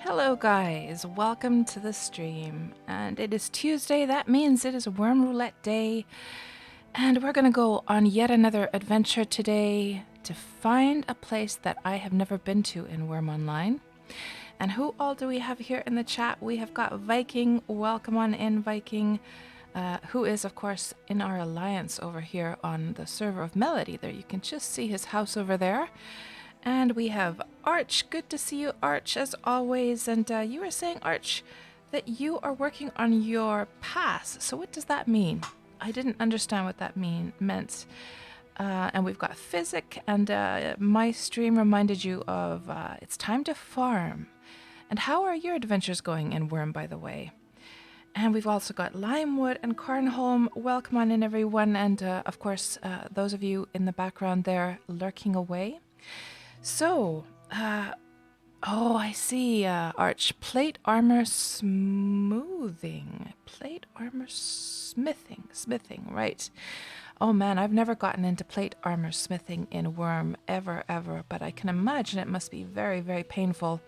Hello guys, welcome to the stream. And it is Tuesday, that means it is Wurm Roulette day. And we're gonna go on yet another adventure today to find a place that I have never been to in Wurm Online. And who all do we have here in the chat? We have got Viking, welcome on in Viking, who is of course in our alliance over here on the server of Melody. There you can just see his house over there. And we have Arch. Good to see you, Arch, as always. And you were saying, Arch, that you are working on your pass. So what does that mean? I didn't understand what that meant. And we've got Physic, and my stream reminded you of it's time to farm. And how are your adventures going in Wurm, by the way? And we've also got Limewood and Carnholm. Welcome on in, everyone. And of course, those of you in the background there lurking away. So, oh, I see, Arch. Plate armor smoothing. Plate armor smithing, right. Oh man, I've never gotten into plate armor smithing in Wurm, ever, but I can imagine it must be very, very painful.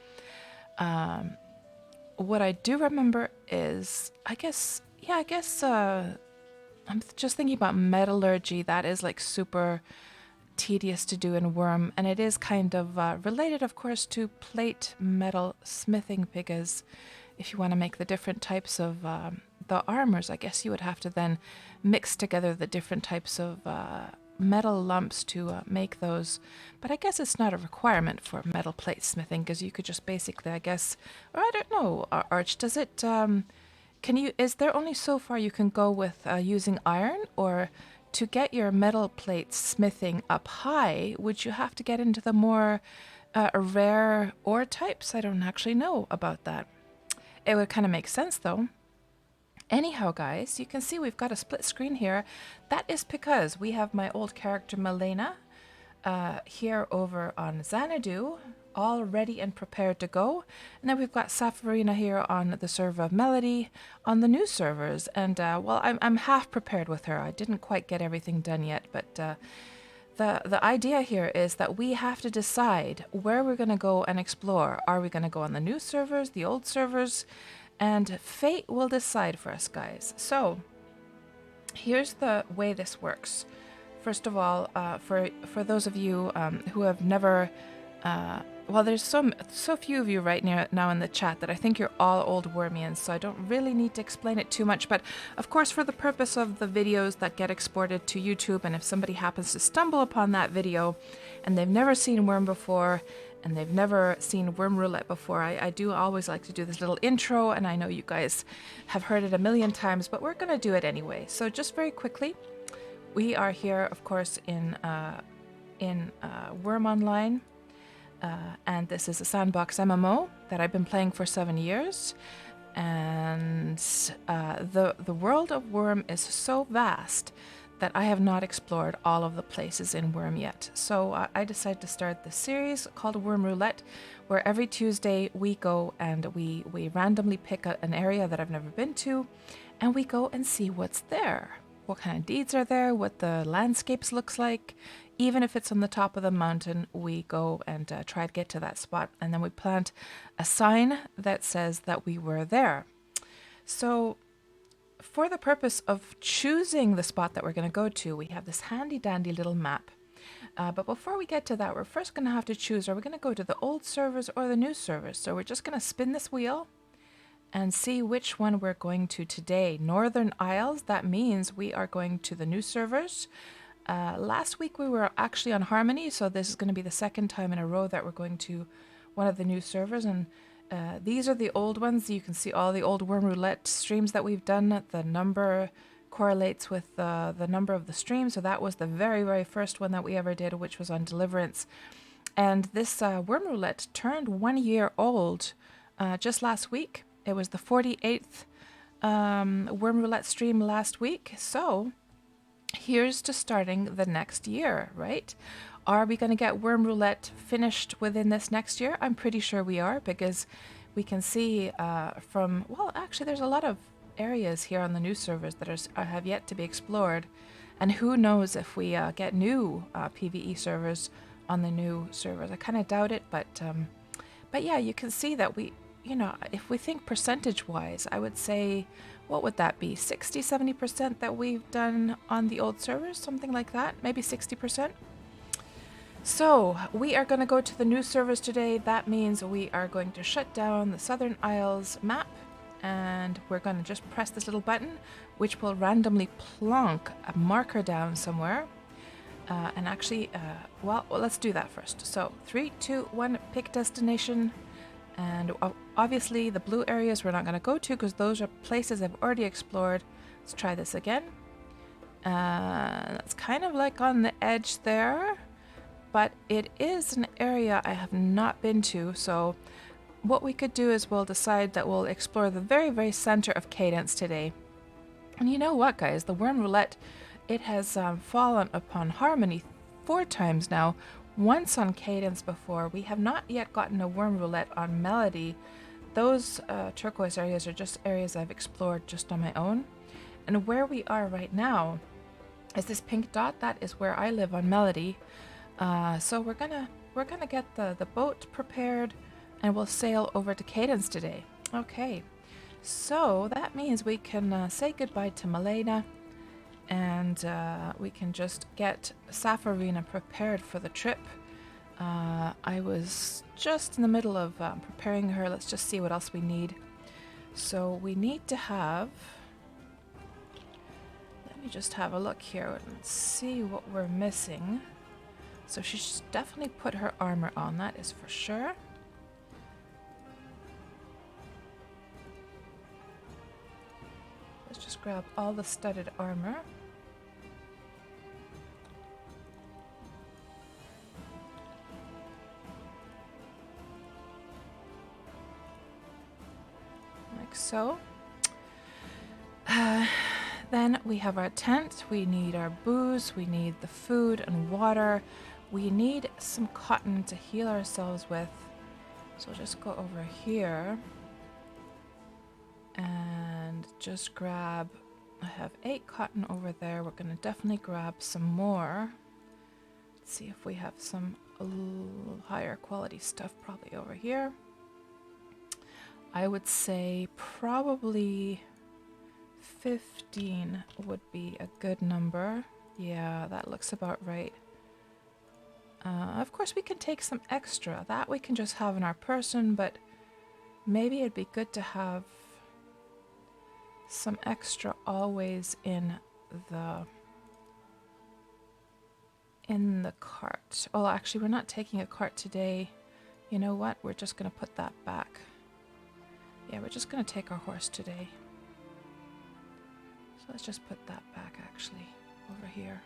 What I do remember is, I guess, I'm just thinking about metallurgy. That is like super tedious to do in Wurm, and it is kind of related, of course, to plate metal smithing, because if you want to make the different types of the armors, I guess you would have to then mix together the different types of metal lumps to make those. But I guess it's not a requirement for metal plate smithing, because you could just basically, I guess, or I don't know, Arch, does it, can you, is there only so far you can go with using iron, or to get your metal plate smithing up high, would you have to get into the more rare ore types? I don't actually know about that. It would kind of make sense though. Anyhow, guys, you can see we've got a split screen here. That is because we have my old character Milena here over on Xanadu, all ready and prepared to go. And then we've got Safarina here on the server of Melody on the new servers. And well, I'm half prepared with her. I didn't quite get everything done yet, but the idea here is that we have to decide where we're going to go and explore. Are we going to go on the new servers, the old servers? And fate will decide for us, guys. So here's the way this works. First of all, for those of you who have never, well, there's so few of you right now in the chat that I think you're all old Wormians, so I don't really need to explain it too much. But of course, for the purpose of the videos that get exported to YouTube, and if somebody happens to stumble upon that video and they've never seen Wurm before, and they've never seen Wurm Roulette before, I do always like to do this little intro, and I know you guys have heard it a million times, but we're going to do it anyway. So just very quickly, we are here, of course, in Wurm Online, and this is a Sandbox MMO that I've been playing for 7 years, and the world of Wurm is so vast that I have not explored all of the places in Wurm yet. So I decided to start this series called Wurm Roulette, where every Tuesday we go and we randomly pick an area that I've never been to, and we go and see what's there. What kind of deeds are there, what the landscapes looks like. Even if it's on the top of the mountain, we go and try to get to that spot, and then we plant a sign that says that we were there. So for the purpose of choosing the spot that we're going to go to, we have this handy dandy little map. But before we get to that, we're first going to have to choose, are we going to go to the old servers or the new servers? So we're just going to spin this wheel and see which one we're going to today. Northern Isles, that means we are going to the new servers. Last week we were actually on Harmony, so this is going to be the second time in a row that we're going to one of the new servers. And these are the old ones. You can see all the old Wurm Roulette streams that we've done. The number correlates with the number of the stream. So that was the very, very first one that we ever did, which was on Deliverance. And this Wurm Roulette turned 1 year old just last week. It was the 48th Wurm Roulette stream last week. So here's to starting the next year, right? Are we going to get Wurm Roulette finished within this next year? I'm pretty sure we are, because we can see from, well, actually there's a lot of areas here on the new servers that have yet to be explored. And who knows if we get new PvE servers on the new servers. I kind of doubt it, but yeah, you can see that you know, if we think percentage-wise, I would say, what would that be? 60, 70% that we've done on the old servers, something like that, maybe 60%. So we are going to go to the new servers today. That means we are going to shut down the Southern Isles map, and we're going to just press this little button, which will randomly plonk a marker down somewhere. And actually, well, let's do that first. So 3, 2, 1, pick destination. And obviously the blue areas we're not going to go to because those are places I've already explored. Let's try this again. That's kind of like on the edge there, but it is an area I have not been to. So what we could do is we'll decide that we'll explore the very, very center of Cadence today. And you know what, guys? The Wurm Roulette, it has fallen upon Harmony 4 times now. Once on Cadence before. We have not yet gotten a Wurm Roulette on Melody. Those turquoise areas are just areas I've explored just on my own. And where we are right now is this pink dot. That is where I live on Melody. So we're gonna get the boat prepared, and we'll sail over to Cadence today. Okay, so that means we can say goodbye to Milena, and we can just get Safarina prepared for the trip. I was just in the middle of preparing her. Let's just see what else we need. So we need to have... Let me just have a look here and see what we're missing. So she should definitely put her armor on, that is for sure. Let's just grab all the studded armor. Like so. Then we have our tent, we need our booze, we need the food and water. We need some cotton to heal ourselves with. So we'll just go over here and just grab, I have 8 cotton over there. We're going to definitely grab some more. Let's see if we have some a little higher quality stuff probably over here. I would say probably 15 would be a good number. Yeah, that looks about right. Of course, we can take some extra. That we can just have in our person, but maybe it'd be good to have some extra always in the cart. Oh, actually, we're not taking a cart today. You know what? We're just going to put that back. Yeah, we're just going to take our horse today. So let's just put that back, actually, over here.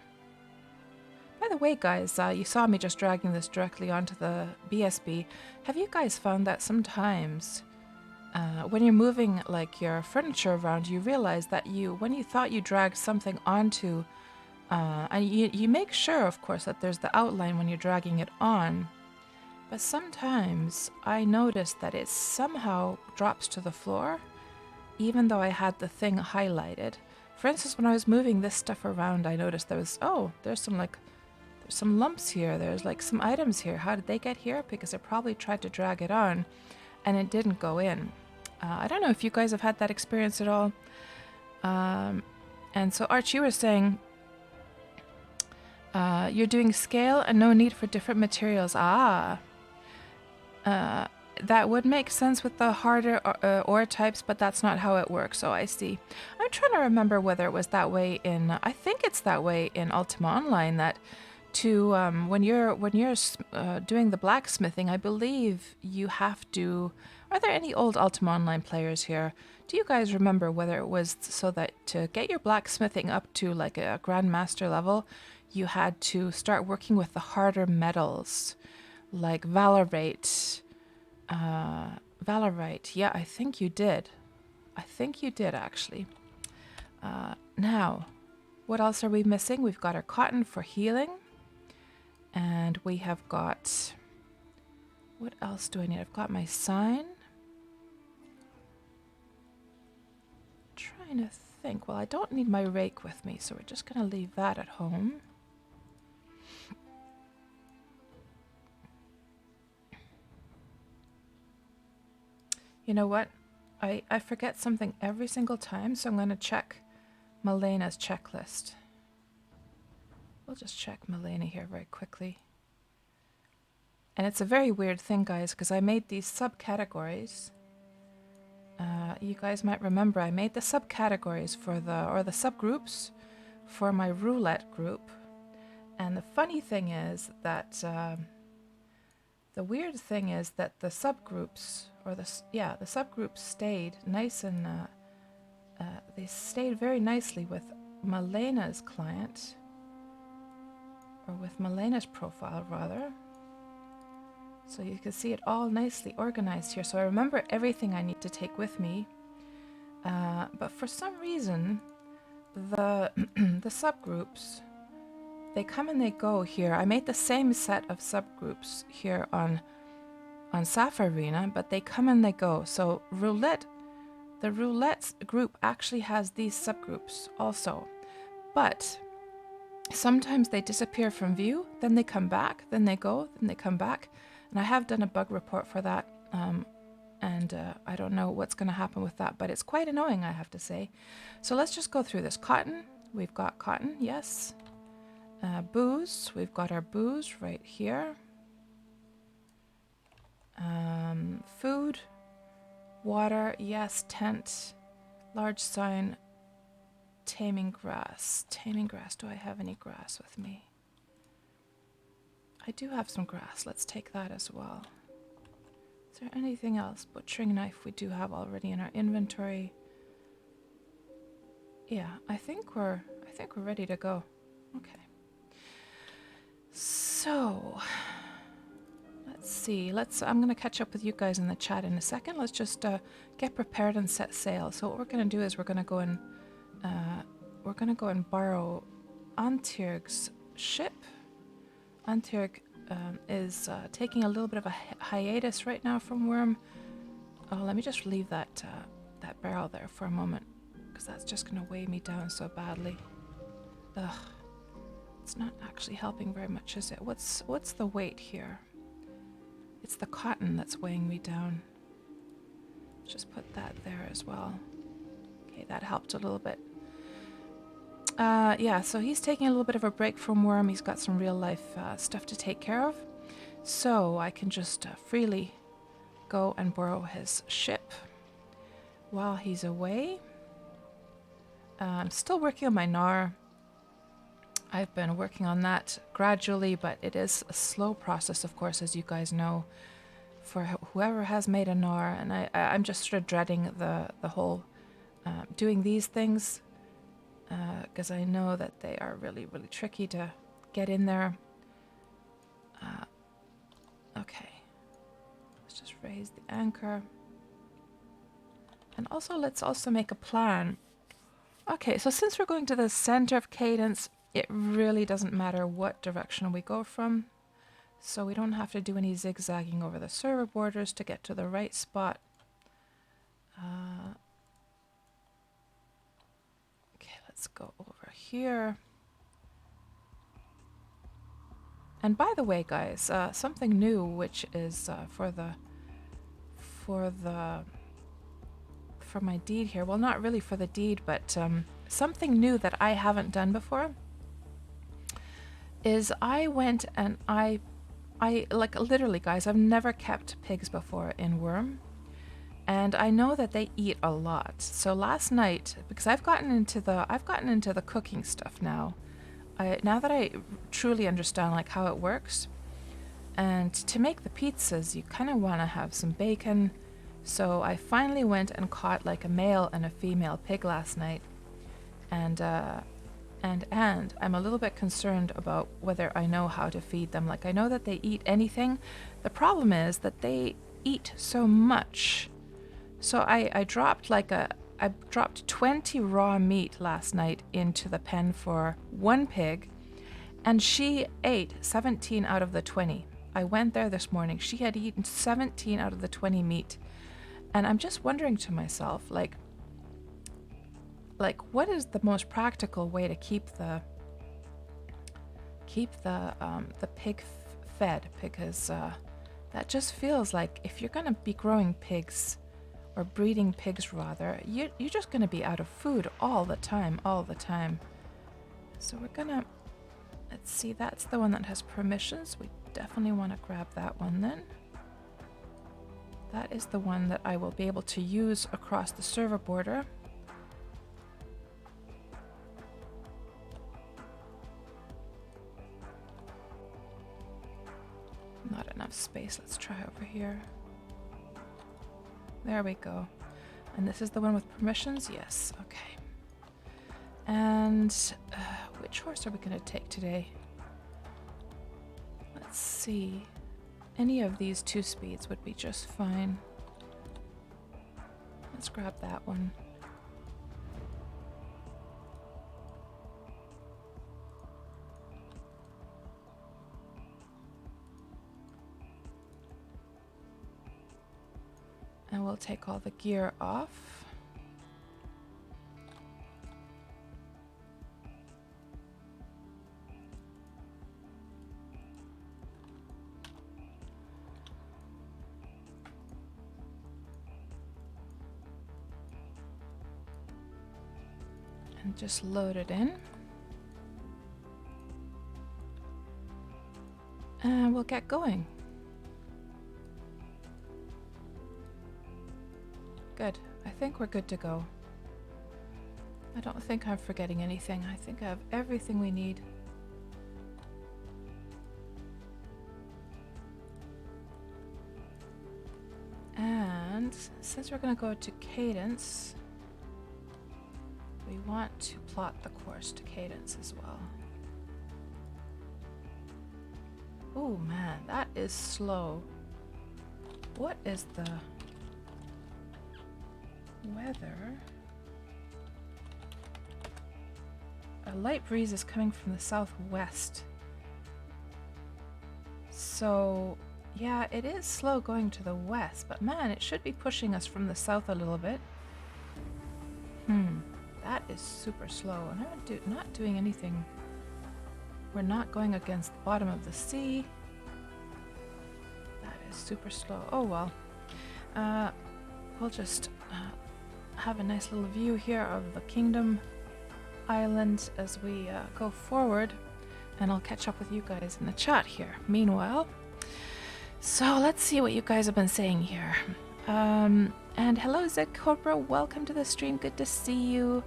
By the way, guys, you saw me just dragging this directly onto the BSB. Have you guys found that sometimes when you're moving like your furniture around, you realize that when you thought you dragged something onto, and you make sure, of course, that there's the outline when you're dragging it on, but sometimes I noticed that it somehow drops to the floor, even though I had the thing highlighted. For instance, when I was moving this stuff around, I noticed there was, oh, there's some lumps here. There's like some items here. How did they get here? Because I probably tried to drag it on and it didn't go in. I don't know if you guys have had that experience at all. And so Arch, you were saying you're doing scale and no need for different materials. That would make sense with the harder ore types, but that's not how it works. So I see. I'm trying to remember whether it was that way in, I think it's that way in Ultima Online, that to when you're doing the blacksmithing, I believe you have to. Are there any old Ultima Online players here? Do you guys remember whether it was so that to get your blacksmithing up to like a grandmaster level, you had to start working with the harder metals, like valorite? Valorite. Yeah, I think you did. I think you did, actually. Now, what else are we missing? We've got our cotton for healing. And we have got... What else do I need? I've got my sign. Trying to think. Well, I don't need my rake with me, so we're just going to leave that at home. You know what? I forget something every single time, so I'm going to check Malena's checklist. We'll just check Malena here very quickly. And it's a very weird thing, guys, because I made these subcategories. You guys might remember I made the subcategories for the subgroups for my roulette group. And the funny thing is that the weird thing is that the subgroups, or the subgroups stayed nice and they stayed very nicely with Malena's client, or with Malena's profile rather. So you can see it all nicely organized here. So I remember everything I need to take with me. But for some reason, the the subgroups, they come and they go here. I made the same set of subgroups here on Sapphire Arena, but they come and they go. So the roulette group actually has these subgroups also. But sometimes they disappear from view, then they come back, then they go, then they come back. And I have done a bug report for that, and I don't know what's going to happen with that, but it's quite annoying, I have to say. So let's just go through this. Cotton, we've got cotton, yes. Booze, we've got our booze right here. Food, water, yes. Tent, large sign, taming grass. Taming grass, do I have any grass with me? I do have some grass. Let's take that as well. Is there anything else? Butchering knife we do have already in our inventory. Yeah, I think we're ready to go. Okay. So let's see. I'm gonna catch up with you guys in the chat in a second. Let's just get prepared and set sail. So what we're gonna do is we're gonna go and borrow Antirg's ship. Antirg is taking a little bit of a hiatus right now from Wurm. Oh, let me just leave that barrel there for a moment, because that's just going to weigh me down so badly. Ugh, it's not actually helping very much, is it? What's the weight here? It's the cotton that's weighing me down. Let's just put that there as well. Okay, that helped a little bit. Yeah, so he's taking a little bit of a break from Wurm. He's got some real life stuff to take care of. So I can just freely go and borrow his ship while he's away. I'm still working on my NAR. I've been working on that gradually, but it is a slow process, of course, as you guys know, for whoever has made a NAR. And I'm just sort of dreading the whole doing these things, because I know that they are really, really tricky to get in there. Okay, let's just raise the anchor. And also, let's also make a plan. Okay, so since we're going to the center of Cadence, it really doesn't matter what direction we go from. So we don't have to do any zigzagging over the server borders to get to the right spot. Okay, let's go over here. And by the way, guys, something new, which is for my deed here. Well, not really for the deed, but something new that I haven't done before is I went and I like literally, guys, I've never kept pigs before in Wurm. And I know that they eat a lot. So last night, because I've gotten into the cooking stuff now. Now that I truly understand like how it works, and to make the pizzas, you kind of want to have some bacon. So I finally went and caught like a male and a female pig last night, and I'm a little bit concerned about whether I know how to feed them. Like, I know that they eat anything. The problem is that they eat so much. So I dropped 20 raw meat last night into the pen for one pig, and she ate 17 out of the 20. I went there this morning. She had eaten 17 out of the 20 meat. And I'm just wondering to myself, like what is the most practical way to keep the pig fed? Because that just feels like if you're going to be growing pigs, or breeding pigs rather, you're just going to be out of food all the time, all the time. So we're gonna, let's see, that's the one that has permissions. We definitely want to grab that one then. That is the one that I will be able to use across the server border. Not enough space. Let's try over here. There we go. And this is the one with permissions? Yes. Okay. And which horse are we going to take today? Let's see. Any of these 2 speeds would be just fine. Let's grab that one. And we'll take all the gear off. And just load it in. And we'll get going. Good. I think we're good to go. I don't think I'm forgetting anything. I think I have everything we need. And since we're going to go to Cadence, we want to plot the course to Cadence as well. Oh man, that is slow. What is the weather? A light breeze is coming from the southwest. So yeah, it is slow going to the west, but man, it should be pushing us from the south a little bit. That is super slow, and I'm not doing anything. We're not going against the bottom of the sea. That is super slow. Oh well. We'll just have a nice little view here of the Kingdom Island as we go forward, and I'll catch up with you guys in the chat here. Meanwhile, so let's see what you guys have been saying here. And hello Zed Cobra, welcome to the stream, good to see you.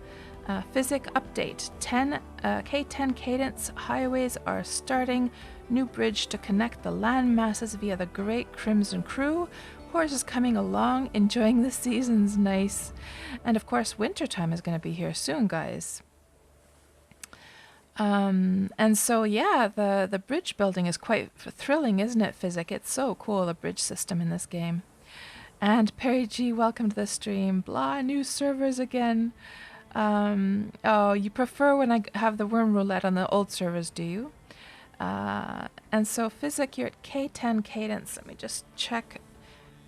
Physic update, K10 Cadence highways are starting, new bridge to connect the land masses via the Great Crimson Crew. Horses coming along, enjoying the seasons, nice. And of course wintertime is going to be here soon, guys. And so yeah, the bridge building is quite thrilling, isn't it, Physic? It's so cool, the bridge system in this game. And Perry G, welcome to the stream. Blah, new servers again. Oh, you prefer when I have the Wurm Roulette on the old servers, do you? And so Physic, you're at K10 Cadence. Let me just check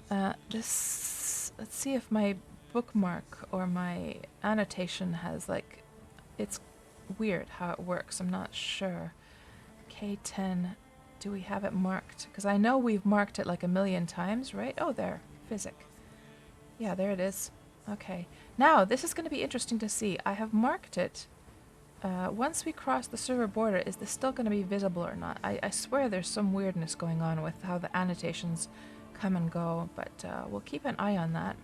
this. Let's see if my bookmark or my annotation has, like, it's weird how it works. I'm not sure. K10, do we have it marked? Because I know we've marked it like a million times, right? Oh, there. Physic. Yeah, there it is. Okay. Now, this is going to be interesting to see. I have marked it. Once we cross the server border, is this still going to be visible or not? I swear there's some weirdness going on with how the annotations come and go, but we'll keep an eye on that.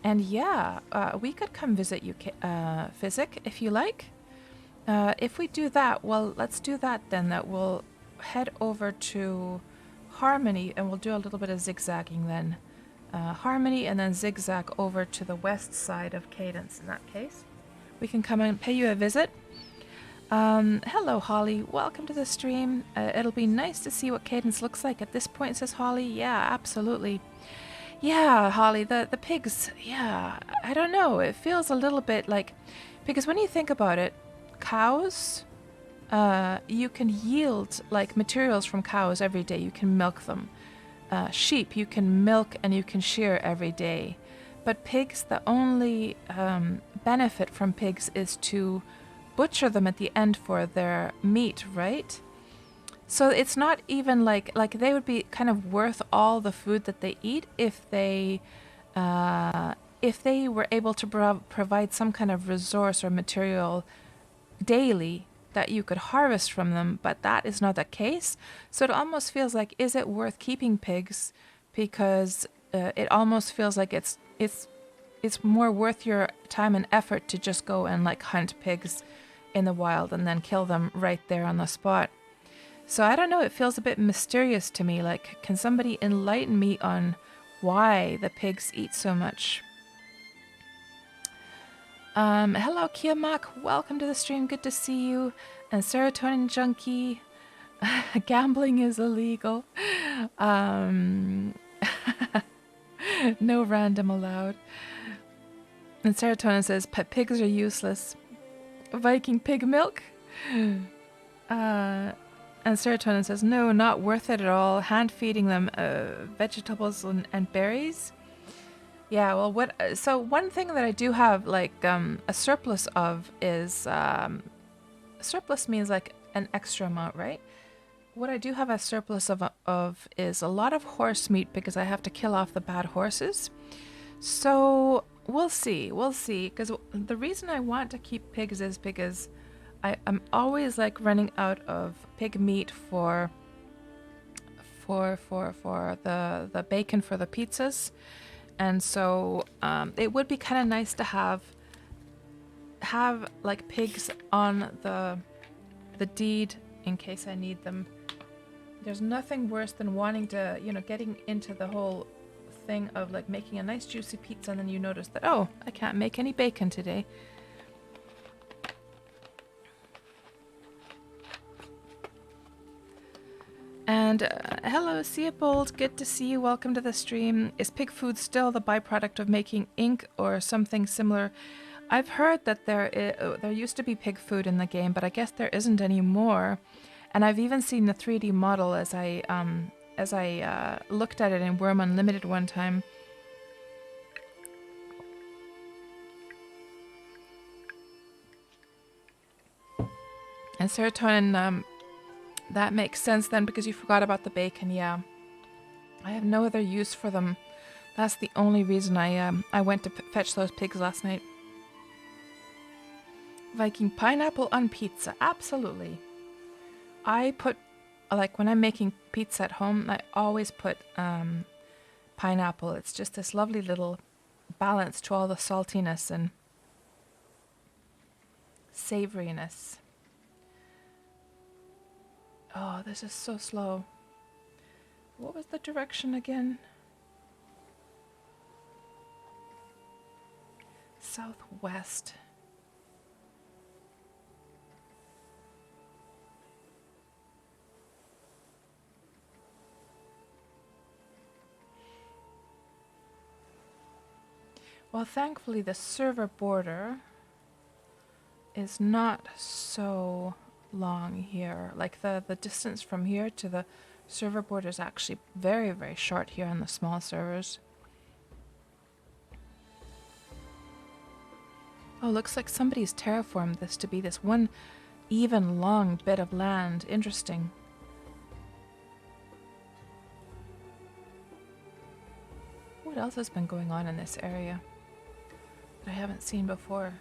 And yeah, we could come visit you, Physic, if you like. If we do that, well, let's do that then. That we'll head over to Harmony, and we'll do a little bit of zigzagging then. Harmony, and then zigzag over to the west side of Cadence in that case. We can come and pay you a visit. Hello, Holly. Welcome to the stream. It'll be nice to see what Cadence looks like at this point, says Holly. Yeah, absolutely. Yeah, Holly, the pigs, yeah, I don't know. It feels a little bit like... Because when you think about it, cows... you can yield like materials from cows every day. You can milk them. Sheep, you can milk and you can shear every day. But pigs, the only benefit from pigs is to butcher them at the end for their meat, right? So it's not even like they would be kind of worth all the food that they eat if they were able to provide some kind of resource or material daily that you could harvest from them, but that is not the case. So it almost feels like, is it worth keeping pigs? Because it almost feels like it's more worth your time and effort to just go and like hunt pigs in the wild and then kill them right there on the spot. So I don't know, it feels a bit mysterious to me. Like, can somebody enlighten me on why the pigs eat so much? Hello, Kiamak. Welcome to the stream. Good to see you. And Serotonin Junkie. Gambling is illegal. No random allowed. And Serotonin says, pet pigs are useless. Viking pig milk. And Serotonin says, no, not worth it at all. Hand feeding them vegetables and berries. Yeah, well, so one thing that I do have like a surplus of is surplus means like an extra amount, right? What I do have a surplus of is a lot of horse meat because I have to kill off the bad horses. So we'll see, because the reason I want to keep pigs is because I'm always like running out of pig meat for the bacon for the pizzas. And so it would be kind of nice to have like pigs on the deed in case I need them. There's nothing worse than wanting to, getting into the whole thing of like making a nice juicy pizza and then you notice that, oh, I can't make any bacon today. And hello, Seabold. Good to see you. Welcome to the stream. Is pig food still the byproduct of making ink or something similar? I've heard that there used to be pig food in the game, but I guess there isn't anymore. And I've even seen the 3D model as I looked at it in Wurm Unlimited one time. And serotonin. That makes sense then because you forgot about the bacon, yeah. I have no other use for them. That's the only reason I went to fetch those pigs last night. Viking pineapple on pizza, absolutely. I put, like when I'm making pizza at home, I always put pineapple. It's just this lovely little balance to all the saltiness and savoriness. Oh, this is so slow. What was the direction again? Southwest. Well, thankfully the server border is not so long here. Like the distance from here to the server border is actually very, very short here on the small servers. Oh, looks like somebody's terraformed this to be this one even long bit of land. Interesting. What else has been going on in this area that I haven't seen before?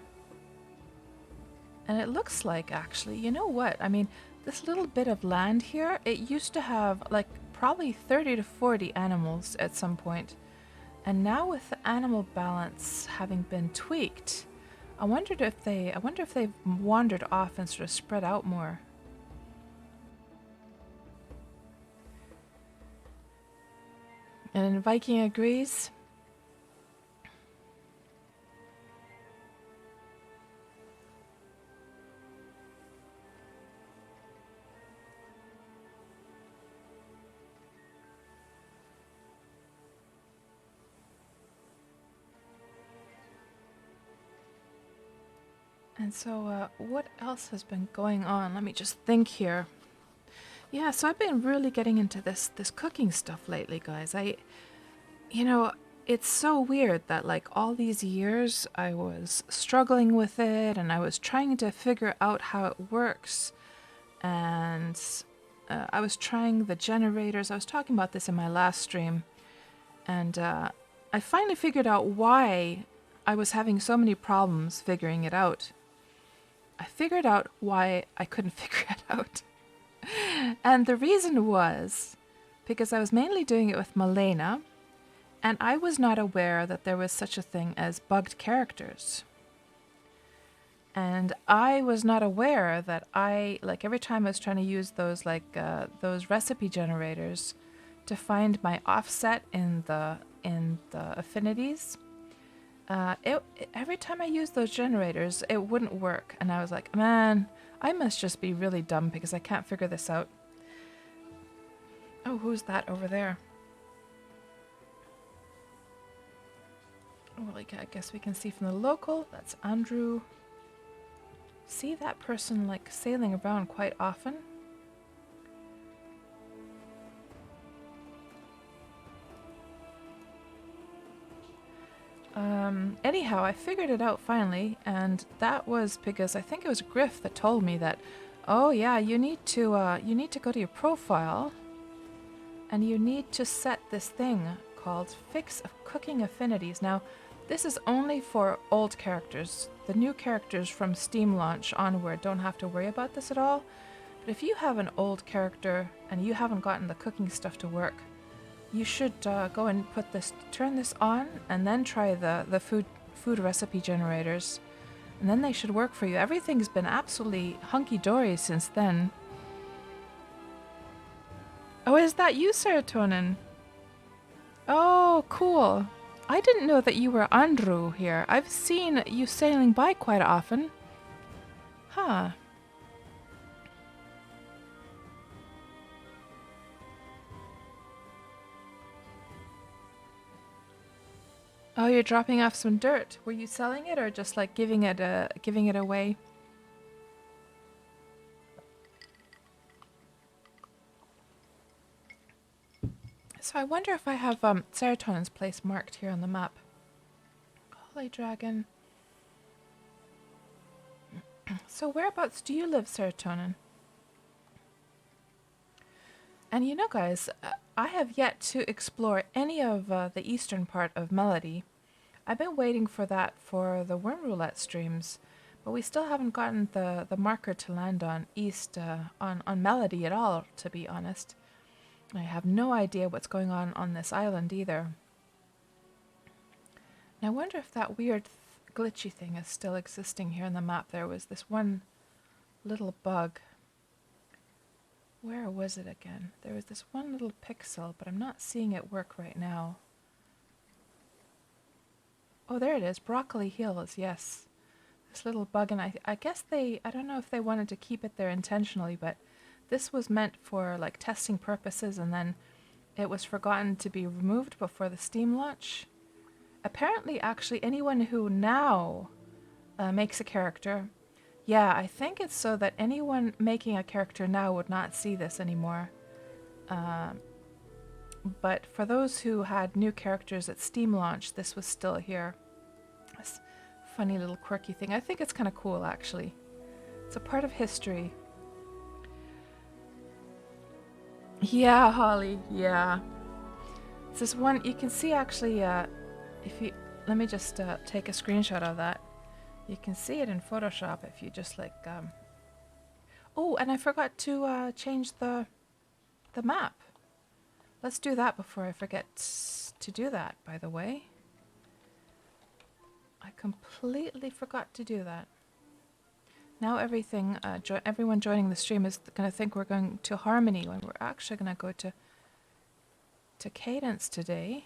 And it looks like, actually, you know what? I mean, this little bit of land here, it used to have like probably 30 to 40 animals at some point. And now with the animal balance having been tweaked, I wonder if they've wandered off and sort of spread out more. And Viking agrees. And so, what else has been going on? Let me just think here. Yeah, so I've been really getting into this cooking stuff lately, guys. It's so weird that like all these years I was struggling with it and I was trying to figure out how it works. And I was trying the generators. I was talking about this in my last stream. And I finally figured out why I was having so many problems figuring it out. I figured out why I couldn't figure it out. And the reason was because I was mainly doing it with Malena, and I was not aware that there was such a thing as bugged characters. And I was not aware that like every time I was trying to use those those recipe generators to find my offset in the affinities, every time I used those generators, it wouldn't work. And I was like, man, I must just be really dumb because I can't figure this out. Oh, who's that over there? Well, I guess we can see from the local. That's Andrew. See that person like sailing around quite often? Anyhow, I figured it out finally, and that was because I think it was Griff that told me that, oh yeah, you need to go to your profile, and you need to set this thing called Fix Cooking Affinities. Now, this is only for old characters. The new characters from Steam launch onward don't have to worry about this at all. But if you have an old character and you haven't gotten the cooking stuff to work, you should go and turn this on, and then try the food recipe generators, and then they should work for you. Everything's been absolutely hunky-dory since then. Oh, is that you, Serotonin? Oh, cool. I didn't know that you were Andrew here. I've seen you sailing by quite often. Huh. Oh, you're dropping off some dirt. Were you selling it or just like giving it away? So I wonder if I have Serotonin's place marked here on the map. Holy dragon. So whereabouts do you live, Serotonin? And you know, guys, I have yet to explore any of the eastern part of Melody. I've been waiting for that for the Wurm Roulette streams, but we still haven't gotten the marker to land on east on Melody at all, to be honest. I have no idea what's going on this island either. And I wonder if that weird glitchy thing is still existing here on the map. There was this one little bug. Where was it again? There was this one little pixel, but I'm not seeing it work right now. Oh, there it is. Broccoli Hills, yes. This little bug, and I guess I don't know if they wanted to keep it there intentionally, but this was meant for like testing purposes, and then it was forgotten to be removed before the Steam launch. Apparently, actually, anyone who now makes a character, yeah, I think it's so that anyone making a character now would not see this anymore. But for those who had new characters at Steam launch, this was still here. This funny little quirky thing. I think it's kind of cool, actually. It's a part of history. Yeah, Holly, yeah. It's this one, you can see actually, if you, let me just take a screenshot of that. You can see it in Photoshop if you just like, oh, and I forgot to change the map. Let's do that before I forget to do that, by the way. I completely forgot to do that. Now everything, everyone joining the stream is going to think we're going to Harmony when we're actually going to go to Cadence today.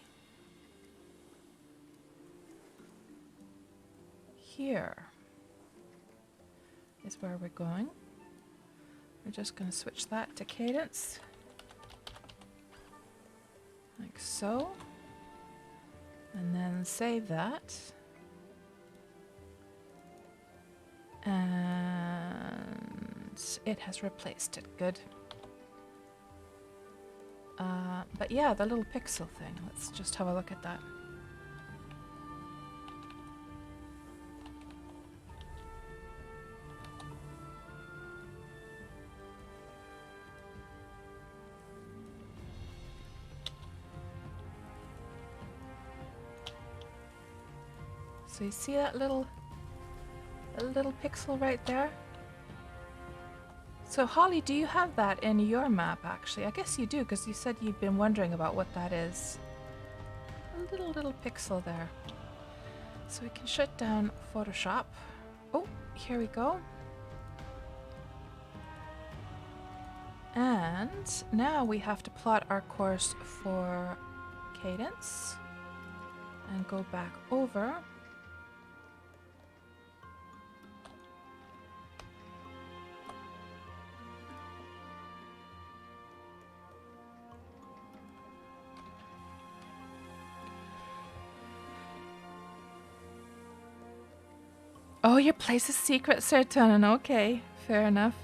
Here is where we're going. We're just going to switch that to Cadence. Like so. And then save that. And it has replaced it. Good. But yeah, the little pixel thing. Let's just have a look at that. So you see that little pixel right there? So Holly, do you have that in your map actually? I guess you do, because you said you'd been wondering about what that is. A little pixel there. So we can shut down Photoshop. Oh, here we go. And now we have to plot our course for Cadence and go back over. Oh, your place is secret, Serotonin. Okay, fair enough.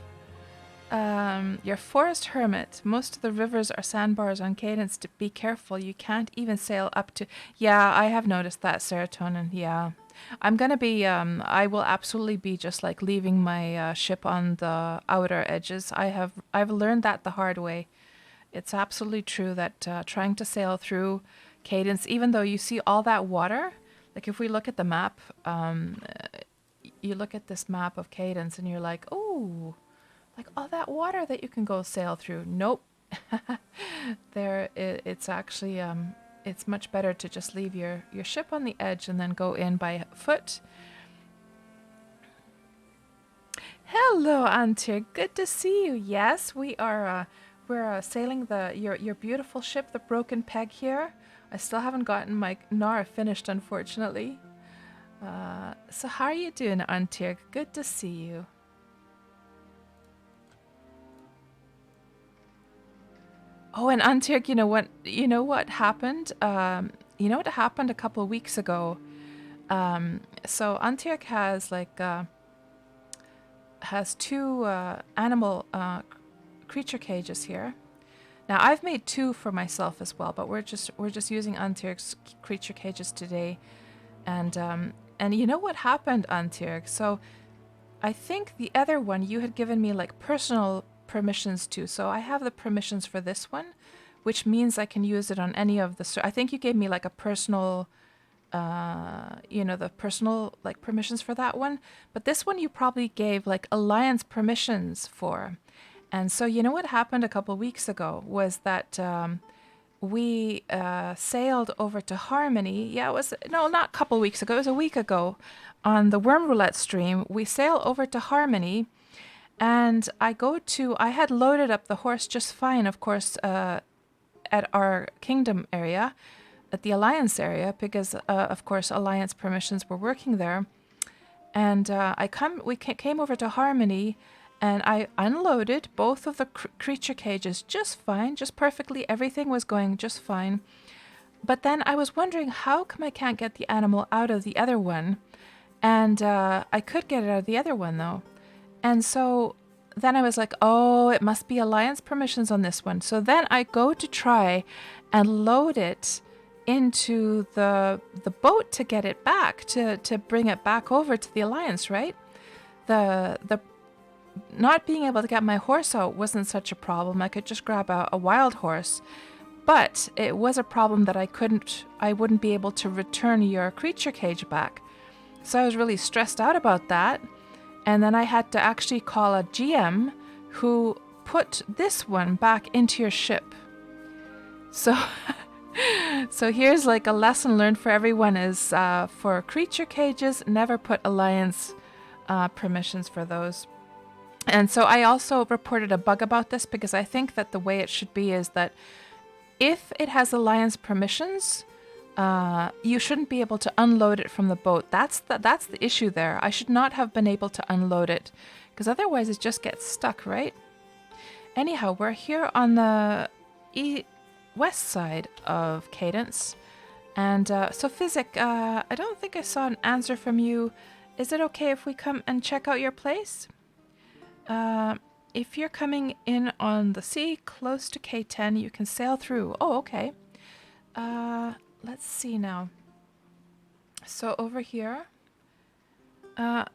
Your forest hermit. Most of the rivers are sandbars on Cadence. To be careful, you can't even sail up to. Yeah, I have noticed that, Serotonin. Yeah, I'm gonna be. I will absolutely be just like leaving my ship on the outer edges. I've learned that the hard way. It's absolutely true that trying to sail through Cadence, even though you see all that water, like if we look at the map, you look at this map of Cadence and you're like, oh, like all that water that you can go sail through. Nope. It's actually, it's much better to just leave your ship on the edge and then go in by foot. Hello, Antir. Good to see you. Yes, we're sailing your beautiful ship, the Broken Peg here. I still haven't gotten my Nara finished, unfortunately. So how are you doing, Antir? Good to see you. Oh, and Antir, you know what happened? You know what happened a couple of weeks ago? So Antir has two animal creature cages here. Now I've made two for myself as well, but we're just using Antir's creature cages today. And you know what happened, Antir? So I think the other one you had given me like personal permissions to. So I have the permissions for this one, which means I can use it on any of the. I think you gave me like a personal, the personal like permissions for that one. But this one you probably gave like alliance permissions for. And so you know what happened a couple of weeks ago was that we sailed over to Harmony. Yeah, it was, no, not a couple of weeks ago. It was a week ago on the Wurm Roulette stream. We sail over to Harmony and I had loaded up the horse just fine, of course, at our kingdom area, at the Alliance area, because, of course, Alliance permissions were working there. And we came over to Harmony, and I unloaded both of the creature cages just fine, just perfectly. Everything was going just fine. But then I was wondering, how come I can't get the animal out of the other one? And I could get it out of the other one, though. And so then I was like, oh, it must be Alliance permissions on this one. So then I go to try and load it into the boat to get it back, to bring it back over to the Alliance, right? The not being able to get my horse out wasn't such a problem. I could just grab a wild horse. But it was a problem that I wouldn't be able to return your creature cage back. So I was really stressed out about that. And then I had to actually call a GM who put this one back into your ship. So so here's like a lesson learned for everyone is for creature cages, never put Alliance permissions for those. And so I also reported a bug about this because I think that the way it should be is that if it has Alliance permissions, you shouldn't be able to unload it from the boat. That's the issue there. I should not have been able to unload it because otherwise it just gets stuck, right? Anyhow, we're here on the west side of Cadence. And so Physic, I don't think I saw an answer from you. Is it okay if we come and check out your place? If you're coming in on the sea close to K10, you can sail through. Oh, okay. Let's see now. So over here.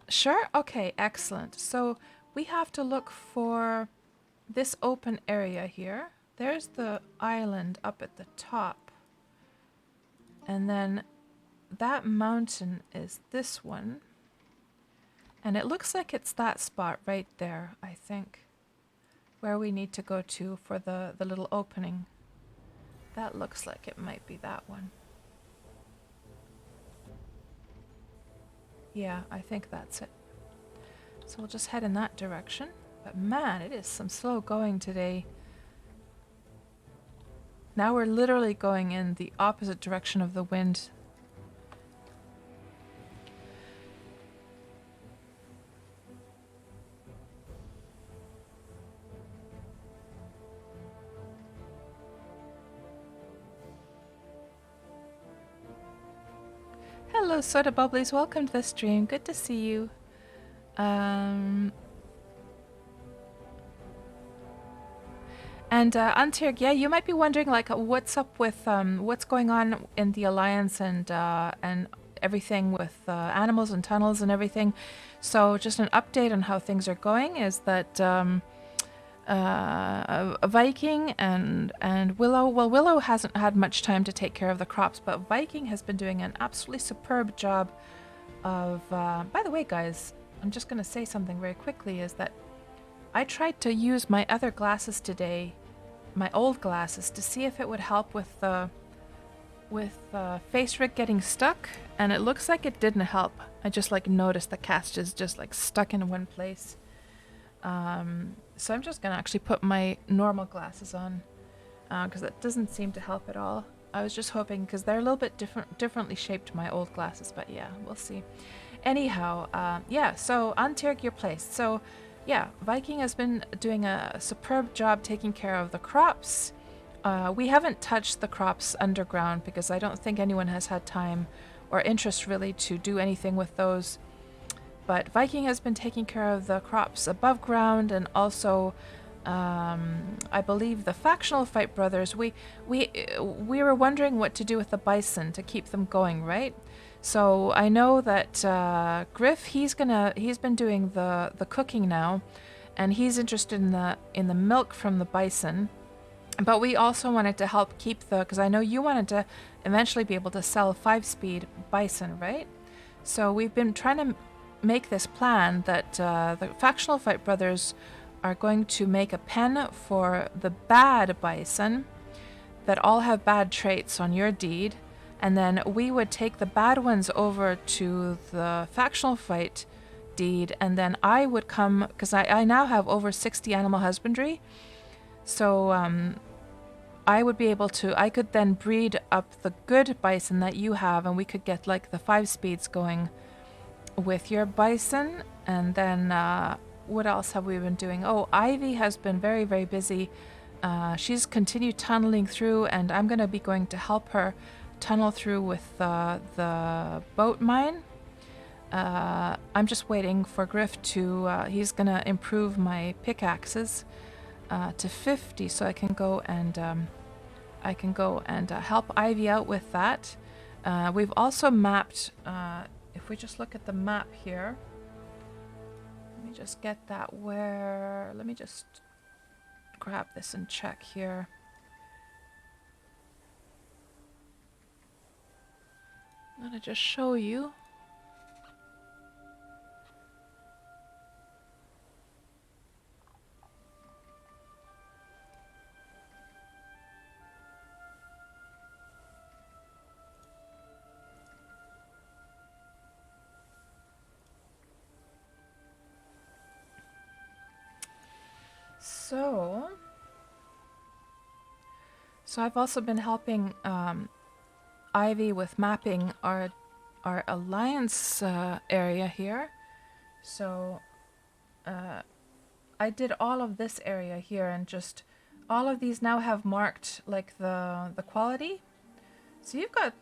Sure? Okay, excellent. So we have to look for this open area here. There's the island up at the top. And then that mountain is this one. And it looks like it's that spot right there, I think. Where we need to go to for the little opening. That looks like it might be that one. Yeah, I think that's it. So we'll just head in that direction. But man, it is some slow going today. Now we're literally going in the opposite direction of the wind. Hello, Soda Bubblies. Welcome to the stream. Good to see you. And Antirg, yeah, you might be wondering like what's up with what's going on in the Alliance and everything with animals and tunnels and everything. So just an update on how things are going is that Viking and Willow. Well, Willow hasn't had much time to take care of the crops, but Viking has been doing an absolutely superb job of. By the way, guys, I'm just going to say something very quickly. Is that I tried to use my other glasses today, my old glasses, to see if it would help with the face rig getting stuck, and it looks like it didn't help. I just like noticed the cast is just like stuck in one place. So I'm just gonna actually put my normal glasses on because that doesn't seem to help at all. I was just hoping because they're a little bit differently shaped to my old glasses, but yeah, we'll see. Anyhow, yeah. So Antirg, your place. So. Yeah, Viking has been doing a superb job taking care of the crops. We haven't touched the crops underground because I don't think anyone has had time or interest really to do anything with those. But Viking has been taking care of the crops above ground, and also I believe the factional fight brothers. We were wondering what to do with the bison to keep them going, right? So I know that Griff, he's been doing the cooking now, and he's interested in the milk from the bison. But we also wanted to help keep because I know you wanted to eventually be able to sell 5-speed bison, right? So we've been trying to make this plan that the factional fight brothers are going to make a pen for the bad bison that all have bad traits on your deed. And then we would take the bad ones over to the factional fight deed, and then I would come, because I now have over 60 animal husbandry, so I would be able to, I could then breed up the good bison that you have, and we could get like the 5 speeds going with your bison. And then what else have we been doing? Oh, Ivy has been very, very busy. She's continued tunneling through, and I'm going to be going to help her tunnel through with the boat mine. I'm just waiting for Griff to, he's gonna improve my pickaxes to 50 so I can go and help Ivy out with that. We've also mapped, if we just look at the map here, let me just get that let me just grab this and check here. I'm gonna just show you. So I've also been helping Ivy with mapping our alliance area here. So I did all of this area here, and just all of these now have marked like the quality. So you've got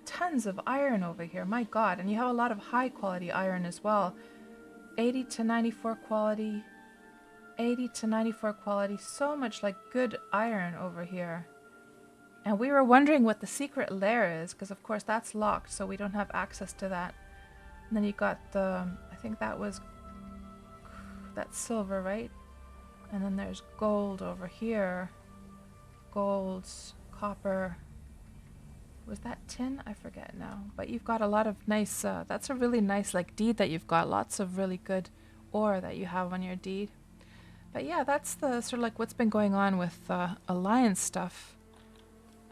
tons of iron over here, my god, and you have a lot of high quality iron as well. 80 to 94 quality, 80 to 94 quality, so much like good iron over here. And we were wondering what the secret lair is, because of course that's locked, so we don't have access to that. And then you got I think that's silver, right? And then there's gold over here. Golds, copper. Was that tin? I forget now. But you've got a lot of nice, that's a really nice like deed that you've got. Lots of really good ore that you have on your deed. But yeah, that's the sort of like what's been going on with Alliance stuff.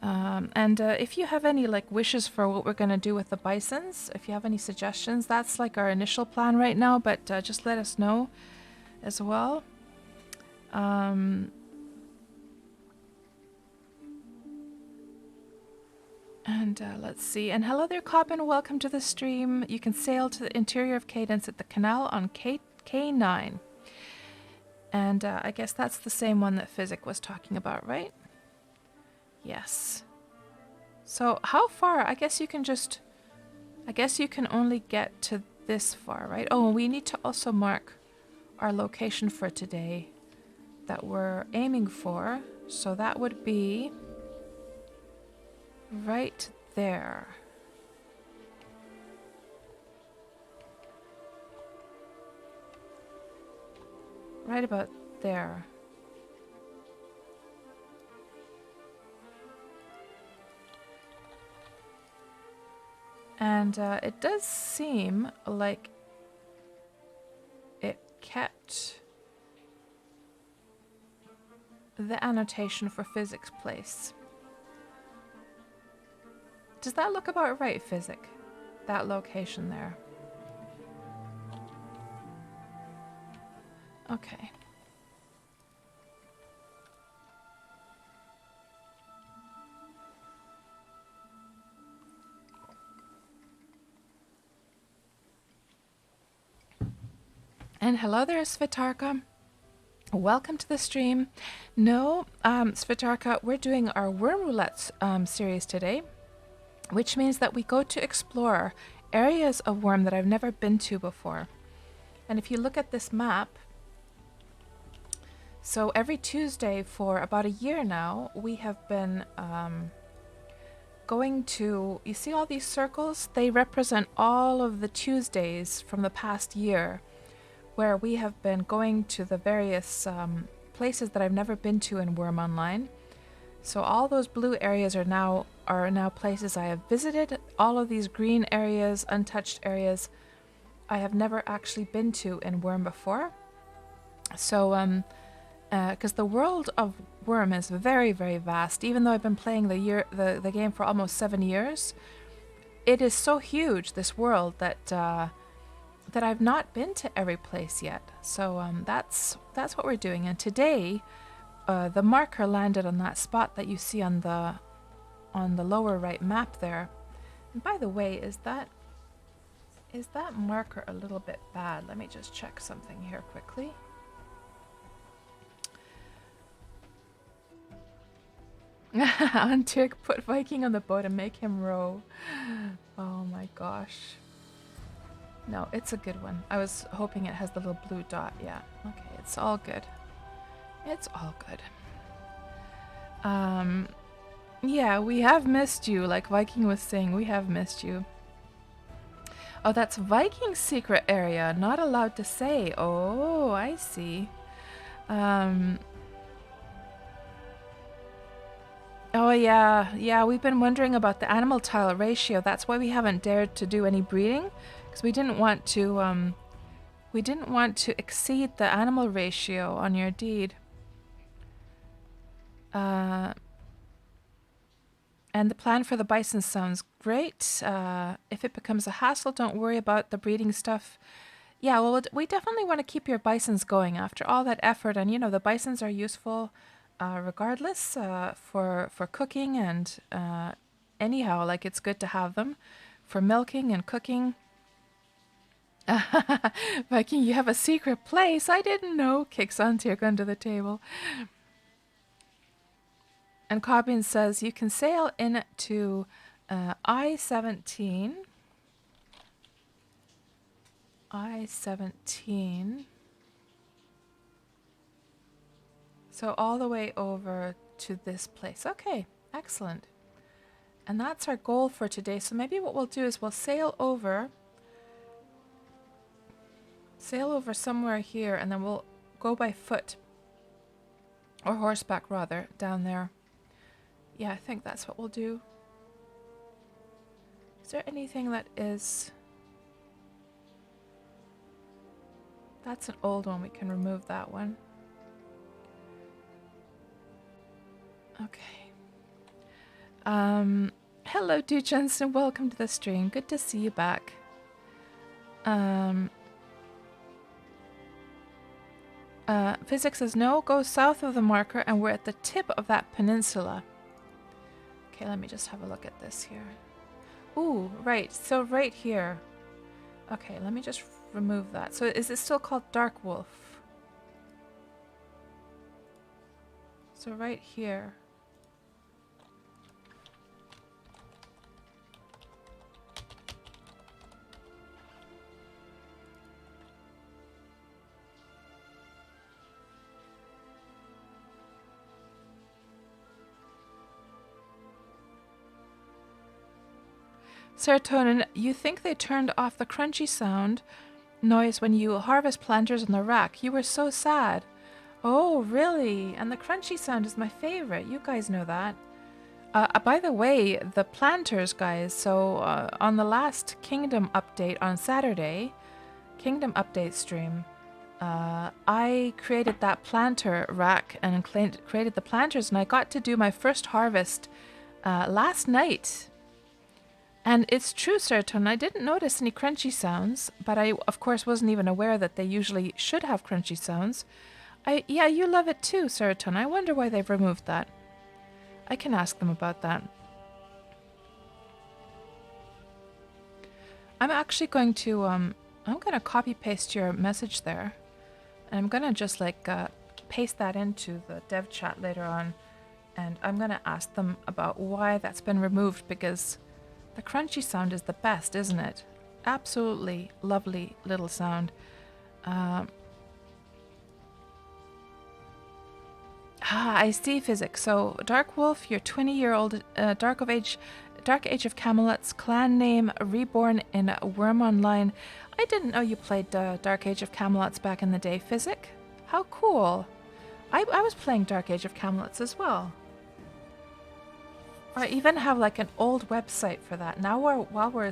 And if you have any like wishes for what we're going to do with the bisons, if you have any suggestions, that's like our initial plan right now, but just let us know as well. And let's see. And hello there, Cobbin. Welcome to the stream. You can sail to the interior of Cadence at the canal on K9. And I guess that's the same one that Physic was talking about, right? Yes. So how far? I guess you can only get to this far, right? Oh, we need to also mark our location for today that we're aiming for. So that would be right there. Right about there. And it does seem like it kept the annotation for Physics place. Does that look about right, Physic? That location there. Okay. And hello there, Svitarka. Welcome to the stream. No, Svitarka, we're doing our Wurm Roulette series today, which means that we go to explore areas of Wurm that I've never been to before. And if you look at this map, so every Tuesday for about a year now, we have been going to, you see all these circles? They represent all of the Tuesdays from the past year, where we have been going to the various places that I've never been to in Wurm Online. So all those blue areas are now places I have visited. All of these green areas, untouched areas, I have never actually been to in Wurm before. So because the world of Wurm is very, very vast. Even though I've been playing the game for almost 7 years, it is so huge, this world, that that I've not been to every place yet. So that's what we're doing. And today, the marker landed on that spot that you see on the lower right map there. And by the way, is that marker a little bit bad? Let me just check something here quickly. Antirk, put Viking on the boat and make him row. Oh my gosh. No, it's a good one. I was hoping it has the little blue dot. Yeah. Okay, it's all good. It's all good. Yeah, we have missed you. Like Viking was saying, we have missed you. Oh, that's Viking's secret area. Not allowed to say. Oh, I see. Oh yeah, yeah. We've been wondering about the animal tile ratio. That's why we haven't dared to do any breeding, because we didn't want to. We didn't want to exceed the animal ratio on your deed. And the plan for the bison sounds great. If it becomes a hassle, don't worry about the breeding stuff. Yeah, well, we definitely want to keep your bisons going after all that effort. And, you know, the bisons are useful regardless for cooking and anyhow, like it's good to have them for milking and cooking. Viking, you have a secret place. I didn't know. Kicks Antirk under the table. And Cobbin says you can sail into I-17. I-17. So all the way over to this place. Okay, excellent. And that's our goal for today. So maybe what we'll do is we'll sail over somewhere here, and then we'll go by foot, or horseback rather, down there. Yeah, I think that's what we'll do. Is there anything that is... That's an old one. We can remove that one. Okay. Hello, Duchens, and welcome to the stream. Good to see you back. Physics says no, go south of the marker, and we're at the tip of that peninsula. Okay, let me just have a look at this here. Ooh, right. So right here. Okay, let me just remove that. So is it still called Dark Wolf? So right here. Serotonin, you think they turned off the crunchy sound noise when you harvest planters in the rack. You were so sad. Oh, really? And the crunchy sound is my favorite. You guys know that. By the way, the planters, guys, so on the last Kingdom update on Saturday, Kingdom update stream, I created that planter rack and created the planters, and I got to do my first harvest last night. And it's true, Serotonin, I didn't notice any crunchy sounds, but I, of course, wasn't even aware that they usually should have crunchy sounds. Yeah, you love it too, Serotonin. I wonder why they've removed that. I can ask them about that. I'm actually going to, I'm going to copy paste your message there. And I'm going to just like paste that into the dev chat later on. And I'm going to ask them about why that's been removed, because the crunchy sound is the best, isn't it? Absolutely lovely little sound. I see, Physics. So, Dark Wolf, your 20-year-old Dark Age of Camelot's clan name, reborn in Wurm Online. I didn't know you played Dark Age of Camelots back in the day, Physic. How cool! I was playing Dark Age of Camelots as well. I even have like an old website for that. Now while we're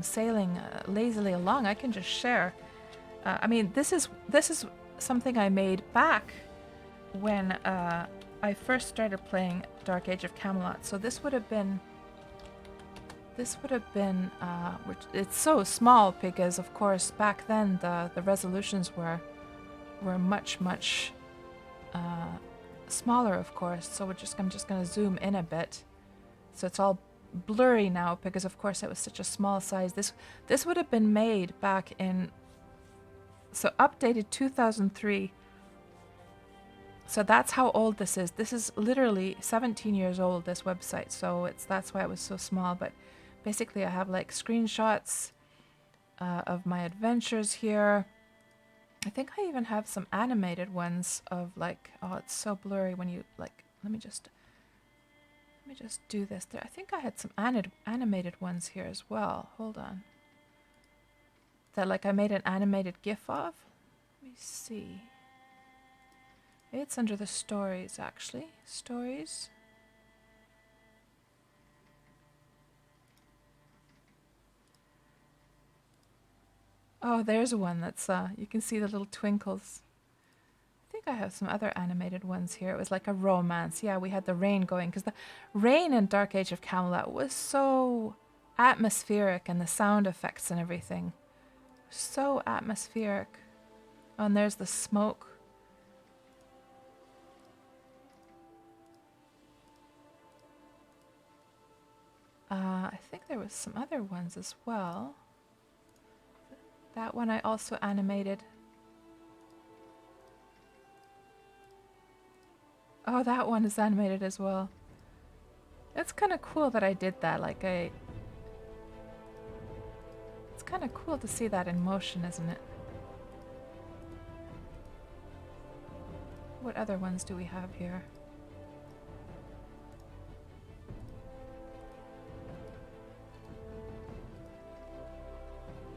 sailing lazily along, I can just share. I mean, this is something I made back when I first started playing Dark Age of Camelot. So this would have been it's so small because of course back then the resolutions were much smaller, of course. So I'm just going to zoom in a bit. So it's all blurry now because of course it was such a small size. This would have been made back in, so updated 2003. So that's how old this is. This is literally 17 years old, this website. So that's why it was so small. But basically I have like screenshots of my adventures here. I think I even have some animated ones of like, oh, it's so blurry when you like, let me just do this there. I think I had some animated ones here as well. Hold on. That like I made an animated GIF of. Let me see. It's under the stories, actually. Stories. Oh, there's one that's, you can see the little twinkles. I think I have some other animated ones here. It was like a romance. Yeah, we had the rain going, because the rain in Dark Age of Camelot was so atmospheric, and the sound effects and everything. So atmospheric. Oh, and there's the smoke. I think there was some other ones as well. That one I also animated. Oh, that one is animated as well. It's kind of cool that I did that. Like it's kind of cool to see that in motion, isn't it? What other ones do we have here?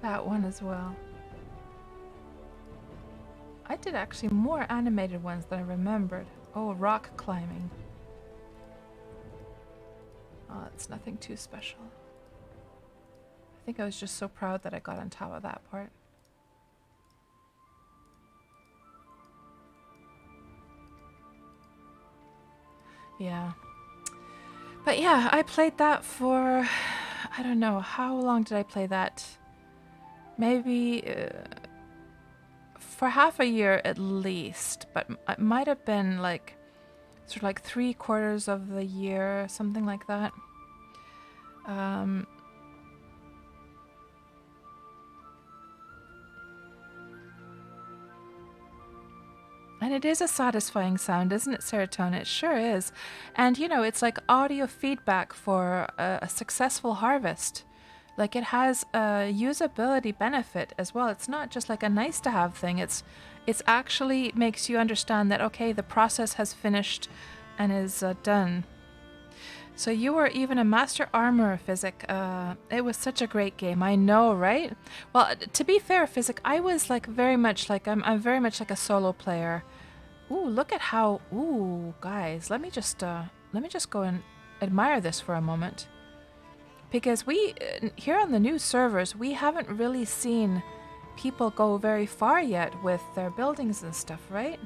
That one as well. I did actually more animated ones than I remembered. Oh, rock climbing. Oh, it's nothing too special. think I was just so proud that I got on top of that part. Yeah. But yeah, I played that for, I don't know, how long did I play that? Maybe for half a year at least, but it might have been like sort of like 3/4 of the year, something like that. And it is a satisfying sound, isn't it, Serotonin? It sure is. And, you know, it's like audio feedback for a successful harvest. Like, it has a usability benefit as well. It's not just like a nice to have thing. It's actually makes you understand that, okay, the process has finished and is done. So you were even a master armorer, Physic. It was such a great game. I know, right? Well, to be fair, Physic, I was like very much like I'm very much like a solo player. Ooh, look at how. Ooh, guys, let me just go and admire this for a moment, because we here on the new servers we haven't really seen people go very far yet with their buildings and stuff, right?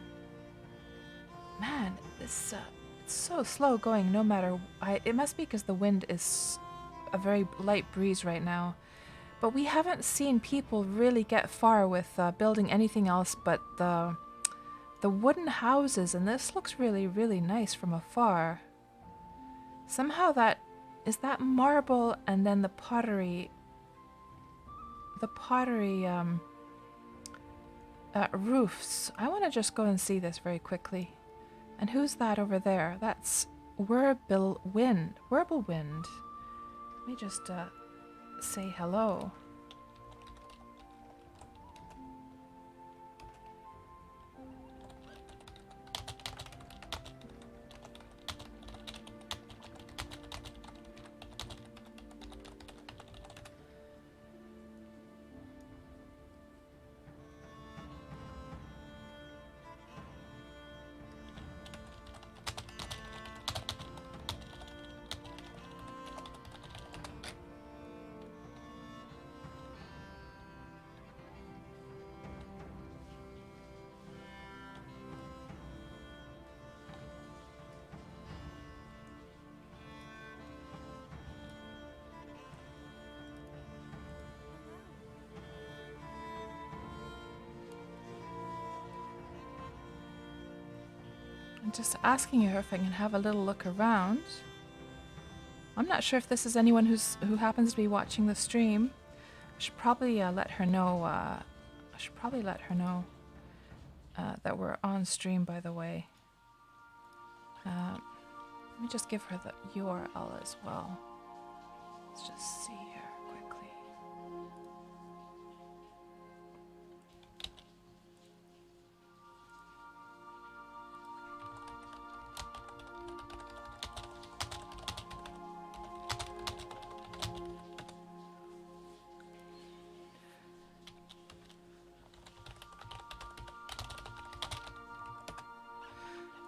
Man, this. It's so slow going no matter. It must be because the wind is a very light breeze right now. But we haven't seen people really get far with building anything else but the wooden houses, and this looks really, really nice from afar. Somehow is that marble and then the pottery roofs. I want to just go and see this very quickly. And who's that over there? That's Wind. Let me just say hello. I'm just asking her if I can have a little look around. I'm not sure if this is anyone who happens to be watching the stream. I should probably let her know. That we're on stream, by the way. Let me just give her the URL as well. Let's just see here quickly.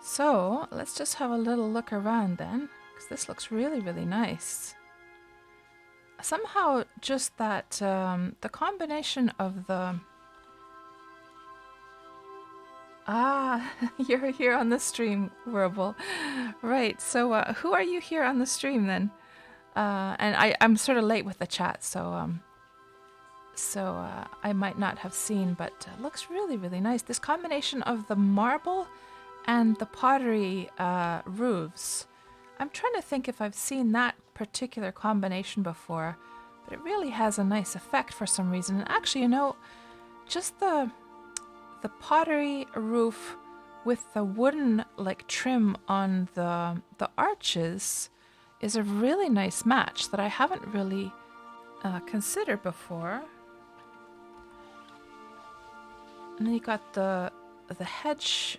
So let's just have a little look around then, because this looks really, really nice. Somehow just that, the combination of the... Ah, you're here on the stream, Wurble. Right, so who are you here on the stream then? And I'm sort of late with the chat, so I might not have seen, but looks really, really nice. This combination of the marble and the pottery roofs. I'm trying to think if I've seen that particular combination before, but it really has a nice effect for some reason. And actually, you know, just the pottery roof with the wooden like trim on the arches is a really nice match that I haven't really considered before. And then you got the hedge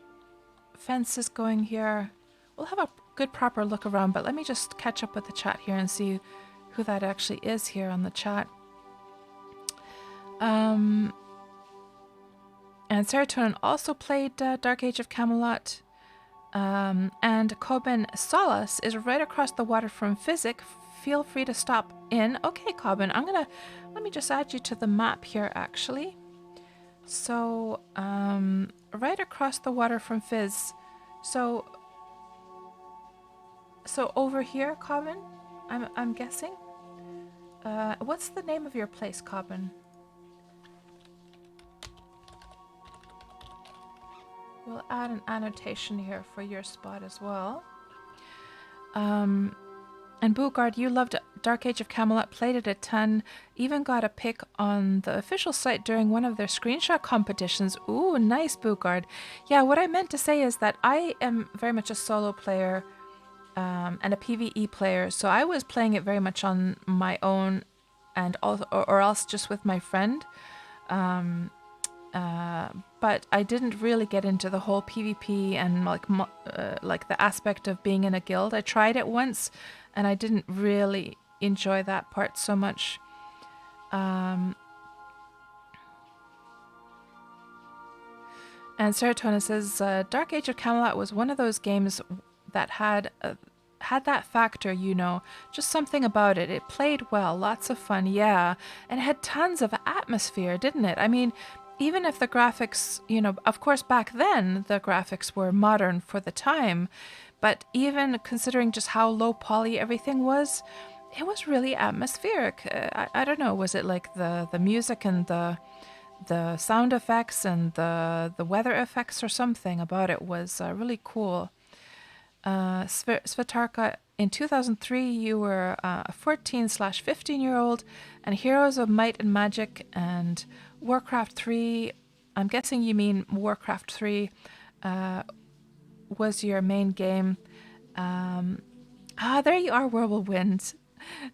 fences going here. We'll have a good proper look around, but let me just catch up with the chat here and see who that actually is here on the chat. And Serotonin also played Dark Age of Camelot. And Coben Solace is right across the water from Physic. feel free to stop in. Okay, Cobbin, let me just add you to the map here, actually. So, right across the water from Fizz. So over here, Cobbin, I'm guessing. What's the name of your place, Cobbin? We'll add an annotation here for your spot as well. And Boogard, you loved Dark Age of Camelot, played it a ton, even got a pick on the official site during one of their screenshot competitions. Ooh, nice, Boogard. Yeah, what I meant to say is that I am very much a solo player and a PvE player, so I was playing it very much on my own and also, or else just with my friend. But I didn't really get into the whole PvP and like the aspect of being in a guild. I tried it once, and I didn't really enjoy that part so much. And Serotonin says, Dark Age of Camelot was one of those games that had that factor, you know, just something about it. It played well, lots of fun, yeah, and it had tons of atmosphere, didn't it? I mean, even if the graphics, you know, of course back then the graphics were modern for the time, but even considering just how low poly everything was, it was really atmospheric. I don't know, was it like the music and the sound effects and the weather effects or something about it was really cool. Svetarka, in 2003 you were a 14/15-year-old, and Heroes of Might and Magic and Warcraft 3, I'm guessing you mean Warcraft 3, was your main game. There you are, Whirlwind.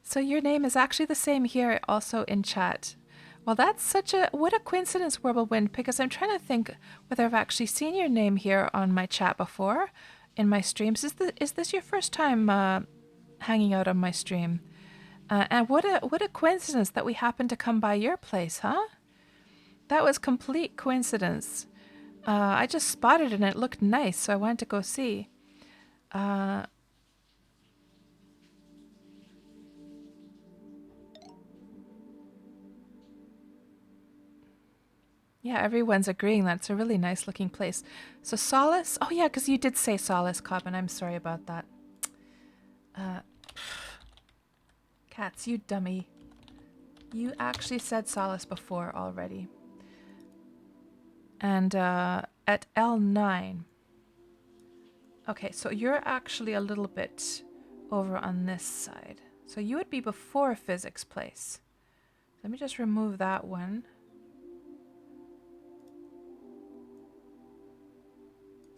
So your name is actually the same here also in chat. Well, that's what a coincidence, Whirlwind, because I'm trying to think whether I've actually seen your name here on my chat before in my streams. Is this your first time hanging out on my stream? And what a coincidence that we happened to come by your place, huh? That was complete coincidence. I just spotted it and it looked nice, so I wanted to go see. Yeah, everyone's agreeing that it's a really nice looking place. So Solace, oh yeah, because you did say Solace, Cobbin. I'm sorry about that. Cats, you dummy. You actually said Solace before already. And at L9. Okay, so you're actually a little bit over on this side. So you would be before Physics Place. Let me just remove that one.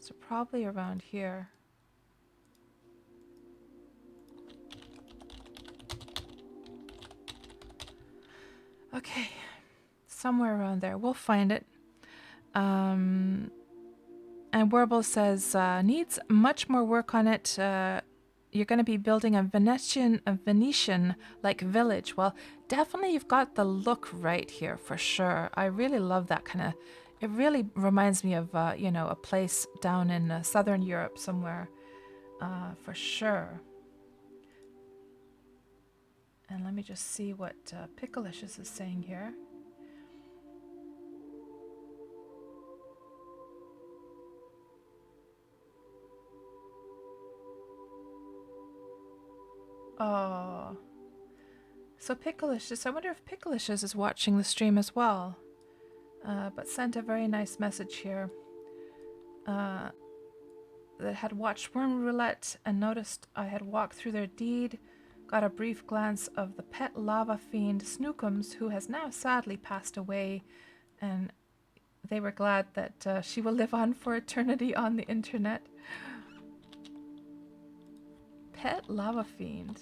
So probably around here. Okay, somewhere around there. We'll find it. And Werble says, needs much more work on it. You're going to be building a Venetian-like village. Well, definitely you've got the look right here for sure. I really love that kind of. It really reminds me of, you know, a place down in southern Europe somewhere, for sure. And let me just see what Pickalicious is saying here. Oh. So Pickalicious, I wonder if Pickalicious is watching the stream as well. But sent a very nice message here. That had watched Wurm Roulette and noticed I had walked through their deed, got a brief glance of the pet lava fiend Snookums, who has now sadly passed away, and they were glad that she will live on for eternity on the internet. Pet lava fiend.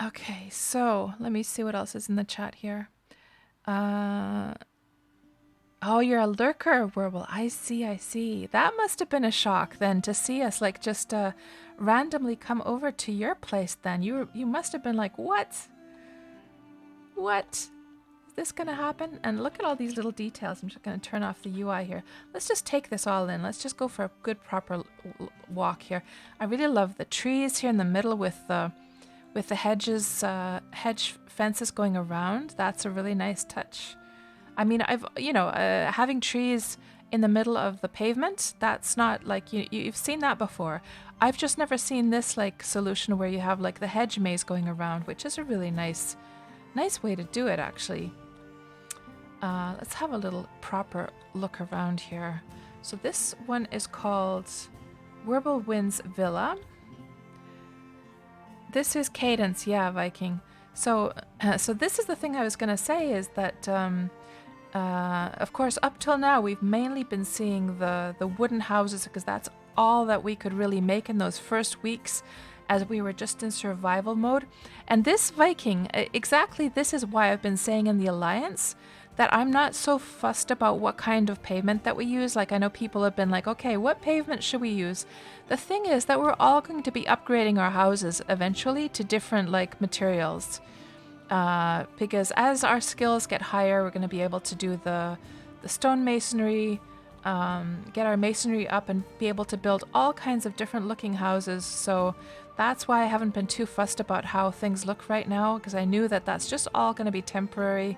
Okay, so let me see what else is in the chat here. Oh, you're a lurker, Werble. I see. That must have been a shock then to see us like just randomly come over to your place then. You must have been like, what? What? this going to happen? And look at all these little details. I'm just going to turn off the UI here. Let's just take this all in. Let's just go for a good proper walk here. I really love the trees here in the middle with the hedges, hedge fences going around. That's a really nice touch. I mean, having trees in the middle of the pavement, that's not like, you've seen that before. I've just never seen this like solution where you have like the hedge maze going around, which is a really nice way to do it actually. Let's have a little proper look around here. So this one is called Wind's Villa. This is Cadence, yeah, Viking. So this is the thing I was going to say is that, of course, up till now, we've mainly been seeing the wooden houses because that's all that we could really make in those first weeks as we were just in survival mode. And this Viking, exactly this is why I've been saying in the Alliance that I'm not so fussed about what kind of pavement that we use. Like, I know people have been like, okay, what pavement should we use? The thing is that we're all going to be upgrading our houses eventually to different like materials. Because as our skills get higher, we're going to be able to do the stone masonry, get our masonry up and be able to build all kinds of different looking houses. So that's why I haven't been too fussed about how things look right now, because I knew that that's just all going to be temporary.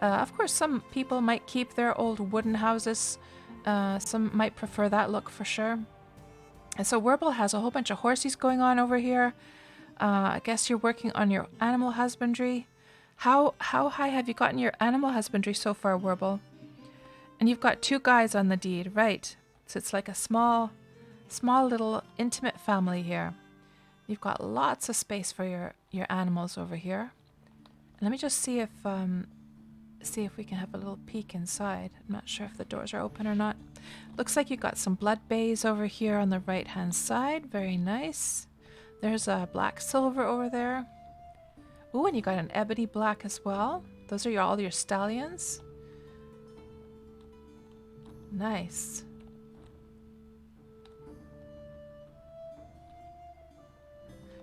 Of course, some people might keep their old wooden houses. Some might prefer that look for sure. And so Wurble has a whole bunch of horses going on over here. I guess you're working on your animal husbandry. How high have you gotten your animal husbandry so far, Wurble? And you've got 2 guys on the deed, right? So it's like a small little intimate family here. You've got lots of space for your animals over here. And let me just see if we can have a little peek inside. I'm not sure if the doors are open or not. Looks like you've got some blood bays over here on the right hand side. Very nice. There's a black silver over there. Ooh, and you got an ebony black as well. Those are all your stallions. Nice.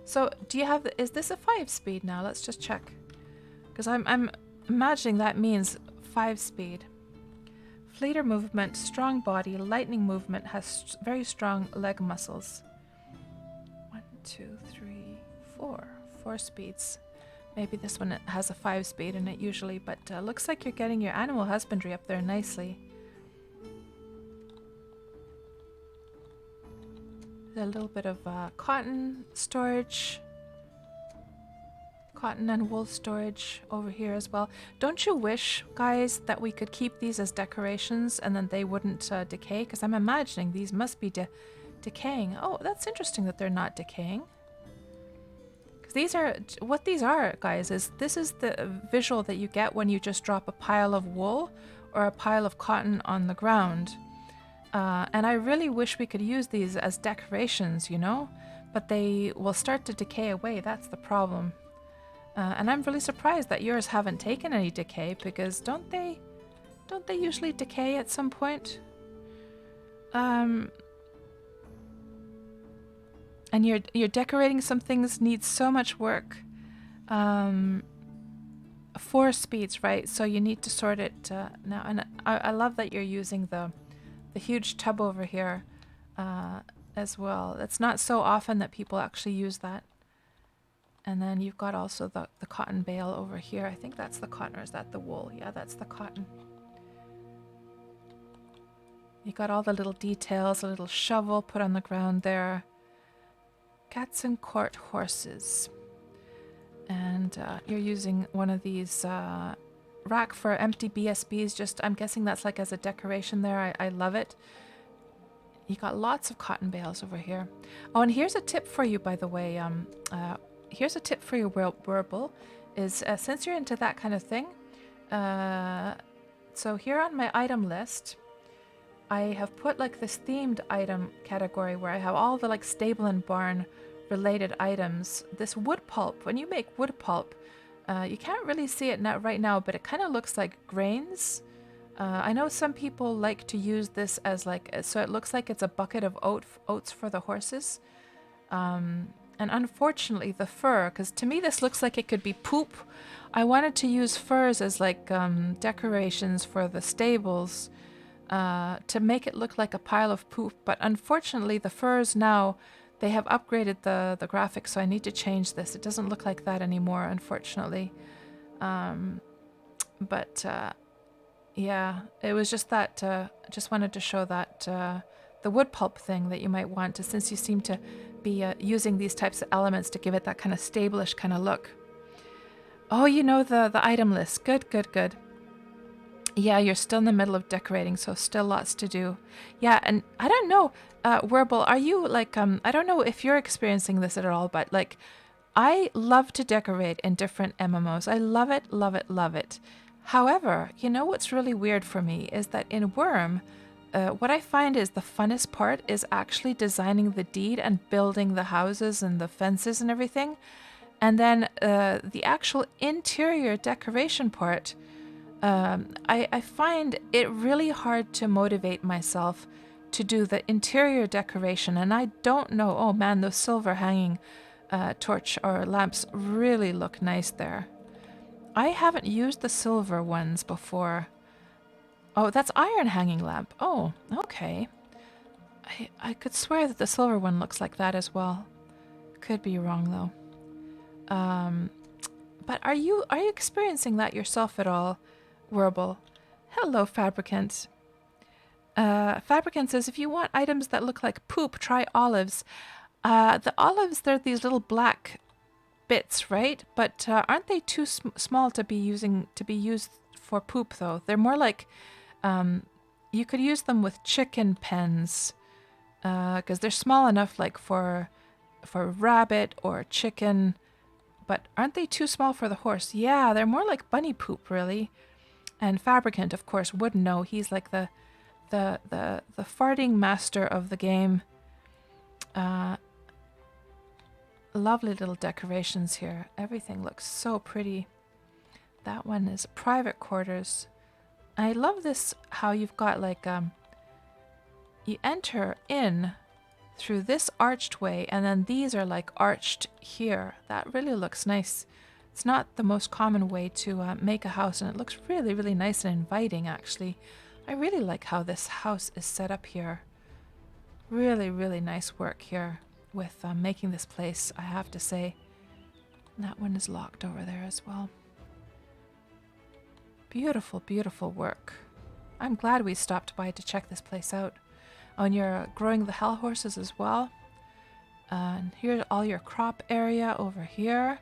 So, do you have, is this a 5-speed now? Let's just check. Because I'm imagining that means 5-speed. Fleeter movement, strong body, lightning movement, has very strong leg muscles. 1, 2, 3, 4. 4 speeds. Maybe this one has a 5-speed in it usually, but looks like you're getting your animal husbandry up there nicely. A little bit of cotton storage. Cotton and wool storage over here as well. Don't you wish, guys, that we could keep these as decorations and then they wouldn't decay? Because I'm imagining these must be decaying. Oh, that's interesting that they're not decaying. Because these are, what these are, guys, is this is the visual that you get when you just drop a pile of wool or a pile of cotton on the ground. And I really wish we could use these as decorations, you know? But they will start to decay away, that's the problem. And I'm really surprised that yours haven't taken any decay, because don't they usually decay at some point? And you're decorating some things need so much work. 4 speeds, right? So you need to sort it now. And I love that you're using the huge tub over here as well. It's not so often that people actually use that. And then you've got also the cotton bale over here. I think that's the cotton, or is that the wool? Yeah, that's the cotton. You got all the little details, a little shovel put on the ground there. Cats and court horses. And you're using one of these rack for empty BSBs. Just, I'm guessing that's like as a decoration there. I love it. You got lots of cotton bales over here. Oh, and here's a tip for you, by the way. Here's a tip for you, Wurble, is since you're into that kind of thing, so here on my item list, I have put like this themed item category where I have all the like stable and barn related items. This wood pulp, when you make wood pulp, you can't really see it right now, but it kind of looks like grains. I know some people like to use this as like, so it looks like it's a bucket of oats for the horses. And unfortunately the fur, because to me this looks like it could be poop. I wanted to use furs as like decorations for the stables to make it look like a pile of poop. But unfortunately the furs now, they have upgraded the graphics, so I need to change this. It doesn't look like that anymore, unfortunately. Yeah, it was just that, I just wanted to show that the wood pulp thing that you might want to, since you seem to be using these types of elements to give it that kind of stable-ish kind of look. Oh, you know the item list. Good, good, good. Yeah, you're still in the middle of decorating, so still lots to do. Yeah, and I don't know, Wurble, are you like, I don't know if you're experiencing this at all, but like, I love to decorate in different MMOs. I love it, love it, love it. However, you know what's really weird for me is that in Wurm, what I find is the funnest part is actually designing the deed and building the houses and the fences and everything. And then the actual interior decoration part, I find it really hard to motivate myself to do the interior decoration. And I don't know, oh man, those silver hanging torch or lamps really look nice there. I haven't used the silver ones before. Oh, that's iron hanging lamp. Oh, okay. I could swear that the silver one looks like that as well. Could be wrong though. But are you experiencing that yourself at all, Wurble? Hello, Fabricant. Fabricant says, if you want items that look like poop, try olives. The olives, they're these little black bits, right? But aren't they too small to be used for poop though? They're more like you could use them with chicken pens because they're small enough like for rabbit or chicken, but aren't they too small for the horse? Yeah, they're more like bunny poop really. And Fabricant of course would know. He's like the farting master of the game. Lovely little decorations here. Everything looks so pretty. That one is private quarters. I love this, how you've got like, you enter in through this arched way and then these are like arched here. That really looks nice. It's not the most common way to make a house and it looks really, really nice and inviting actually. I really like how this house is set up here. Really, really nice work here with making this place, I have to say. And that one is locked over there as well. Beautiful, beautiful work. I'm glad we stopped by to check this place out. Oh, and you're growing the hell horses as well. And here's all your crop area over here.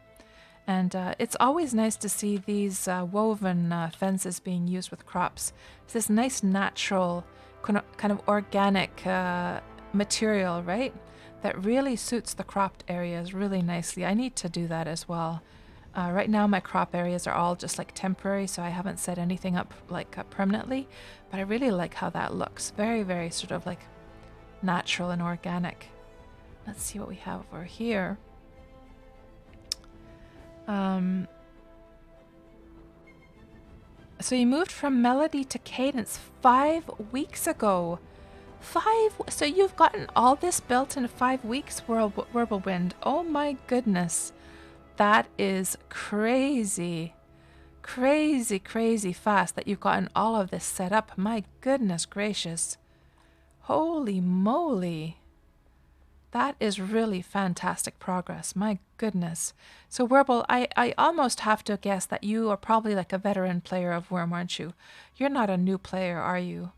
And it's always nice to see these woven fences being used with crops. It's this nice natural, kind of organic material, right? That really suits the cropped areas really nicely. I need to do that as well. Right now my crop areas are all just like temporary, so I haven't set anything up like permanently, but I really like how that looks. Very, very sort of like natural and organic. Let's see what we have over here. So you moved from Melody to Cadence 5 weeks ago. So you've gotten all this built in 5 weeks, Whirlwind. Oh my goodness. That is crazy. Crazy, crazy fast that you've gotten all of this set up. My goodness gracious. Holy moly. That is really fantastic progress. My goodness. So Wurble, I almost have to guess that you are probably like a veteran player of Wurm, aren't you? You're not a new player, are you?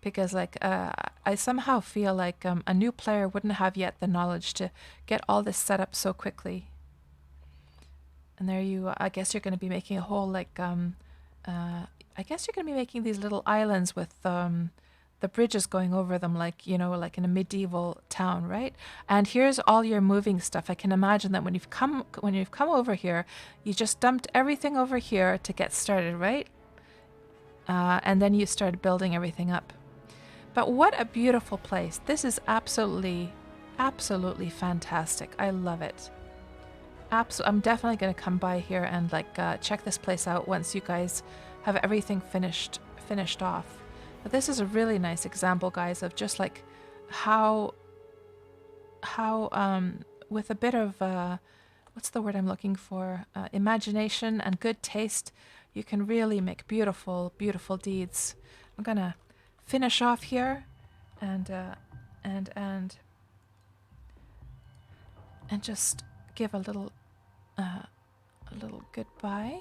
Because like I somehow feel like a new player wouldn't have yet the knowledge to get all this set up so quickly. And there you, I guess you're going to be making a whole like, I guess you're going to be making these little islands with the bridges going over them, like, you know, like in a medieval town, right? And here's all your moving stuff. I can imagine that when you've come over here, you just dumped everything over here to get started, right? And then you started building everything up. But what a beautiful place. This is absolutely, absolutely fantastic. I love it. I'm definitely going to come by here and like check this place out once you guys have everything finished off. But this is a really nice example, guys, of just like how with a bit of what's the word I'm looking for? Imagination and good taste, you can really make beautiful, beautiful deeds. I'm gonna finish off here, and just give a little goodbye.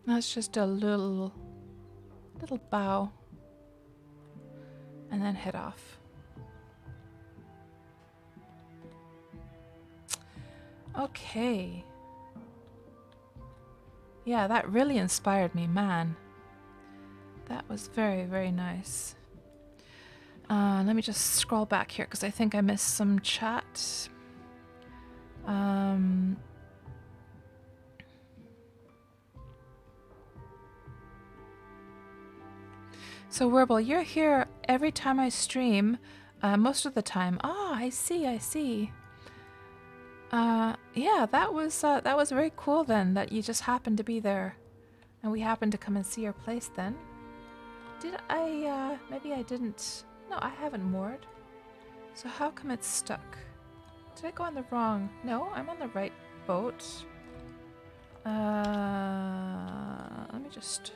That's just a little bow, and then head off. Okay. Yeah, that really inspired me, man. That was very, very nice. Let me just scroll back here because I think I missed some chat. So Wurble, you're here every time I stream, most of the time. Ah, I see. Yeah, that was very cool then, that you just happened to be there, and we happened to come and see your place then. Did I, maybe I didn't, no, I haven't moored. So how come it's stuck? Did I go on the wrong, no, I'm on the right boat. Let me just,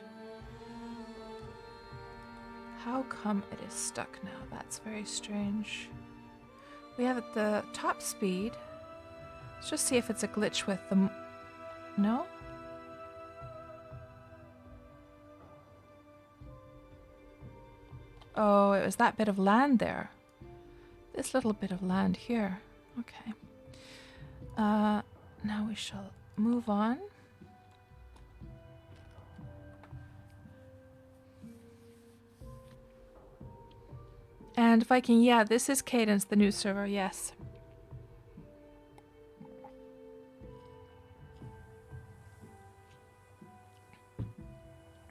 how come it is stuck now? That's very strange. We have it the top speed. Let's just see if it's a glitch with the... No? Oh, it was that bit of land there. This little bit of land here. Okay. Now we shall move on. And Viking, yeah, this is Cadence, the new server, yes.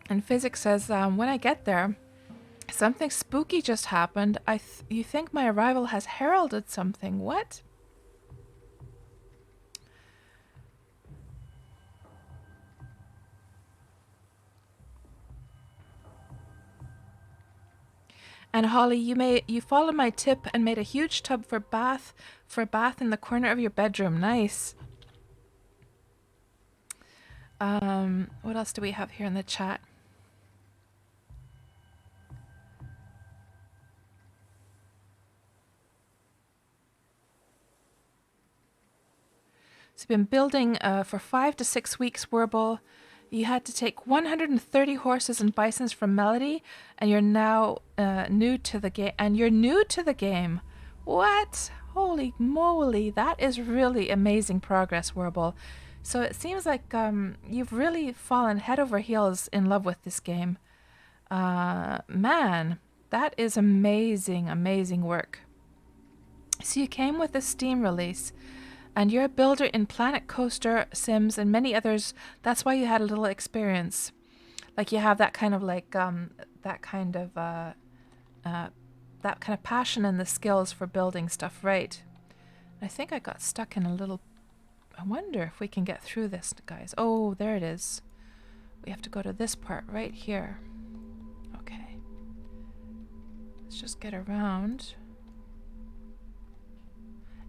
And Physics says, when I get there, something spooky just happened. You think my arrival has heralded something. What? And Holly, you followed my tip and made a huge tub for a bath in the corner of your bedroom. Nice. What else do we have here in the chat? So you've been building for 5 to 6 weeks, Wurble. You had to take 130 horses and bisons from Melody, and you're now new to the game. And you're new to the game. What? Holy moly! That is really amazing progress, Wurble. So it seems like you've really fallen head over heels in love with this game. Man, that is amazing, amazing work. So you came with a Steam release. And you're a builder in Planet Coaster, Sims, and many others. That's why you had a little experience. Like you have that kind of like that kind of passion and the skills for building stuff, right? I think I got stuck in a little. I wonder if we can get through this, guys. Oh, there it is. We have to go to this part right here. Okay. Let's just get around.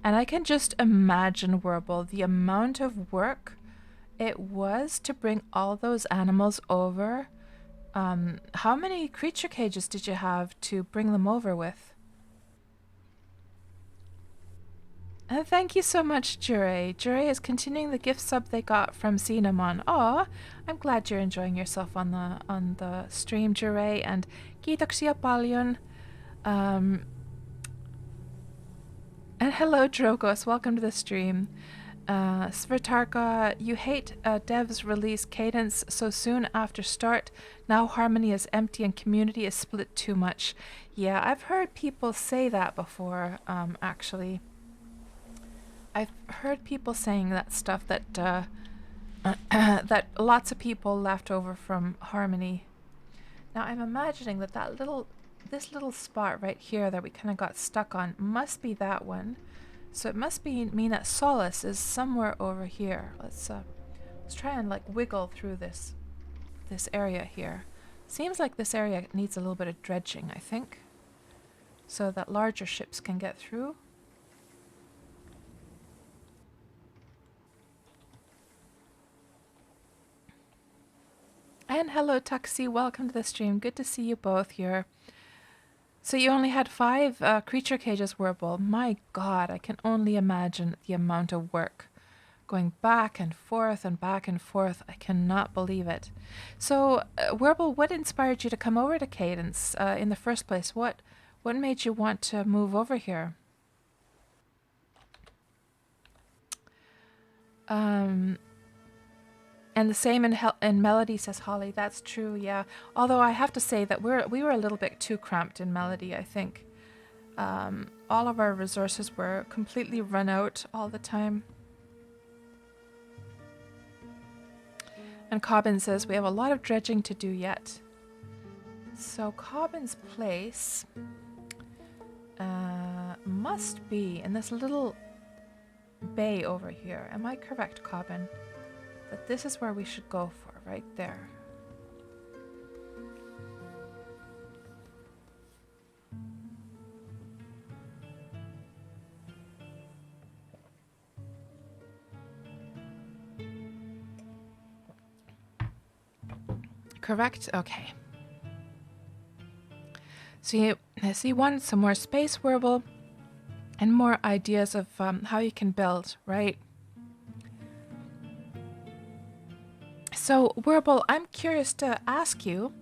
And I can just imagine, Wurble, the amount of work it was to bring all those animals over. How many creature cages did you have to bring them over with? And thank you so much, Jure. Jure is continuing the gift sub they got from Cinnamon. Aw, I'm glad you're enjoying yourself on the stream, Jure. And kiitoksia paljon. And hello, Drogos. Welcome to the stream. Svertarka, you hate devs release Cadence so soon after start. Now Harmony is empty and community is split too much. Yeah, I've heard people say that before, actually. I've heard people saying that stuff that that lots of people left over from Harmony. Now I'm imagining that this little spot right here that we kind of got stuck on must be that one. So it must mean that Solace is somewhere over here. Let's try and like wiggle through this area here. Seems like this area needs a little bit of dredging, I think, so that larger ships can get through. And hello, Tuxie. Welcome to the stream. Good to see you both here. So you only had 5 creature cages, Wurble. My God, I can only imagine the amount of work. Going back and forth and back and forth. I cannot believe it. So, Wurble, what inspired you to come over to Cadence in the first place? What made you want to move over here? And the same in Melody, says Holly. That's true, yeah. Although I have to say that we were a little bit too cramped in Melody, I think. All of our resources were completely run out all the time. And Cobbin says, we have a lot of dredging to do yet. So Cobbin's place must be in this little bay over here. Am I correct, Cobbin? That this is where we should go for, right there. Correct? Okay. So you wanted some more space, Wurble, and more ideas of how you can build, right? So, Wurble, I'm curious to ask you,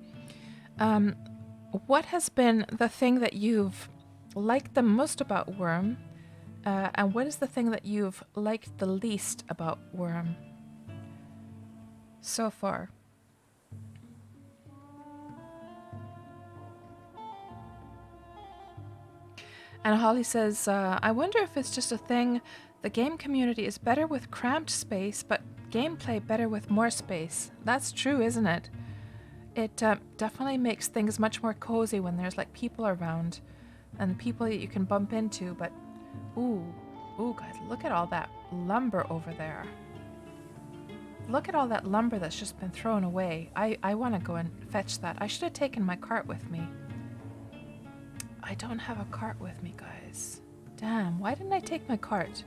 what has been the thing that you've liked the most about Wurm, and what is the thing that you've liked the least about Wurm so far? And Holly says, I wonder if it's just a thing, the game community is better with cramped space, but gameplay better with more space. That's true, isn't it? It definitely makes things much more cozy when there's like people around and people that you can bump into, but ooh, guys, look at all that lumber over there. Look at all that lumber that's just been thrown away. I want to go and fetch that. I should have taken my cart with me. I don't have a cart with me, guys. Damn, why didn't I take my cart?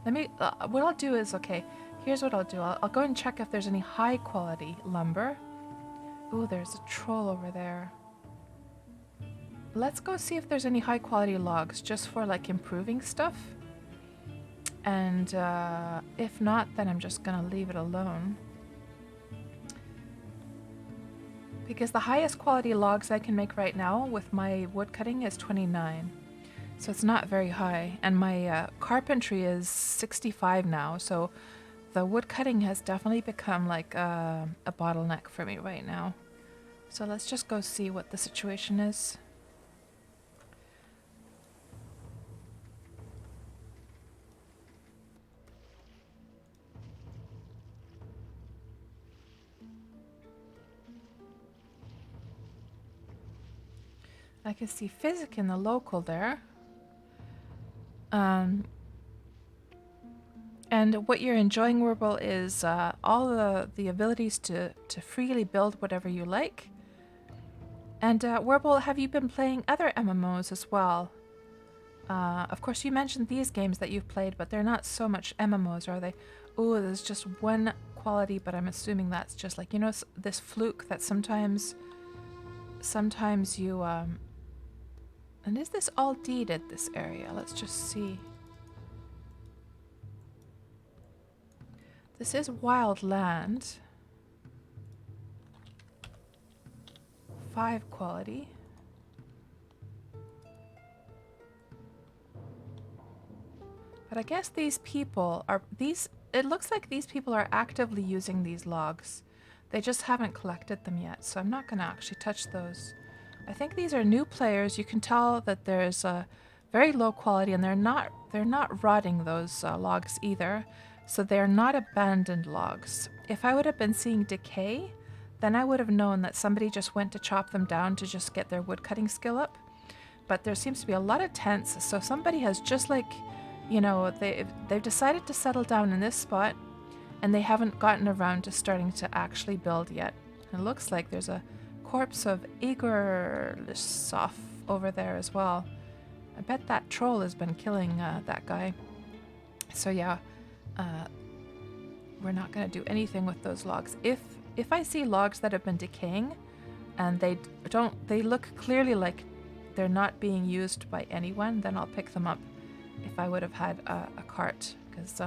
Let me, what I'll do is, okay, here's what I'll do. I'll go and check if there's any high quality lumber. Ooh, there's a troll over there. Let's go see if there's any high quality logs just for like improving stuff. And if not, then I'm just gonna leave it alone. Because the highest quality logs I can make right now with my wood cutting is 29. So it's not very high. And my carpentry is 65 now. So the wood cutting has definitely become like a bottleneck for me right now. So let's just go see what the situation is. I can see Physic in the local there. And what you're enjoying, Wurble, is all the abilities to freely build whatever you like. And Wurble, have you been playing other MMOs as well? Of course, you mentioned these games that you've played, but they're not so much MMOs, are they? Oh, there's just one quality, but I'm assuming that's just like, you know, this fluke that sometimes you and is this all deeded, this area? Let's just see. This is wild land. 5 quality. But I guess these people are, it looks like these people are actively using these logs. They just haven't collected them yet, so I'm not going to actually touch those. I think these are new players. You can tell that there's a very low quality, and they're not rotting, those logs either. So they're not abandoned logs. If I would have been seeing decay, then I would have known that somebody just went to chop them down to just get their wood cutting skill up. But there seems to be a lot of tents, so somebody has just like, they've decided to settle down in this spot, and they haven't gotten around to starting to actually build yet. It looks like there's a corpse of Igorlisov over there as well. I bet that troll has been killing that guy. So yeah, we're not going to do anything with those logs. If I see logs that have been decaying and they look clearly like they're not being used by anyone, then I'll pick them up if I would have had a cart, because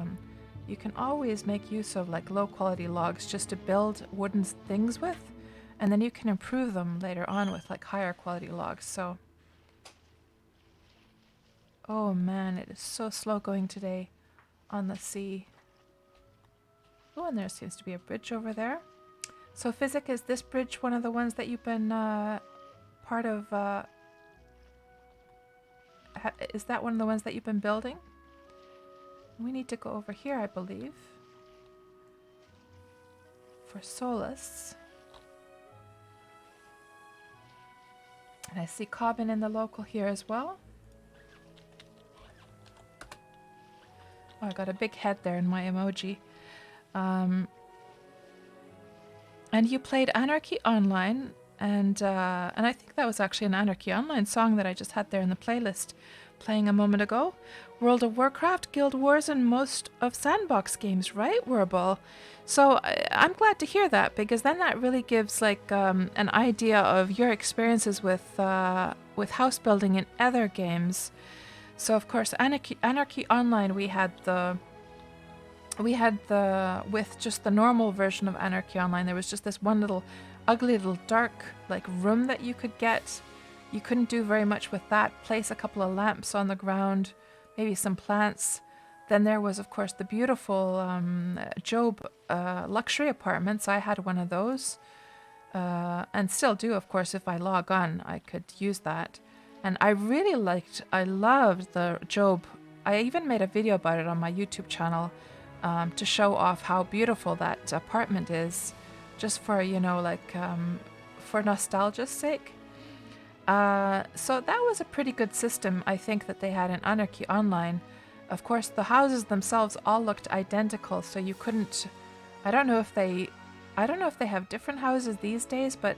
you can always make use of like low quality logs just to build wooden things with, and then you can improve them later on with like higher quality logs. So oh man, it is so slow going today on the sea. Oh, and there seems to be a bridge over there. So Physic, is this bridge one of the ones that you've been part of? Is that one of the ones that you've been building? We need to go over here, I believe, for Solus. And I see Cobbin in the local here as well. Oh, I got a big head there in my emoji. And you played Anarchy Online, and I think that was actually an Anarchy Online song that I just had there in the playlist playing a moment ago. World of Warcraft, Guild Wars, and most of Sandbox games, right, Wurbal? So I'm glad to hear that, because then that really gives like an idea of your experiences with house building in other games. So of course, Anarchy Online, we had with just the normal version of Anarchy Online, there was just this one little ugly little dark like room that you could get. You couldn't do very much with that. Place a couple of lamps on the ground, maybe some plants. Then there was, of course, the beautiful Job luxury apartments. I had one of those, and still do, of course. If I log on, I could use that. And I loved the Job. I even made a video about it on my YouTube channel to show off how beautiful that apartment is, just for, for nostalgia's sake. So that was a pretty good system, I think, that they had in Anarchy Online. Of course, the houses themselves all looked identical, so you couldn't. I don't know if they have different houses these days, but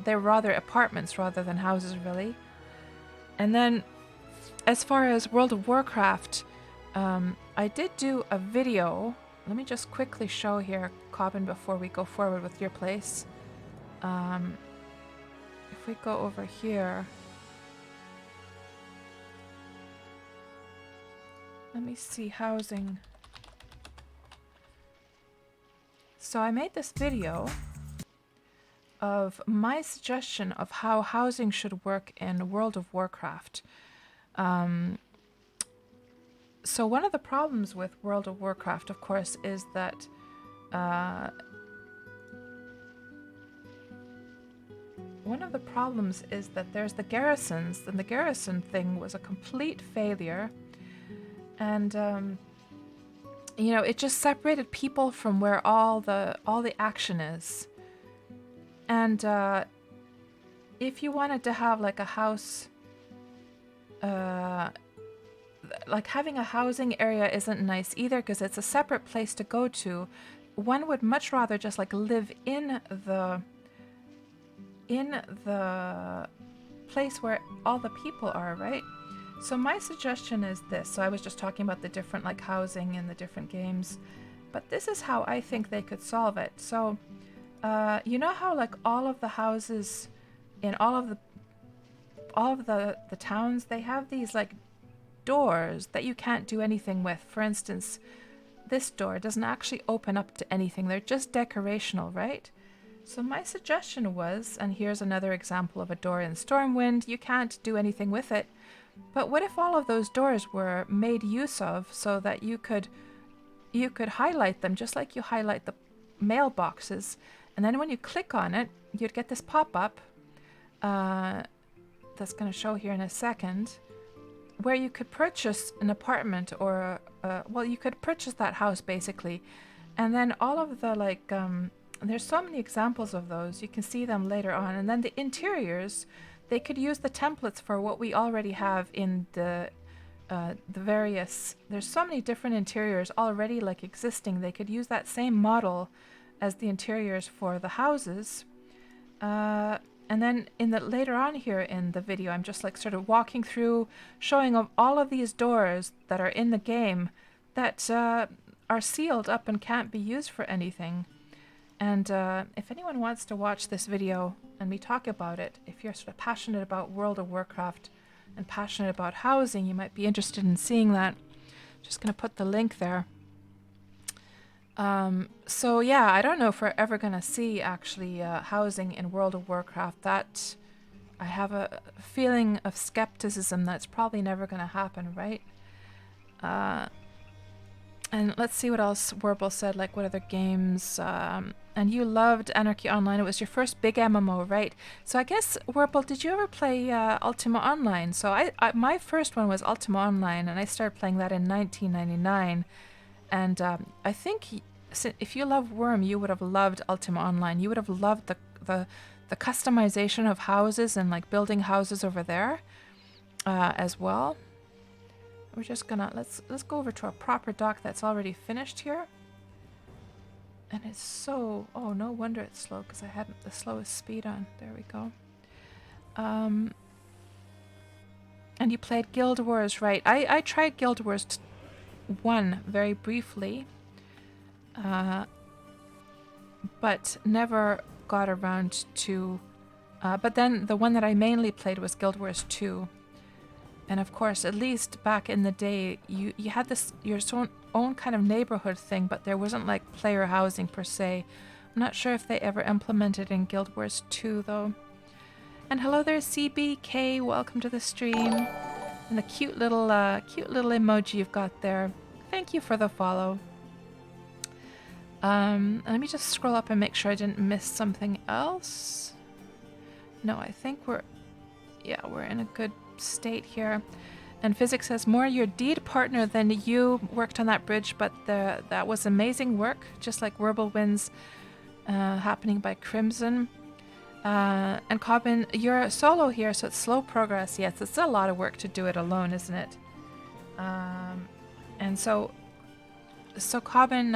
they're rather apartments rather than houses, really. And then, as far as World of Warcraft, I did do a video. Let me just quickly show here, Cobbin, before we go forward with your place. If we go over here, let me see, housing. So I made this video of my suggestion of how housing should work in World of Warcraft. So one of the problems with World of Warcraft, of course, is that there's the garrisons, and the garrison thing was a complete failure. And it just separated people from where all the action is. And if you wanted to have like a house, like having a housing area isn't nice either, because it's a separate place to go to. One would much rather just like live in the place where all the people are, right? So my suggestion is this. So I was just talking about the different like housing in the different games, but this is how I think they could solve it. So you know how like all of the houses in all of the towns, they have these like doors that you can't do anything with. For instance, this door doesn't actually open up to anything. They're just decorational, right? So my suggestion was, and here's another example of a door in Stormwind, you can't do anything with it. But what if all of those doors were made use of so that you could highlight them just like you highlight the mailboxes, and then when you click on it, you'd get this pop-up that's going to show here in a second, where you could purchase an apartment or, well, you could purchase that house basically. And then all of the like, there's so many examples of those. You can see them later on. And then the interiors, they could use the templates for what we already have in the various, there's so many different interiors already like existing. They could use that same model as the interiors for the houses. And then in the later on here in the video, I'm just like sort of walking through, showing of all of these doors that are in the game that are sealed up and can't be used for anything. And if anyone wants to watch this video and me talk about it, if you're sort of passionate about World of Warcraft and passionate about housing, you might be interested in seeing that. Just going to put the link there. So yeah, I don't know if we're ever going to see actually housing in World of Warcraft. That I have a feeling of skepticism that's probably never going to happen, right? And let's see what else Wurble said, like what other games. And you loved Anarchy Online. It was your first big MMO, right? So I guess, Wurble, did you ever play Ultima Online? So I my first one was Ultima Online, and I started playing that in 1999. And I think if you love Wurm, you would have loved Ultima Online. You would have loved the customization of houses and like building houses over there as well. We're just gonna let's go over to a proper dock that's already finished here. And it's so, oh, no wonder it's slow because I had the slowest speed on. There we go. And you played Guild Wars, right? I tried Guild Wars 1 very briefly, but never got around to, but then the one that I mainly played was Guild Wars 2. And of course, at least back in the day, you had this your own kind of neighborhood thing, but there wasn't like player housing per se. I'm not sure if they ever implemented in Guild Wars 2 though. And hello there, CBK, welcome to the stream. And the cute little emoji you've got there. Thank you for the follow. Let me just scroll up and make sure I didn't miss something else. No, I think we're in a good state here. And Physics says, more your deed partner than you worked on that bridge, but that was amazing work, just like Whirlwinds happening by Crimson. And Cobbin, you're solo here, so it's slow progress. Yes, it's a lot of work to do it alone, isn't it? And so Cobbin,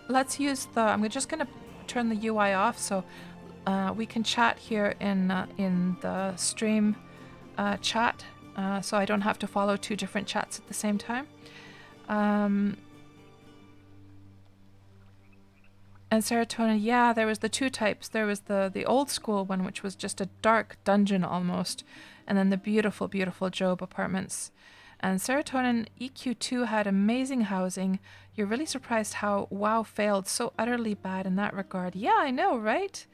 let's use the, I'm just going to turn the UI off so we can chat here in the stream chat, so I don't have to follow two different chats at the same time. And serotonin, yeah, there was the two types. There was the old school one, which was just a dark dungeon almost, and then the beautiful, beautiful Job apartments. And serotonin EQ2 had amazing housing. You're really surprised how WoW failed so utterly bad in that regard. Yeah, I know, right?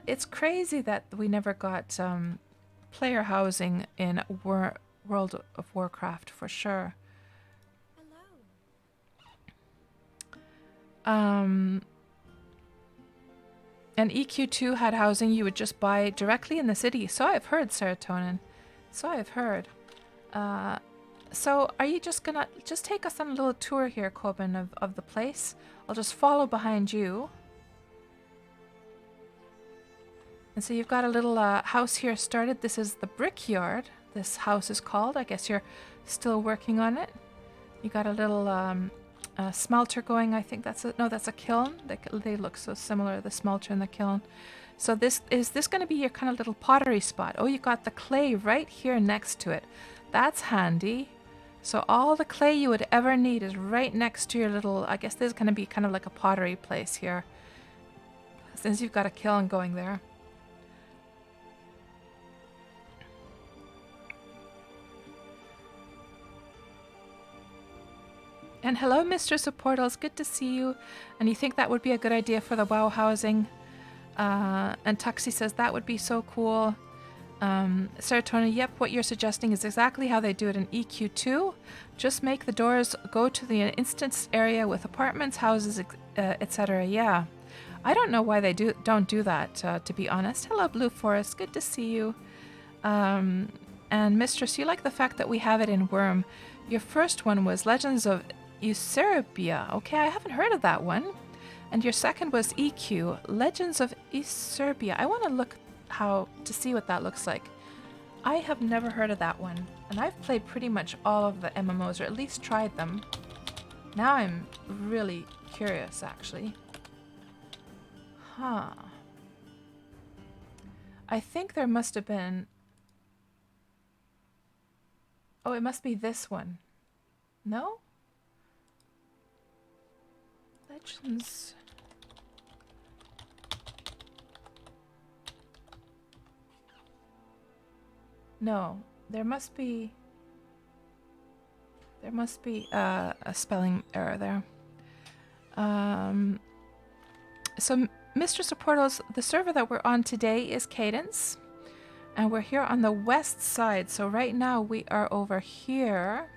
It's crazy that we never got player housing in World of Warcraft, for sure. And EQ2 had housing you would just buy directly in the city. So I've heard, serotonin. So I've heard. So are you just gonna take us on a little tour here, Coben, of the place? I'll just follow behind you. And so you've got a little house here started. This is the Brickyard. This house is called. I guess you're still working on it. You got a little smelter going. I think that's a kiln. They look so similar, the smelter and the kiln. So is this going to be your kind of little pottery spot? Oh, you got the clay right here next to it. That's handy. So all the clay you would ever need is right next to your little, I guess this is going to be kind of like a pottery place here, since you've got a kiln going there. And hello, Mistress of Portals. Good to see you. And you think that would be a good idea for the WoW housing? And Tuxie says that would be so cool. Serotonin, yep, what you're suggesting is exactly how they do it in EQ2. Just make the doors go to the instance area with apartments, houses, etc. Yeah, I don't know why they don't do that, to be honest. Hello, Blue Forest. Good to see you. And Mistress, you like the fact that we have it in Wurm. Your first one was Legends of Userbia. Okay, I haven't heard of that one. And your second was EQ, Legends of Userbia. I want to look to see what that looks like. I have never heard of that one. And I've played pretty much all of the MMOs, or at least tried them. Now I'm really curious, actually. Huh. I think there must have been... Oh, it must be this one. No? Legends... No, there must be a spelling error there. So Mistress of Portals, the server that we're on today is Cadence, and we're here on the west side. So right now we are over here.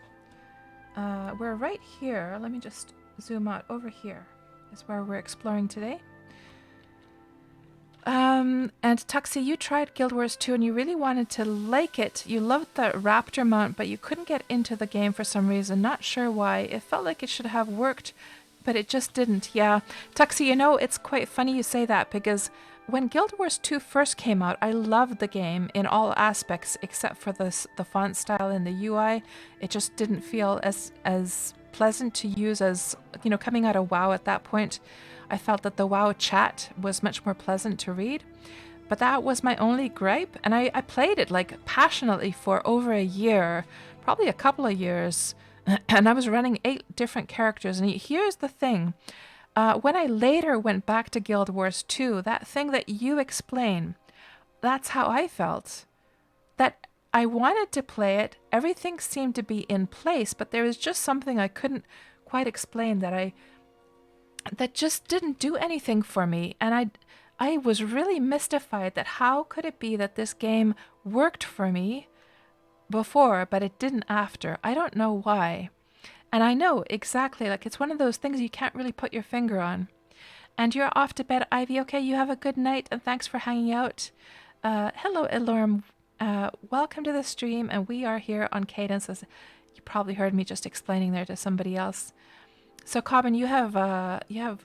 We're right here. Let me just zoom out. Over here is where we're exploring today. And Tuxie, you tried Guild Wars 2 and you really wanted to like it. You loved the raptor mount, but you couldn't get into the game for some reason. Not sure why. It felt like it should have worked, but it just didn't. Yeah. Tuxie, you know, it's quite funny you say that, because when Guild Wars 2 first came out, I loved the game in all aspects except for the font style and the UI. It just didn't feel as pleasant to use as, you know, coming out of WoW at that point. I felt that the WoW chat was much more pleasant to read, but that was my only gripe. And I played it like passionately for over a year, probably a couple of years, and I was running 8 different characters. And here's the thing. When I later went back to Guild Wars 2, that thing that you explain, that's how I felt. That I wanted to play it, everything seemed to be in place, but there was just something I couldn't quite explain that just didn't do anything for me. And I was really mystified that how could it be that this game worked for me before, but it didn't after. I don't know why. And I know exactly, like, it's one of those things you can't really put your finger on. And you're off to bed, Ivy. Okay, you have a good night, and thanks for hanging out. Hello, Elorm. Welcome to the stream, and we are here on Cadence, as you probably heard me just explaining there to somebody else. So, Cobbin, you have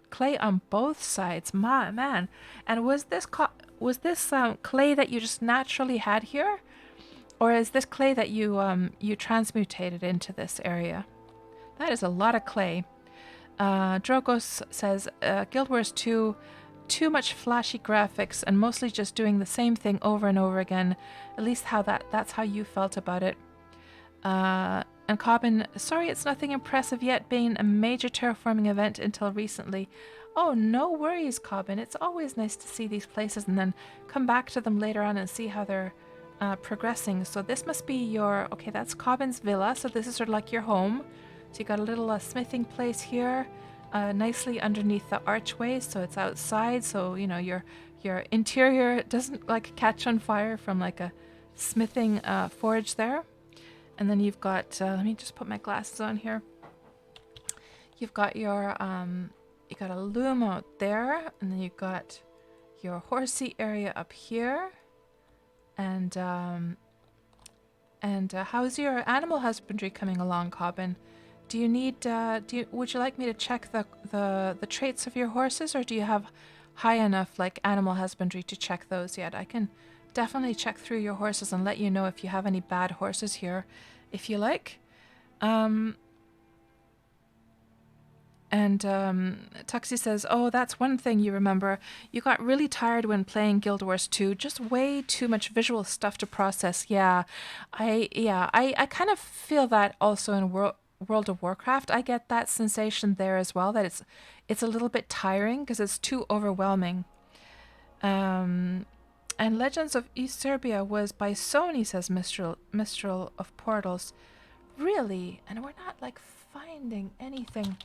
clay on both sides, man. And was this clay that you just naturally had here, or is this clay that you transmutated into this area? That is a lot of clay. Drogos says Guild Wars 2, too much flashy graphics and mostly just doing the same thing over and over again. At least that's how you felt about it. And Cobbin, sorry it's nothing impressive yet being a major terraforming event until recently. Oh, no worries, Cobbin. It's always nice to see these places and then come back to them later on and see how they're progressing. So this must be your... Okay, that's Cobbin's villa. So this is sort of like your home. So you got a little smithing place here, nicely underneath the archway. So it's outside. So, you know, your interior doesn't like catch on fire from like a smithing forge there. And then you've got, let me just put my glasses on here. You've got your, you got a loom out there, and then you've got your horsey area up here. And how's your animal husbandry coming along, Cobbin? Do you need, would you like me to check the traits of your horses, or do you have high enough, like, animal husbandry to check those yet? I can definitely check through your horses and let you know if you have any bad horses here, if you like. And Tuxie says, oh, that's one thing you remember. You got really tired when playing Guild Wars 2. Just way too much visual stuff to process. Yeah, I kind of feel that also in World of Warcraft. I get that sensation there as well, that it's a little bit tiring because it's too overwhelming. And Legends of East Serbia was by Sony, says Mistral of Portals. Really? And we're not like finding anything.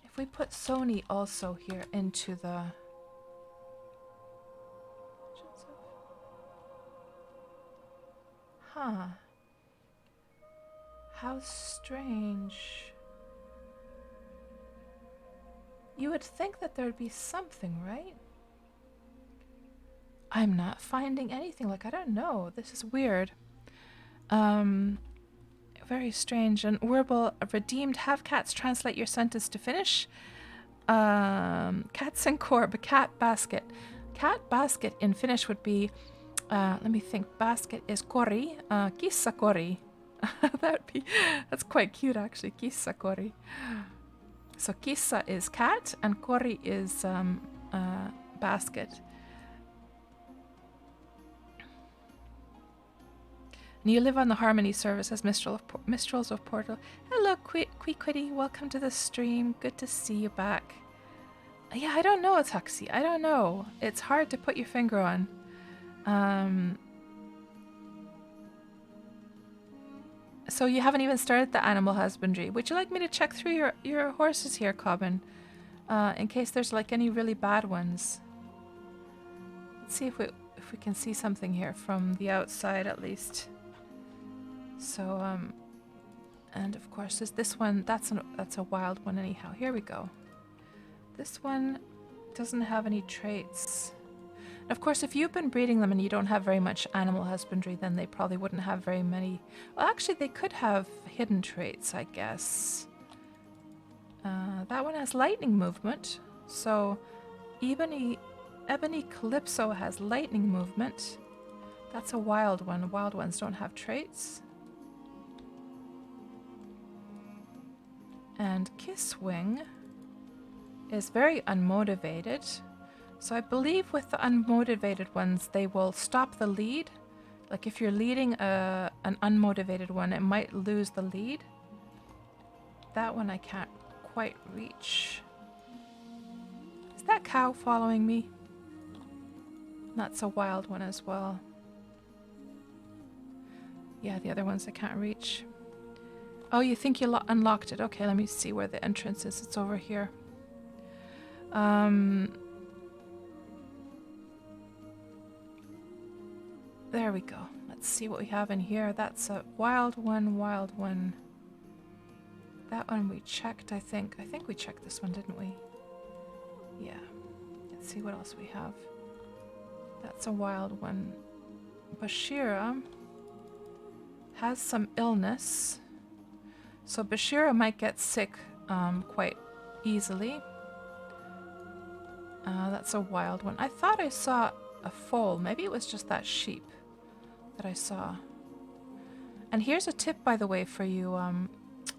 If we put Sony also here into the... Huh. How strange. You would think that there'd be something, right? I'm not finding anything. Like, I don't know. This is weird. Very strange. And Wurble redeemed. Have cats translate your sentence to Finnish. Cats and Corb, cat basket. Cat basket in Finnish would be, let me think, basket is kori, kissa kori. That's quite cute actually, kissa kori. So kissa is cat and kori is basket. And you live on the Harmony service as Mistrals of Portal. Hello, Quitty. Welcome to the stream. Good to see you back. Yeah, I don't know, Tuxie. I don't know. It's hard to put your finger on. So you haven't even started the animal husbandry. Would you like me to check through your horses here, Cobbin? In case there's like any really bad ones. Let's see if we can see something here from the outside at least. So and of course there's this one. That's a wild one anyhow. Here we go. This one doesn't have any traits. Of course, if you've been breeding them and you don't have very much animal husbandry, then they probably wouldn't have very many. Well, actually, they could have hidden traits, I guess. That one has lightning movement. So Ebony Calypso has lightning movement. That's a wild one. Wild ones don't have traits. And Kisswing is very unmotivated. So I believe with the unmotivated ones, they will stop the lead. Like if you're leading an unmotivated one, it might lose the lead. That one I can't quite reach. Is that cow following me? That's a wild one as well. Yeah, the other ones I can't reach. Oh, you think you unlocked it? Okay, let me see where the entrance is. It's over here. There we go. Let's see what we have in here. That's a wild one, wild one. That one we checked, I think. I think we checked this one, didn't we? Yeah. Let's see what else we have. That's a wild one. Bashira has some illness. So Bashira might get sick quite easily. That's a wild one. I thought I saw a foal. Maybe it was just that sheep that I saw. And here's a tip, by the way, for you,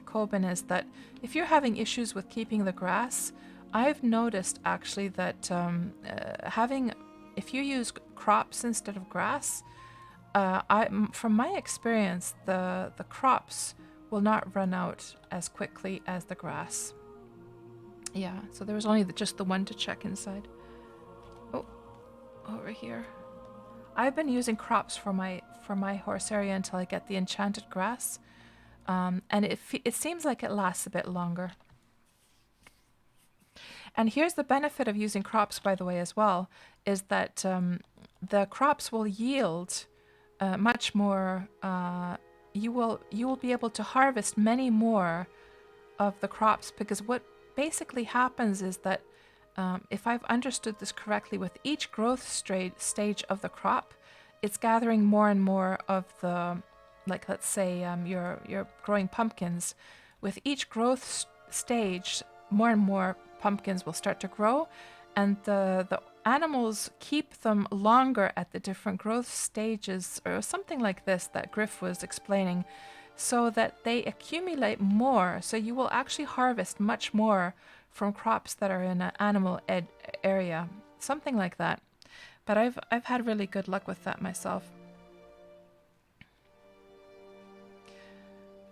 Coben, is that if you're having issues with keeping the grass, I've noticed actually that if you use crops instead of grass, from my experience, the crops will not run out as quickly as the grass. Yeah, so there was only just the one to check inside. Oh, over here. I've been using crops for my horse area until I get the enchanted grass, and it seems like it lasts a bit longer. And here's the benefit of using crops, by the way, as well, is that the crops will yield much more. You will be able to harvest many more of the crops, because what basically happens is that if I've understood this correctly, with each growth stage of the crop, it's gathering more and more of the, like let's say you're growing pumpkins. With each growth stage, more and more pumpkins will start to grow, and the animals keep them longer at the different growth stages, or something like this that Griff was explaining, so that they accumulate more. So you will actually harvest much more from crops that are in an animal area, something like that. But I've had really good luck with that myself.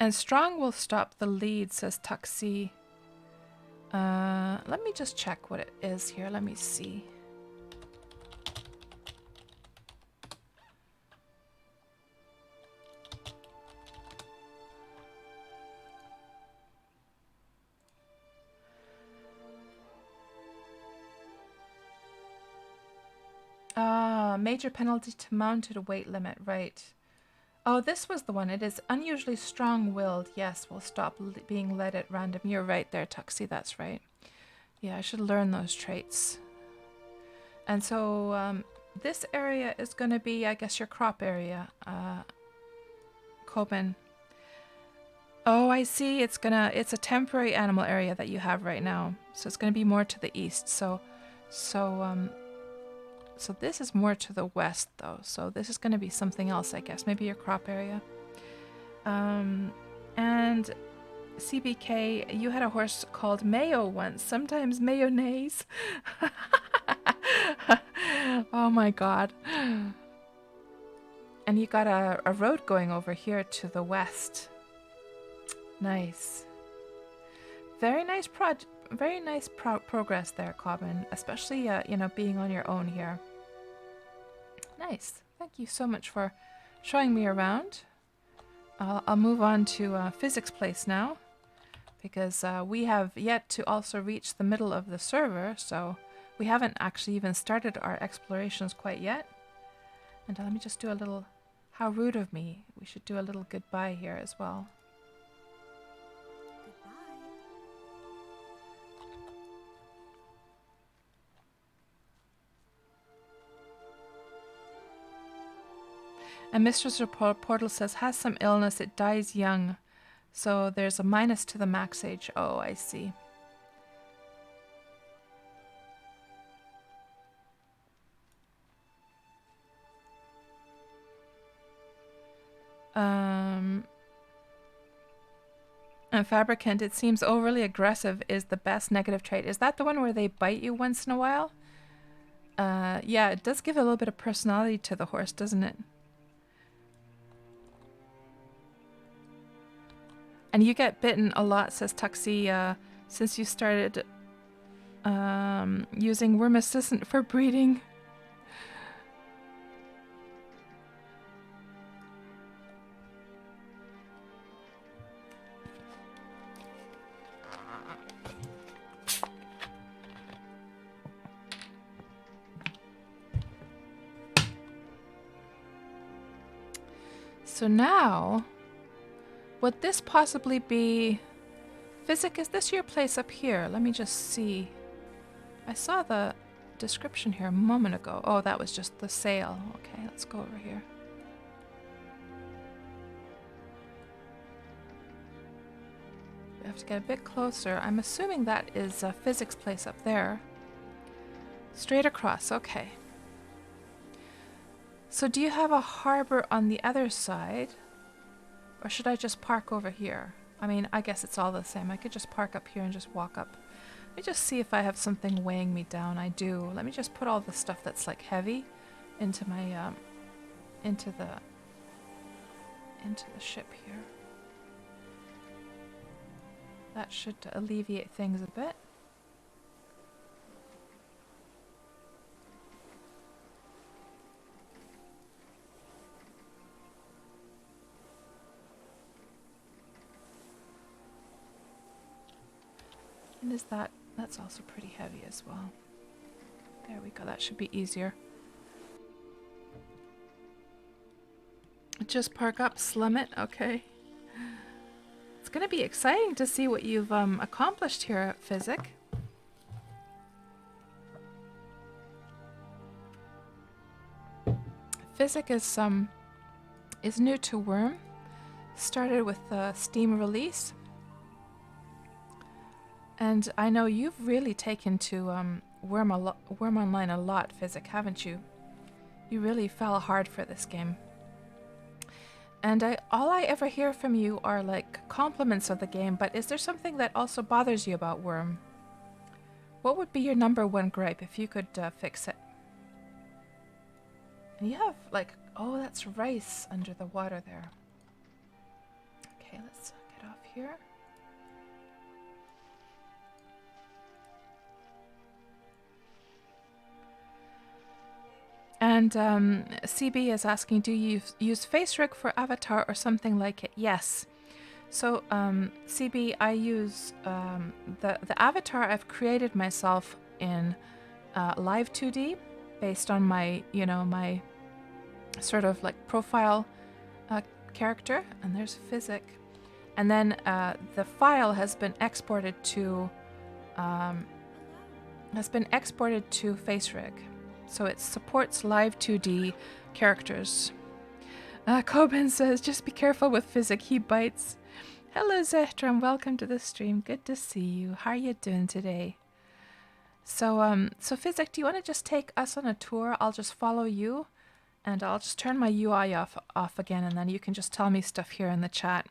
And strong will stop the lead, says Tuxie. Let me just check what it is here. Let me see. Major penalty to mounted weight limit, right. Oh, this was the one. It is unusually strong-willed. Yes, will stop being led at random. You're right there, Tuxie, that's right. Yeah, I should learn those traits. And so this area is going to be, I guess, your crop area, Coben. Oh, I see. It's a temporary animal area that you have right now. So it's gonna be more to the east. So this is more to the west though. So this is gonna be something else, I guess. Maybe your crop area. And CBK, you had a horse called Mayo once. Sometimes mayonnaise. Oh my god. And you got a road going over here to the west. Nice. Very nice progress there, Cobbin. Especially, you know, being on your own here. Nice. Thank you so much for showing me around. I'll move on to Physics Place now. Because we have yet to also reach the middle of the server. So we haven't actually even started our explorations quite yet. And let me just do a little... How rude of me. We should do a little goodbye here as well. And Mistress Portal says, has some illness, it dies young. So there's a minus to the max age. Oh, I see. And Fabricant, it seems overly aggressive is the best negative trait. Is that the one where they bite you once in a while? Yeah, it does give a little bit of personality to the horse, doesn't it? And you get bitten a lot, says Tuxie, since you started using Worm Assistant for breeding. So now, would this possibly be... Physic, is this your place up here? Let me just see. I saw the description here a moment ago. Oh, that was just the sail. Okay, let's go over here. We have to get a bit closer. I'm assuming that is a Physics place up there. Straight across, okay. So do you have a harbor on the other side? Or should I just park over here? I mean, I guess it's all the same. I could just park up here and just walk up. Let me just see if I have something weighing me down. I do. Let me just put all the stuff that's like heavy into my into the ship here. That should alleviate things a bit. And is that's also pretty heavy as well. There we go, that should be easier. Just park up, slum it, okay. It's gonna be exciting to see what you've accomplished here at Physic. Physic is new to Wurm. Started with the Steam release. And I know you've really taken to Wurm Online a lot, Physic, haven't you? You really fell hard for this game. And all I ever hear from you are like compliments of the game, but is there something that also bothers you about Wurm? What would be your #1 gripe if you could fix it? And you have like, oh, that's rice under the water there. Okay, let's get off here. And CB is asking, do you use FaceRig for avatar or something like it? Yes. So CB, I use the avatar I've created myself in Live 2D based on my, you know, my sort of like profile character. And there's Physic. And then the file has been exported to has been exported to FaceRig, so it supports live 2D characters. Coben says, just be careful with Physic, he bites. Hello Zehtram, welcome to the stream. Good to see you. How are you doing today? So Physic, do you want to just take us on a tour? I'll just follow you, and I'll just turn my UI off again, and then you can just tell me stuff here in the chat,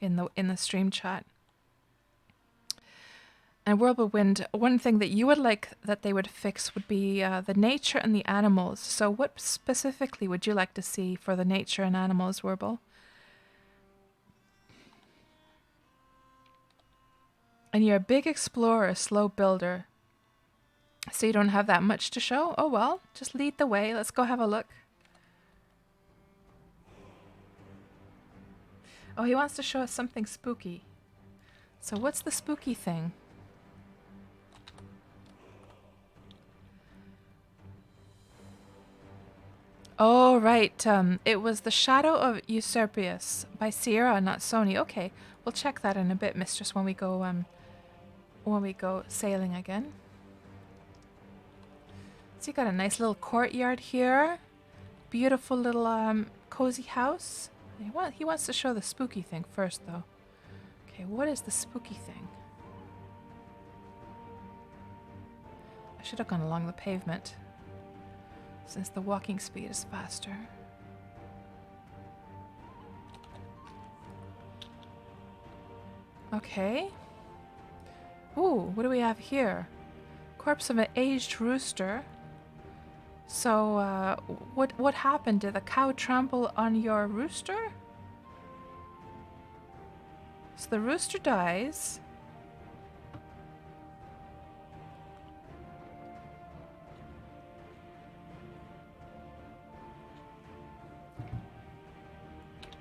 in the stream chat. And Whirlwind, one thing that you would like that they would fix would be the nature and the animals. So what specifically would you like to see for the nature and animals, Wurble? And you're a big explorer, a slow builder. So you don't have that much to show? Oh well, just lead the way. Let's go have a look. Oh, he wants to show us something spooky. So what's the spooky thing? Oh, right. It was The Shadow of Eusebius by Sierra, not Sony. Okay, we'll check that in a bit, Mistress, when we go sailing again. So you got a nice little courtyard here. Beautiful little cozy house. He wants to show the spooky thing first, though. Okay, what is the spooky thing? I should have gone along the pavement, since the walking speed is faster. Okay. Ooh, what do we have here? Corpse of an aged rooster. So, what happened? Did the cow trample on your rooster? So the rooster dies.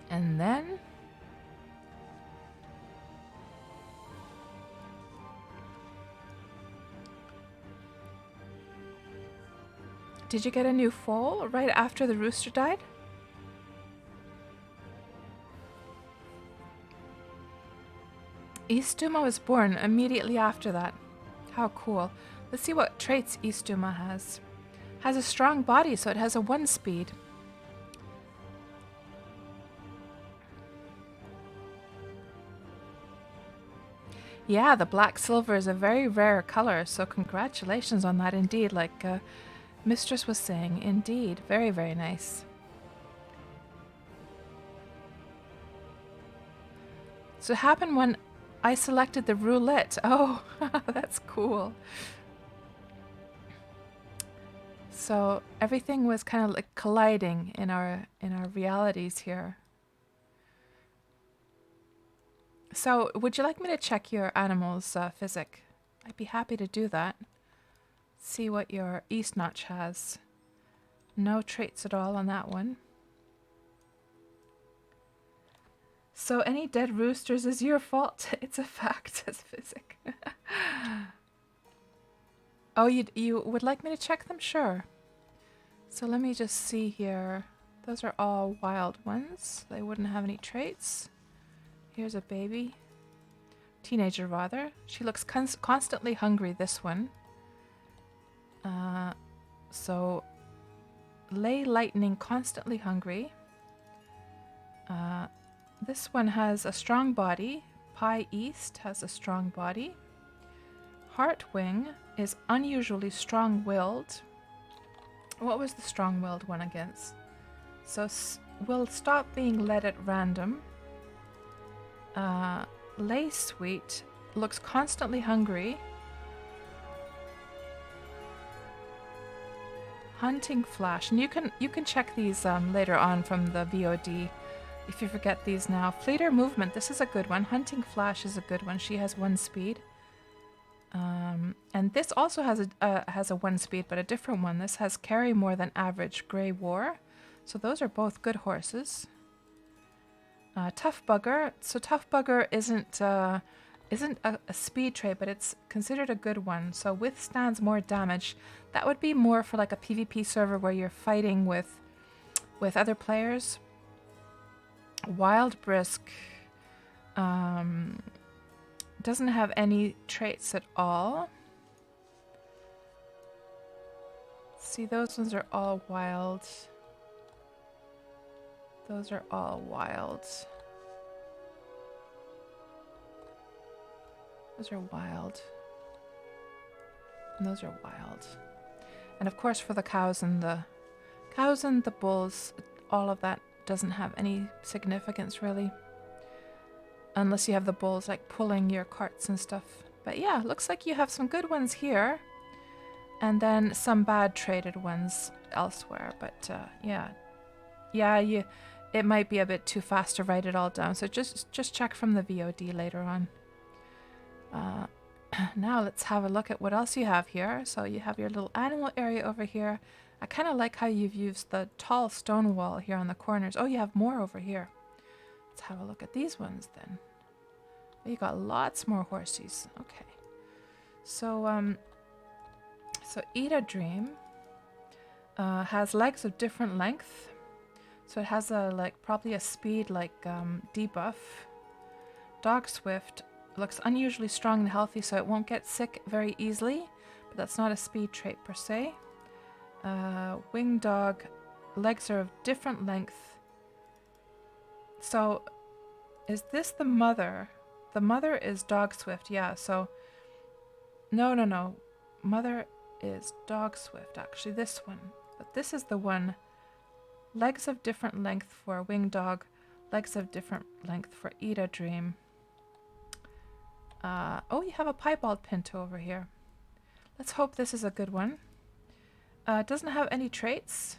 And then... Did you get a new foal right after the rooster died? Eastuma was born immediately after that. How cool. Let's see what traits Eastuma has. Has a strong body, so it has a 1 speed. Yeah, the black silver is a very rare color, so congratulations on that indeed, like Mistress was saying. Indeed, very, very nice. So it happened when I selected the roulette. Oh, that's cool. So everything was kind of like colliding in our realities here. So would you like me to check your animals' physic? I'd be happy to do that. See what your East Notch has. No traits at all on that one. So any dead roosters is your fault. It's a fact, says Physic. Oh, you would like me to check them? Sure. So let me just see here. Those are all wild ones. They wouldn't have any traits. Here's a baby. Teenager, rather. She looks constantly hungry, this one. So, Lay Lightning, constantly hungry. This one has a strong body. Pie East has a strong body. Heartwing is unusually strong-willed. What was the strong-willed one against? So, will stop being led at random. Lay Sweet looks constantly hungry. Hunting Flash, and you can check these later on from the VOD if you forget these now. Fleeter Movement, this is a good one. Hunting Flash is a good one. She has 1 speed. And this also has a 1 speed, but a different one. This has Carry More Than Average, Grey War. So those are both good horses. Tough Bugger. So Tough Bugger isn't a speed trait, but it's considered a good one. So withstands more damage. That would be more for like a PvP server where you're fighting with other players. Wild Brisk doesn't have any traits at all. See, those ones are all wild. Those are all wild. Those are wild. And those are wild. And of course for the cows and the bulls, all of that doesn't have any significance really. Unless you have the bulls like pulling your carts and stuff. But yeah, looks like you have some good ones here. And then some bad traded ones elsewhere. But it might be a bit too fast to write it all down. So just check from the VOD later on. Now let's have a look at what else you have here. So you have your little animal area over here. I kind of like how you've used the tall stone wall here on the corners. Oh, you have more over here. Let's have a look at these ones then. Oh, you got lots more horsies. Okay. So, so Eat a Dream has legs of different length. So it has probably a speed debuff. Dog Swift looks unusually strong and healthy, so it won't get sick very easily, but that's not a speed trait per se. Wing Dog, legs are of different length. So is this the mother? The mother is Dog Swift, yeah, so no. Mother is Dog Swift, actually, this one. But this is the one. Legs of different length for Wing Dog, legs of different length for Eat a Dream. Oh, you have a piebald pinto over here. Let's hope this is a good one. It doesn't have any traits,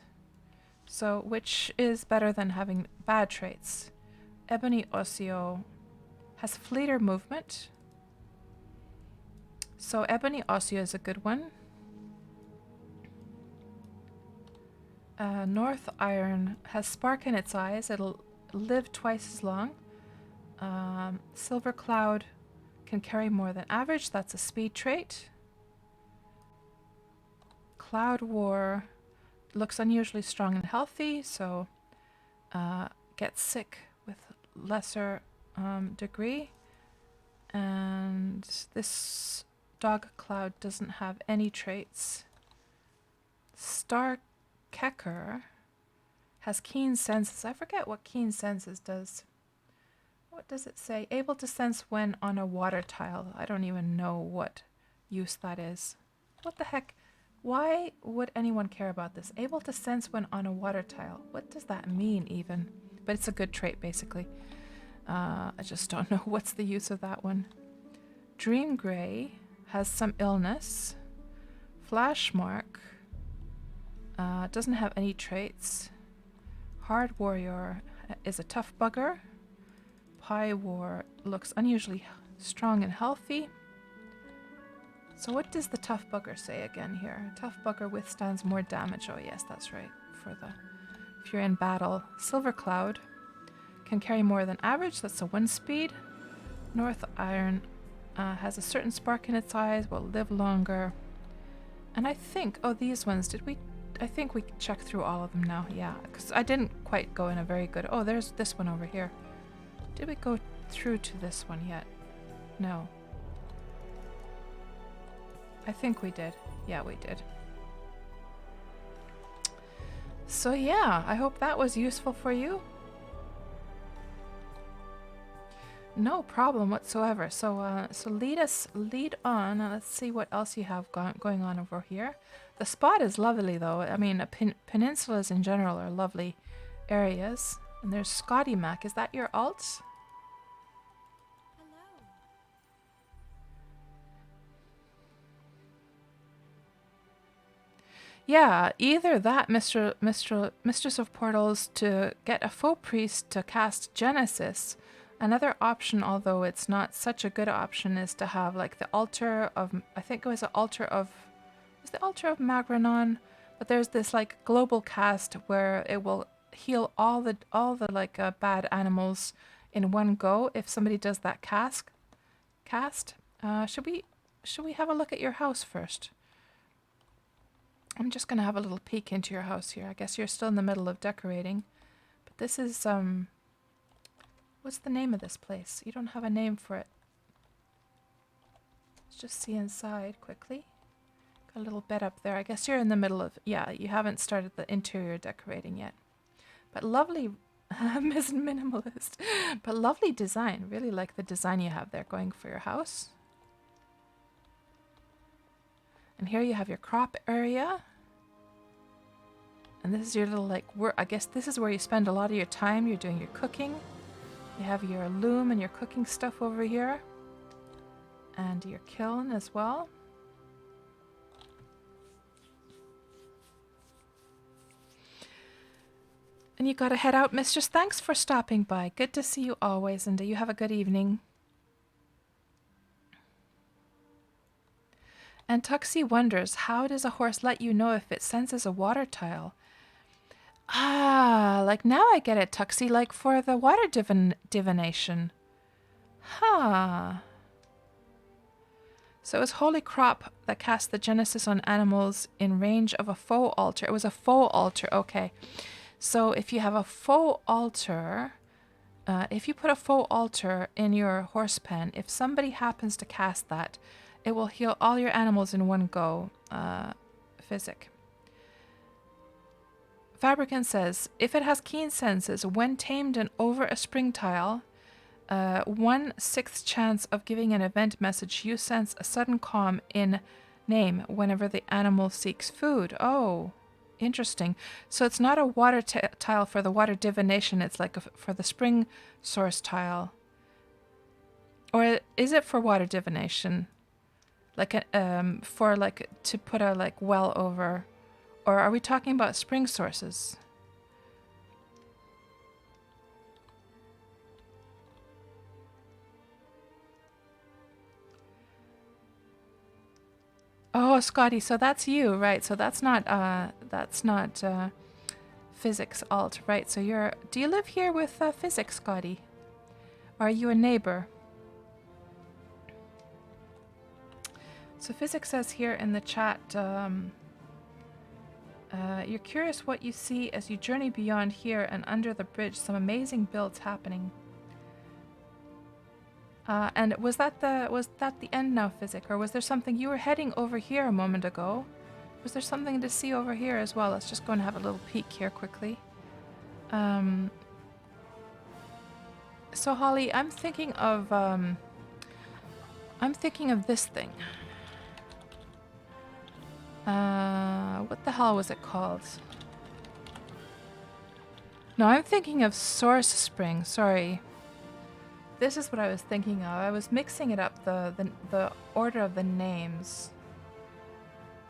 so which is better than having bad traits. Ebony Osseo has fleeter movement. So Ebony Osseo is a good one. North Iron has spark in its eyes. It'll live twice as long. Silver Cloud can carry more than average. That's a speed trait. Cloud War looks unusually strong and healthy, so gets sick with lesser degree. And this Dog Cloud doesn't have any traits. Star Kecker has keen senses. I forget what keen senses does. What does it say? Able to sense when on a water tile. I don't even know what use that is. What the heck? Why would anyone care about this? Able to sense when on a water tile. What does that mean even? But it's a good trait basically. I just don't know what's the use of that one. Dream Grey has some illness. Flash Mark doesn't have any traits. Hard Warrior is a tough bugger. Pie War looks unusually strong and healthy. So what does the tough bugger say again here? Tough bugger withstands more damage. Oh yes, that's right. If you're in battle. Silver Cloud can carry more than average. That's a 1 speed. North Iron has a certain spark in its eyes. Will live longer. And I think, oh, these ones, I think we checked through all of them now. Yeah, because I didn't quite go in a very good, oh, there's this one over here. Did we go through to this one yet? No. I think we did. Yeah, we did. So yeah, I hope that was useful for you. No problem whatsoever. So lead on. Let's see what else you have going on over here. The spot is lovely though. I mean, peninsulas in general are lovely areas. And there's Scotty Mac. Is that your alt? Hello. Yeah, either that, Mistress of Portals, to get a faux priest to cast Genesis. Another option, although it's not such a good option, is to have like the altar of, I think it was the altar of Magranon, but there's this like global cast where it will heal all the bad animals in one go if somebody does that cast. Should we have a look at your house first? I'm just gonna have a little peek into your house here. I guess you're still in the middle of decorating, but this is what's the name of this place? You don't have a name for it. Let's just see inside quickly, Got a little bed up there. I guess you're in the middle of, yeah, you haven't started the interior decorating yet. But lovely, Miss Minimalist, but lovely design. Really like the design you have there going for your house. And here you have your crop area. And this is your little, like, I guess this is where you spend a lot of your time. You're doing your cooking. You have your loom and your cooking stuff over here. And your kiln as well. And you gotta head out, Mistress. Thanks for stopping by. Good to see you always, and you have a good evening. And Tuxie wonders, how does a horse let you know if it senses a water tile? Ah, like now I get it, Tuxie, like for the water divination. Huh. So it was Holy Crop that cast the Genesis on animals in range of a foe altar. It was a foe altar, okay. So if you have a foe altar, if you put a foe altar in your horse pen, if somebody happens to cast that, it will heal all your animals in one go. Physic. Fabricant says, if it has keen senses, when tamed and over a spring tile, 1/6 chance of giving an event message, you sense a sudden calm in name whenever the animal seeks food. Oh, interesting. So it's not a water tile for the water divination, it's like for the spring source tile. Or is it for water divination? Like for like to put a like well over, or are we talking about spring sources? Oh, Scotty, so that's you, right? So that's not physics alt, right? So do you live here with physics, Scotty? Or are you a neighbor? So physics says here in the chat, you're curious what you see as you journey beyond here and under the bridge. Some amazing builds happening. And was that the end now, Physic, or was there something you were heading over here a moment ago? Was there something to see over here as well? Let's just go and have a little peek here quickly. So Holly, I'm thinking of this thing. What the hell was it called? No, I'm thinking of Source Spring. Sorry. This is what I was thinking of. I was mixing it up, the order of the names.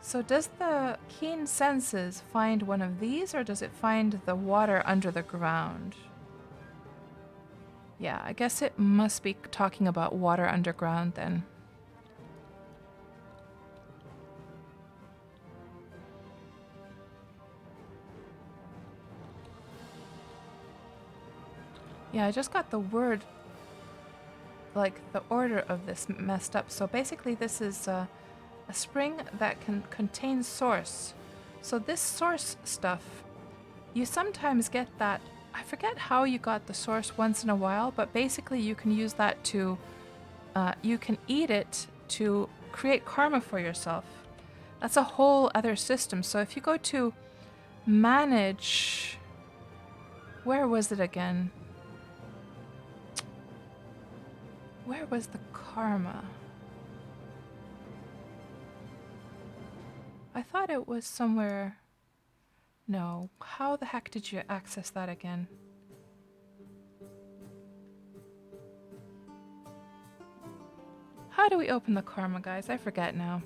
So does the Keen Senses find one of these, or does it find the water under the ground? Yeah, I guess it must be talking about water underground then. Yeah, I just got the word, like the order of this messed up. So basically this is a spring that can contain source. So this source stuff, you sometimes get that. I forget how you got the source once in a while, but basically you can use that to, you can eat it to create karma for yourself. That's a whole other system. So if you go to manage, where was it again? Where was the karma? I thought it was somewhere. No. How the heck did you access that again? How do we open the karma, guys? I forget now.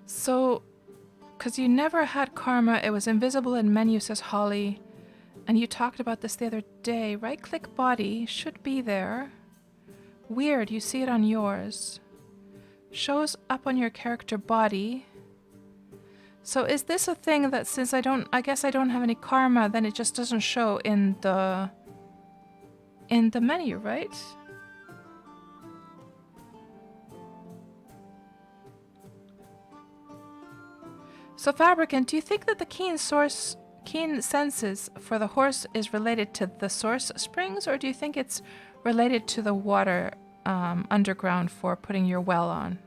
So, because you never had karma, it was invisible in menu, says Holly. And you talked about this the other day. Right-click body should be there. Weird, you see it on yours. Shows up on your character body. So is this a thing that since I guess I don't have any karma, then it just doesn't show in the menu, right? So Fabricant, do you think that the keen senses for the horse is related to the source springs, or do you think it's related to the water underground for putting your well on.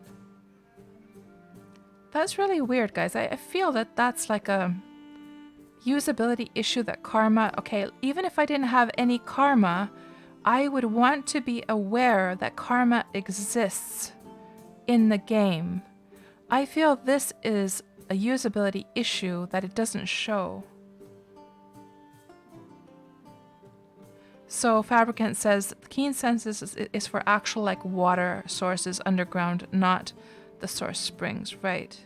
That's really weird, guys. I feel that that's like a usability issue that karma... Okay, even if I didn't have any karma, I would want to be aware that karma exists in the game. I feel this is a usability issue that it doesn't show. So Fabricant says keen senses is for actual like water sources underground, not the source springs, right?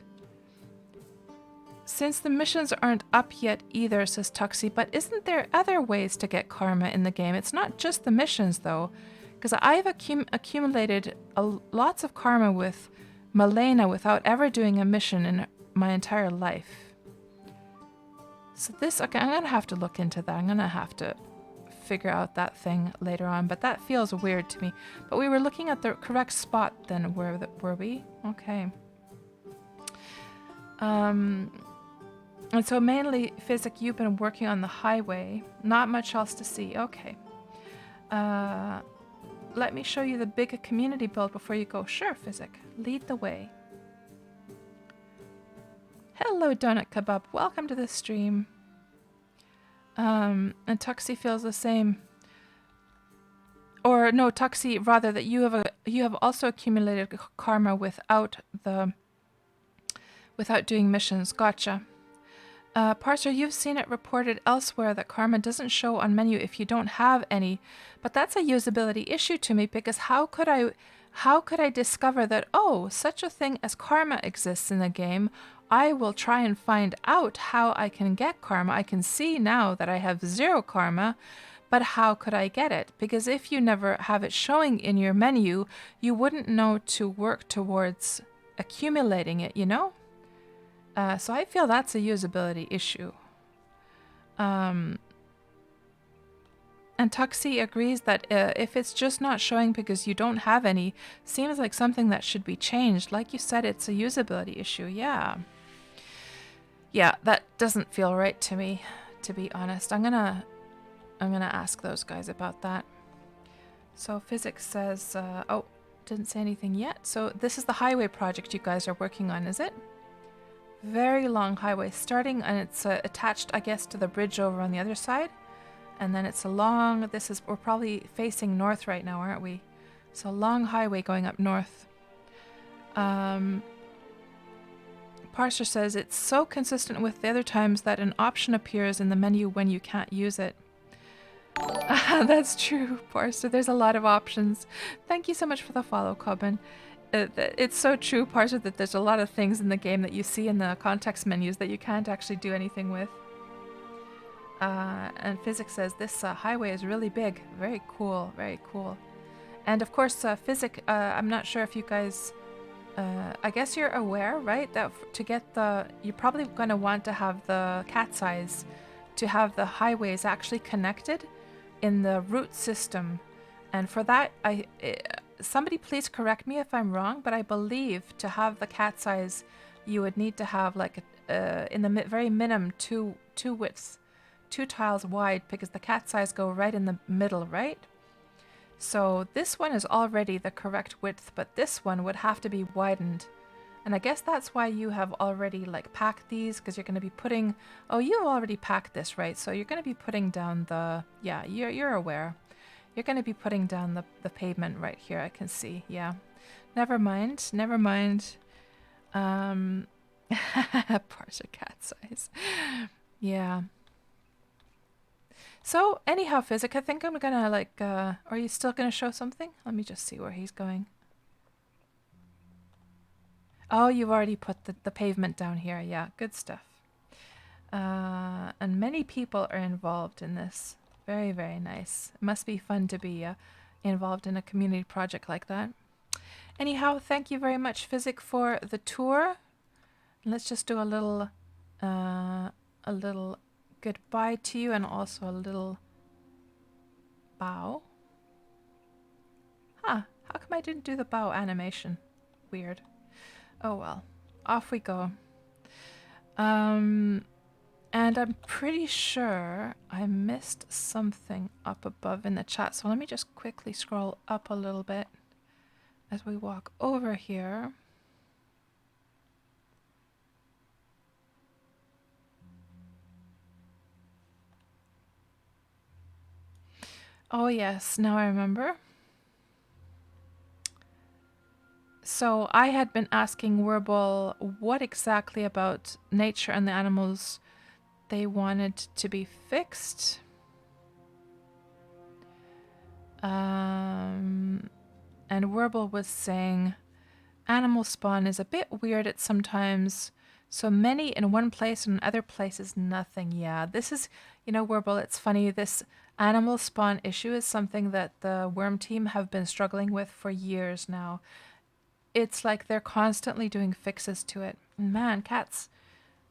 Since the missions aren't up yet either, says Tuxie, but isn't there other ways to get karma in the game? It's not just the missions though, because I've accumulated lots of karma with Malena without ever doing a mission in my entire life. So this, okay, I'm gonna have to look into that. I'm gonna have to figure out that thing later on, but that feels weird to me. But we were looking at the correct spot then, were we? Okay. And so mainly, Physic, you've been working on the highway. Not much else to see. Okay. Let me show you the big community build before you go. Sure, Physic. Lead the way. Hello, Donut Kebab. Welcome to the stream. And Tuxie feels the same. Or no, Tuxie, rather, that you have also accumulated karma without doing missions. Gotcha. Parser, you've seen it reported elsewhere that karma doesn't show on menu if you don't have any, but that's a usability issue to me, because how could I discover that, oh, such a thing as karma exists in the game? I will try and find out how I can get karma. I can see now that I have 0 karma, but how could I get it? Because if you never have it showing in your menu, you wouldn't know to work towards accumulating it, you know? So I feel that's a usability issue. And Tuxie agrees that if it's just not showing because you don't have any, seems like something that should be changed. Like you said, it's a usability issue. Yeah. Yeah, that doesn't feel right to me, to be honest. I'm gonna ask those guys about that. So Physics says, oh, didn't say anything yet. So this is the highway project you guys are working on, is it? Very long highway starting, and it's attached, I guess, to the bridge over on the other side. And then it's a long, we're probably facing north right now, aren't we? It's a long highway going up north. Parser says it's so consistent with the other times that an option appears in the menu when you can't use it. That's true, Parser. There's a lot of options. Thank you so much for the follow, Cobbin. It's so true, Parser, that there's a lot of things in the game that you see in the context menus that you can't actually do anything with. And Physics says this highway is really big. Very cool, very cool. And of course, Physic, I'm not sure if you guys... I guess you're aware, right, that to get you're probably going to want to have the cat's eyes to have the highways actually connected in the route system. And for that, somebody please correct me if I'm wrong, but I believe to have the cat's eyes, you would need to have like in the very minimum two widths, 2 tiles wide, because the cat's eyes go right in the middle, right? So this one is already the correct width, but this one would have to be widened. And I guess that's why you have already like packed these, because you're going to be putting... Oh, you've already packed this, right? So you're going to be putting down the... Yeah, you're aware. You're going to be putting down the pavement right here, I can see. Yeah. Never mind. Never mind. Parser cat size. Yeah. So, anyhow, Physic, I think I'm gonna like, are you still gonna show something? Let me just see where he's going. Oh, you've already put the pavement down here. Yeah, good stuff. And many people are involved in this. Very, very nice. It must be fun to be involved in a community project like that. Anyhow, thank you very much, Physic, for the tour. Let's just do a little goodbye to you, and also a little bow. Huh, how come I didn't do the bow animation? Weird. Oh well, off we go. And And I'm pretty sure I missed something up above in the chat. So let me just quickly scroll up a little bit as we walk over here. Oh yes, now I remember. So I had been asking Wurble what exactly about nature and the animals they wanted to be fixed. And Wurble was saying animal spawn is a bit weird at sometimes. So many in one place and in other places nothing. Yeah, this is, you know, Wurble, it's funny. This animal spawn issue is something that the Wurm team have been struggling with for years now. It's like they're constantly doing fixes to it. Man, Cat's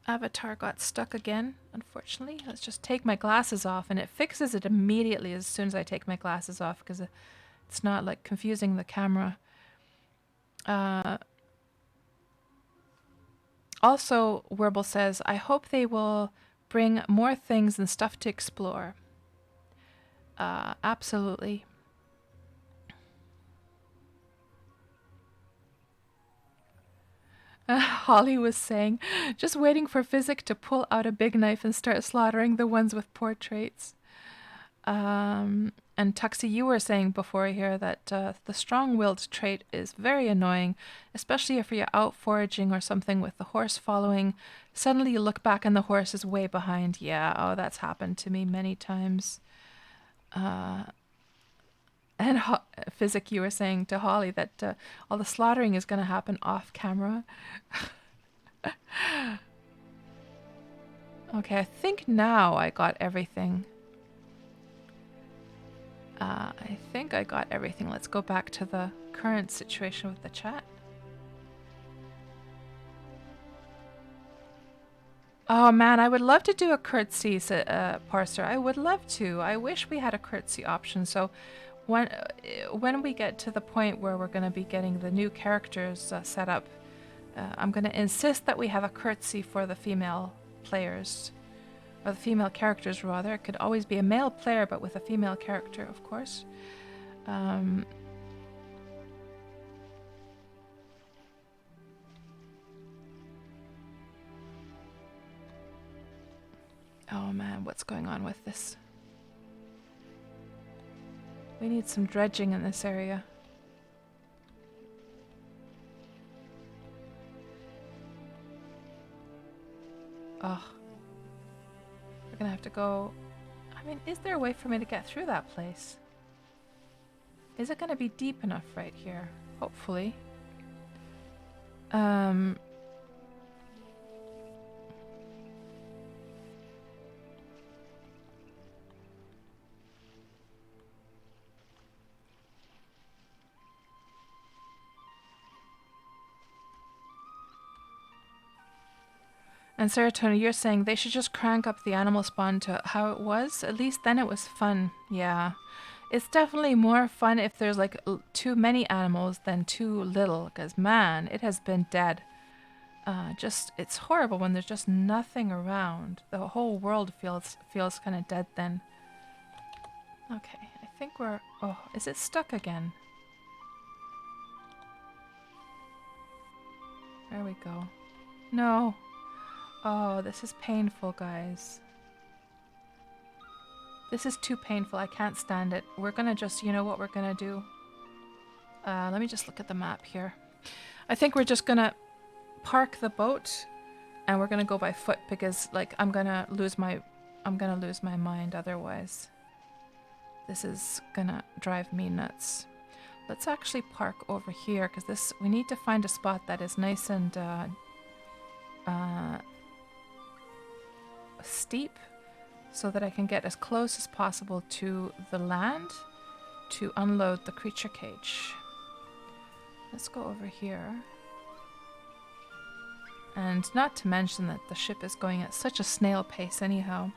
avatar got stuck again, unfortunately. Let's just take my glasses off, and it fixes it immediately as soon as I take my glasses off because it's not like confusing the camera. Also, Wurble says, I hope they will bring more things and stuff to explore. Absolutely. Holly was saying, just waiting for Physic to pull out a big knife and start slaughtering the ones with poor traits. And Tuxie, you were saying before here that the strong-willed trait is very annoying, especially if you're out foraging or something with the horse following. Suddenly you look back and the horse is way behind. Yeah, oh, that's happened to me many times. And Physic, you were saying to Holly that all the slaughtering is going to happen off camera. Okay, I think now I got everything. I think I got everything. Let's go back to the current situation with the chat. Oh man, I would love to do a curtsy parser. I would love to. I wish we had a curtsy option. So when we get to the point where we're going to be getting the new characters set up, I'm going to insist that we have a curtsy for the female players. Or the female characters, rather. It could always be a male player, but with a female character, of course. Oh man, what's going on with this? We need some dredging in this area. Oh. We're gonna have to go... I mean, is there a way for me to get through that place? Is it gonna be deep enough right here? Hopefully. And Serotonin, you're saying they should just crank up the animal spawn to how it was? At least then it was fun. Yeah. It's definitely more fun if there's like too many animals than too little. Because man, it has been dead. It's horrible when there's just nothing around. The whole world feels kind of dead then. Okay, I think we're... Oh, is it stuck again? There we go. No. Oh, this is painful, guys. This is too painful. I can't stand it. We're gonna just... You know what we're gonna do? Let me just look at the map here. I think we're just gonna park the boat and we're gonna go by foot because, like, I'm gonna lose my mind otherwise. This is gonna drive me nuts. Let's actually park over here because we need to find a spot that is nice and steep so that I can get as close as possible to the land to unload the creature cage. Let's go over here. And not to mention that the ship is going at such a snail pace anyhow.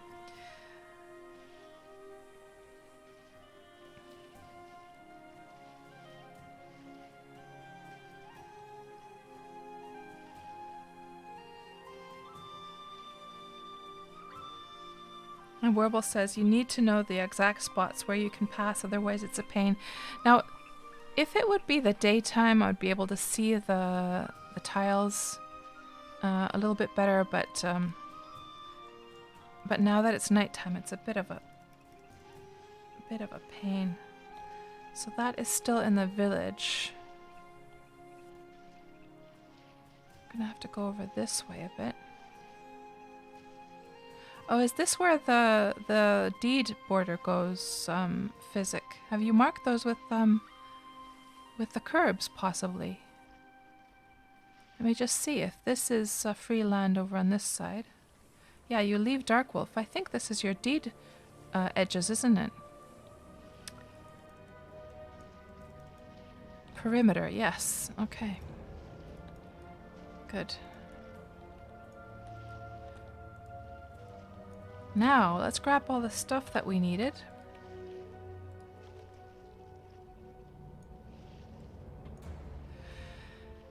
And Warble says you need to know the exact spots where you can pass, otherwise it's a pain. Now, if it would be the daytime, I would be able to see the tiles a little bit better, but now that it's nighttime, it's a bit of a pain. So that is still in the village. I'm gonna have to go over this way a bit. Oh, is this where the deed border goes, Physic? Have you marked those with the curbs, possibly? Let me just see if this is free land over on this side. Yeah, you leave Darkwolf. I think this is your deed edges, isn't it? Perimeter, yes. Okay. Good. Now, let's grab all the stuff that we needed.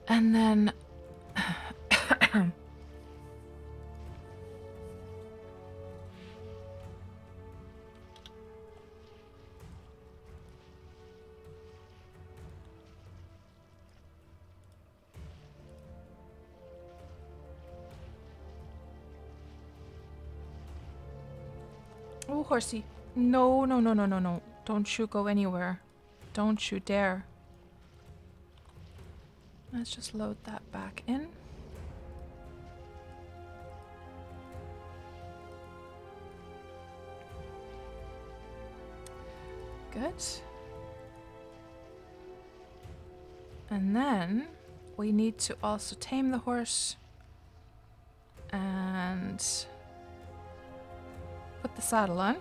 And then... Oh, horsey. No, no, no, no, no, no. Don't you go anywhere. Don't you dare. Let's just load that back in. Good. And then we need to also tame the horse and put the saddle on.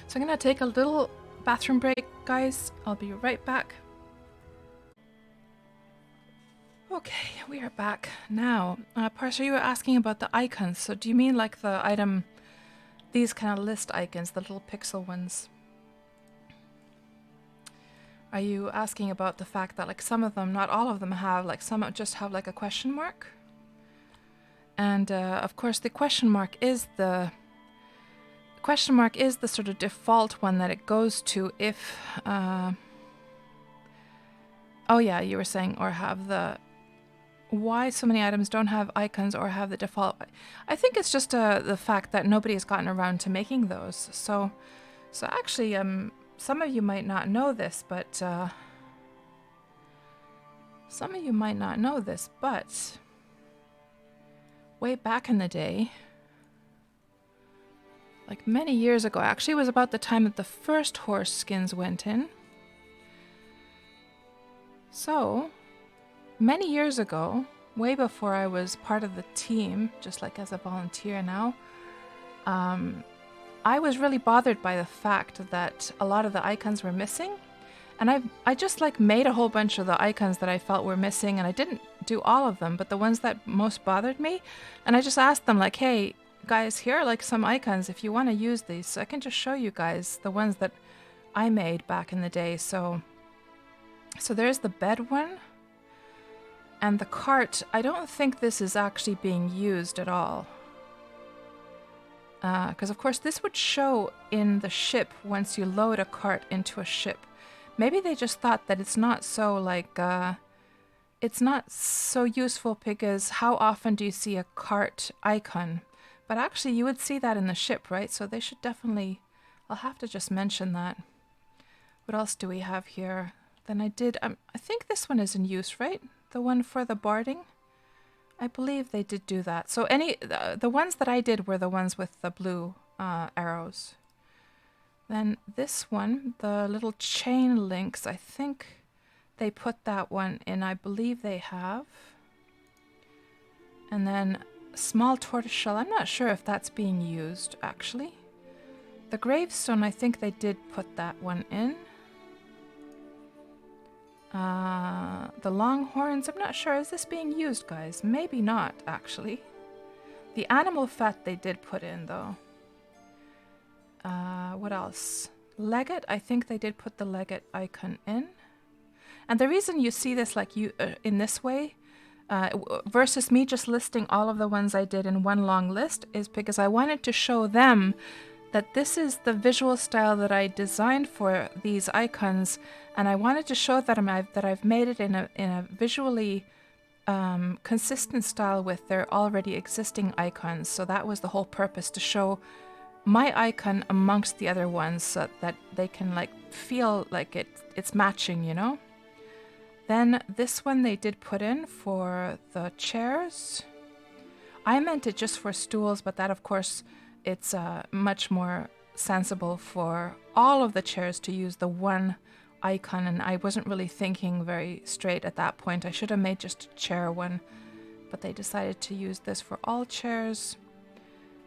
So I'm gonna take a little bathroom break, guys. I'll be right back. Okay, we are back. Now, Parser, you were asking about the icons. So do you mean like the item, these kind of list icons, the little pixel ones? Are you asking about the fact that like some of them, not all of them have, like some just have like a question mark? And of course the question mark is the sort of default one that it goes to if oh yeah, you were saying, or have the, why so many items don't have icons or have the default. I think it's just the fact that nobody has gotten around to making those. So actually some of you might not know this, but way back in the day, like many years ago, actually it was about the time that the first horse skins went in. So, many years ago, way before I was part of the team, just like as a volunteer now, I was really bothered by the fact that a lot of the icons were missing. And I just like made a whole bunch of the icons that I felt were missing, and I didn't do all of them, but the ones that most bothered me. And I just asked them like, hey, guys, here are like some icons if you want to use these. So I can just show you guys the ones that I made back in the day. So there's the bed one. And the cart, I don't think this is actually being used at all. Because of course this would show in the ship once you load a cart into a ship. Maybe they just thought that it's not so like, it's not so useful because how often do you see a cart icon? But actually you would see that in the ship, right? So they should definitely, I'll have to just mention that. What else do we have here? Then I think this one is in use, right? The one for the barding? I believe they did do that. So the ones that I did were the ones with the blue arrows. Then this one, the little chain links, I think they put that one in. I believe they have. And then small tortoiseshell, I'm not sure if that's being used actually. The gravestone, I think they did put that one in. The longhorns, I'm not sure. Is this being used, guys? Maybe not, actually. The animal fat they did put in, though. What else? Legate, I think they did put the legate icon in. And the reason you see this like in this way, versus me just listing all of the ones I did in one long list, is because I wanted to show them that this is the visual style that I designed for these icons, and I wanted to show that I've made it in a visually consistent style with their already existing icons. So that was the whole purpose, to show my icon amongst the other ones so that they can like feel like it's matching, you know? Then this one they did put in for the chairs. I meant it just for stools, but that of course it's much more sensible for all of the chairs to use the one icon, and I wasn't really thinking very straight at that point. I should have made just a chair one, but they decided to use this for all chairs.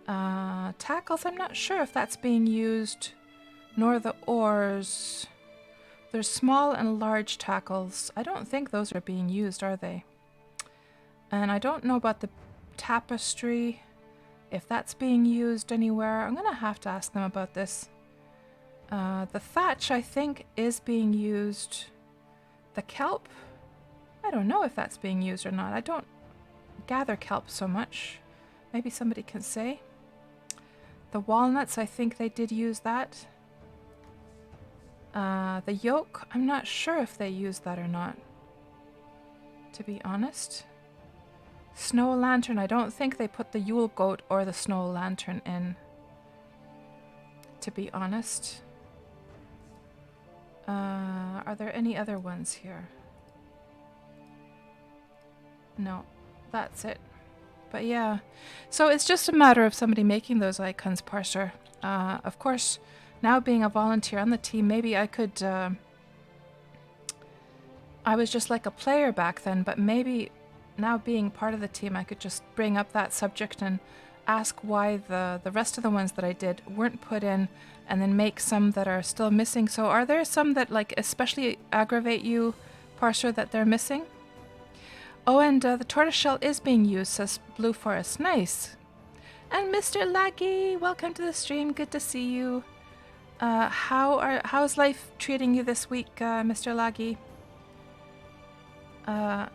Tackles, I'm not sure if that's being used, nor the oars. There's small and large tackles. I don't think those are being used, are they? And I don't know about the tapestry, if that's being used anywhere. I'm gonna have to ask them about this. The thatch, I think, is being used. The kelp, I don't know if that's being used or not. I don't gather kelp so much. Maybe somebody can say. The walnuts, I think they did use that. The yoke, I'm not sure if they used that or not, to be honest. Snow lantern, I don't think they put the Yule goat or the snow lantern in, to be honest. Are there any other ones here? No, that's it. But yeah, so it's just a matter of somebody making those icons, Parser. Of course, now being a volunteer on the team, maybe I could... I was just like a player back then, but maybe now being part of the team, I could just bring up that subject and ask why the rest of the ones that I did weren't put in, and then make some that are still missing. So are there some that like especially aggravate you, Parser, that they're missing? Oh, and the tortoiseshell is being used, says Blue Forest. Nice. And Mr. Laggy, welcome to the stream. Good to see you. How's life treating you this week, Mr. Laggy?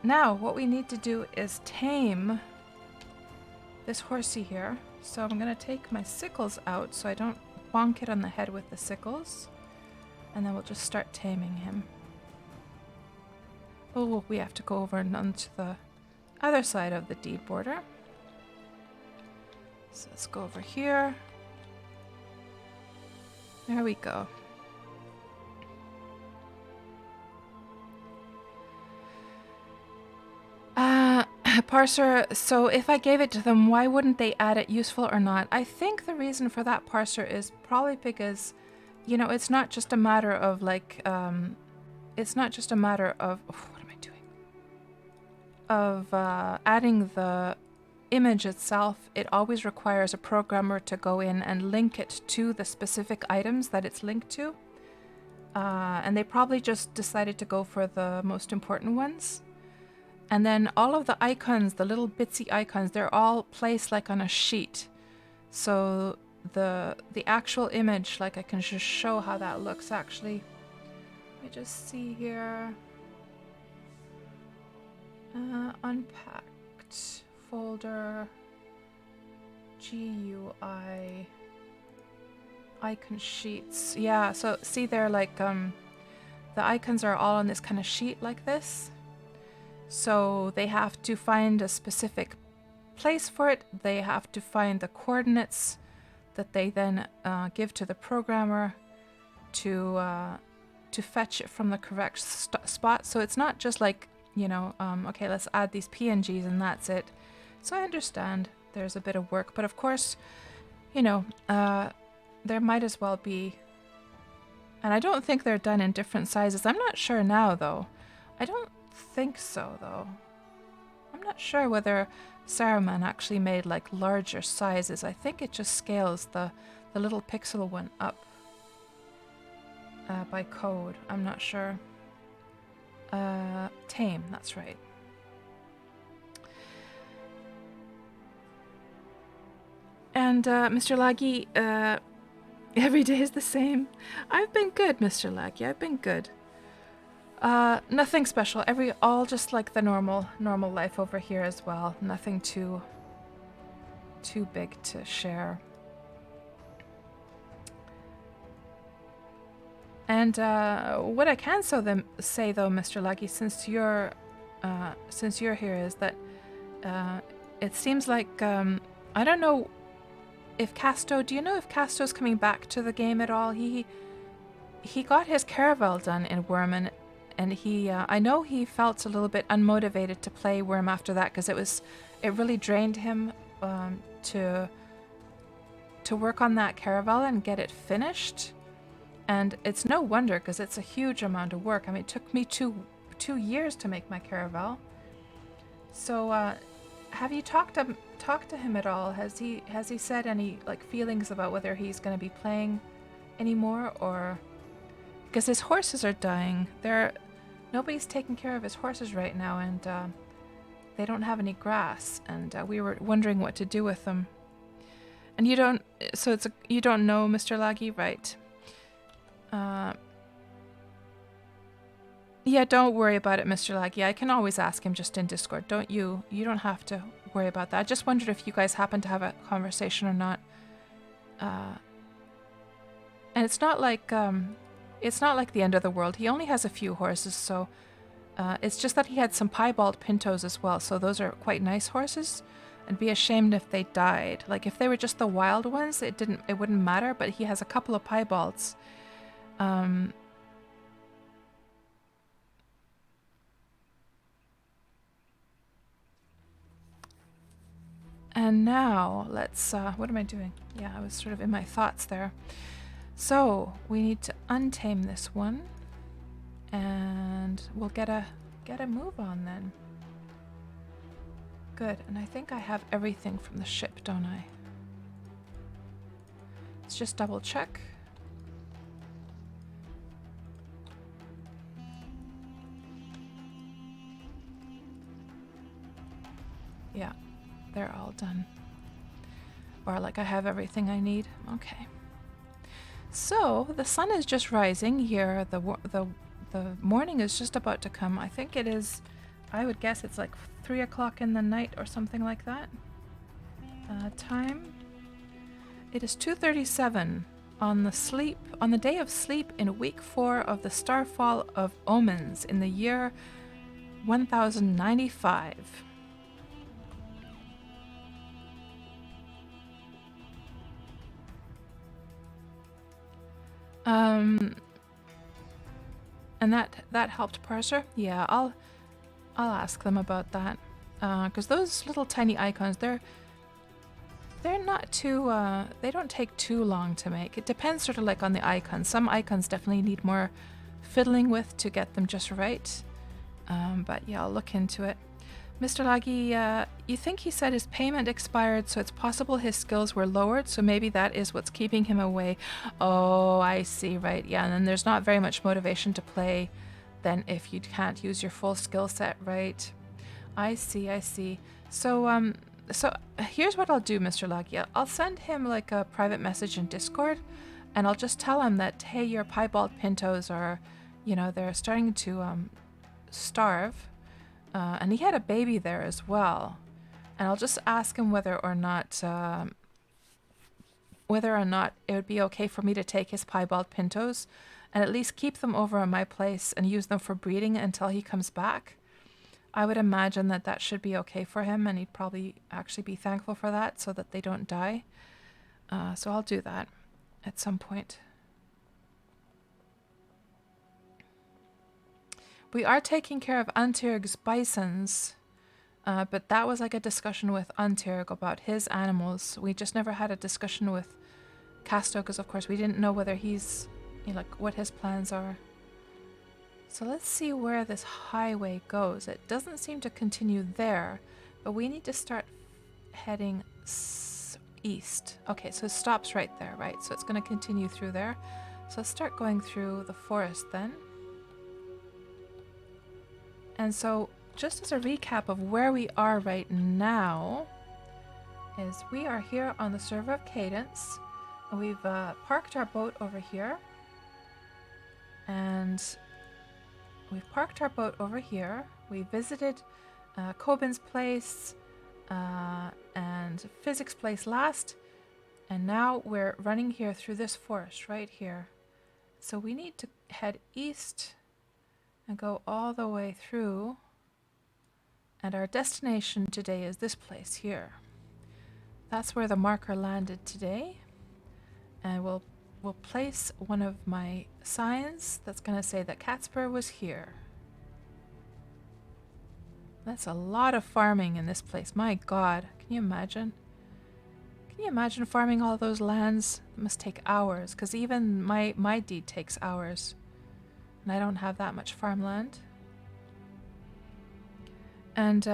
Now, what we need to do is tame this horsey here. So I'm going to take my sickles out so I don't bonk it on the head with the sickles. And then we'll just start taming him. Oh, we have to go over and onto the other side of the deed border. So let's go over here. There we go. Parser, so if I gave it to them, why wouldn't they add it, useful or not? I think the reason for that, Parser, is probably because, you know, it's not just a matter of like, it's not just a matter of, what am I doing? Of adding the image itself. It always requires a programmer to go in and link it to the specific items that it's linked to. And they probably just decided to go for the most important ones. And then all of the icons, the little bitsy icons, they're all placed like on a sheet. So the actual image, like I can just show how that looks actually. Let me just see here. Unpacked folder, GUI, icon sheets. Yeah, so see there, like the icons are all on this kind of sheet like this. So they have to find a specific place for it. They have to find the coordinates that they then give to the programmer to fetch it from the correct spot. So it's not just like, you know, okay, let's add these PNGs and that's it. So I understand there's a bit of work, but of course, you know, there might as well be, and I don't think they're done in different sizes. I'm not sure now though. I don't think so though. I'm not sure whether Saruman actually made like larger sizes. I think it just scales the little pixel one up by code. I'm not sure. Tame, that's right. And Mr. Laggy, every day is the same. I've been good, Mr. Laggy. I've been good. Nothing special. All just like the normal life over here as well. Nothing too big to share. And what I can say though, Mr. Lucky, since you're here, is that it seems like I don't know if Casto. Do you know if Casto's coming back to the game at all? He got his Caravel done in Wurm, and he I know he felt a little bit unmotivated to play Wurm after that because it really drained him to work on that Caravel and get it finished. And it's no wonder because it's a huge amount of work. I mean, it took me two years to make my Caravel. So have you talked to him at all? Has he said any like feelings about whether he's going to be playing anymore, or because his horses are dying? Nobody's taking care of his horses right now, and they don't have any grass, and we were wondering what to do with them. And you don't know, Mr. Laggy, right? Yeah, don't worry about it, Mr. Laggy. I can always ask him just in Discord. You don't have to worry about that. I just wondered if you guys happen to have a conversation or not. And it's not like the end of the world. He only has a few horses, so it's just that he had some piebald pintos as well. So those are quite nice horses. And be ashamed if they died. Like if they were just the wild ones, it wouldn't matter. But he has a couple of piebalds. And now let's, what am I doing? Yeah, I was sort of in my thoughts there. So we need to untame this one, and we'll get a move on then. Good, and I think I have everything from the ship, don't I? Let's just double check. Yeah, they're all done. Or like I have everything I need. Okay. So the sun is just rising here. The morning is just about to come. I think it is. I would guess it's like 3 o'clock in the night or something like that. Time. It is 2:37 on the day of sleep in week 4 of the Starfall of Omens in the year 1095. And that helped parser. Yeah, I'll ask them about that. Because those little tiny icons, they're not too. They don't take too long to make. It depends sort of like on the icons. Some icons definitely need more fiddling with to get them just right. But yeah, I'll look into it. Mr. Laggy, you think he said his payment expired, so it's possible his skills were lowered, so maybe that is what's keeping him away. Oh, I see, right. Yeah, and then there's not very much motivation to play then if you can't use your full skill set, right? I see. So, so here's what I'll do, Mr. Laggy. I'll send him like a private message in Discord, and I'll just tell him that, hey, your piebald pintos are, they're starting to starve. And he had a baby there as well. And I'll just ask him whether or not it would be okay for me to take his piebald pintos and at least keep them over in my place and use them for breeding until he comes back. I would imagine that should be okay for him, and he'd probably actually be thankful for that so that they don't die. So I'll do that at some point. We are taking care of Antirg's bisons, but that was like a discussion with Antirg about his animals. We just never had a discussion with Casto because, of course, we didn't know whether he's, what his plans are. So let's see where this highway goes. It doesn't seem to continue there, but we need to start heading east. Okay, so it stops right there, right? So it's going to continue through there. So let's start going through the forest then. And so, just as a recap of where we are right now, is we are here on the server of Cadence, and we've parked our boat over here, and we've parked our boat over here. We visited Coben's place and Physics' place last. And now we're running here through this forest right here. So we need to head east and go all the way through. And our destination today is this place here. That's where the marker landed today. And we'll place one of my signs that's going to say that KatsPurr was here. That's a lot of farming in this place. My God, can you imagine? Can you imagine farming all those lands? It must take hours, because even my deed takes hours. And I don't have that much farmland. And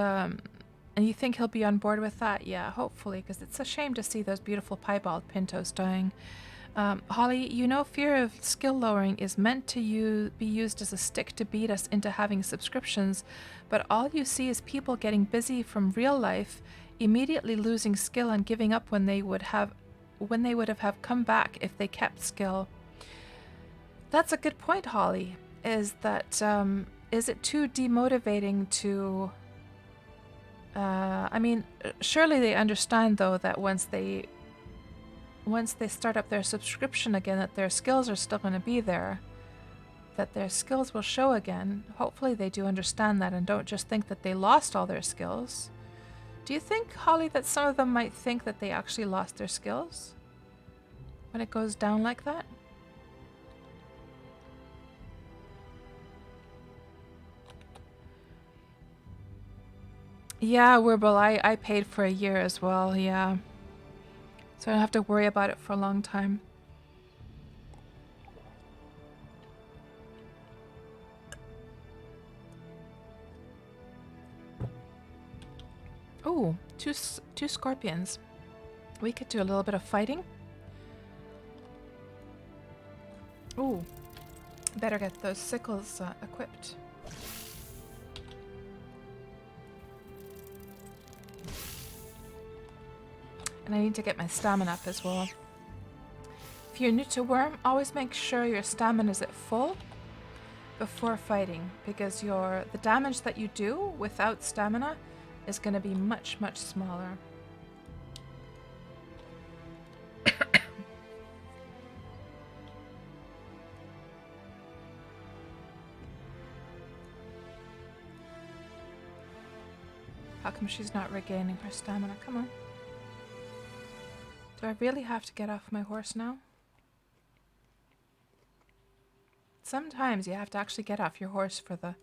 you think he'll be on board with that? Yeah, hopefully, because it's a shame to see those beautiful piebald pintos dying. Holly, you know fear of skill lowering is meant to be used as a stick to beat us into having subscriptions, but all you see is people getting busy from real life, immediately losing skill and giving up when they would have come back if they kept skill. That's a good point, Holly. Is that is it too demotivating to I mean, surely they understand though that once they start up their subscription again, that their skills are still going to be there, that their skills will show again. Hopefully they do understand that and don't just think that they lost all their skills. Do you think, Holly, that some of them might think that they actually lost their skills when it goes down like that? Yeah, Wurble, I paid for a year as well, yeah. So I don't have to worry about it for a long time. Oh, two scorpions. We could do a little bit of fighting. Ooh, better get those sickles equipped. And I need to get my stamina up as well. If you're new to Wurm, always make sure your stamina is at full before fighting, because the damage that you do without stamina is going to be much, much smaller. How come she's not regaining her stamina? Come on. Do I really have to get off my horse now? Sometimes you have to actually get off your horse for the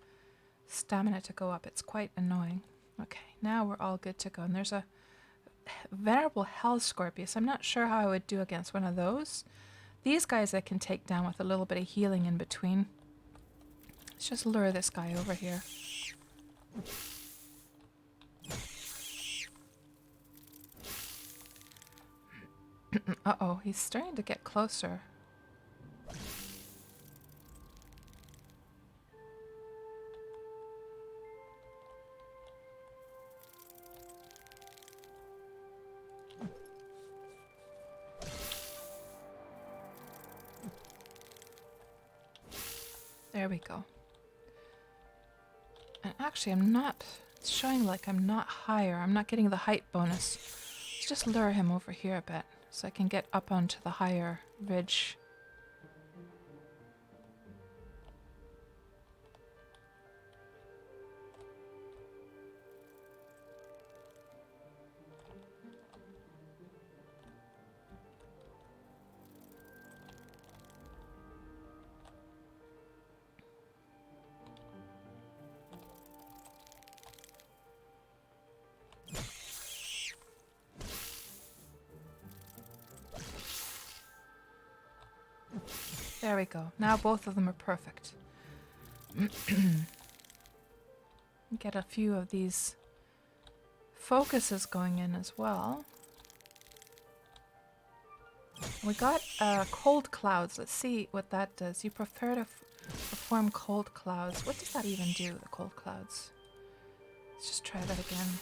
stamina to go up. It's quite annoying. Okay, now we're all good to go. And there's a venerable hell scorpius. I'm not sure how I would do against one of those. These guys I can take down with a little bit of healing in between. Let's just lure this guy over here. Uh-oh, he's starting to get closer. There we go. And actually, it's showing like I'm not higher. I'm not getting the height bonus. Let's just lure him over here a bit so I can get up onto the higher ridge. There we go. Now both of them are perfect. Get a few of these focuses going in as well. We got cold clouds. Let's see what that does. You prefer to perform cold clouds. What does that even do, the cold clouds? Let's just try that again.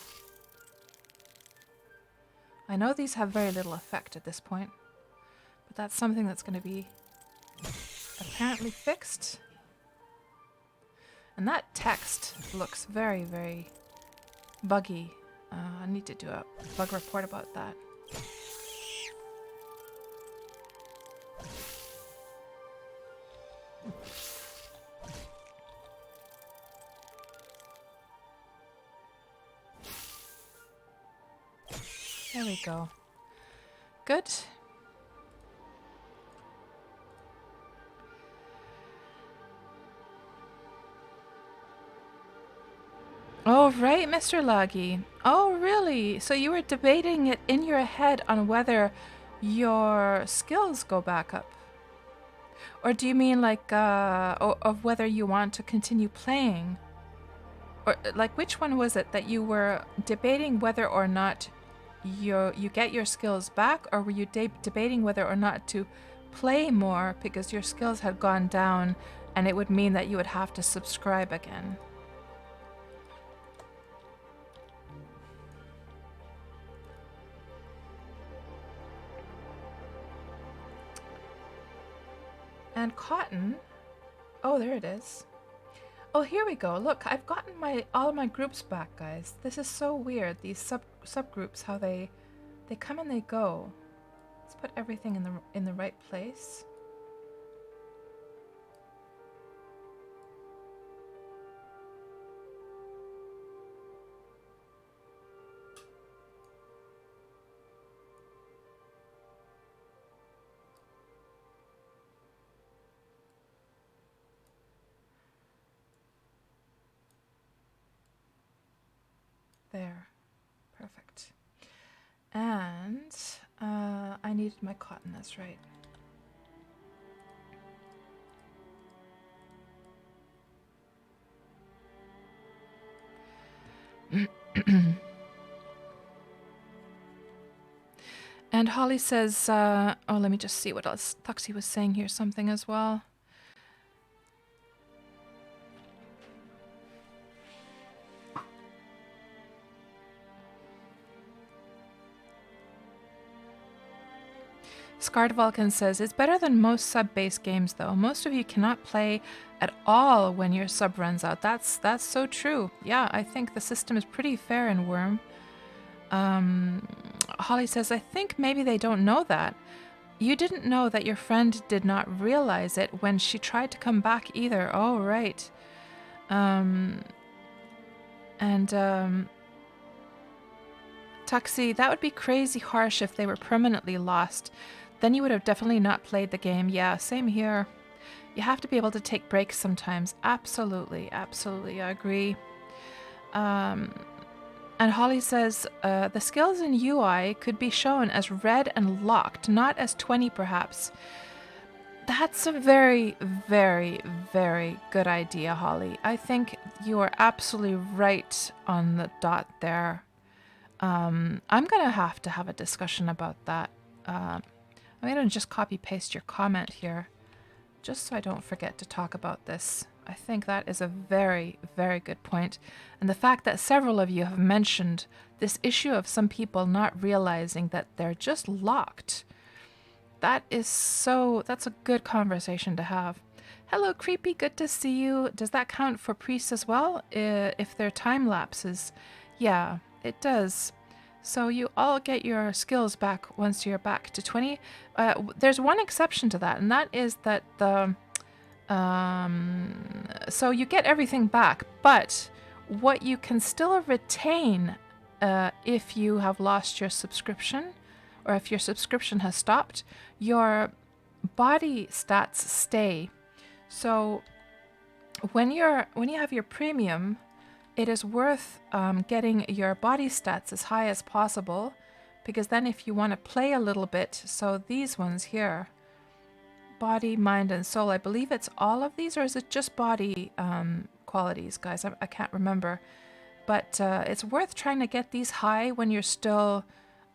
I know these have very little effect at this point, but that's something that's going to be apparently fixed. And that text looks very, very buggy. I need to do a bug report about that. There we go. Good. Oh, right, Mr. Laggy. Oh, really? So you were debating it in your head on whether your skills go back up? Or do you mean like, of whether you want to continue playing? Or like, which one was it that you were debating whether or not you get your skills back, or were you debating whether or not to play more because your skills had gone down and it would mean that you would have to subscribe again? And cotton. Oh, there it is. Oh, here we go. Look, I've gotten all of my groups back, guys. This is so weird. These subgroups, how they come and they go. Let's put everything in the right place. There. Perfect. And I needed my cotton, that's right. And Holly says, oh, let me just see what else. Thuxy was saying here something as well. Scarred Vulcan says, it's better than most sub-based games, though. Most of you cannot play at all when your sub runs out. That's so true. Yeah, I think the system is pretty fair in Wurm. Holly says, I think maybe they don't know that. You didn't know that your friend did not realize it when she tried to come back either. Oh, right. Tuxie, that would be crazy harsh if they were permanently lost. Then you would have definitely not played the game. Yeah, same here. You have to be able to take breaks sometimes. Absolutely, absolutely, I agree. And Holly says, the skills in UI could be shown as red and locked, not as 20 perhaps. That's a very, very, very good idea, Holly. I think you are absolutely right on the dot there. I'm going to have a discussion about that. I'm going to just copy paste your comment here, just so I don't forget to talk about this. I think that is a very, very good point. And the fact that several of you have mentioned this issue of some people not realizing that they're just locked. That's a good conversation to have. Hello, Creepy, good to see you. Does that count for priests as well, if they're time lapses? Yeah, it does. So you all get your skills back once you're back to 20. There's one exception to that, and that is that so you get everything back, but what you can still retain if you have lost your subscription, or if your subscription has stopped, your body stats stay. So when you have your premium, it is worth getting your body stats as high as possible, because then if you want to play a little bit, so these ones here, body, mind, and soul, I believe it's all of these, or is it just body qualities, guys? I can't remember. But it's worth trying to get these high when you're still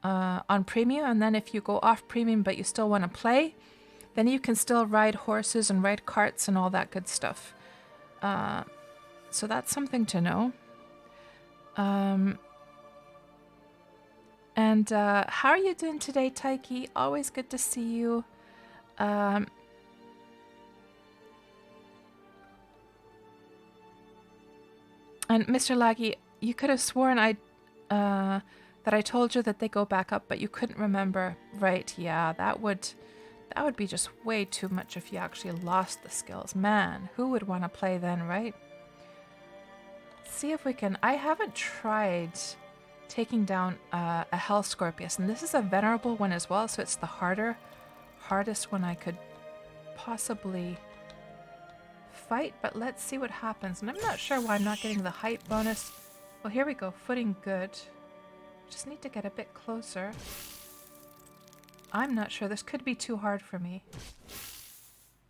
on premium, and then if you go off premium but you still want to play, then you can still ride horses and ride carts and all that good stuff. So that's something to know. And how are you doing today, Taiki? Always good to see you. And Mr. Laggy, you could have sworn that I told you that they go back up, but you couldn't remember. Right, yeah, that would be just way too much if you actually lost the skills. Man, who would want to play then, right? Let's see if we can... I haven't tried taking down a Hell Scorpius, and this is a venerable one as well, so it's the hardest one I could possibly fight, but let's see what happens. And I'm not sure why I'm not getting the height bonus. Well, here we go. Footing good. Just need to get a bit closer. I'm not sure. This could be too hard for me.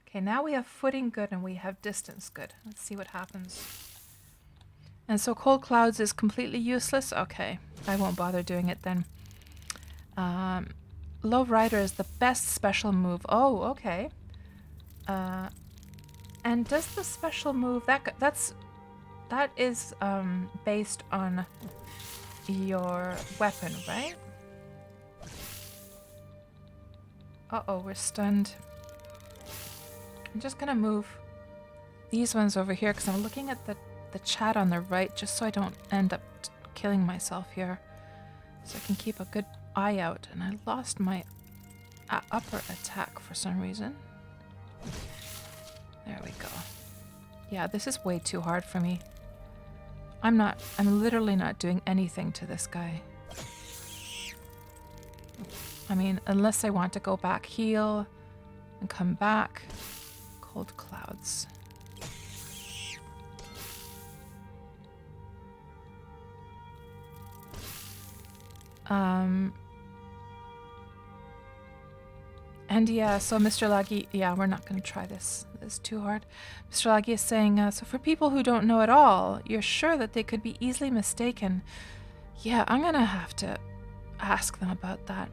Okay, now we have footing good and we have distance good. Let's see what happens. And so cold clouds is completely useless? Okay, I won't bother doing it then. Low rider is the best special move. Oh, okay. And does the special move... That is based on your weapon, right? Uh-oh, we're stunned. I'm just gonna move these ones over here because I'm looking at the chat on the right just so I don't end up killing myself here. So I can keep a good eye out. And I lost my upper attack for some reason. There we go. Yeah, this is way too hard for me. I'm literally not doing anything to this guy. I mean, unless I want to go back, heal, and come back. Cold clouds. And yeah, so Mr. Laggy, yeah, we're not going to try this. It's too hard. Mr. Laggy is saying, so for people who don't know at all, you're sure that they could be easily mistaken. Yeah, I'm going to have to ask them about that.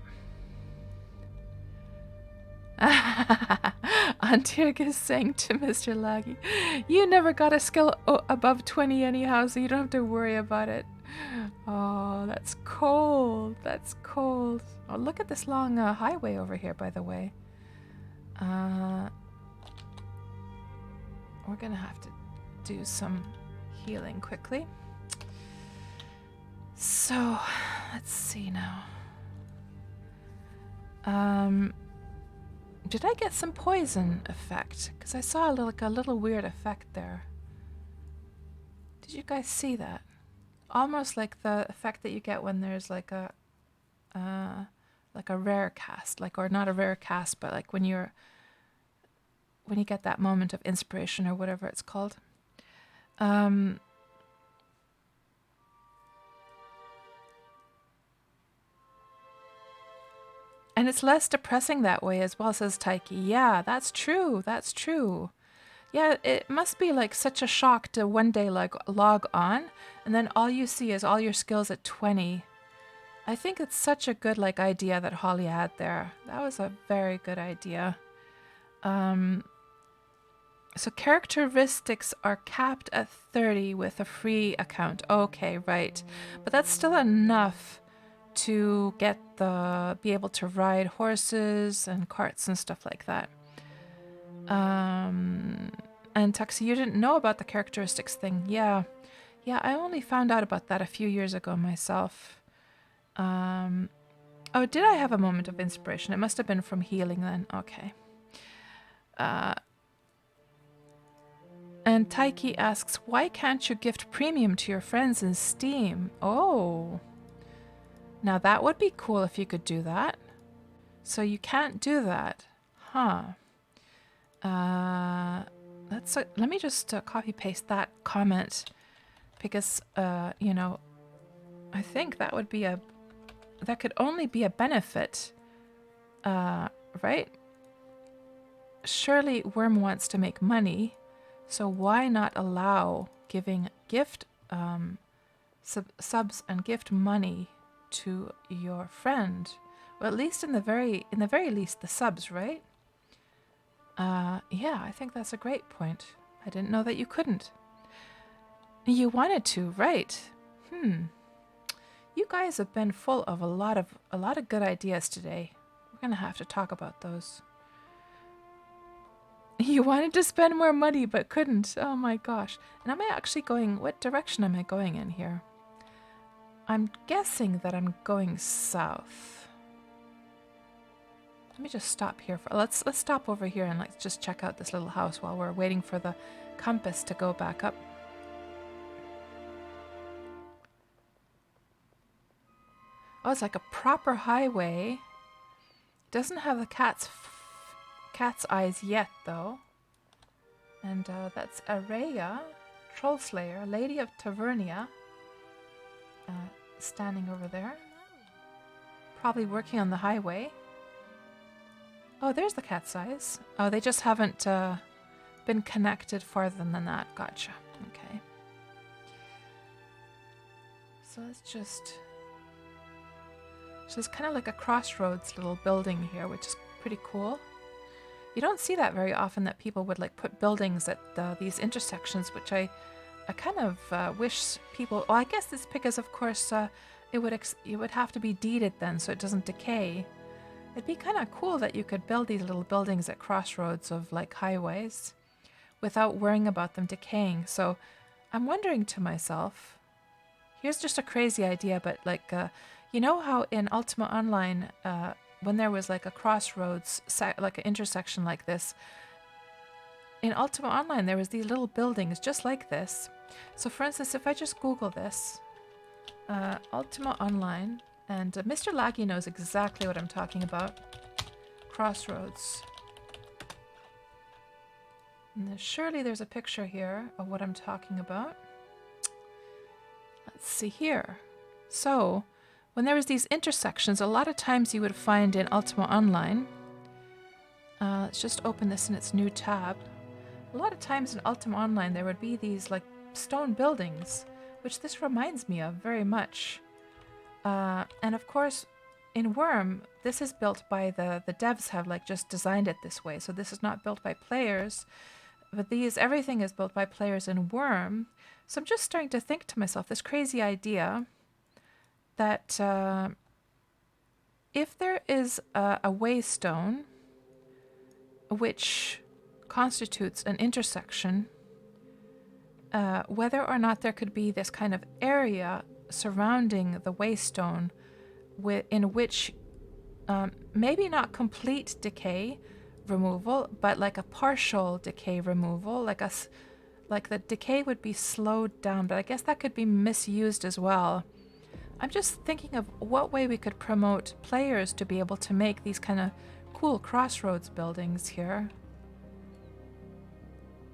Antirg is saying to Mr. Laggy, you never got a skill above 20 anyhow, so you don't have to worry about it. Oh, that's cold. That's cold. Oh, look at this long highway over here, by the way. We're gonna have to do some healing quickly. So, let's see now. Did I get some poison effect? Because I saw a little weird effect there. Did you guys see that? Almost like the effect that you get when there's like a rare cast, or not a rare cast, but like when you get that moment of inspiration or whatever it's called. And it's less depressing that way as well, says Taiki. Yeah, that's true. That's true. Yeah, it must be like such a shock to one day log on and then all you see is all your skills at 20. I think it's such a good idea that Holly had there. That was a very good idea. So characteristics are capped at 30 with a free account. Okay, right. But that's still enough to be able to ride horses and carts and stuff like that. And Tuxie, you didn't know about the characteristics thing. Yeah, I only found out about that a few years ago myself. Oh, did I have a moment of inspiration? It must have been from healing then. Okay. And Taiki asks, why can't you gift premium to your friends in Steam? Oh. Now that would be cool if you could do that. So you can't do that. Huh. Let me just copy paste that comment because, I think that could only be a benefit, right? Surely Wurm wants to make money, so why not allow giving gift subs and gift money to your friend? Well, at least in the very least the subs, right? Yeah, I think that's a great point. I didn't know that you couldn't. You wanted to, right? You guys have been full of a lot of good ideas today. We're gonna have to talk about those. You wanted to spend more money but couldn't. Oh my gosh. And am I actually going, what direction am I going in here? I'm guessing that I'm going south. Let me just stop here for, let's stop over here and let's just check out this little house while we're waiting for the compass to go back up. Oh, it's like a proper highway. Doesn't have the cat's eyes yet though. And that's Araya, Trollslayer, Lady of Tavernia, standing over there. Probably working on the highway. Oh, there's the cat's eyes. Oh, they just haven't been connected farther than that. Gotcha. Okay. So let's just... So it's kind of like a crossroads little building here, which is pretty cool. You don't see that very often, that people would like put buildings at these intersections, which I kind of wish people... Well, I guess it's because, of course, it would have to be deeded then, so it doesn't decay. It'd be kind of cool that you could build these little buildings at crossroads of like highways without worrying about them decaying. So I'm wondering to myself, here's just a crazy idea, but like, you know how in Ultima Online, when there was like a crossroads, like an intersection like this, in Ultima Online there was these little buildings just like this. So for instance, if I just Google this, Ultima Online, and Mr. Laggy knows exactly what I'm talking about. Crossroads. And surely there's a picture here of what I'm talking about. Let's see here. So, when there was these intersections, a lot of times you would find in Ultima Online, let's just open this in its new tab. A lot of times in Ultima Online there would be these like stone buildings, which this reminds me of very much. And of course, in Wurm, this is built by the devs have like just designed it this way. So this is not built by players, but everything is built by players in Wurm. So I'm just starting to think to myself, this crazy idea that if there is a waystone which constitutes an intersection, whether or not there could be this kind of area surrounding the waystone in which maybe not complete decay removal, but like a partial decay removal, like the decay would be slowed down, but I guess that could be misused as well. I'm just thinking of what way we could promote players to be able to make these kind of cool crossroads buildings here.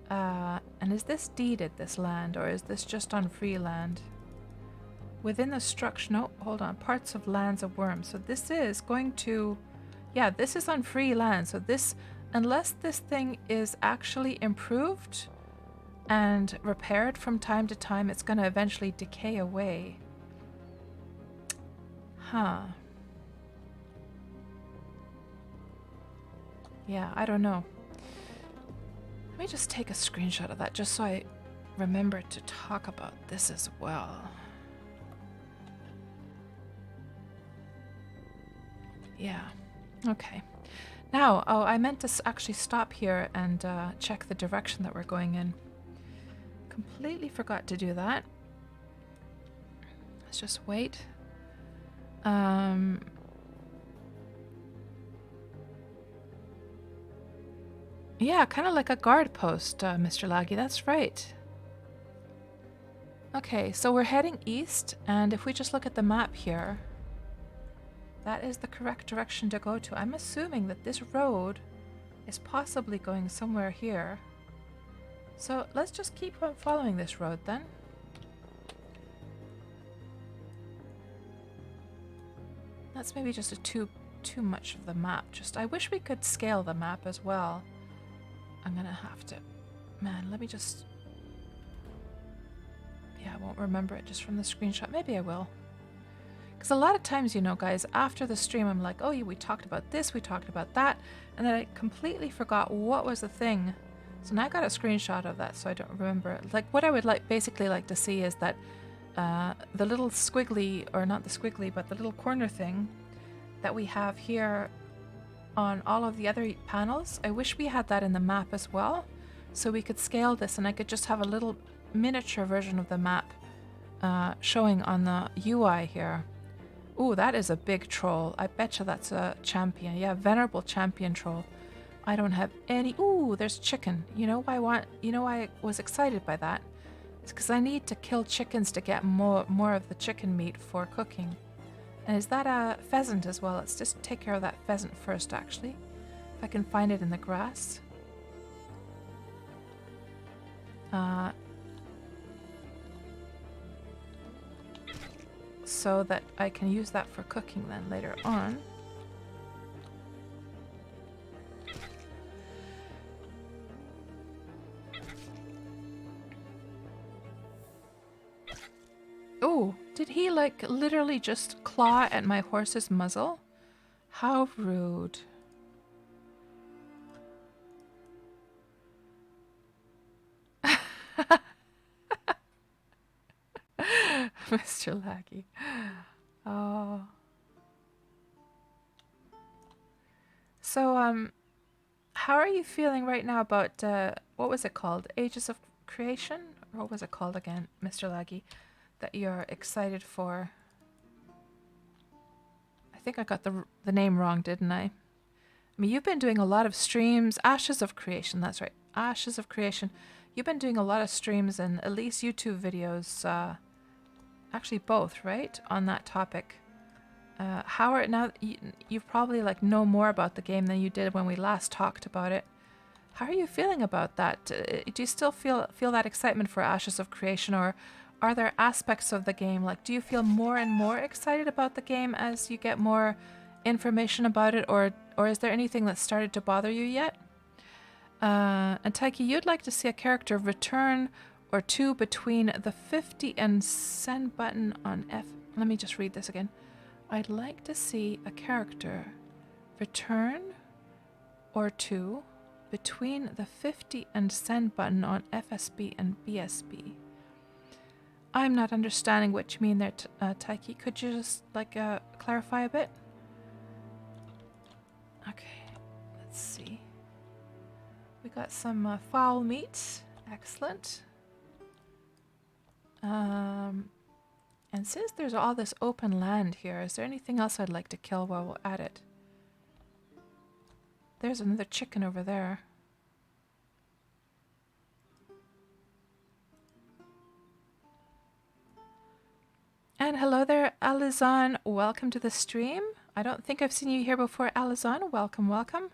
And is this deeded, this land, or is this just on free land? Within the structure, no, hold on, parts of lands of Wurm. So this is going to, yeah, this is on free land. So this, unless this thing is actually improved and repaired from time to time, it's going to eventually decay away. Huh. Yeah, I don't know. Let me just take a screenshot of that just so I remember to talk about this as well. Yeah, okay. Now, oh, I meant to actually stop here and check the direction that we're going in. Completely forgot to do that. Let's just wait. Yeah, kind of like a guard post, Mr. Laggy, that's right. Okay, so we're heading east, and if we just look at the map here, that is the correct direction to go to. I'm assuming that this road is possibly going somewhere here. So let's just keep on following this road then. That's maybe just too much of the map. I wish we could scale the map as well. I'm gonna have to... Man, let me just... Yeah, I won't remember it just from the screenshot. Maybe I will. Because a lot of times, you know, guys, after the stream, I'm like, oh, yeah, we talked about this, we talked about that, and then I completely forgot what was the thing. So now I got a screenshot of that, so I don't remember it. Like, what I would basically like to see is that the little squiggly, or not the squiggly, but the little corner thing that we have here on all of the other panels. I wish we had that in the map as well, so we could scale this and I could just have a little miniature version of the map showing on the UI here. Ooh, that is a big troll. I betcha that's a champion. Yeah, venerable champion troll. I don't have any. Ooh, there's chicken. You know why I was excited by that? It's because I need to kill chickens to get more of the chicken meat for cooking. And is that a pheasant as well? Let's just take care of that pheasant first, actually. If I can find it in the grass. So that I can use that for cooking then later on. Oh, did he like literally just claw at my horse's muzzle? How rude. Mr. Laggy. Oh. So, how are you feeling right now about, what was it called? Ages of Creation? Or what was it called again, Mr. Laggy? That you're excited for? I think I got the name wrong, didn't I? I mean, you've been doing a lot of streams. Ashes of Creation, that's right. Ashes of Creation. You've been doing a lot of streams and at least YouTube videos, actually both, right? On that topic. How are, now you've probably like know more about the game than you did when we last talked about it. How are you feeling about that? Do you still feel that excitement for Ashes of Creation, or are there aspects of the game, like do you feel more and more excited about the game as you get more information about it, or is there anything that started to bother you yet? And Taiki, you'd like to see a character return or two between the 50 and send button on F. Let me just read this again. I'd like to see a character return or two between the 50 and send button on FSB and BSB. I'm not understanding what you mean there, Taiki. Could you just like clarify a bit? Okay, let's see. We got some fowl meat. Excellent. And since there's all this open land here, is there anything else I'd like to kill while we're at it? There's another chicken over there. And hello there, Alizon. Welcome to the stream. I don't think I've seen you here before, Alizon. Welcome, welcome.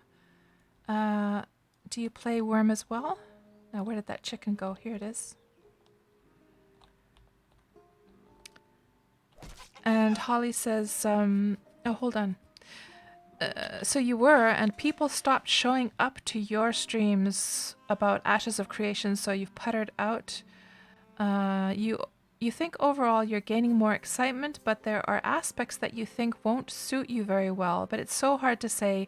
Do you play Wurm as well? Now, where did that chicken go? Here it is. And Holly says, oh, hold on. So you were, and people stopped showing up to your streams about Ashes of Creation, so you've puttered out. You think overall you're gaining more excitement, but there are aspects that you think won't suit you very well. But it's so hard to say,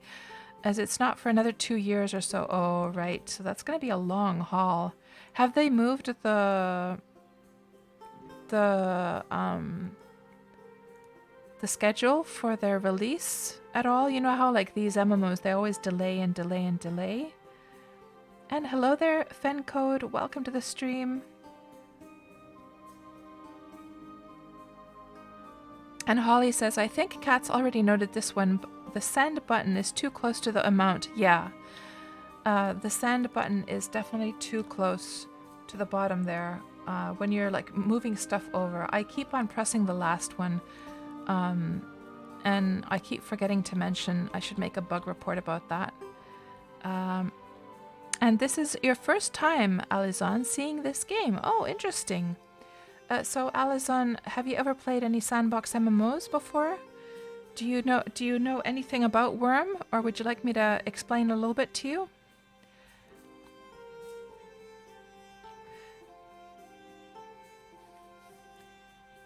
as it's not for another 2 years or so. Oh, right. So that's going to be a long haul. Have they moved the schedule for their release at all? You know how like these MMOs, they always delay and delay and delay. And hello there, Fencode. Welcome to the stream. And Holly says, I think Kat's already noted this one. The send button is too close to the amount. Yeah. The send button is definitely too close to the bottom there. When you're like moving stuff over. I keep on pressing the last one. And I keep forgetting to mention I should make a bug report about that. And this is your first time, Alizon, seeing this game. Oh, interesting. So Alizon, have you ever played any Sandbox MMOs before? Do you know anything about Wurm, or would you like me to explain a little bit to you?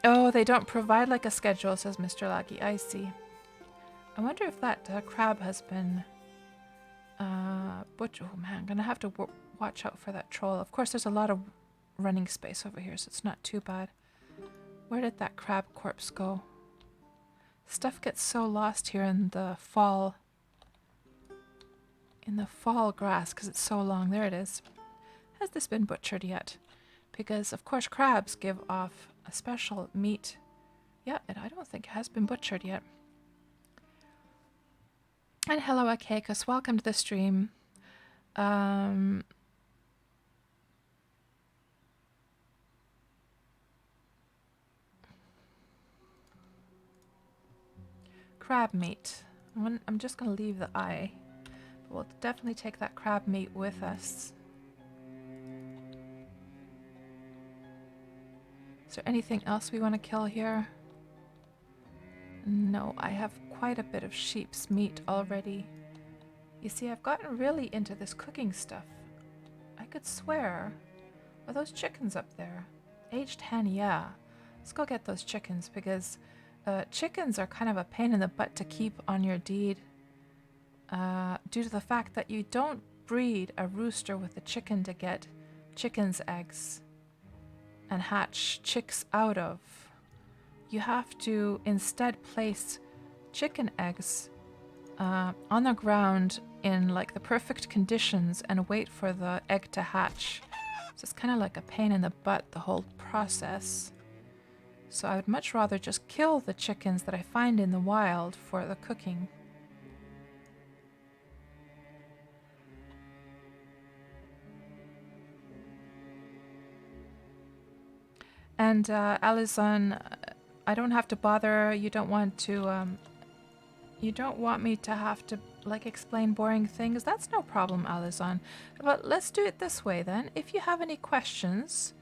Oh, they don't provide like a schedule, says Mr. Laggy. I see. I wonder if that crab has been butchered. Oh man, I'm gonna have to watch out for that troll. Of course, there's a lot of running space over here, so it's not too bad. Where did that crab corpse go? Stuff gets so lost here in the fall. in the fall grass because it's so long. There it is. Has this been butchered yet? Because, of course, crabs give off a special meat. Yeah, and I don't think it has been butchered yet. And hello, Akekos. Welcome to the stream. Crab meat. I'm just going to leave the eye. But we'll definitely take that crab meat with us. Is there anything else we want to kill here? No, I have quite a bit of sheep's meat already. You see, I've gotten really into this cooking stuff. I could swear. Are those chickens up there? Aged hen, yeah. Let's go get those chickens because chickens are kind of a pain in the butt to keep on your deed due to the fact that you don't breed a rooster with a chicken to get chicken's eggs and hatch chicks out of. You have to instead place chicken eggs on the ground in like the perfect conditions and wait for the egg to hatch. So it's kind of like a pain in the butt, the whole process. So I would much rather just kill the chickens that I find in the wild for the cooking. And Alizon, I don't have to bother. You don't want to. You don't want me to have to like explain boring things. That's no problem, Alizon. But let's do it this way then. If you have any questions,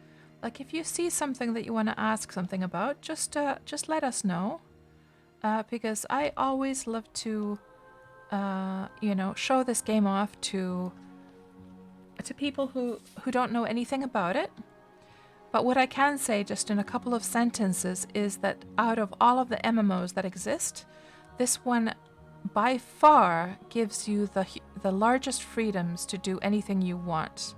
like if you see something that you want to ask something about, just let us know. Because I always love to, you know, show this game off to people who don't know anything about it. But what I can say just in a couple of sentences is that out of all of the MMOs that exist, this one by far gives you the largest freedoms to do anything you want.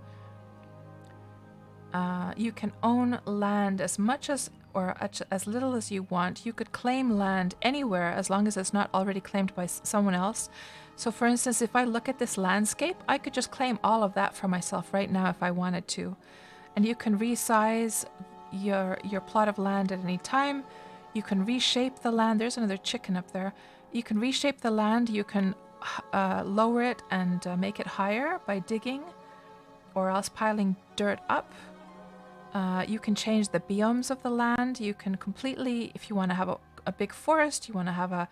You can own land as much as or as little as you want. You could claim land anywhere as long as it's not already claimed by someone else. So for instance, if I look at this landscape, I could just claim all of that for myself right now if I wanted to. And you can resize your plot of land at any time. You can reshape the land. There's another chicken up there. You can reshape the land. You can lower it and make it higher by digging or else piling dirt up. You can change the biomes of the land. You can completely, if you want to have a big forest, you want to have a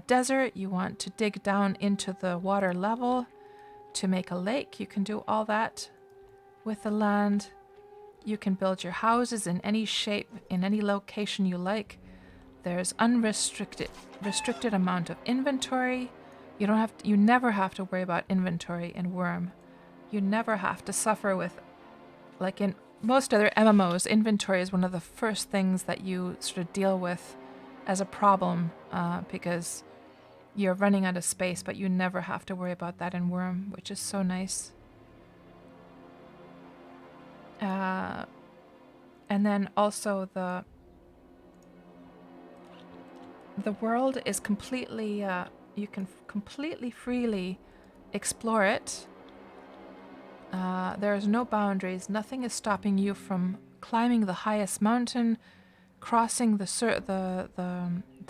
desert, you want to dig down into the water level to make a lake, you can do all that with the land. You can build your houses in any shape, in any location you like. There's restricted amount of inventory. You never have to worry about inventory in Wurm. You never have to suffer with, like in most other MMOs, inventory is one of the first things that you sort of deal with as a problem because you're running out of space, but you never have to worry about that in Wurm, which is so nice. And then also the world is completely, you can completely freely explore it. There's no boundaries. Nothing is stopping you from climbing the highest mountain, crossing the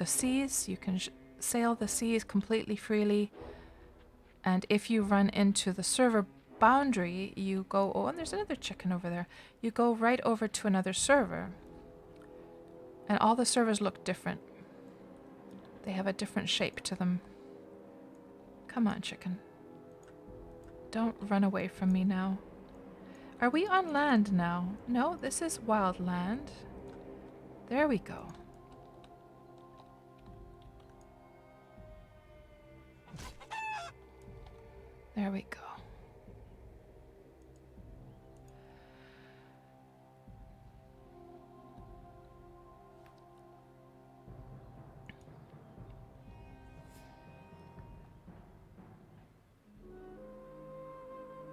seas. You can sail the seas completely freely. And if you run into the server boundary, you go, oh, and there's another chicken over there. You go right over to another server. And all the servers look different. They have a different shape to them. Come on, chicken. Don't run away from me now. Are we on land now? No, this is wild land. There we go. There we go.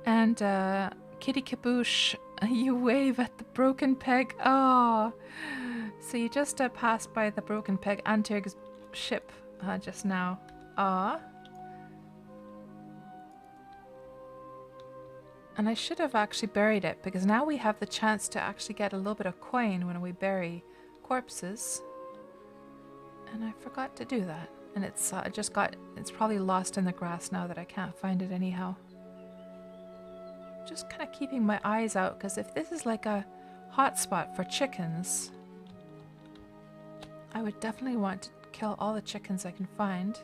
And Kitty Kaboosh, you wave at the broken peg. Oh, so you just passed by the broken peg Antirg's ship just now. Ah. And I should have actually buried it because now we have the chance to actually get a little bit of coin when we bury corpses. And I forgot to do that. And it's it's probably lost in the grass now that I can't find it anyhow. Just kind of keeping my eyes out because if this is like a hotspot for chickens, I would definitely want to kill all the chickens I can find.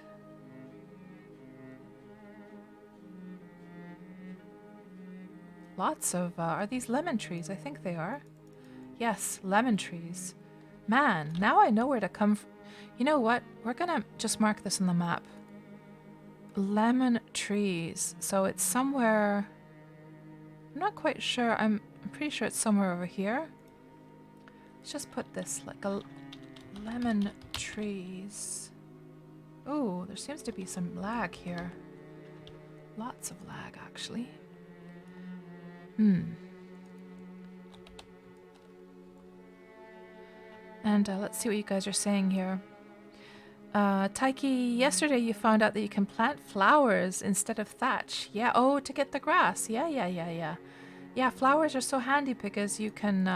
Lots of, are these lemon trees? I think they are. Yes, lemon trees. Man, now I know where to come from. You know what? We're gonna just mark this on the map. Lemon trees. So it's somewhere... I'm not quite sure. I'm pretty sure it's somewhere over here. Let's just put this like a lemon trees. Ooh, there seems to be some lag here. Lots of lag, actually. And let's see what you guys are saying here. Taiki, yesterday you found out that you can plant flowers instead of thatch. Yeah, oh, to get the grass. Yeah. Yeah, flowers are so handy because you can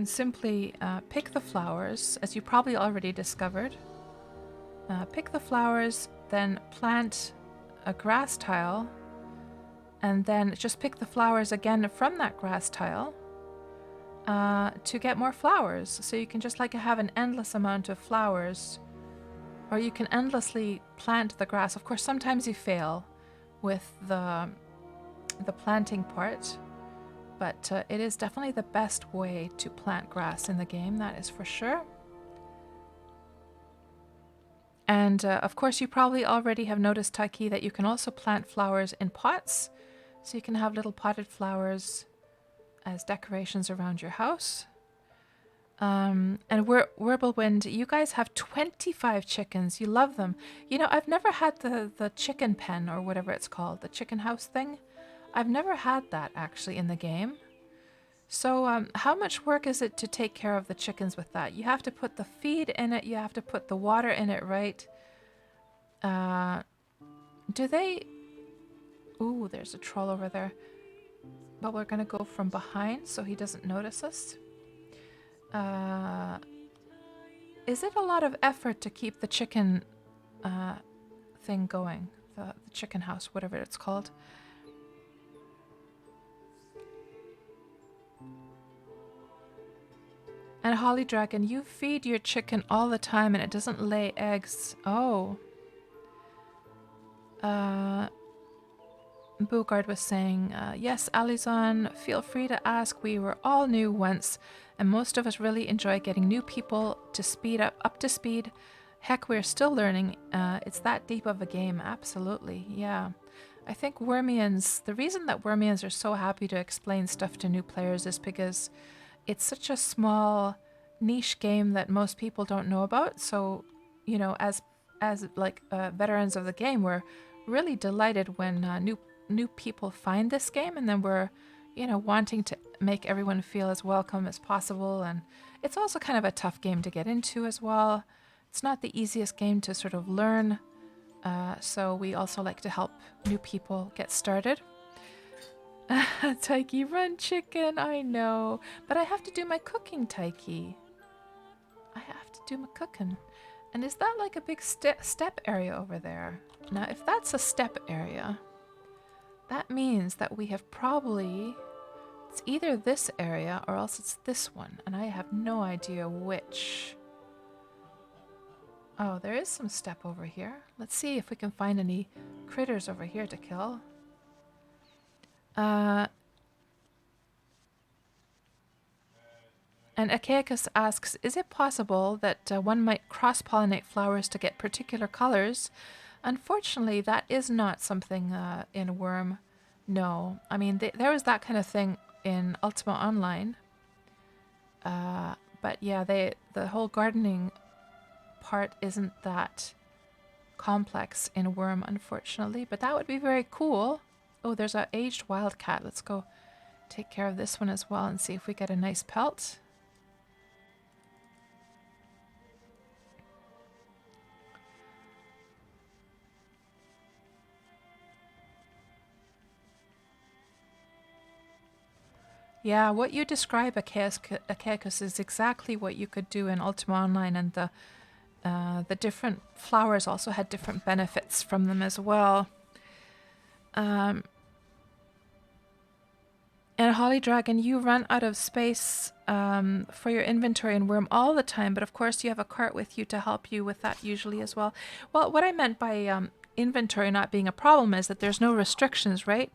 simply pick the flowers, as you probably already discovered. Pick the flowers, then plant a grass tile, and then just pick the flowers again from that grass tile. To get more flowers. So you can just like have an endless amount of flowers, or you can endlessly plant the grass. Of course, sometimes you fail with the planting part, but it is definitely the best way to plant grass in the game, that is for sure. And of course, you probably already have noticed, Taiki, that you can also plant flowers in pots. So you can have little potted flowers as decorations around your house. And Wirblewind, you guys have 25 chickens. You love them. You know, I've never had the chicken pen or whatever it's called, the chicken house thing. I've never had that actually in the game. So how much work is it to take care of the chickens with that? You have to put the feed in it. You have to put the water in it, right? Do they... Ooh, there's a troll over there. But we're going to go from behind so he doesn't notice us. Is it a lot of effort to keep the chicken thing going? The chicken house, whatever it's called. And Holly Dragon, you feed your chicken all the time and it doesn't lay eggs. Oh. Bugard was saying, yes, Alizon, feel free to ask. We were all new once, and most of us really enjoy getting new people to speed up to speed. Heck, we're still learning. It's that deep of a game, absolutely, yeah. I think Wormians, the reason that Wormians are so happy to explain stuff to new players is because it's such a small niche game that most people don't know about. So, you know, as like veterans of the game, we're really delighted when new people find this game, and then we're, you know, wanting to make everyone feel as welcome as possible. And it's also kind of a tough game to get into as well. It's not the easiest game to sort of learn, so we also like to help new people get started. Taiki, run chicken, I know, but I have to do my cooking, Taiki. I have to do my cooking. And is that like a big step area over there? Now, if that's a step area, that means that we have probably... It's either this area or else it's this one, and I have no idea which. Oh, there is some step over here. Let's see if we can find any critters over here to kill. And Achaicus asks, is it possible that one might cross-pollinate flowers to get particular colors? Unfortunately, that is not something in Wurm. No. I mean, there was that kind of thing in Ultima Online. But yeah, the whole gardening part isn't that complex in Wurm, unfortunately. But that would be very cool. Oh, there's an aged wildcat. Let's go take care of this one as well and see if we get a nice pelt. Yeah, what you describe, Achaicus, is exactly what you could do in Ultima Online, and the different flowers also had different benefits from them as well. Um, and Holly Dragon, you run out of space for your inventory in Wurm all the time, but of course you have a cart with you to help you with that usually as well. Well, what I meant by inventory not being a problem is that there's no restrictions, right?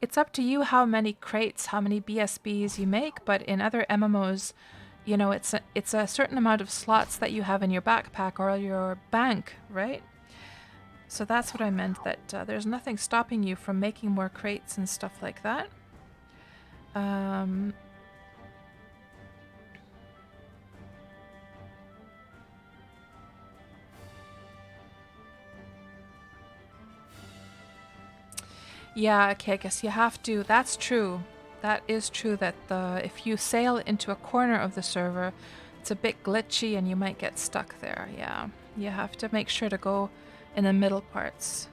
It's up to you how many crates, how many BSBs you make, but in other MMOs, you know, it's a certain amount of slots that you have in your backpack or your bank, right? So that's what I meant, that there's nothing stopping you from making more crates and stuff like that. Yeah, okay, I guess you have to. That's true. That is true that if you sail into a corner of the server, it's a bit glitchy and you might get stuck there. Yeah, you have to make sure to go in the middle parts.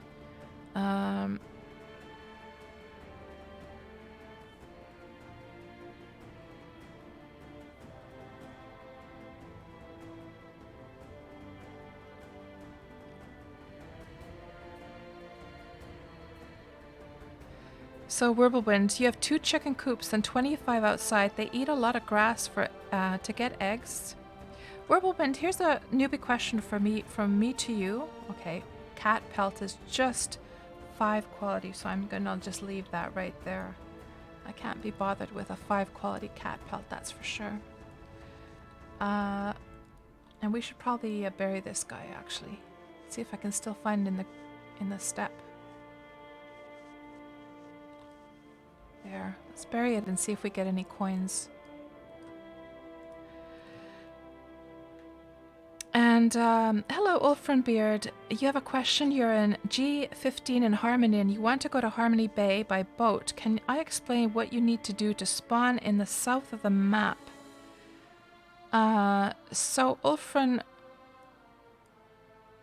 So Wirblewind, you have 2 chicken coops and 25 outside. They eat a lot of grass to get eggs. Wirblewind, here's a newbie question from me to you. Okay, cat pelt is just 5 quality, so I'm gonna just leave that right there. I can't be bothered with a 5 quality cat pelt, that's for sure. And we should probably bury this guy actually. See if I can still find in the step. There. Let's bury it and see if we get any coins. And hello, Ulfrenbeard. You have a question. You're in G15 in Harmony and you want to go to Harmony Bay by boat. Can I explain what you need to do to spawn in the south of the map? So Ulfren,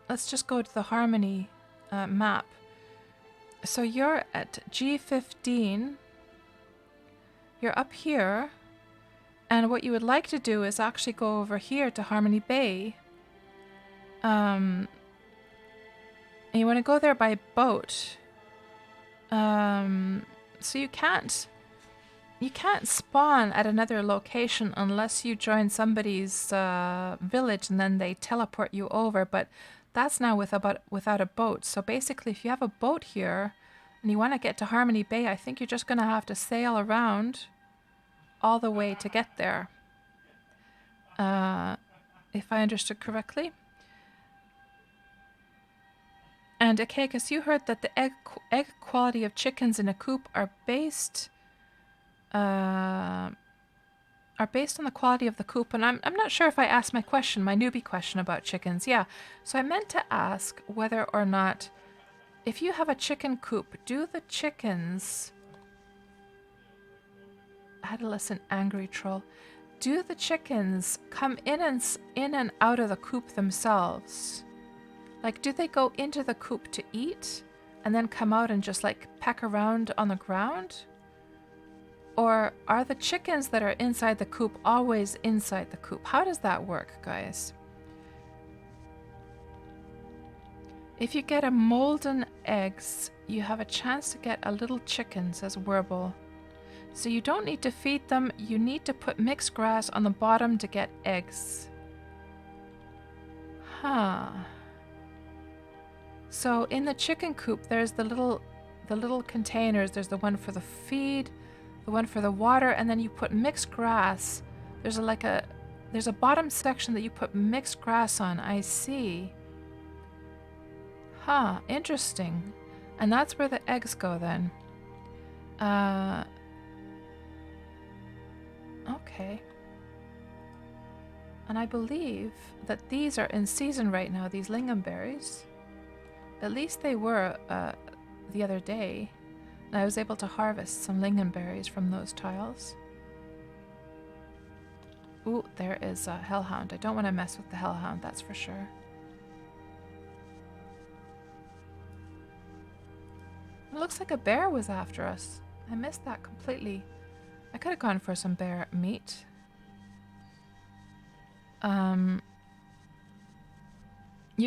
let's just go to the Harmony map. So you're at G15. You're up here. And what you would like to do is actually go over here to Harmony Bay. And you want to go there by boat. So you can't spawn at another location unless you join somebody's village and then they teleport you over, but that's now without a boat. So basically if you have a boat here and you want to get to Harmony Bay, I think you're just going to have to sail around all the way to get there. If I understood correctly. And Achaicus, you heard that the egg quality of chickens in a coop are based on the quality of the coop. And I'm not sure if I asked my newbie question about chickens. Yeah, so I meant to ask whether or not, if you have a chicken coop, do the chickens... Adolescent angry troll. Do the chickens come in and out of the coop themselves? Like, do they go into the coop to eat and then come out and just like peck around on the ground? Or are the chickens that are inside the coop always inside the coop? How does that work, guys? If you get a molten eggs, you have a chance to get a little chicken, says Werble. So you don't need to feed them, you need to put mixed grass on the bottom to get eggs. Huh. So in the chicken coop, there's the little containers. There's the one for the feed, the one for the water, and then you put mixed grass. There's a bottom section that you put mixed grass on. I see. Huh, interesting. And that's where the eggs go then. Okay. And I believe that these are in season right now, these lingonberries. At least they were the other day. And I was able to harvest some lingonberries from those tiles. Ooh, there is a hellhound. I don't want to mess with the hellhound, that's for sure. It looks like a bear was after us. I missed that completely. I could have gone for some bear meat. You're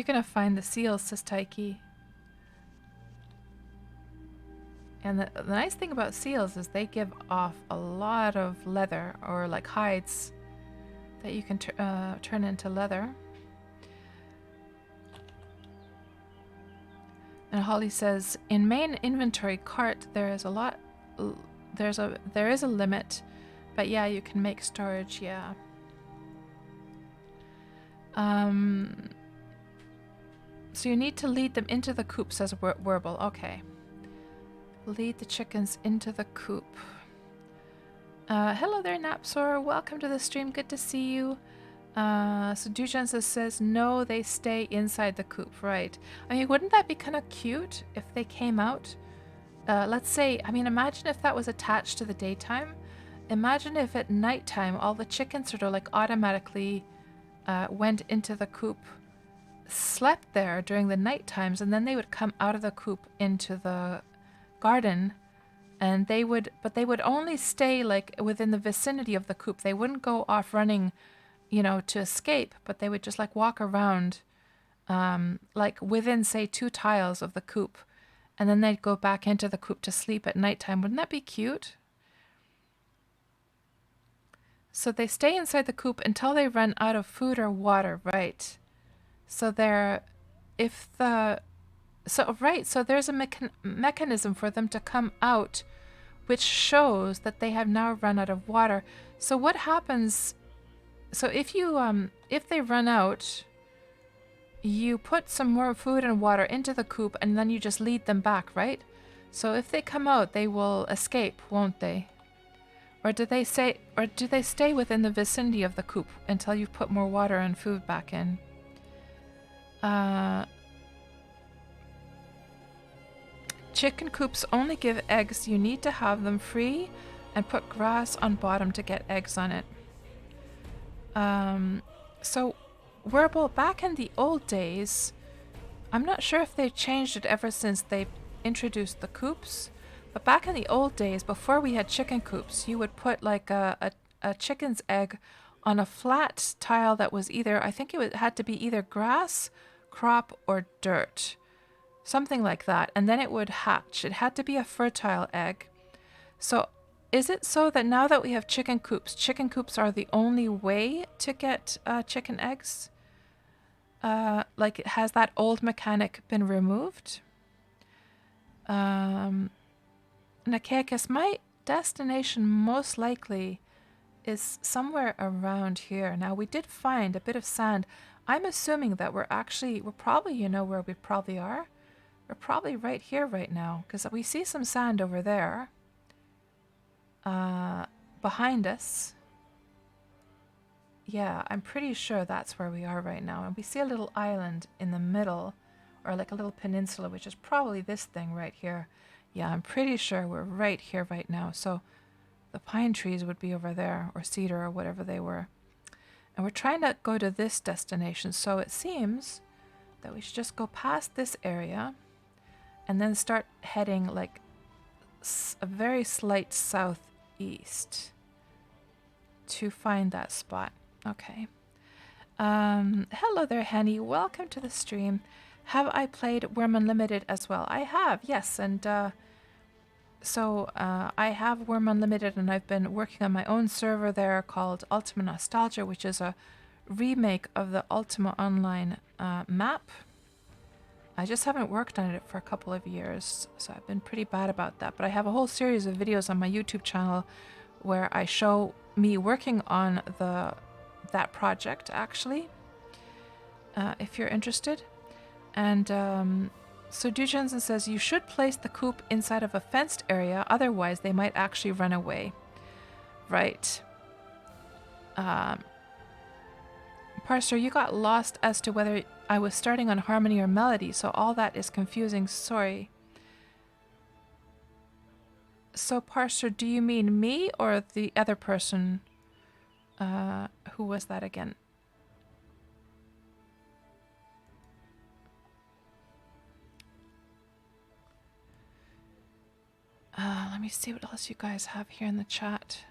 gonna find the seals, says Taiki. And the nice thing about seals is they give off a lot of leather, or like hides that you can turn into leather. And Holly says, in main inventory cart there is a lot. There is a limit, but yeah, you can make storage. Yeah. So you need to lead them into the coop, says Wurble. Okay. Lead the chickens into the coop. Hello there, Napsor. Welcome to the stream. Good to see you. So Dujan says, no, they stay inside the coop. Right. I mean, wouldn't that be kind of cute if they came out? Let's say, I mean, imagine if that was attached to the daytime. Imagine if at nighttime all the chickens sort of like automatically went into the coop, slept there during the night times, and then they would come out of the coop into the garden, and they would only stay like within the vicinity of the coop. They wouldn't go off running, you know, to escape, but they would just like walk around like within, say, 2 tiles of the coop, and then they'd go back into the coop to sleep at nighttime. Wouldn't that be cute? So they stay inside the coop until they run out of food or water, right? So they're, if the, so right, so there's a mechanism for them to come out, which shows that they have now run out of water. So what happens? So if you if they run out, you put some more food and water into the coop, and then you just lead them back, right? So if they come out, they will escape, won't they? Or do they stay within the vicinity of the coop until you put more water and food back in? Chicken coops only give eggs. You need to have them free and put grass on bottom to get eggs on it. So Wurble, back in the old days, I'm not sure if they changed it ever since they introduced the coops, but back in the old days, before we had chicken coops, you would put like a chicken's egg on a flat tile that was either, I think it had to be either grass, crop, or dirt. Something like that. And then it would hatch. It had to be a fertile egg. So is it so that now that we have chicken coops are the only way to get chicken eggs? Like, has that old mechanic been removed? Nakakas, my destination most likely is somewhere around here. Now, we did find a bit of sand. I'm assuming that we're probably, you know where we probably are? We're probably right here right now, because we see some sand over there. Behind us. Yeah, I'm pretty sure that's where we are right now. And we see a little island in the middle, or like a little peninsula, which is probably this thing right here. Yeah, I'm pretty sure we're right here right now. So the pine trees would be over there, or cedar, or whatever they were. And we're trying to go to this destination. So it seems that we should just go past this area and then start heading like a very slight southeast to find that spot. Okay. Hello there, Henny. Welcome to the stream. Have I played Wurm Unlimited as well? I have, yes. And so I have Wurm Unlimited, and I've been working on my own server there called Ultima Nostalgia, which is a remake of the Ultima Online map. I just haven't worked on it for a couple of years, so I've been pretty bad about that. But I have a whole series of videos on my YouTube channel where I show me working on that project, actually, if you're interested. And so Dujansen says, you should place the coop inside of a fenced area, otherwise they might actually run away. Right. Parser, you got lost as to whether I was starting on harmony or melody, so all that is confusing. Sorry. So, Parser, do you mean me or the other person? Who was that again? Let me see what else you guys have here in the chat.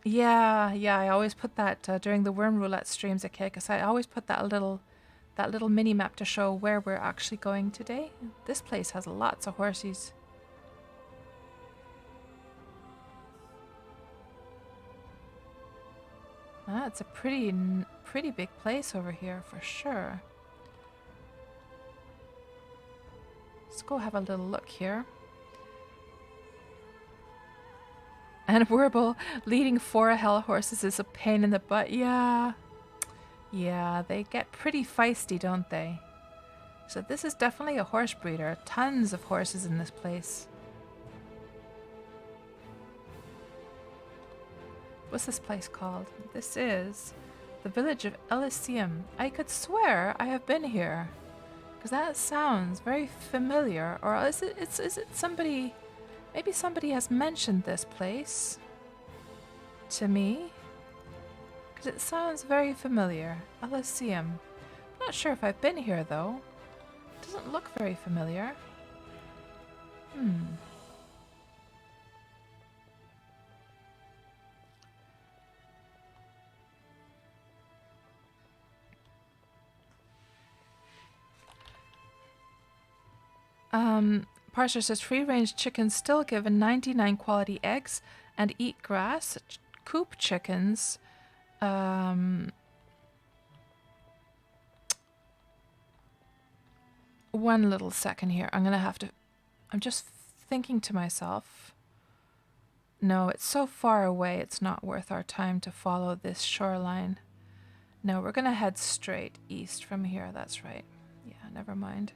Yeah, yeah, I always put that during the Wurm Roulette streams, okay? Because I always put that little mini map to show where we're actually going today. This place has lots of horses. Ah, it's a pretty big place over here for sure. Let's go have a little look here. And Wurble leading 4 hell horses is a pain in the butt. Yeah. Yeah, they get pretty feisty, don't they? So this is definitely a horse breeder. Tons of horses in this place. What's this place called? This is the village of Elysium. I could swear I have been here. Because that sounds very familiar. Or is it somebody... Maybe somebody has mentioned this place to me. Because it sounds very familiar. Elysium. Not sure if I've been here though. Doesn't look very familiar. Parser says free-range chickens still give 99 quality eggs and eat grass. Coop chickens, one little second here. I'm just thinking to myself. No, it's so far away, it's not worth our time to follow this shoreline. No, we're gonna head straight east from here. That's right. Yeah, never mind.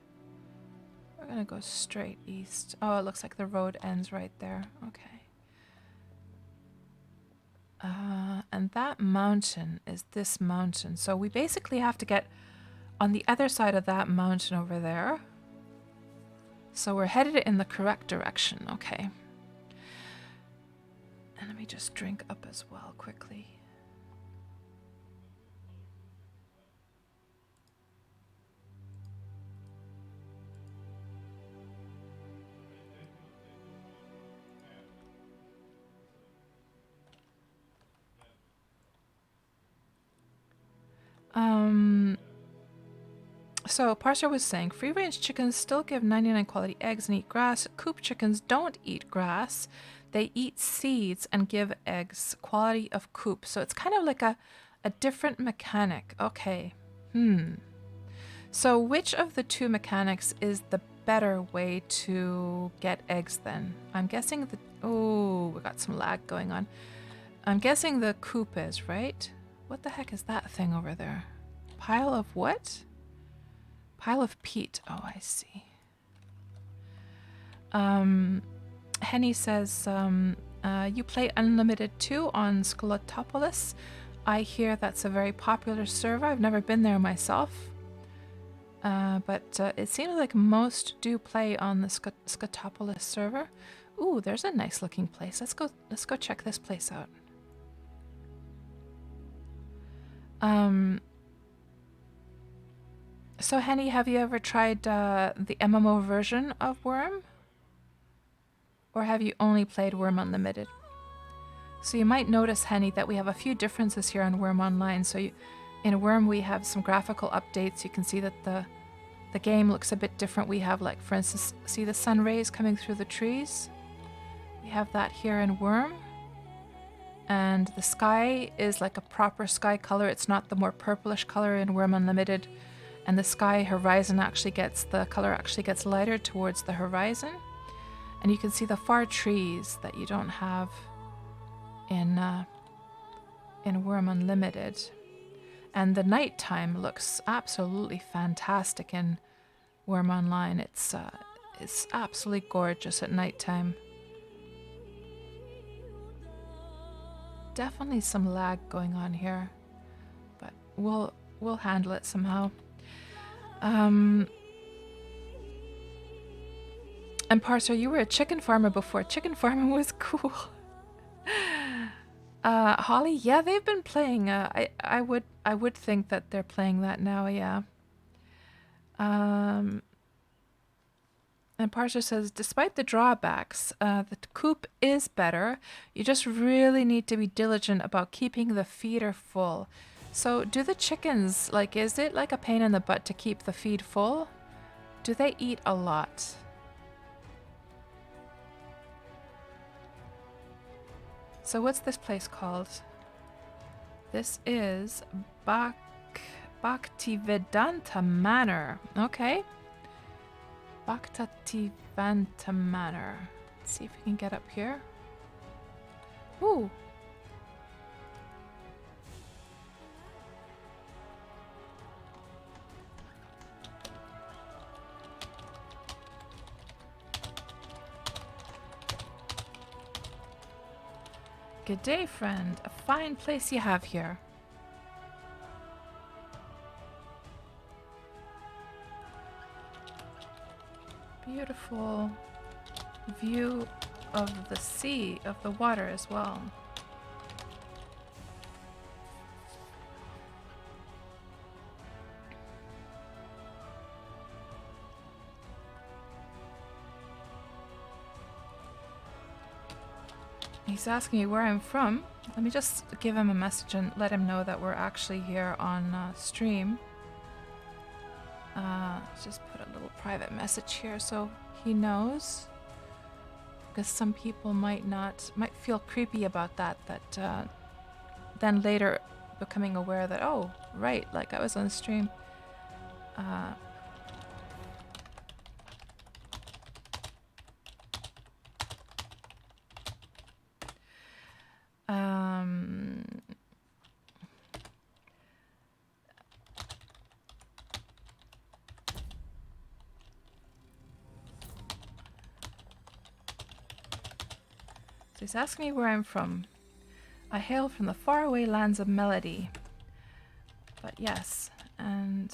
We're gonna go straight east. Oh, it looks like the road ends right there. Okay. And that mountain is this mountain. So we basically have to get on the other side of that mountain over there. So we're headed in the correct direction. Okay. And let me just drink up as well quickly. So Parser was saying, free-range chickens still give 99 quality eggs and eat grass. Coop chickens don't eat grass. They eat seeds and give eggs. Quality of coop. So it's kind of like a different mechanic. Okay. So which of the two mechanics is the better way to get eggs then? I'm guessing the... Oh, we got some lag going on. I'm guessing the coop is, right? What the heck is that thing over there? Pile of what? Pile of peat. Oh, I see. Henny says, you play Unlimited 2 on Skolatopolis. I hear that's a very popular server. I've never been there myself. But it seems like most do play on the Skotopolis server. Ooh, there's a nice looking place. Let's go check this place out. So Henny, have you ever tried the MMO version of Wurm? Or have you only played Wurm Unlimited? So you might notice, Henny, that we have a few differences here on Wurm Online. So in Wurm we have some graphical updates. You can see that the game looks a bit different. We have, like, for instance, see the sun rays coming through the trees? We have that here in Wurm. And the sky is like a proper sky color. It's not the more purplish color in Wurm Unlimited. And the sky horizon the color actually gets lighter towards the horizon. And you can see the far trees that you don't have in Wurm Unlimited. And the nighttime looks absolutely fantastic in Wurm Online. It's absolutely gorgeous at nighttime. Definitely some lag going on here, but we'll handle it somehow. And Parser, you were a chicken farmer before. Chicken farming was cool. Holly, yeah, they've been playing. I would think that they're playing that now. Yeah. And Parser says, despite the drawbacks, the coop is better. You just really need to be diligent about keeping the feeder full. So do the chickens, like, is it like a pain in the butt to keep the feed full? Do they eat a lot? So what's this place called? This is Bhaktivedanta Manor. Okay. Bhaktivedanta Manor. Let's see if we can get up here. Ooh. Good day, friend. A fine place you have here. Beautiful view of the sea, of the water as well. He's asking me where I'm from. Let me just give him a message and let him know that we're actually here on stream. Just put a little private message here so he knows. Because some people might feel creepy about that, then later becoming aware that, oh, right, like I was on stream. So he's asking me where I'm from. I hail from the faraway lands of melody. But yes, and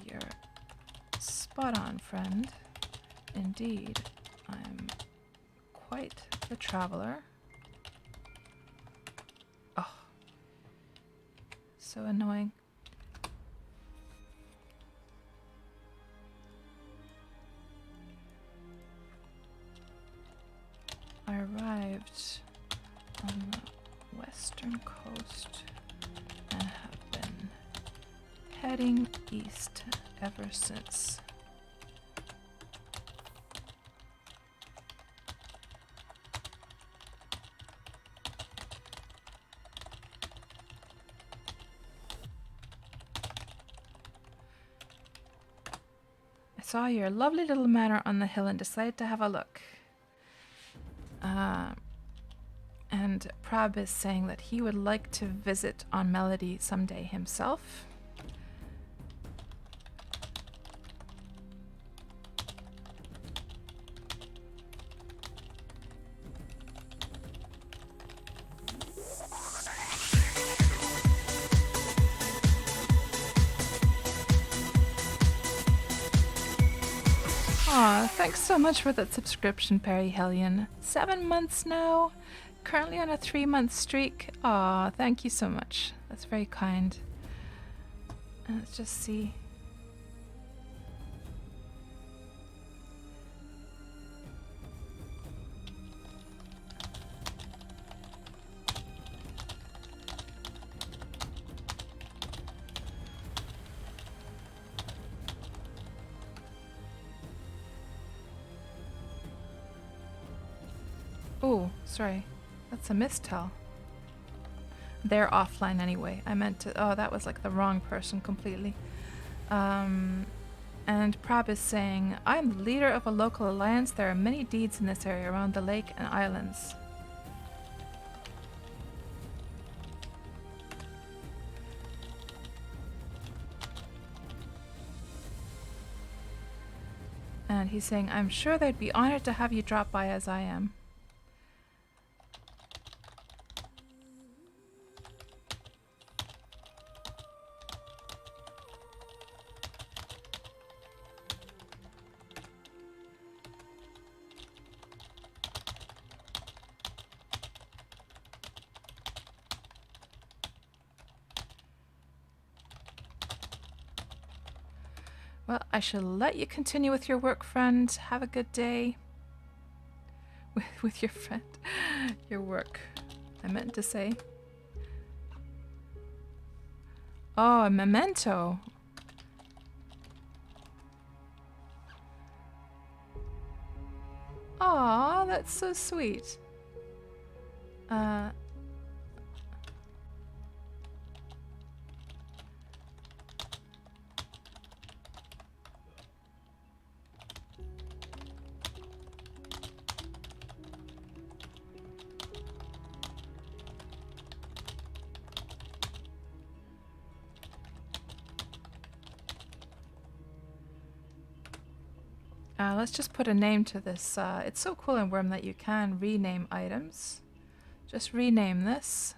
you're spot on, friend. Indeed, I'm quite the traveler. Oh, so annoying. I arrived on the western coast and have been heading east ever since. I saw your lovely little manor on the hill and decided to have a look. And Prab is saying that he would like to visit on Melody someday himself. Aw, thanks so much for that subscription, Perry Hellion. 7 months now. Currently on a 3-month streak. Aw, thank you so much. That's very kind. Let's just see. Oh, sorry. That's a mistell. They're offline anyway. I meant to... Oh, that was like the wrong person completely. And Prab is saying, I'm the leader of a local alliance. There are many deeds in this area around the lake and islands. And he's saying, I'm sure they'd be honored to have you drop by as I am. Well, I shall let you continue with your work, friend. Have a good day. With your friend. Your work. I meant to say. Oh, a memento. Aw, that's so sweet. Let's just put a name to this. It's so cool in Wurm that you can rename items. Just rename this.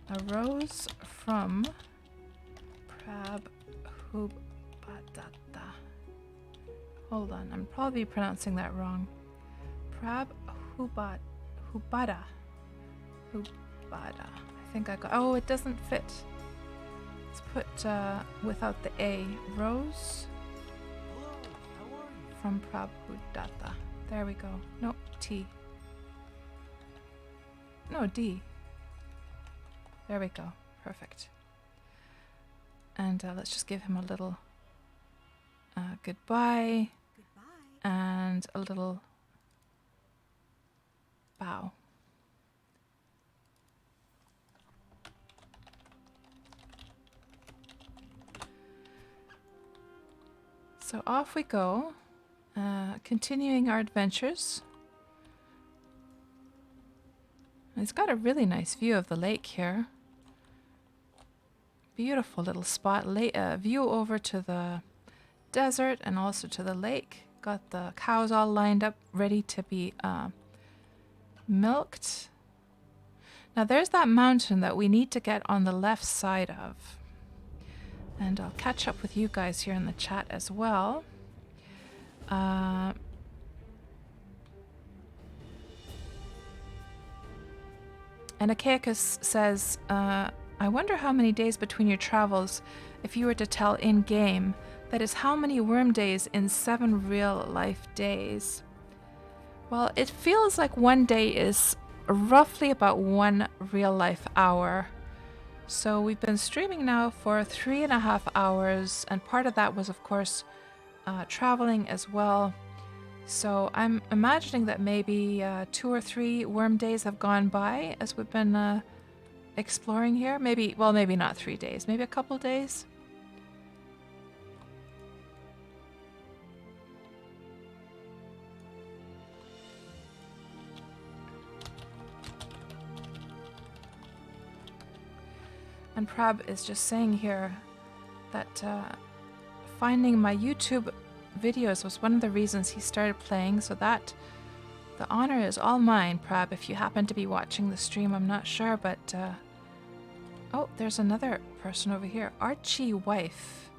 A rose from Prab Hubadata. Hold on, I'm probably pronouncing that wrong. Prab Hubada. Hubada. I think I got. Oh, it doesn't fit. Let's put without the A. Rose from Prabhudatta. There we go. No, T. No, D. There we go. Perfect. And let's just give him a little goodbye. And a little bow. So off we go. Continuing our adventures. It's got a really nice view of the lake here. Beautiful little spot. View over to the desert and also to the lake. Got the cows all lined up, ready to be milked. Now there's that mountain that we need to get on the left side of. And I'll catch up with you guys here in the chat as well. And Achaicus says, I wonder how many days between your travels, if you were to tell in-game, that is how many worm days in 7 real-life days. Well, it feels like one day is roughly about 1 real-life hour. So we've been streaming now for 3.5 hours, and part of that was, of course, traveling as well. So I'm imagining that maybe 2 or 3 worm days have gone by as we've been exploring here. Maybe, well, maybe not 3 days, maybe a couple days. And Prab is just saying here that finding my YouTube videos was one of the reasons he started playing, so that the honor is all mine, Prab. If you happen to be watching the stream, I'm not sure, but oh, there's another person over here. Archie Wife.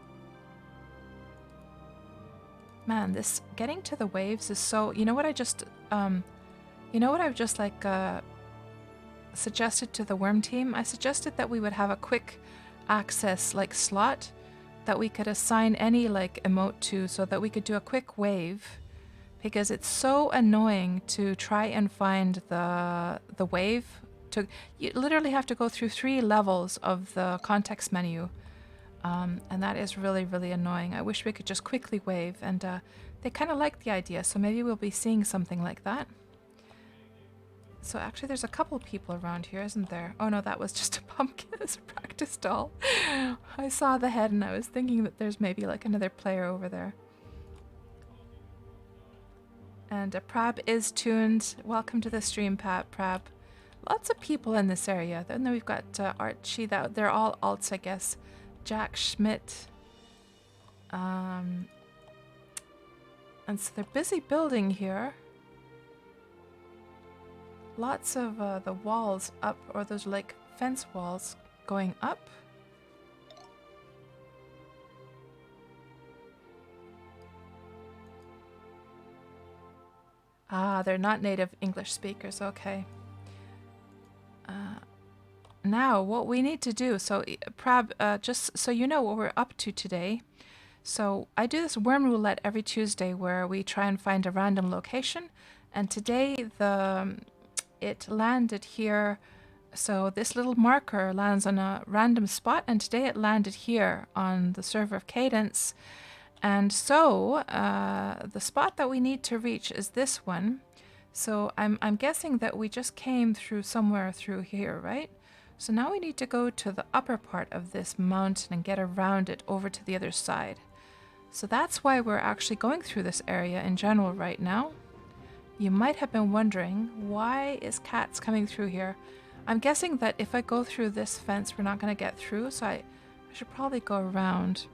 Man, this getting to the waves is so, you know what I just I've just like suggested to the Wurm team? I suggested that we would have a quick access like slot that we could assign any like emote to, so that we could do a quick wave, because it's so annoying to try and find the wave. You literally have to go through 3 levels of the context menu, and that is really, really annoying. I wish we could just quickly wave, and they kind of like the idea, so maybe we'll be seeing something like that. So actually there's a couple people around here, isn't there? Oh no, that was just a pumpkin as a practice doll. I saw the head and I was thinking that there's maybe like another player over there. And Prab is tuned. Welcome to the stream, Prab. Lots of people in this area. Then we've got Archie. They're all alts, I guess. Jack Schmidt. And so they're busy building here. Lots of the walls up, or those like fence walls going up. Ah, they're not native English speakers, okay. Now, what we need to do, so Prab, just so you know what we're up to today. So I do this Wurm Roulette every Tuesday where we try and find a random location. And today it landed here. So this little marker lands on a random spot, and today it landed here on the server of Cadence. And so the spot that we need to reach is this one. So I'm guessing that we just came through somewhere through here, right? So now we need to go to the upper part of this mountain and get around it over to the other side. So that's why we're actually going through this area in general right now. You might have been wondering, why is Cats coming through here? I'm guessing that if I go through this fence, we're not going to get through, so I should probably go around.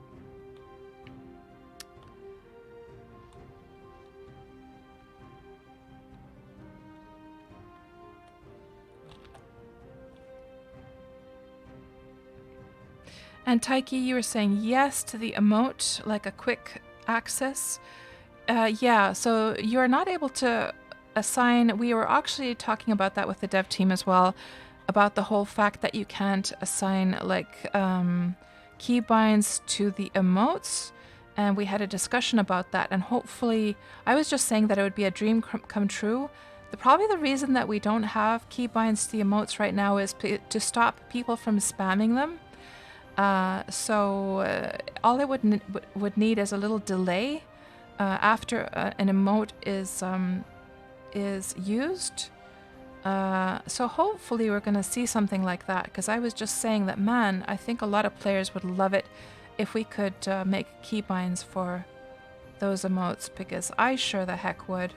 And Taiki, you were saying yes to the emote, like a quick access. Yeah, so you're not able to assign. We were actually talking about that with the dev team as well, about the whole fact that you can't assign like keybinds to the emotes. And we had a discussion about that. And hopefully, I was just saying that it would be a dream come true. Probably the reason that we don't have keybinds to the emotes right now is to stop people from spamming them. All it would need is a little delay after an emote is used. So hopefully we're going to see something like that, because I was just saying that, man, I think a lot of players would love it if we could make keybinds for those emotes, because I sure the heck would.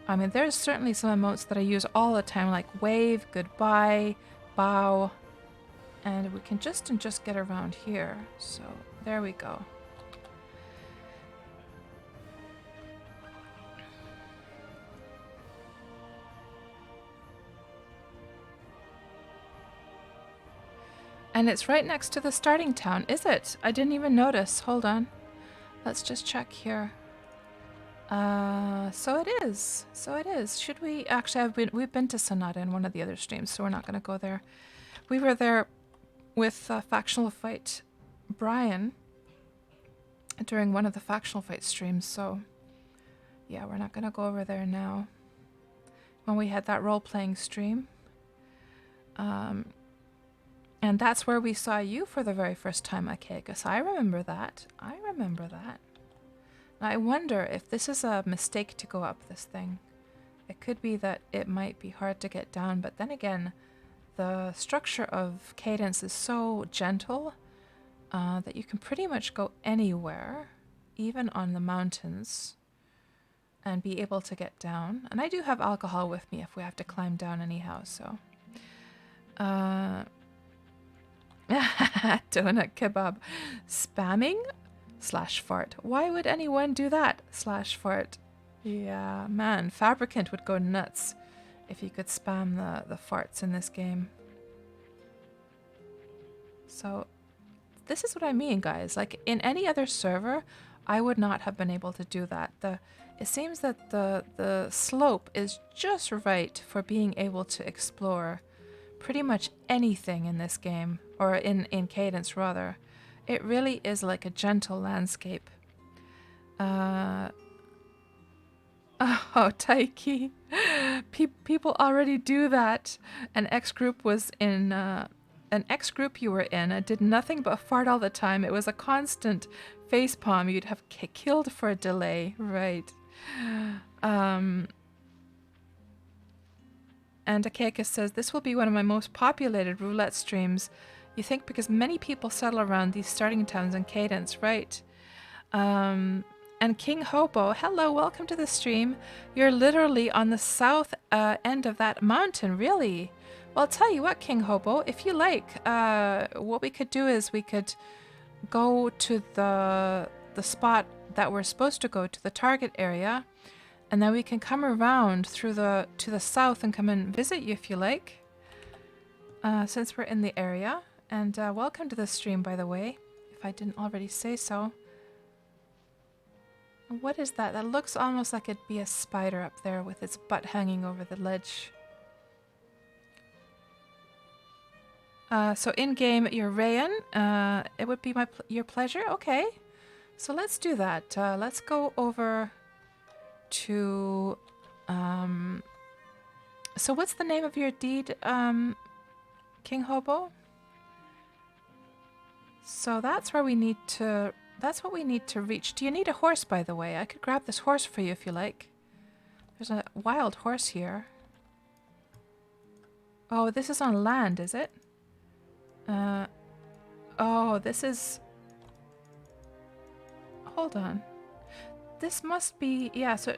I mean, there's certainly some emotes that I use all the time, like wave, goodbye, bow. And we can just get around here. So there we go. And it's right next to the starting town, is it? I didn't even notice. Hold on. Let's just check here. So it is. So it is. Should we actually we've been to Sonata in one of the other streams, so we're not going to go there. We were there with Factional Fight Brian during one of the Factional Fight streams, so yeah, we're not going to go over there now. When we had that role-playing stream. And that's where we saw you for the very first time, Akeka. So I remember that. I remember that. Now, I wonder if this is a mistake to go up this thing. It could be that it might be hard to get down, but then again, the structure of Cadence is so gentle that you can pretty much go anywhere, even on the mountains, and be able to get down. And I do have alcohol with me if we have to climb down anyhow, so. Donut kebab. Spamming / fart. Why would anyone do that / fart? Yeah, man, Fabricant would go nuts if you could spam the farts in this game. So this is what I mean, guys. Like in any other server, I would not have been able to do that. It seems that the slope is just right for being able to explore pretty much anything in this game, or in Cadence rather. It really is like a gentle landscape. Oh, Taiki. People already do that. An X group you were in did nothing but fart all the time. It was a constant facepalm. You'd have killed for a delay, right? And Akeka says, this will be one of my most populated roulette streams. You think because many people settle around these starting towns in Cadence, right? And King Hobo, hello, welcome to the stream. You're literally on the south end of that mountain, really? Well, I'll tell you what, King Hobo, if you like, what we could do is we could go to the spot that we're supposed to go to, the target area, and then we can come around to the south and come and visit you if you like, since we're in the area. And welcome to the stream, by the way, if I didn't already say so. What is that? That looks almost like it'd be a spider up there with its butt hanging over the ledge. So in-game, you're Rayan. It would be your pleasure. Okay. So let's do that. Let's go over to... So what's the name of your deed, King Hobo? So that's where we need to... That's what we need to reach. Do you need a horse, by the way? I could grab this horse for you if you like. There's a wild horse here. Oh, this is on land, is it? Oh, this is... Hold on. This must be... Yeah, so...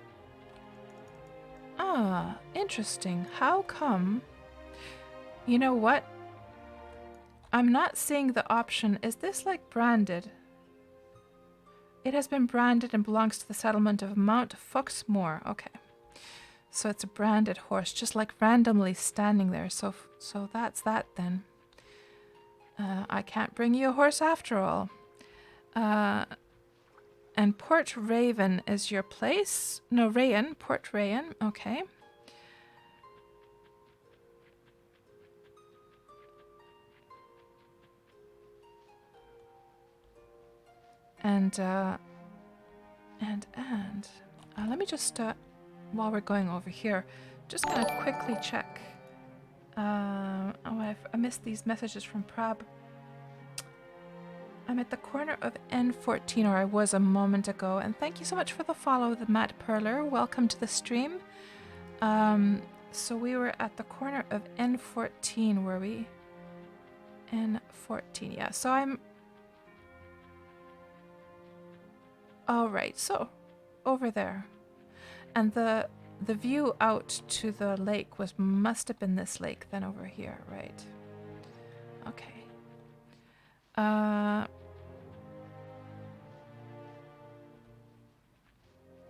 Ah, interesting. How come... You know what? I'm not seeing the option. Is this like branded? It has been branded and belongs to the settlement of Mount Foxmoor. Okay. So it's a branded horse, just like randomly standing there. So that's that then. I can't bring you a horse after all. And Port Raven is your place? No, Rayan. Port Rayan. Okay. And let me just, while we're going over here, just gonna quickly check. Oh, I missed these messages from Prab. I'm at the corner of N14, or I was a moment ago, and thank you so much for the follow, the Matt Perler. Welcome to the stream. So we were at the corner of N14, were we? N14, yeah. So I'm... All right, so over there. And the view out to the lake must have been this lake then over here, right? Okay.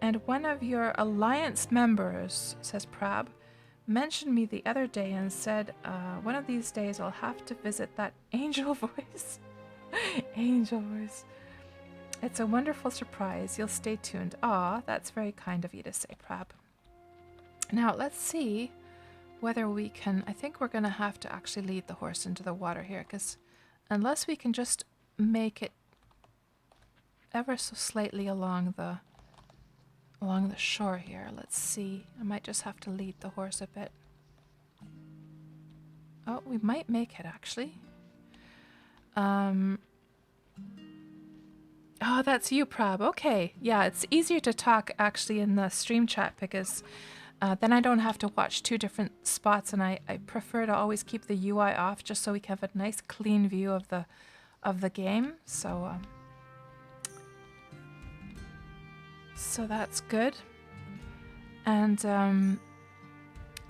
And one of your alliance members, says Prab, mentioned me the other day and said, one of these days I'll have to visit that angel voice. Angel voice. It's a wonderful surprise. You'll stay tuned. Aw, that's very kind of you to say, Prab. Now, let's see whether we can... I think we're going to have to actually lead the horse into the water here, because unless we can just make it ever so slightly along the shore here. Let's see. I might just have to lead the horse a bit. Oh, we might make it, actually. Oh, that's you, Prab. Okay. Yeah, it's easier to talk actually in the stream chat because then I don't have to watch two different spots, and I prefer to always keep the UI off just so we can have a nice clean view of the game. So so that's good. And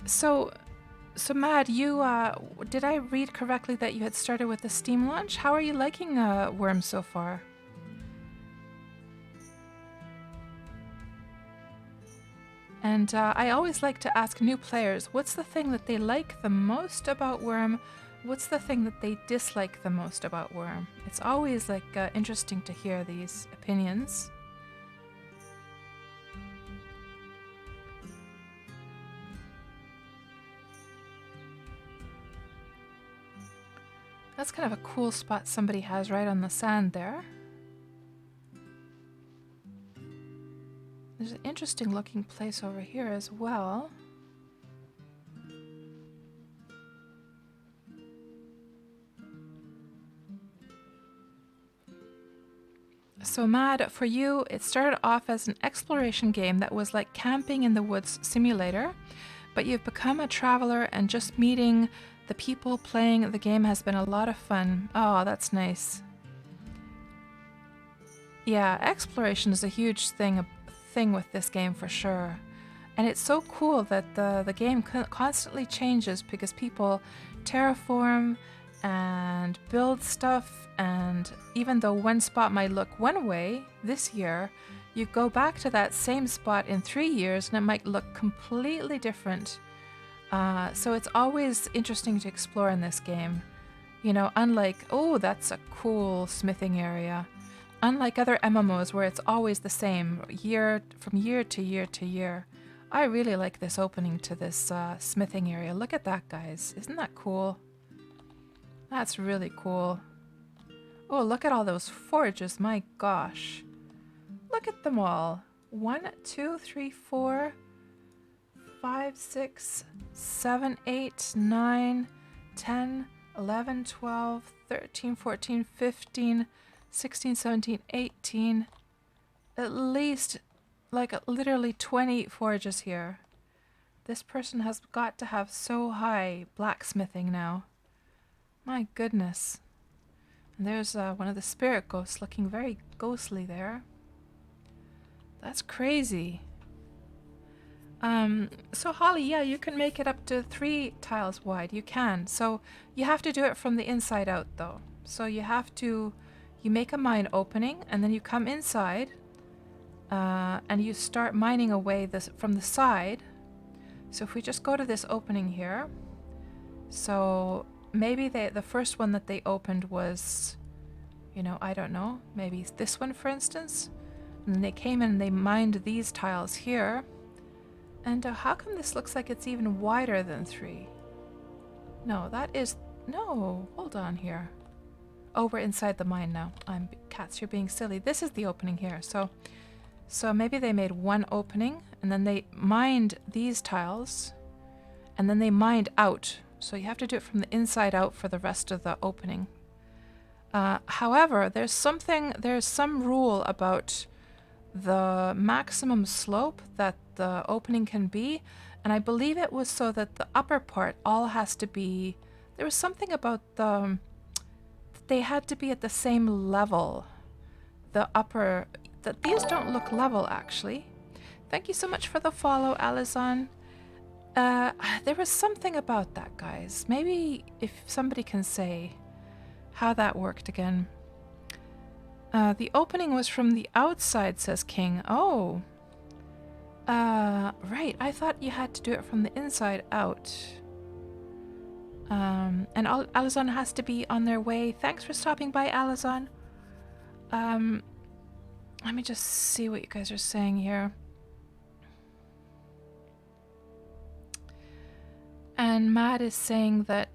so Mad, you did I read correctly that you had started with the Steam launch? How are you liking Wurm so far? And I always like to ask new players, what's the thing that they like the most about Wurm? What's the thing that they dislike the most about Wurm? It's always like interesting to hear these opinions. That's kind of a cool spot somebody has right on the sand there. There's an interesting looking place over here as well. So Mad, for you, it started off as an exploration game that was like camping in the woods simulator, but you've become a traveler and just meeting the people playing the game has been a lot of fun. Oh, that's nice. Yeah, exploration is a huge thing with this game for sure. And it's so cool that the game constantly changes because people terraform and build stuff, and even though one spot might look one way this year, you go back to that same spot in 3 years and it might look completely different. So it's always interesting to explore in this game. You know, unlike, oh, that's a cool smithing area. Unlike other MMOs where it's always the same, from year to year to year. I really like this opening to this smithing area. Look at that, guys. Isn't that cool? That's really cool. Oh, look at all those forges. My gosh. look at them all. 1, 2, 3, 4, 5, 6, 7, 8, 9, 10, 11, 12, 13, 14, 15, 16, 17, 18. At least like literally 20 forages here. This person has got to have so high blacksmithing now. My goodness. And there's one of the spirit ghosts looking very ghostly there. That's crazy. So Holly, yeah, you can make it up to 3 tiles wide. You can. So you have to do it from the inside out though. So you make a mine opening and then you come inside and you start mining away from the side. So if we just go to this opening here, so maybe the first one that they opened was, you know, I don't know, maybe this one for instance. And then they came in and they mined these tiles here. And how come this looks like it's even wider than 3? No, hold on here. Oh, we're inside the mine now. Cats, you're being silly. This is the opening here. So maybe they made one opening and then they mined these tiles and then they mined out. So you have to do it from the inside out for the rest of the opening. However, there's some rule about the maximum slope that the opening can be, and I believe it was so that the upper part all has to be, there was something about they had to be at the same level. These don't look level actually. Thank you so much for the follow, Alizon. There was something about that, guys. Maybe if somebody can say how that worked again. The opening was from the outside, says King. Oh. Right. I thought you had to do it from the inside out. And Alizon has to be on their way. Thanks for stopping by, Alizon. Let me just see what you guys are saying here. And Matt is saying that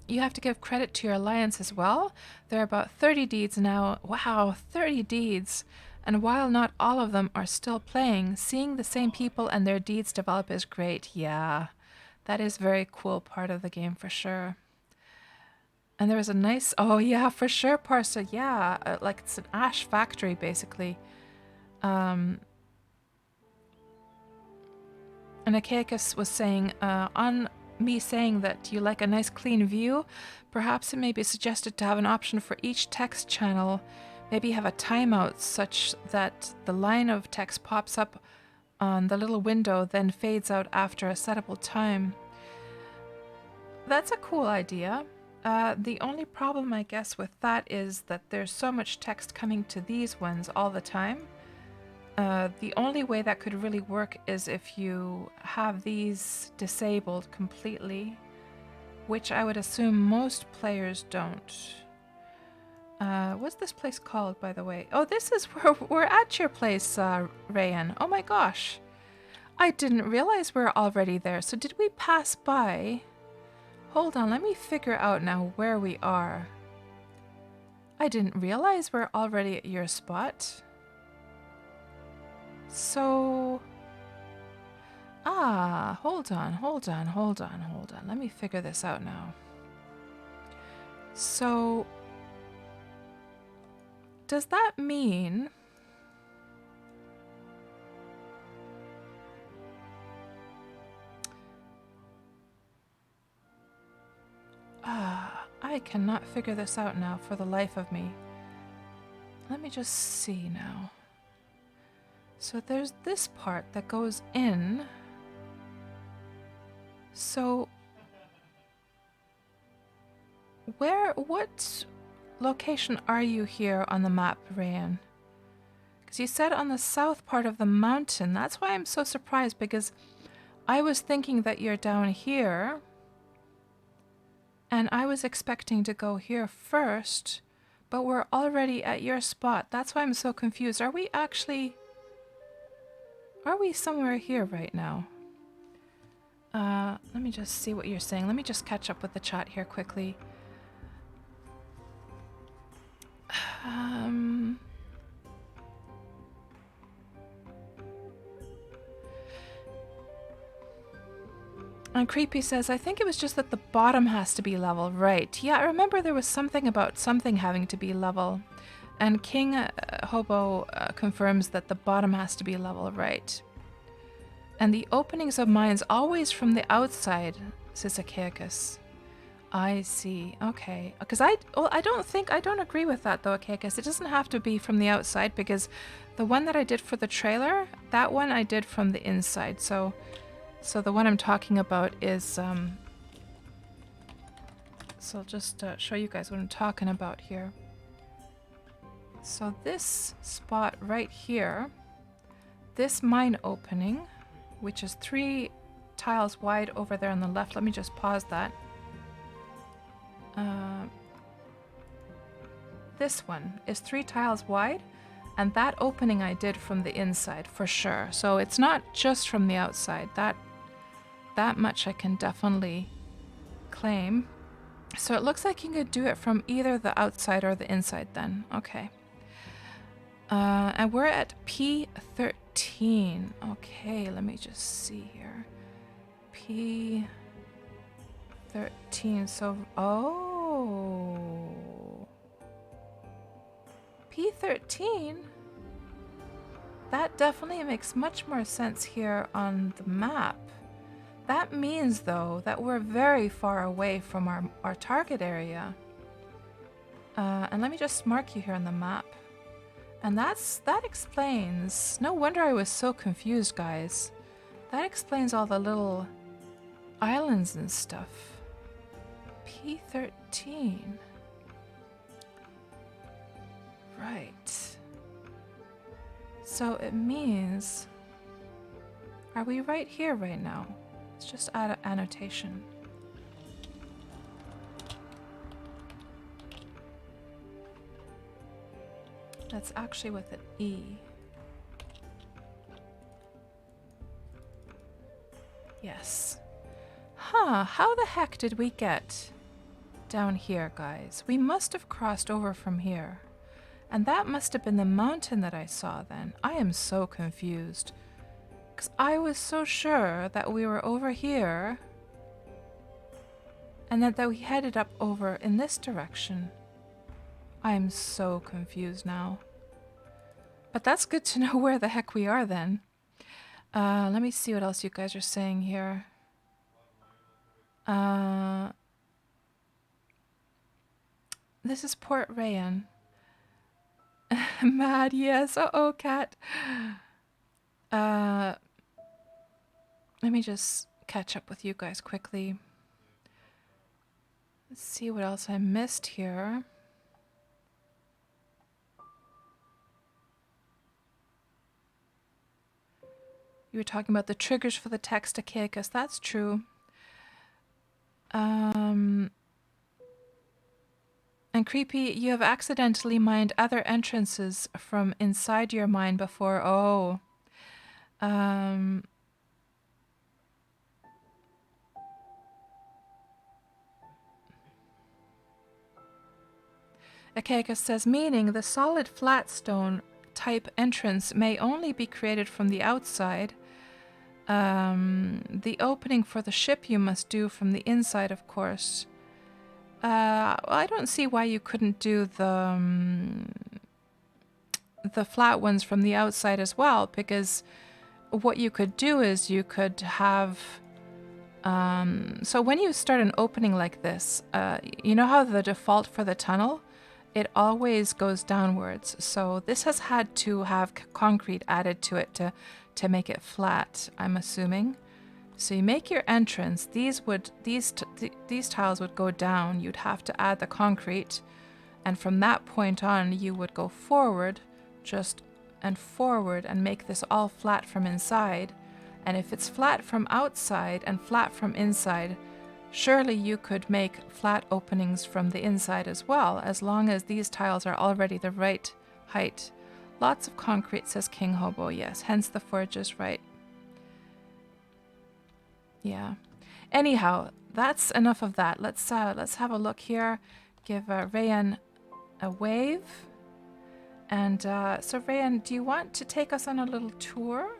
you have to give credit to your alliance as well. There are about 30 deeds now. Wow, 30 deeds. And while not all of them are still playing, seeing the same people and their deeds develop is great. Yeah, that is a very cool part of the game for sure. And there was a nice, oh yeah, for sure, Parsa. Yeah, like it's an ash factory basically. And Achaicus was saying, on me saying that you like a nice clean view, perhaps it may be suggested to have an option for each text channel. Maybe have a timeout such that the line of text pops up on the little window, then fades out after a settable time. That's a cool idea. The only problem, I guess, with that is that there's so much text coming to these ones all the time. The only way that could really work is if you have these disabled completely, which I would assume most players don't. What's this place called, by the way? Oh, this is where we're at your place, Rayan. Oh my gosh. I didn't realize we're already there. So did we pass by? Hold on, let me figure out now where we are. I didn't realize we're already at your spot. So, hold on. Let me figure this out now. So, does that mean I cannot figure this out now for the life of me. Let me just see now. So there's this part that goes in. So what location are you here on the map, Rayan? Because you said on the south part of the mountain. That's why I'm so surprised, because I was thinking that you're down here. And I was expecting to go here first, but we're already at your spot. That's why I'm so confused. Are we somewhere here right now? Let me just see what you're saying. Let me just catch up with the chat here quickly. And Creepy says, I think it was just that the bottom has to be level. Right. Yeah, I remember there was something about something having to be level. And King Hobo confirms that the bottom has to be level. Right. And the openings of mines always from the outside, says Achaicus. I see. Okay. Because I don't agree with that though, Achaicus. It doesn't have to be from the outside because the one that I did for the trailer, that one I did from the inside. So the one I'm talking about is, so I'll just show you guys what I'm talking about here. So this spot right here, this mine opening, which is 3 tiles wide over there on the left. Let me just pause that. This one is 3 tiles wide, and that opening I did from the inside for sure. So it's not just from the outside. That much I can definitely claim. So it looks like you could do it from either the outside or the inside then. Okay. And we're at P13. Okay, let me just see here. P13. So, oh. P13? That definitely makes much more sense here on the map. That means, though, that we're very far away from our target area. And let me just mark you here on the map. And that explains... No wonder I was so confused, guys. That explains all the little islands and stuff. P13. Right. So it means... Are we right here right now? Let's just add an annotation. That's actually with an E. Yes. Huh, how the heck did we get down here, guys? We must have crossed over from here. And that must have been the mountain that I saw then. I am so confused. Because I was so sure that we were over here and that we headed up over in this direction. I am so confused now. But that's good to know where the heck we are then. Let me see what else you guys are saying here. This is Port Rayan. Mad, yes. Uh-oh, cat. Let me just catch up with you guys quickly. Let's see what else I missed here. You were talking about the triggers for the text, Achaicus. That's true. And Creepy, you have accidentally mined other entrances from inside your mine before. Oh. Achaicus says, meaning the solid flat stone type entrance may only be created from the outside. The opening for the ship you must do from the inside, of course. Well, I don't see why you couldn't do the flat ones from the outside as well, because what you could do is you could have... so when you start an opening like this, you know how the default for the tunnel? It always goes downwards. So this has had to have concrete added to it to make it flat, I'm assuming. So you make your entrance. These tiles would go down. You'd have to add the concrete, and from that point on, you would go forward, forward, and make this all flat from inside. And if it's flat from outside and flat from inside, surely you could make flat openings from the inside as well, as long as these tiles are already the right height. Lots of concrete, says King Hobo. Yes, hence the forge is right. Yeah. Anyhow, that's enough of that. Let's have a look here. Give Rayan a wave. And so Rayan, do you want to take us on a little tour?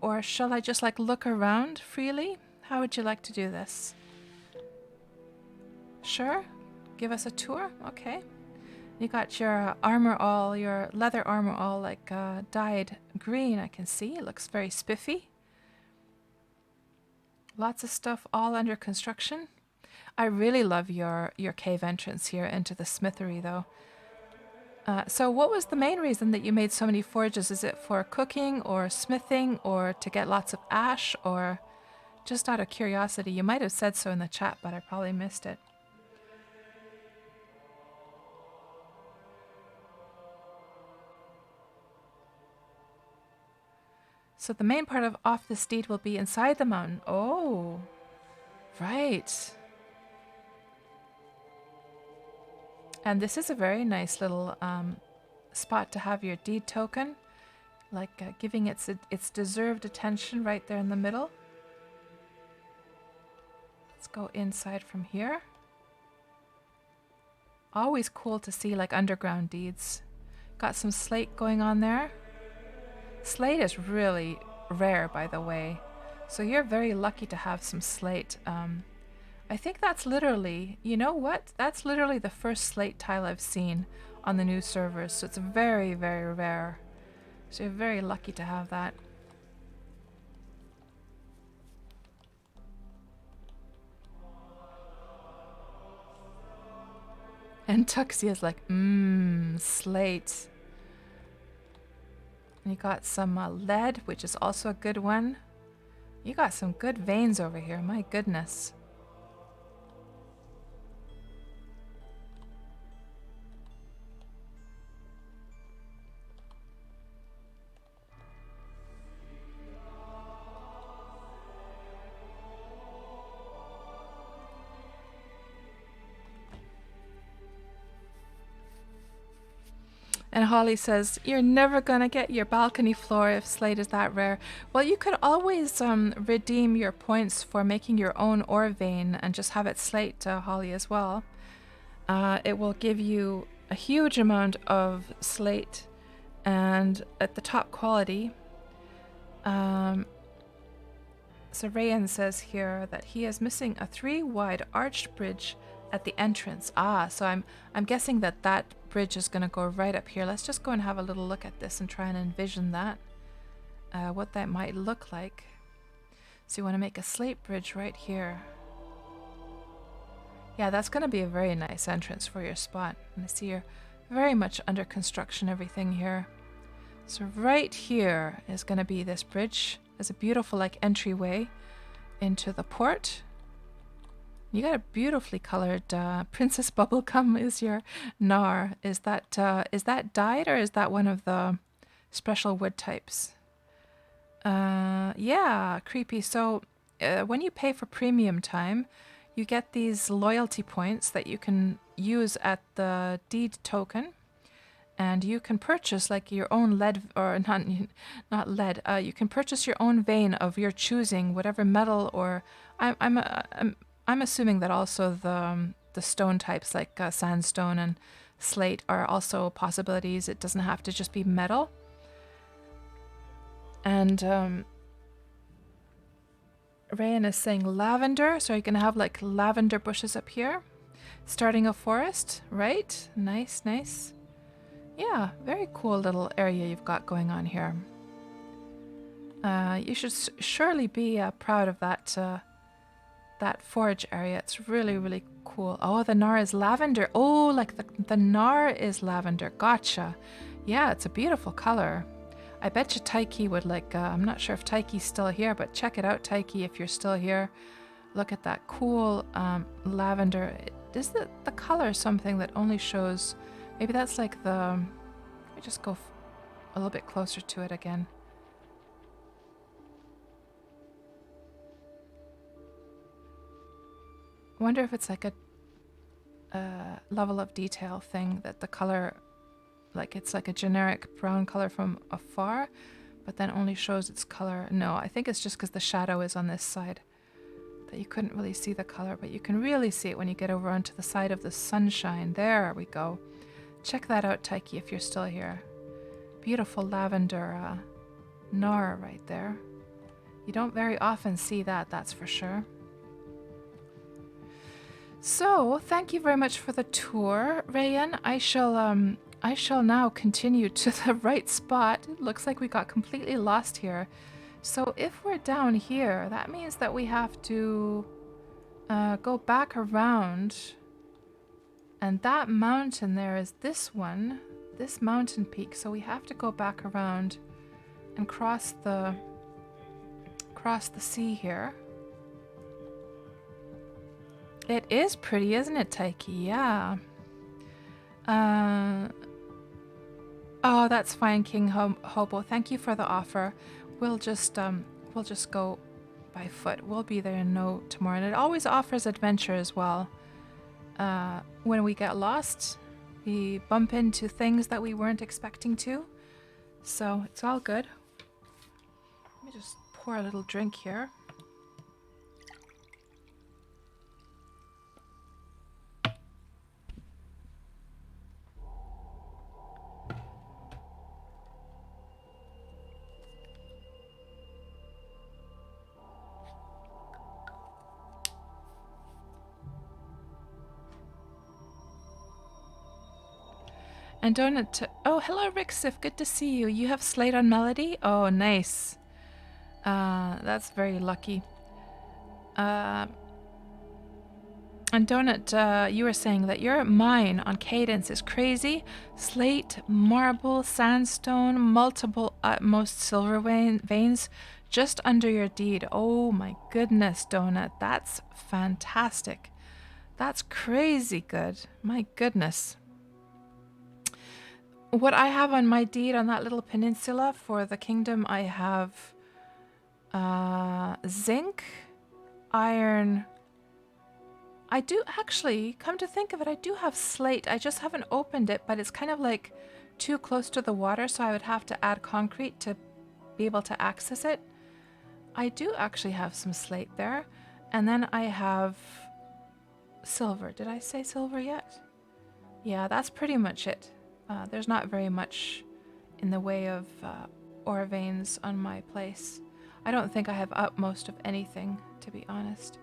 Or shall I just like look around freely? How would you like to do this? Sure? Give us a tour? Okay. You got your armor all, your leather armor all like dyed green, I can see. It looks very spiffy. Lots of stuff all under construction. I really love your cave entrance here into the smithery though. So what was the main reason that you made so many forges? Is it for cooking or smithing or to get lots of ash or just out of curiosity? You might have said so in the chat, but I probably missed it. So the main part of Off the Steed will be inside the mountain. Oh, right. And this is a very nice little spot to have your deed token, like giving its deserved attention right there in the middle. Let's go inside from here. Always cool to see like underground deeds. Got some slate going on there. Slate is really rare, by the way, so you're very lucky to have some slate. I think that's literally, you know what? That's literally the first slate tile I've seen on the new servers, so it's very, very rare. So you're very lucky to have that. And Tuxia's like, slate. And you got some lead, which is also a good one. You got some good veins over here, my goodness. And Holly says, you're never going to get your balcony floor if slate is that rare. Well, you could always redeem your points for making your own ore vein and just have it slate, Holly, as well. It will give you a huge amount of slate and at the top quality. So Rayan says here that he is missing a 3-wide arched bridge at the entrance. So I'm guessing that bridge is going to go right up here. Let's just go and have a little look at this and try and envision that, what that might look like. So you want to make a slate bridge right here. Yeah, that's going to be a very nice entrance for your spot. And I see you're very much under construction, everything here. So right here is going to be this bridge. There's a beautiful like entryway into the port. You got a beautifully colored Princess Bubblegum is your Gnar. Is that dyed or is that one of the special wood types? Yeah, creepy. So when you pay for premium time, you get these loyalty points that you can use at the deed token, and you can purchase like your own lead, or not lead. You can purchase your own vein of your choosing, whatever metal or I'm assuming that also the stone types like sandstone and slate are also possibilities. It doesn't have to just be metal. And Rayan is saying lavender, so you're going to have like lavender bushes up here, starting a forest, right? Nice, nice. Yeah, very cool little area you've got going on here. You should surely be proud of that forage area. It's really, really cool. Oh, the Gnar is lavender. Oh, like the Gnar is lavender. Gotcha. Yeah, it's a beautiful color. I bet you Taiki would like, I'm not sure if Taiki's still here, but check it out, Taiki, if you're still here. Look at that cool lavender. Is the color something that only shows, maybe that's like let me just go a little bit closer to it again. I wonder if it's like a level of detail thing that the color, like it's like a generic brown color from afar, but then only shows its color. No, I think it's just because the shadow is on this side that you couldn't really see the color, but you can really see it when you get over onto the side of the sunshine. There we go. Check that out, Taiki, if you're still here. Beautiful lavender Nora right there. You don't very often see that, that's for sure. So, thank you very much for the tour, Rayan. I shall now continue to the right spot. It looks like we got completely lost here. So if we're down here, that means that we have to go back around. And that mountain there is this one, this mountain peak. So we have to go back around and cross the sea here. It is pretty, isn't it, Taiki? Yeah. Oh, that's fine, King Hobo. Thank you for the offer. We'll just go by foot. We'll be there in no tomorrow. And it always offers adventure as well. When we get lost, we bump into things that we weren't expecting to. So it's all good. Let me just pour a little drink here. And donut. Oh, hello, Rixif. Good to see you. You have Slate on Melody? Oh, nice. That's very lucky. And Donut, you were saying that your mine on Cadence is crazy. Slate, marble, sandstone, multiple utmost silver veins just under your deed. Oh my goodness, Donut. That's fantastic. That's crazy good. My goodness. What I have on my deed on that little peninsula for the kingdom, I have zinc, iron. I do actually, come to think of it, I do have slate. I just haven't opened it, but it's kind of like too close to the water, so I would have to add concrete to be able to access it. I do actually have some slate there. And then I have silver. Did I say silver yet? Yeah, that's pretty much it. There's not very much in the way of ore veins on my place. I don't think I have utmost of anything, to be honest.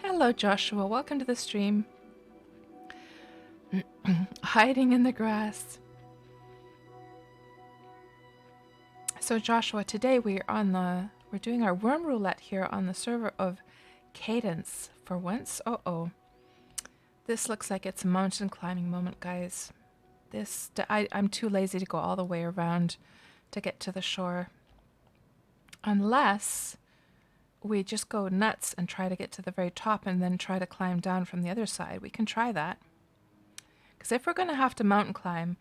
Hello, Joshua. Welcome to the stream. Hiding in the grass. So Joshua, today we're doing our Wurm Roulette here on the server of Cadence for once. Uh-oh. This looks like it's a mountain climbing moment, guys. I'm too lazy to go all the way around to get to the shore. Unless we just go nuts and try to get to the very top and then try to climb down from the other side. We can try that. Because if we're going to have to mountain climb,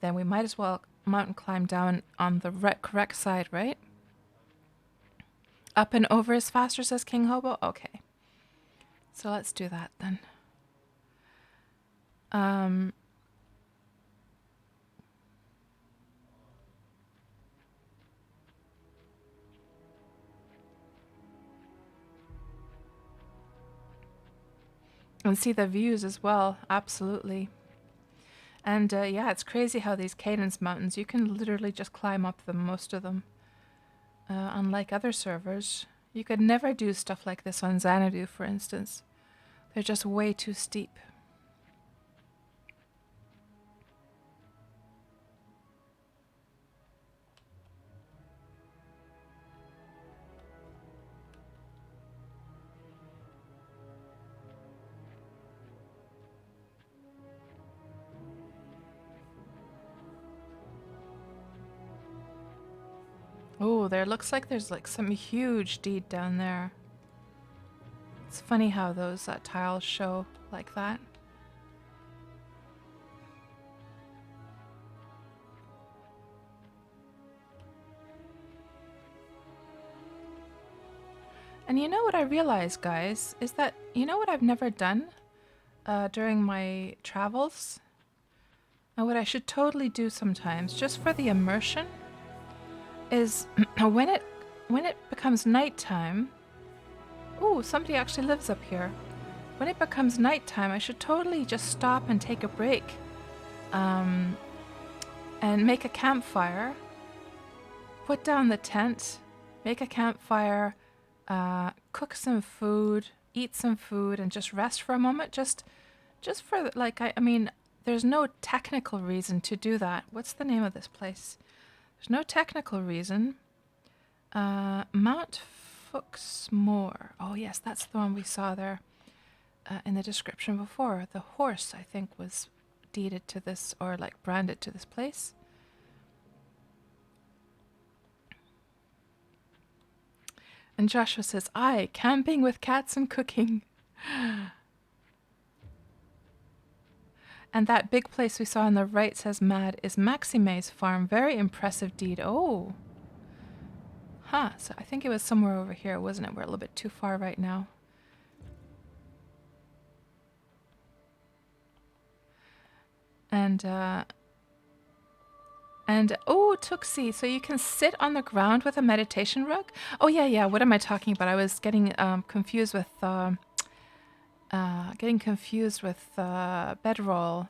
then we might as well mountain climb down on the correct side, right? Up and over is faster, says King Hobo. Okay. So let's do that then. And see the views as well. Absolutely. And yeah, it's crazy how these Cadence mountains, you can literally just climb up them, most of them. Unlike other servers, you could never do stuff like this on Xanadu, for instance. They're just way too steep. Oh, there looks like there's like some huge deed down there. It's funny how those tiles show like that. And you know what I realized, guys, is that, you know what I've never done during my travels? And what I should totally do sometimes, just for the immersion, is when it becomes nighttime... Ooh, somebody actually lives up here. When it becomes nighttime, I should totally just stop and take a break. And make a campfire. Put down the tent. Make a campfire. Cook some food. Eat some food and just rest for a moment. Just for, like, I mean, there's no technical reason to do that. What's the name of this place? There's no technical reason. Mount Fuxmoor. Oh, yes, that's the one we saw there in the description before. The horse, I think, was deeded to this, or like branded to this place. And Joshua says, aye, camping with cats and cooking. And that big place we saw on the right, says Mad, is Maxime's farm. Very impressive deed. Oh. Huh. So I think it was somewhere over here, wasn't it? We're a little bit too far right now. And oh, Tuxie, so you can sit on the ground with a meditation rug? Oh, yeah. What am I talking about? I was getting confused with bedroll.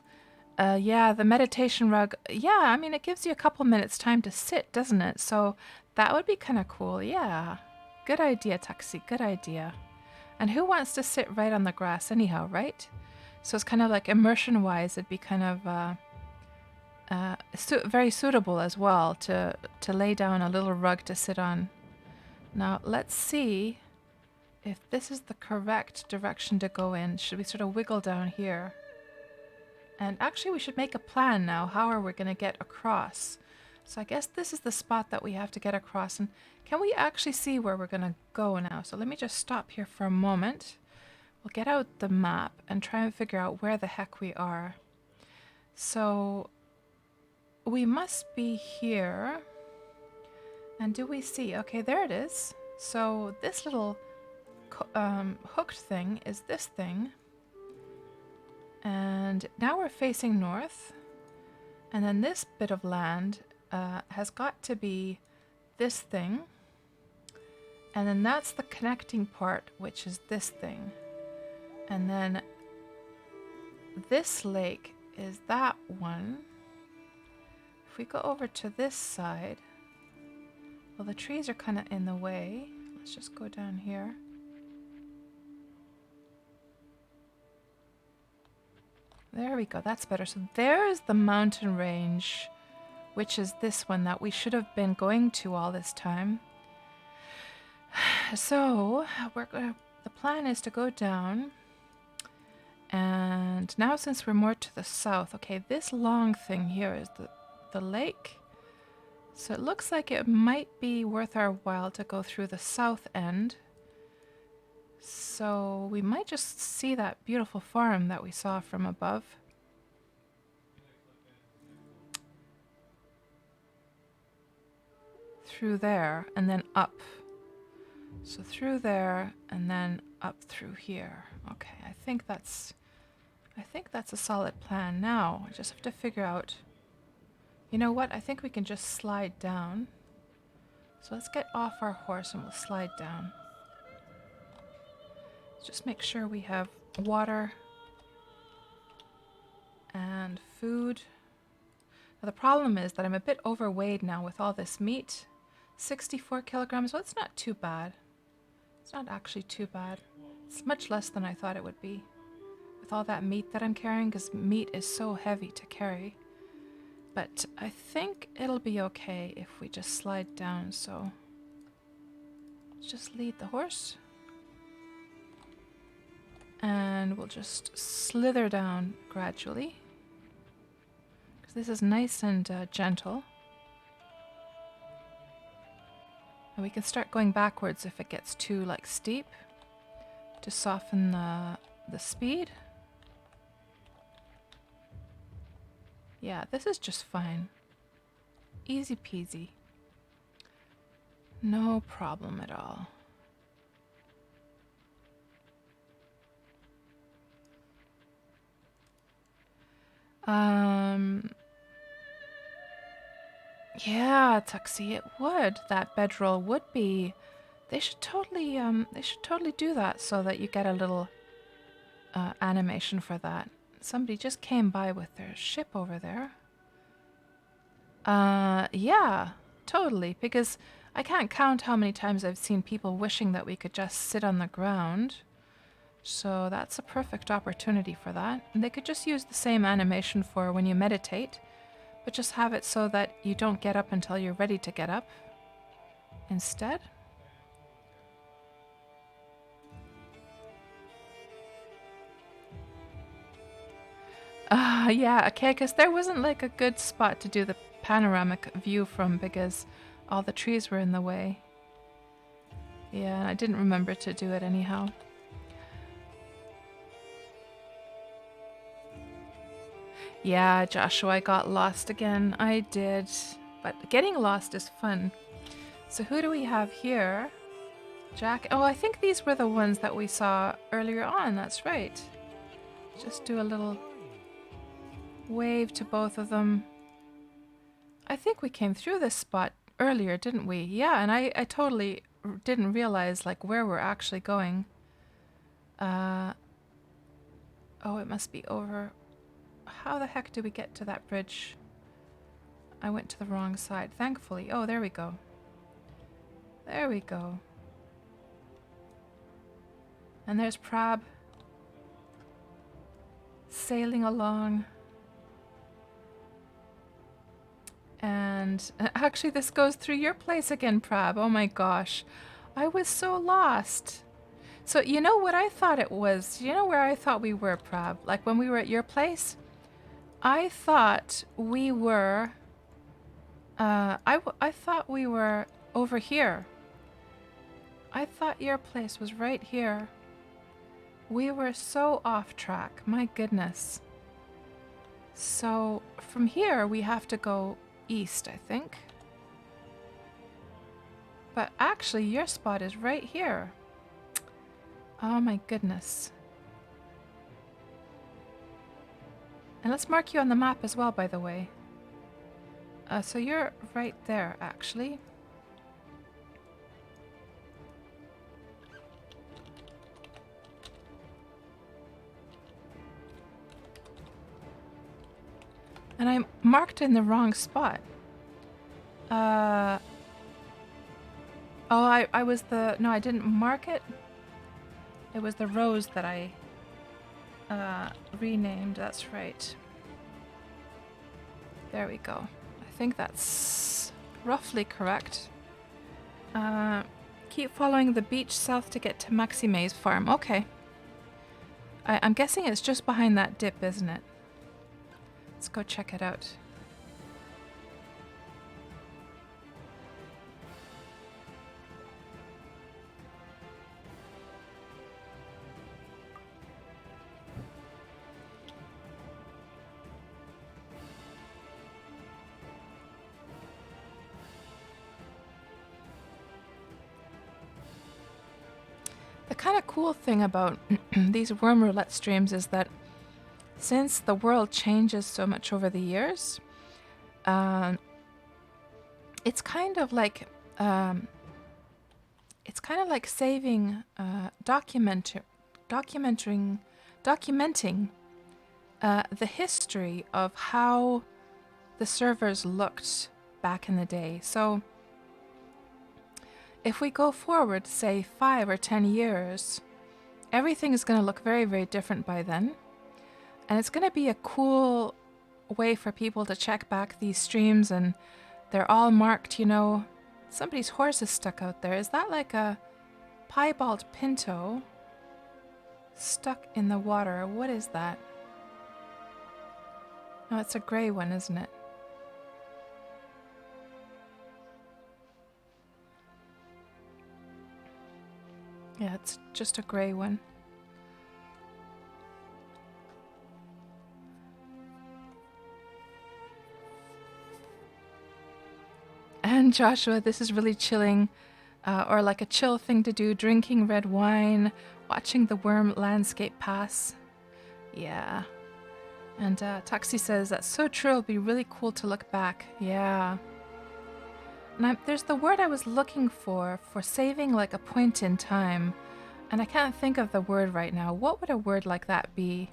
Yeah, the meditation rug. Yeah, I mean, it gives you a couple minutes time to sit, doesn't it? So that would be kind of cool. Yeah. Good idea, Tuxie. Good idea. And who wants to sit right on the grass anyhow, right? So it's kind of like immersion-wise, it'd be kind of very suitable as well to lay down a little rug to sit on. Now, let's see if this is the correct direction to go in. Should we sort of wiggle down here? And actually, we should make a plan now. How are we going to get across? So I guess this is the spot that we have to get across. And can we actually see where we're going to go now? So let me just stop here for a moment. We'll get out the map and try and figure out where the heck we are. So we must be here. And do we see? Okay, there it is. So this little hooked thing is this thing. And now we're facing north. And then this bit of land has got to be this thing. And then that's the connecting part, which is this thing. And then this lake is that one. If we go over to this side, well, the trees are kind of in the way. Let's just go down here. There we go, that's better. So there's the mountain range, which is this one that we should have been going to all this time. So the plan is to go down. And now since we're more to the south, okay, this long thing here is the lake. So it looks like it might be worth our while to go through the south end. So we might just see that beautiful farm that we saw from above. Through there and then up. So through there and then up through here. Okay, I think that's a solid plan. Now I just have to figure out, you know what, I think we can just slide down. So let's get off our horse and we'll slide down. Just make sure we have water and food. Now the problem is that I'm a bit overweight now with all this meat. 64 kilograms, well, it's not too bad. It's not actually too bad. It's much less than I thought it would be with all that meat that I'm carrying, because meat is so heavy to carry. But I think it'll be okay if we just slide down, so let's just lead the horse. And we'll just slither down gradually, because this is nice and gentle. And we can start going backwards if it gets too like steep to soften the speed. Yeah, this is just fine. Easy peasy. No problem at all. Yeah, Tuxie, it would. That bedroll would be. They should totally do that so that you get a little animation for that. Somebody just came by with their ship over there. Yeah, totally. Because I can't count how many times I've seen people wishing that we could just sit on the ground. So that's a perfect opportunity for that. And they could just use the same animation for when you meditate, but just have it so that you don't get up until you're ready to get up instead. Yeah, okay, because there wasn't like a good spot to do the panoramic view from because all the trees were in the way. Yeah, and I didn't remember to do it anyhow. Yeah, Joshua, I got lost again. I did. But getting lost is fun. So who do we have here? Jack. Oh, I think these were the ones that we saw earlier on. That's right. Just do a little wave to both of them. I think we came through this spot earlier, didn't we? Yeah, and I totally didn't realize like where we're actually going. Oh, it must be over. How the heck do we get to that bridge? I went to the wrong side, thankfully. Oh, there we go. There we go. And there's Prab sailing along. And actually this goes through your place again, Prab. Oh my gosh. I was so lost. So you know what I thought it was? You know where I thought we were, Prab? Like when we were at your place? I thought we were... I thought we were over here. I thought your place was right here. We were so off track. My goodness. So from here we have to go east, I think. But actually your spot is right here. Oh my goodness. And let's mark you on the map as well, by the way. So you're right there, actually. And I'm marked in the wrong spot. Oh, I was the... No, I didn't mark it. It was the rose that I renamed. That's right. There we go. I think that's roughly correct. Keep following the beach south to get to Maxime's farm. Okay. I'm guessing it's just behind that dip, isn't it? Let's go check it out. The kind of cool thing about these Wurm Roulette streams is that since the world changes so much over the years, it's kind of like saving, documenting the history of how the servers looked back in the day. So if we go forward, say 5 or 10 years, everything is going to look very, very different by then. And it's going to be a cool way for people to check back these streams, and they're all marked, you know. Somebody's horse is stuck out there. Is that like a piebald pinto stuck in the water? What is that? No, it's a gray one, isn't it? Yeah, it's just a gray one. And Joshua, this is really chilling, or like a chill thing to do, drinking red wine, watching the worm landscape pass. Yeah. And Taxi says, that's so true, it'll be really cool to look back. Yeah. And there's the word I was looking for saving like a point in time. And I can't think of the word right now. What would a word like that be?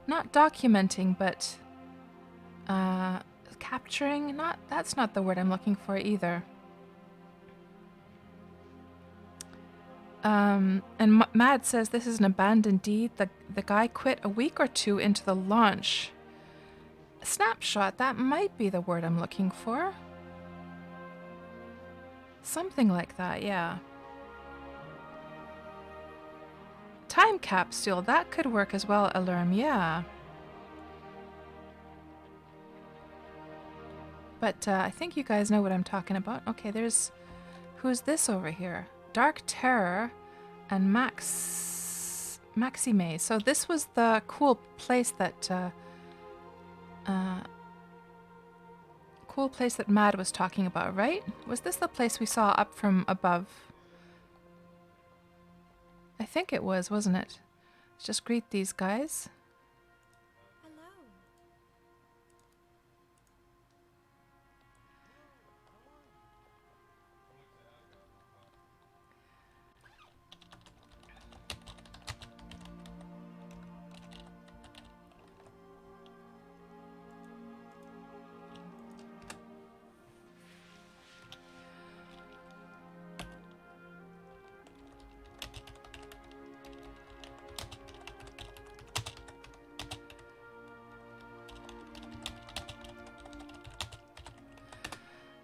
Not documenting, but capturing? That's not the word I'm looking for either. And Mad says this is an abandoned deed. The guy quit a week or two into the launch. Snapshot, that might be the word I'm looking for. Something like that, yeah. Time capsule, that could work as well, Alarm, yeah. But I think you guys know what I'm talking about. Okay, who's this over here? Dark Terror and Maxime. So this was the cool place that Mad was talking about, right? Was this the place we saw up from above? I think it was, wasn't it? Let's just greet these guys.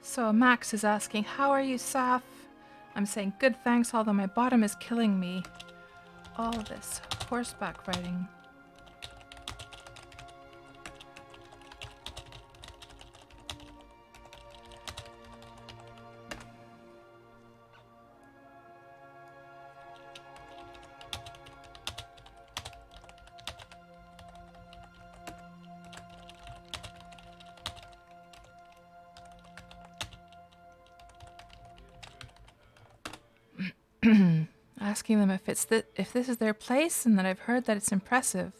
So Max is asking, how are you, Saf? I'm saying, good thanks, although my bottom is killing me. All this horseback riding. Asking them if if this is their place, and that I've heard that it's impressive.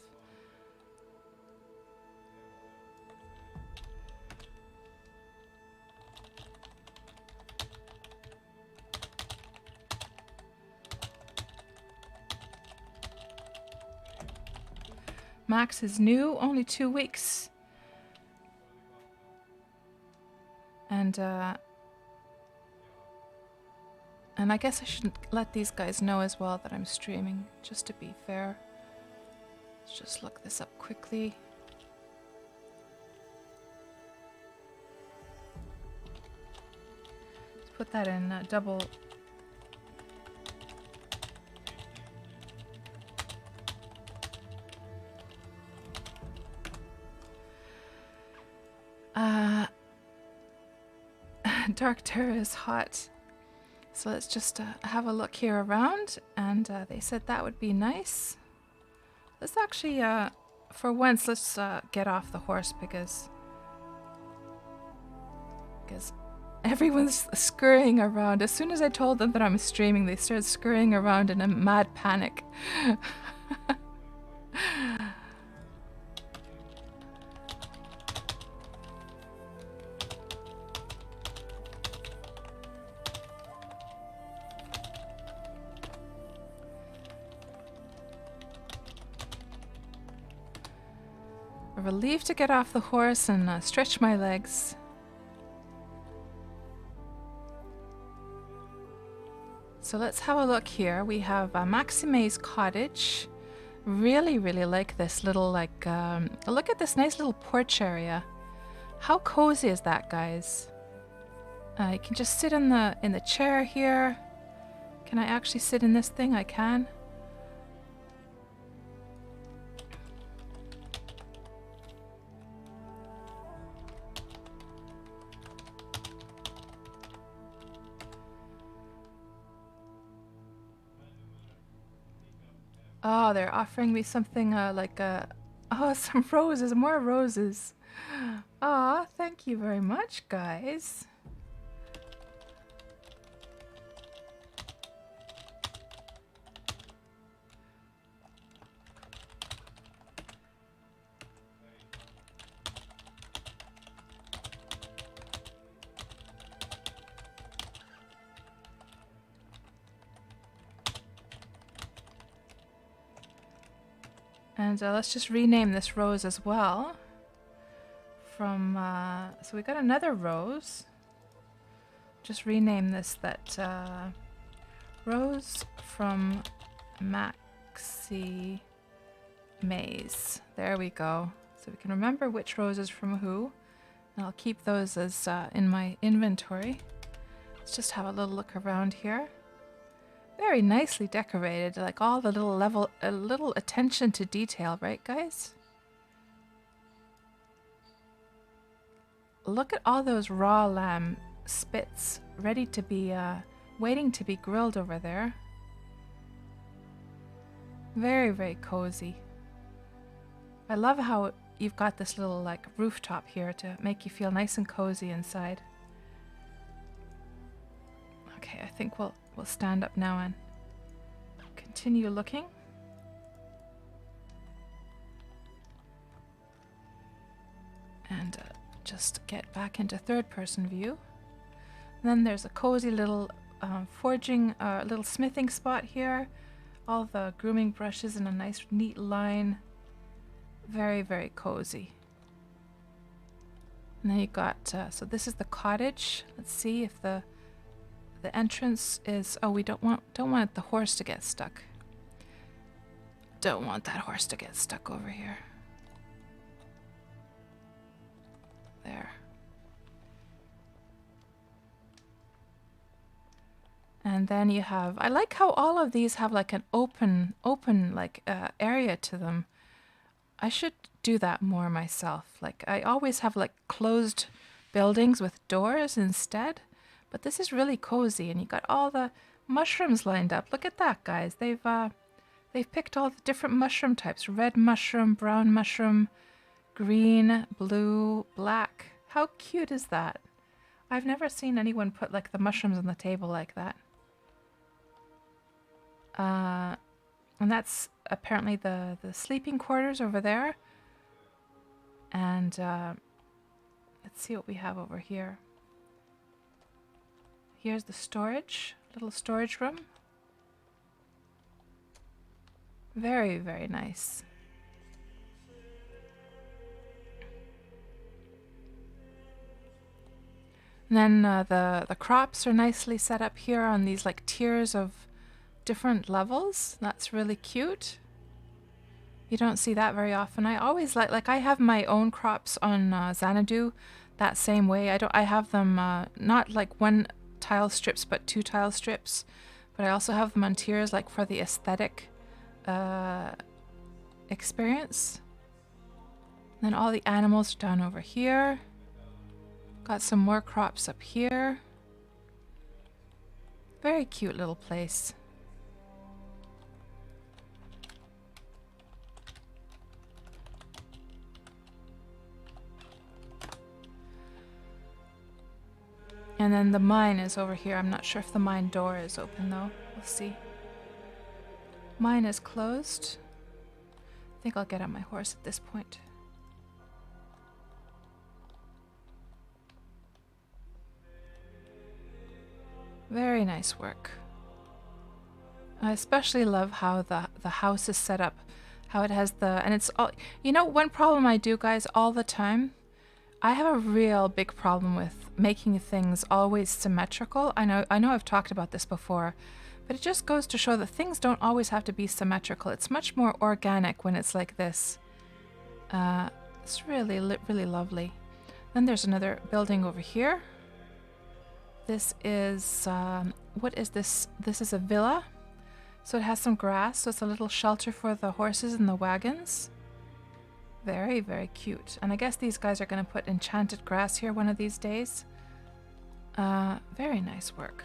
Max is new, only 2 weeks. And I guess I shouldn't let these guys know as well that I'm streaming, just to be fair. Let's just look this up quickly. Let's put that in double. Dark Terror is hot. So let's just have a look here around, and they said that would be nice. Let's actually, for once, let's get off the horse because everyone's scurrying around. As soon as I told them that I'm streaming, they started scurrying around in a mad panic. A relief to get off the horse and stretch my legs. So let's have a look here. We have Maxime's cottage. Really, really like this little, like, look at this nice little porch area. How cozy is that, guys? You can just sit in the chair here. Can I actually sit in this thing? I can. Oh, they're offering me something like oh, some roses, more roses. Aw, thank you very much, guys. And let's just rename this rose as well. From, so we got another rose. Just rename this that Rose from Maxi Maze. There we go. So we can remember which rose is from who. And I'll keep those as in my inventory. Let's just have a little look around here. Very nicely decorated, like all the little attention to detail, right guys? Look at all those raw lamb spits ready to be, waiting to be grilled over there. Very, very cozy. I love how you've got this little like rooftop here to make you feel nice and cozy inside. Okay, I think we'll stand up now and continue looking. And just get back into third-person view. And then there's a cozy little forging, little smithing spot here. All the grooming brushes in a nice, neat line. Very, very cozy. And then you got, so this is the cottage. Let's see if the entrance is, oh, we don't want the horse to get stuck. Don't want that horse to get stuck over here. There. And then you have, I like how all of these have like an open like area to them. I should do that more myself. Like I always have like closed buildings with doors instead, but this is really cozy and you got all the mushrooms lined up. Look at that, guys. They've picked all the different mushroom types. Red mushroom, brown mushroom, green, blue, black. How cute is that? I've never seen anyone put like the mushrooms on the table like that. And that's apparently the sleeping quarters over there. And let's see what we have over here. Here's the storage, little storage room. Very, very nice. And then the crops are nicely set up here on these like tiers of different levels. That's really cute. You don't see that very often. I always like I have my own crops on Xanadu that same way. I have them not like one tile strips but two tile strips, but I also have them on tiers like for the aesthetic experience. And then all the animals are down over here. Got some more crops up here. Very cute little place. And then the mine is over here. I'm not sure if the mine door is open though. We'll see. Mine is closed. I think I'll get on my horse at this point. Very nice work. I especially love how the house is set up. How it has and it's all, you know, one problem I do, guys, all the time. I have a real big problem with making things always symmetrical. I know I've talked about this before, but it just goes to show that things don't always have to be symmetrical. It's much more organic when it's like this. It's really, really lovely. Then there's another building over here. This is, what is this? This is a villa. So it has some grass, so it's a little shelter for the horses and the wagons. Very, very cute. And I guess these guys are going to put enchanted grass here one of these days. Very nice work.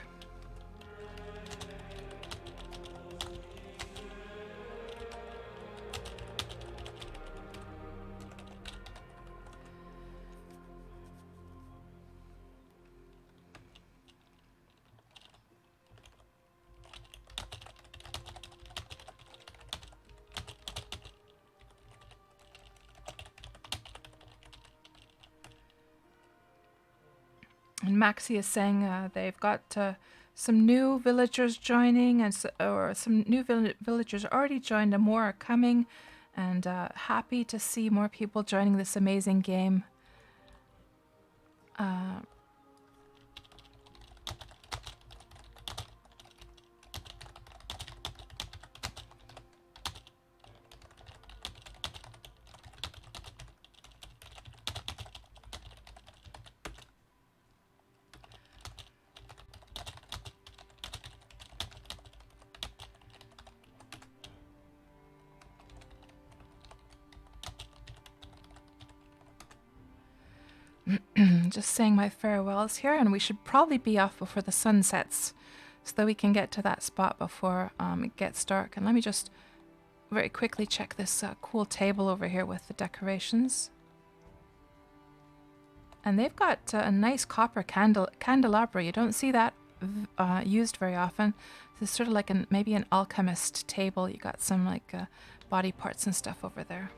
And Maxi is saying they've got some new villagers joining, and some new villagers already joined, and more are coming. and happy to see more people joining this amazing game. Just saying my farewells here, and we should probably be off before the sun sets so that we can get to that spot before it gets dark. And let me just very quickly check this cool table over here with the decorations. And they've got a nice copper candelabra. You don't see that used very often. This is sort of like maybe an alchemist table. You got some like body parts and stuff over there.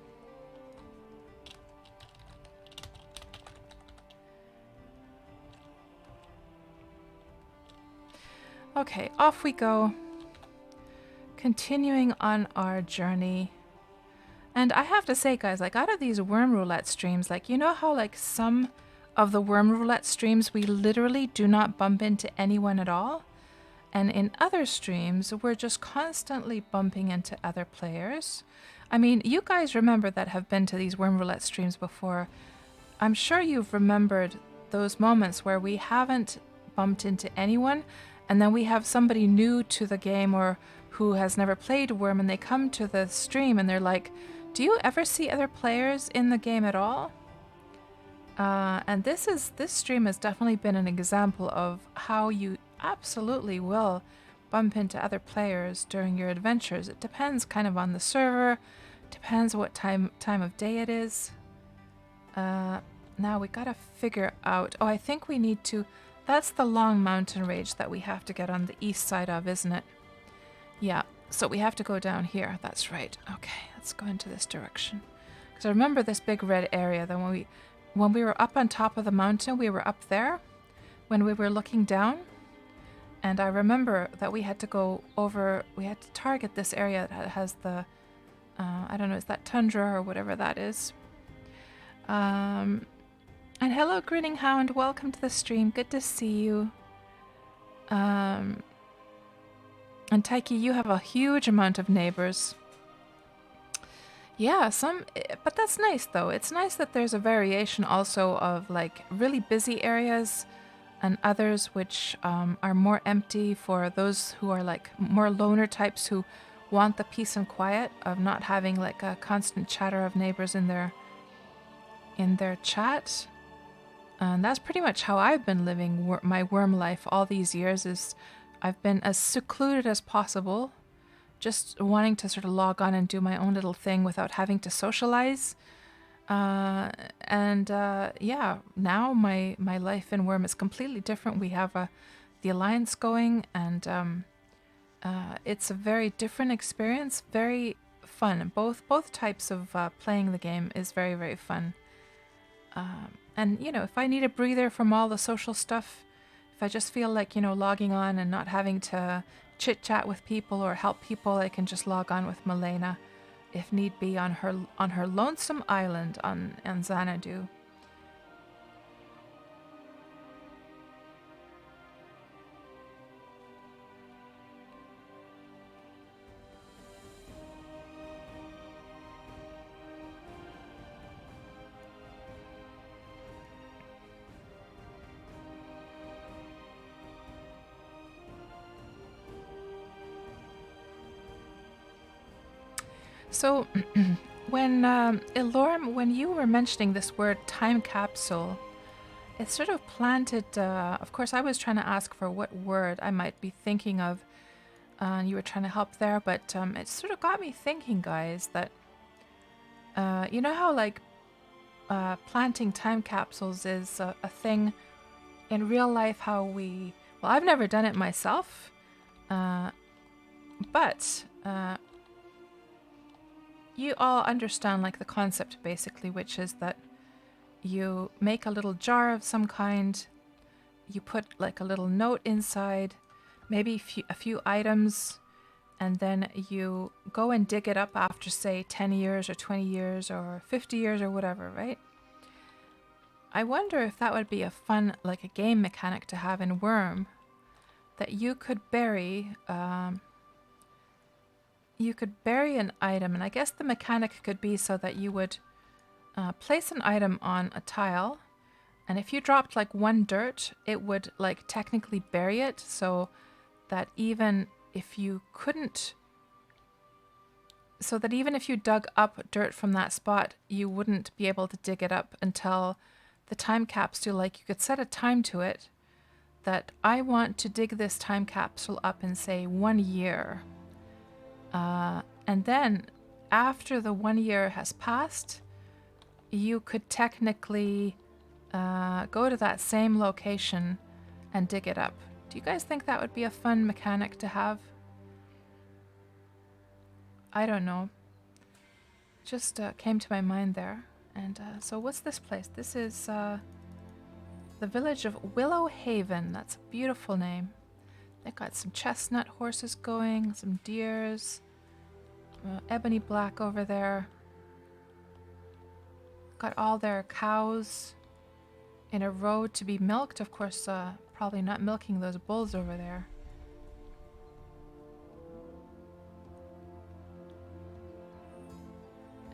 Okay, off we go. Continuing on our journey. And I have to say, guys, like out of these Wurm Roulette streams, like, you know how like some of the Wurm Roulette streams, we literally do not bump into anyone at all? And in other streams, we're just constantly bumping into other players. I mean, you guys remember that have been to these Wurm Roulette streams before. I'm sure you've remembered those moments where we haven't bumped into anyone, and then we have somebody new to the game or who has never played Wurm, and they come to the stream and they're like, do you ever see other players in the game at all? And this stream has definitely been an example of how you absolutely will bump into other players during your adventures. It depends kind of on the server, depends what time of day it is. Now we gotta figure out, oh, I think we need to, that's the long mountain range that we have to get on the east side of, isn't it? Yeah, so we have to go down here. That's right. Okay, let's go into this direction. Because I remember this big red area that when we were up on top of the mountain, we were up there when we were looking down. And I remember that we had to go over, we had to target this area that has the, I don't know, is that tundra or whatever that is? And hello, Grinning Hound. Welcome to the stream. Good to see you. And Taiki, you have a huge amount of neighbors. Yeah, but that's nice though. It's nice that there's a variation also of like really busy areas and others which are more empty for those who are like more loner types who want the peace and quiet of not having like a constant chatter of neighbors in their chat. And that's pretty much how I've been living my worm life all these years. Is I've been as secluded as possible, just wanting to sort of log on and do my own little thing without having to socialize. Yeah, now my life in Wurm is completely different. We have the Alliance going, and it's a very different experience, very fun. Both types of playing the game is very, very fun. And, you know, if I need a breather from all the social stuff, if I just feel like, you know, logging on and not having to chit-chat with people or help people, I can just log on with Milena, if need be, on her lonesome island on Xanadu. So, when Ilorm, when you were mentioning this word time capsule, it sort of planted, of course I was trying to ask for what word I might be thinking of, and you were trying to help there, but it sort of got me thinking, guys, that, you know how like planting time capsules is a thing in real life, how well, I've never done it myself, but you all understand like the concept basically, which is that you make a little jar of some kind, you put like a little note inside, maybe a few items, and then you go and dig it up after, say, 10 years or 20 years or 50 years or whatever, right? I wonder if that would be a fun, like a game mechanic to have in Wurm, that you could bury an item, and I guess the mechanic could be so that you would place an item on a tile, and if you dropped like one dirt, it would like technically bury it, so that even if you dug up dirt from that spot, you wouldn't be able to dig it up until the time capsule. Like you could set a time to it that I want to dig this time capsule up in, say, 1 year. And then after the 1 year has passed, you could technically go to that same location and dig it up. Do you guys think that would be a fun mechanic to have? I don't know. Just came to my mind there. And so what's this place? This is the village of Willow Haven. That's a beautiful name. They got some chestnut horses going, some deers, ebony black over there. Got all their cows in a row to be milked. Of course, probably not milking those bulls over there.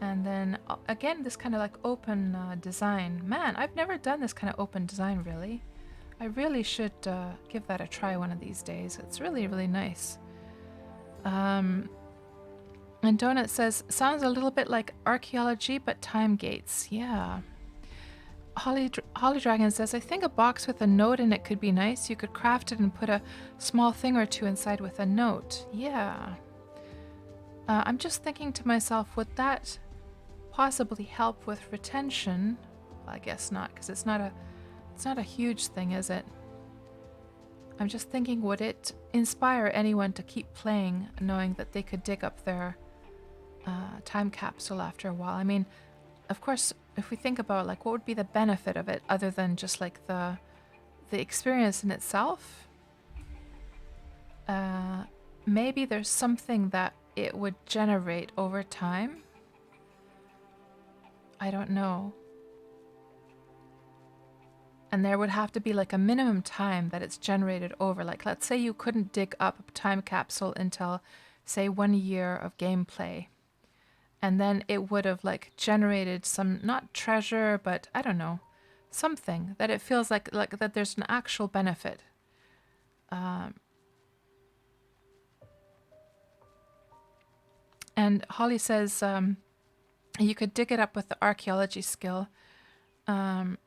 And then again, this kind of like open design. Man, I've never done this kind of open design, really. I really should give that a try one of these days. It's really, really nice. And Donut says, sounds a little bit like archaeology, but time gates. Yeah. Holly Dragon says, I think a box with a note in it could be nice. You could craft it and put a small thing or two inside with a note. Yeah. I'm just thinking to myself, would that possibly help with retention? Well, I guess not, because it's not a huge thing, is it? I'm just thinking, would it inspire anyone to keep playing, knowing that they could dig up their time capsule after a while? I mean, of course, if we think about like what would be the benefit of it other than just like the experience in itself, maybe there's something that it would generate over time. I don't know. And there would have to be like a minimum time that it's generated over. Like, let's say you couldn't dig up a time capsule until, say, 1 year of gameplay. And then it would have like generated some, not treasure, but I don't know, something that it feels like that there's an actual benefit. And Holly says you could dig it up with the archaeology skill. And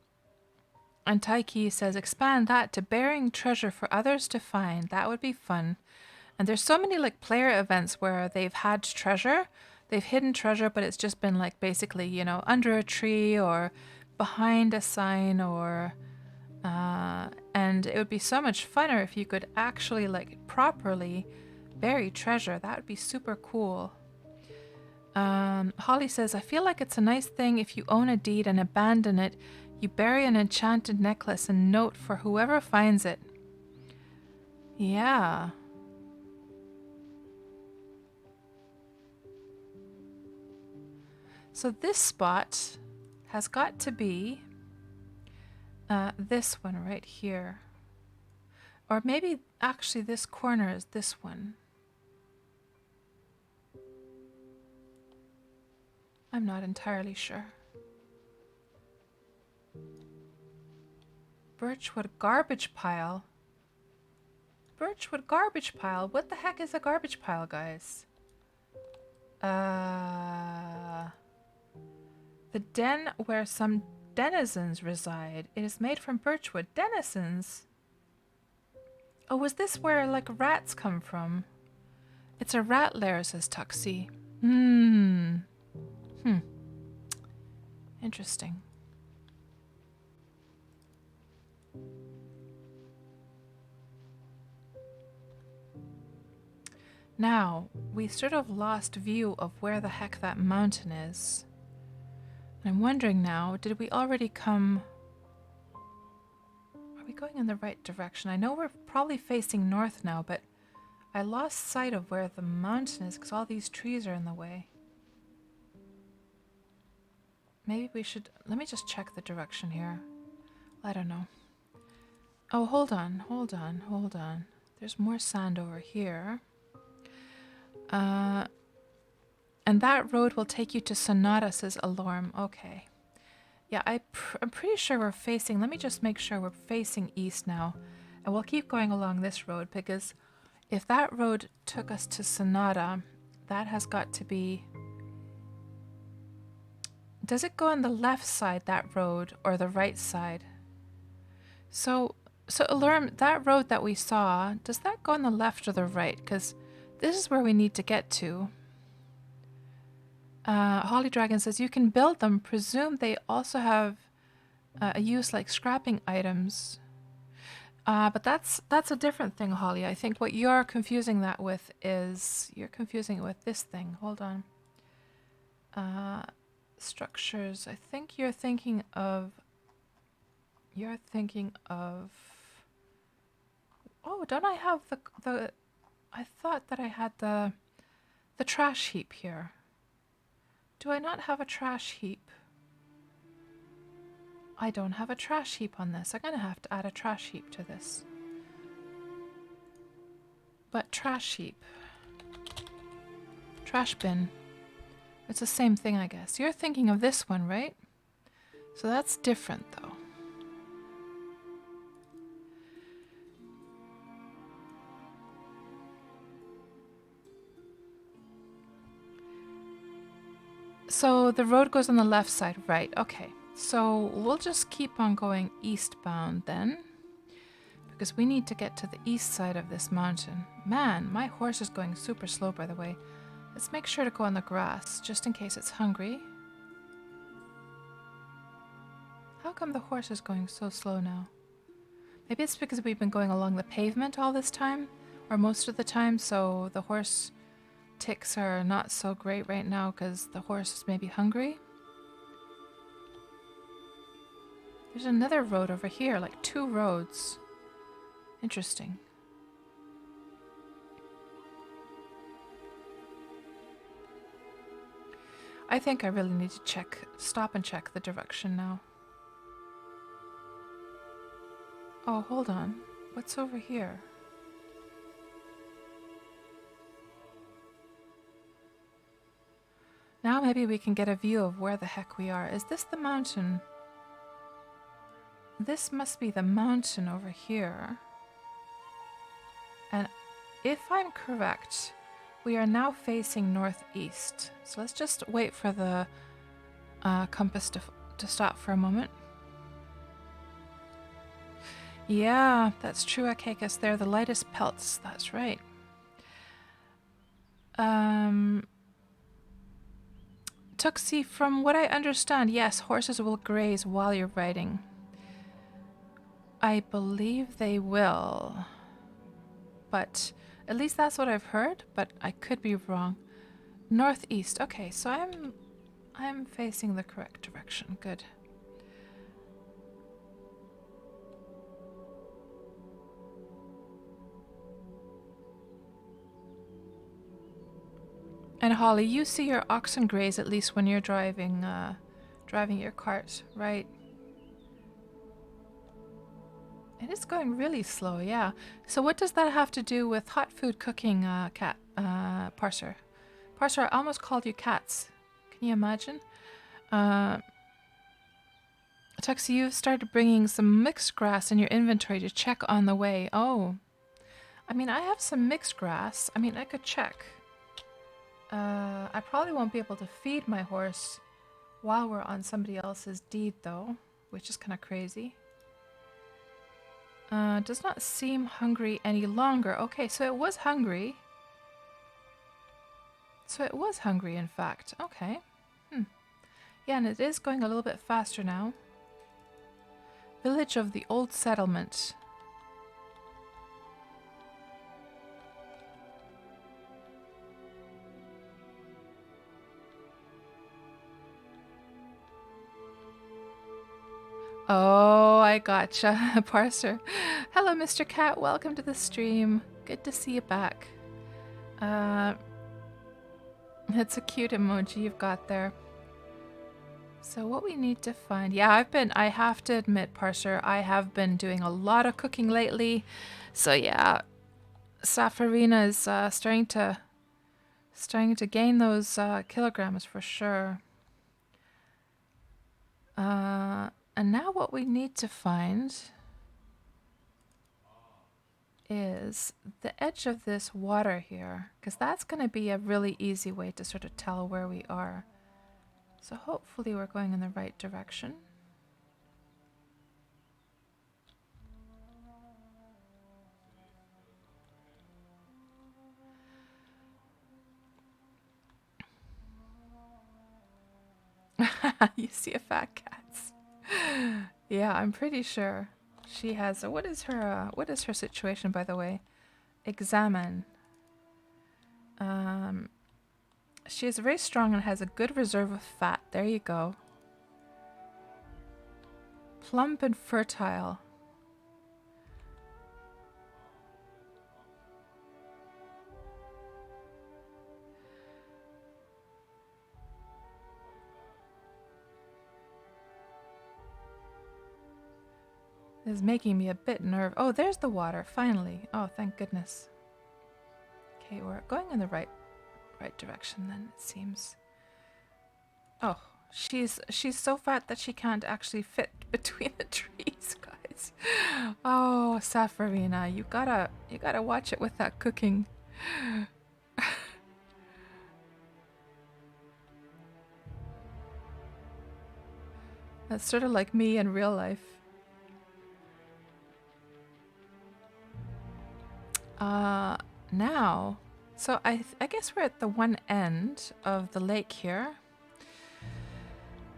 Taiki says, expand that to burying treasure for others to find. That would be fun. And there's so many like player events where they've had treasure. They've hidden treasure, but it's just been like basically, you know, under a tree or behind a sign or... and it would be so much funner if you could actually like properly bury treasure. That would be super cool. Holly says, I feel like it's a nice thing if you own a deed and abandon it, you bury an enchanted necklace and note for whoever finds it. Yeah. So this spot has got to be this one right here. Or maybe actually this corner is this one. I'm not entirely sure. Birchwood garbage pile. Birchwood garbage pile? What the heck is a garbage pile, guys? The den where some denizens reside. It is made from birchwood. Denizens? Oh, was this where, like, rats come from? It's a rat lair, says Tuxie. Interesting. Now, we sort of lost view of where the heck that mountain is. I'm wondering now, did we already come... Are we going in the right direction? I know we're probably facing north now, but I lost sight of where the mountain is because all these trees are in the way. Maybe we should... Let me just check the direction here. I don't know. Oh, hold on. There's more sand over here. And that road will take you to Sonata, says Alorm. Okay. Yeah, I'm pretty sure we're facing... Let me just make sure we're facing east now. And we'll keep going along this road because if that road took us to Sonata, that has got to be... Does it go on the left side, that road, or the right side? So Alorm, that road that we saw, does that go on the left or the right? Because this is where we need to get to. Holly Dragon says, you can build them. Presume they also have a use like scrapping items. But that's a different thing, Holly. I think what you're confusing that with is... You're confusing it with this thing. Hold on. Structures. I think you're thinking of... Oh, don't I have the... I thought that I had the trash heap here. Do I not have a trash heap? I don't have a trash heap on this. I'm going to have to add a trash heap to this. But trash heap. Trash bin. It's the same thing, I guess. You're thinking of this one, right? So that's different, though. So the road goes on the left side, right? Okay. So we'll just keep on going eastbound then, because we need to get to the east side of this mountain. Man, my horse is going super slow, by the way. Let's make sure to go on the grass, just in case it's hungry. How come the horse is going so slow now? Maybe it's because we've been going along the pavement all this time, or most of the time, so the horse ticks are not so great right now because the horse is maybe hungry. There's another road over here, like 2 roads. Interesting. I think I really need to stop and check the direction now. Oh, hold on. What's over here? Now maybe we can get a view of where the heck we are. Is this the mountain? This must be the mountain over here. And if I'm correct, we are now facing northeast. So let's just wait for the compass to stop for a moment. Yeah, that's true, Akakas. They're the lightest pelts. That's right. Tuxie, from what I understand, yes, horses will graze while you're riding. I believe they will. But at least that's what I've heard, but I could be wrong. Northeast. Okay, so I'm facing the correct direction. Good. And Holly, you see your oxen graze at least when you're driving your cart, right? It is going really slow, yeah. So what does that have to do with hot food cooking, Parser? Parser, I almost called you Cats. Can you imagine? Tuxie, you've started bringing some mixed grass in your inventory to check on the way. Oh. I mean, I have some mixed grass. I mean, I could check. I probably won't be able to feed my horse while we're on somebody else's deed, though, which is kind of crazy. Does not seem hungry any longer. Okay, so it was hungry. So it was hungry, in fact. Okay. Yeah, and it is going a little bit faster now. Village of the Old Settlement. Oh, I gotcha. Parser. Hello, Mr. Cat. Welcome to the stream. Good to see you back. Uh, it's a cute emoji you've got there. So what we need to find, yeah, I have to admit, Parser, I have been doing a lot of cooking lately. So yeah, Safarina is starting to gain those kilograms for sure. And now what we need to find is the edge of this water here, because that's going to be a really easy way to sort of tell where we are. So hopefully we're going in the right direction. You see a fat cat. Yeah, I'm pretty sure she has. What is her situation, by the way? Examine. She is very strong and has a good reserve of fat. There you go. Plump and fertile. This is making me a bit nervous. Oh, there's the water, finally. Oh, thank goodness. Okay, we're going in the right direction then, it seems. Oh, she's so fat that she can't actually fit between the trees, guys. Oh, Safarina, you gotta watch it with that cooking. That's sort of like me in real life. Now, so I guess we're at the one end of the lake here.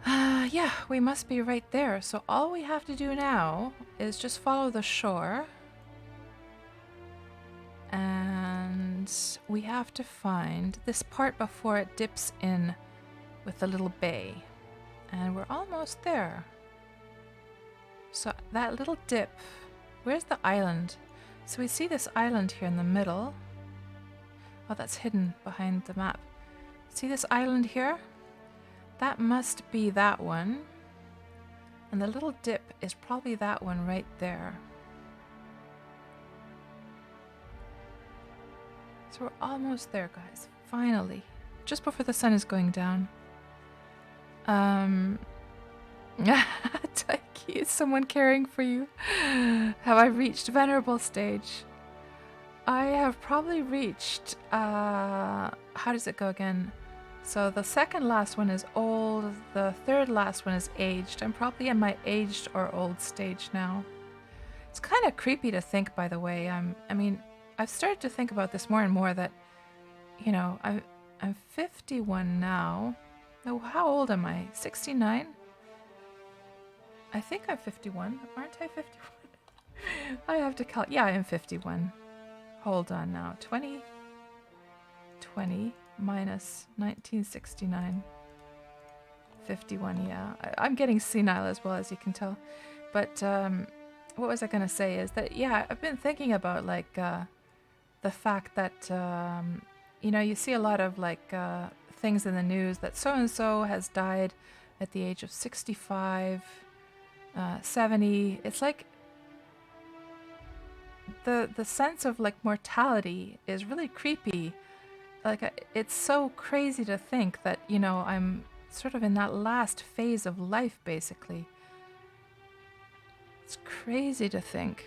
Yeah, we must be right there. So all we have to do now is just follow the shore. And we have to find this part before it dips in with the little bay. And we're almost there. So that little dip, where's the island? So we see this island here in the middle. Oh, that's hidden behind the map. See this island here? That must be that one. And the little dip is probably that one right there. So we're almost there, guys. Finally. Just before the sun is going down. Taiki, is someone caring for you? Have I reached venerable stage? I have probably reached, how does it go again? So the second last one is old, the third last one is aged. I'm probably in my aged or old stage now. It's kind of creepy to think, by the way. I mean, I've started to think about this more and more that, you know, I'm 51 now. Oh, how old am I? 69? I think I'm 51. Aren't I 51? I have to count. Yeah, I am 51. Hold on now. 20 minus 1969. 51, yeah. I'm getting senile as well, as you can tell. But what was I going to say is that, yeah, I've been thinking about, like, the fact that, you know, you see a lot of, like, things in the news that so-and-so has died at the age of 65, 70. It's like the sense of, like, mortality is really creepy. Like, it's so crazy to think that, you know, I'm sort of in that last phase of life, basically. It's crazy to think.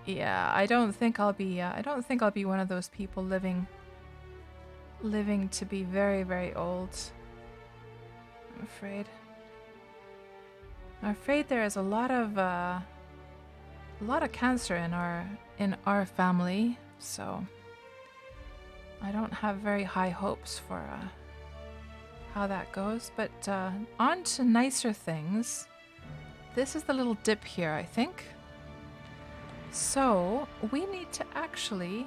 Yeah, I don't think I'll be one of those people living to be very, very old. I'm afraid. I'm afraid there is a lot of cancer in our family, so I don't have very high hopes for how that goes. But on to nicer things. This is the little dip here, I think. So we need to actually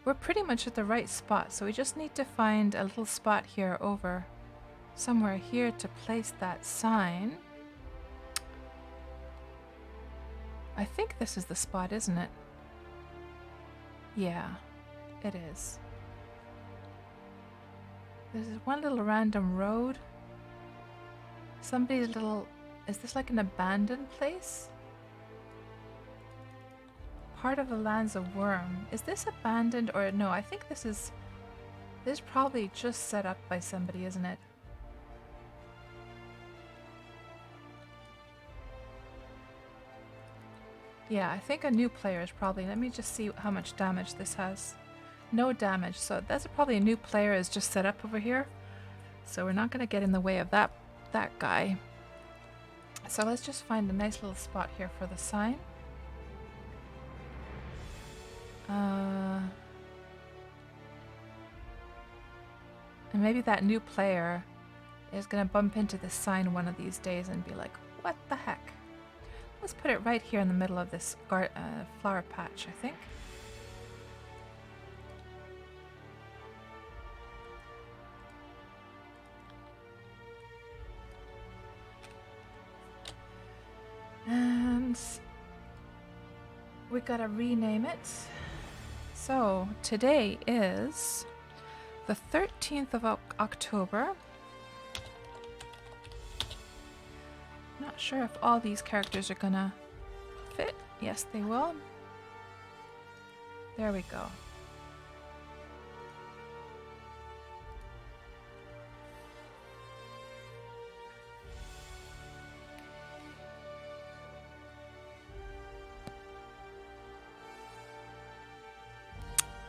we're pretty much at the right spot. So we just need to find a little spot here over somewhere here to place that sign. I think this is the spot, isn't it? Yeah, it is. There's one little random road. Somebody's little... Is this like an abandoned place? Part of the lands of Wurm. Is this abandoned or no? I think this is... This is probably just set up by somebody, isn't it? Yeah, I think a new player is probably... Let me just see how much damage this has. No damage, so that's probably a new player is just set up over here. So we're not going to get in the way of that guy. So let's just find a nice little spot here for the sign. And maybe that new player is going to bump into this sign one of these days and be like, what the heck? Let's put it right here in the middle of this flower patch, I think. And we gotta rename it. So today is the 13th of October. Not sure if all these characters are gonna fit. Yes, they will. There we go.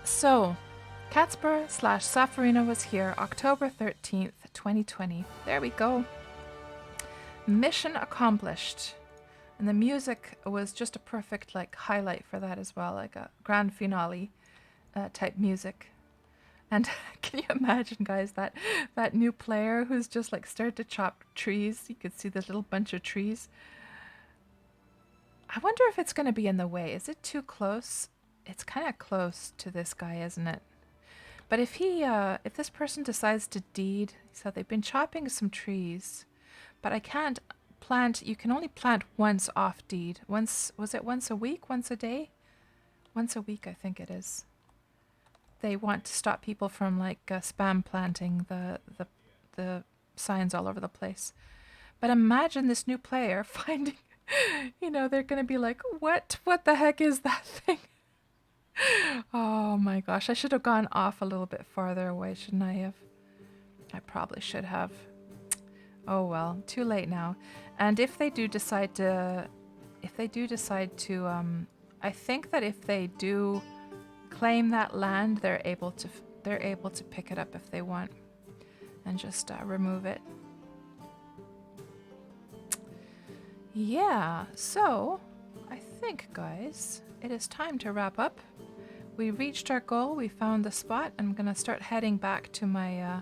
So, KatsPurr / Safarina was here October 13th, 2020. There we go. Mission accomplished. And the music was just a perfect like highlight for that as well, like a grand finale type music. And can you imagine, guys, that new player who's just like started to chop trees? You could see this little bunch of trees. I wonder if it's going to be in the way. Is it too close? It's kind of close to this guy, isn't it? But if if this person decides to deed, so they've been chopping some trees, but I can't plant, you can only plant once off deed. Once, was it once a week, once a day? Once a week, I think it is. They want to stop people from like spam planting the signs all over the place. But imagine this new player finding, you know, they're going to be like, what the heck is that thing? Oh my gosh, I should have gone off a little bit farther away, shouldn't I have? I probably should have. Oh well, too late now. And if they do decide to, I think that if they do claim that land, they're able to pick it up if they want, and just remove it. Yeah, so I think, guys, it is time to wrap up. We reached our goal. We found the spot. I'm gonna start heading back to my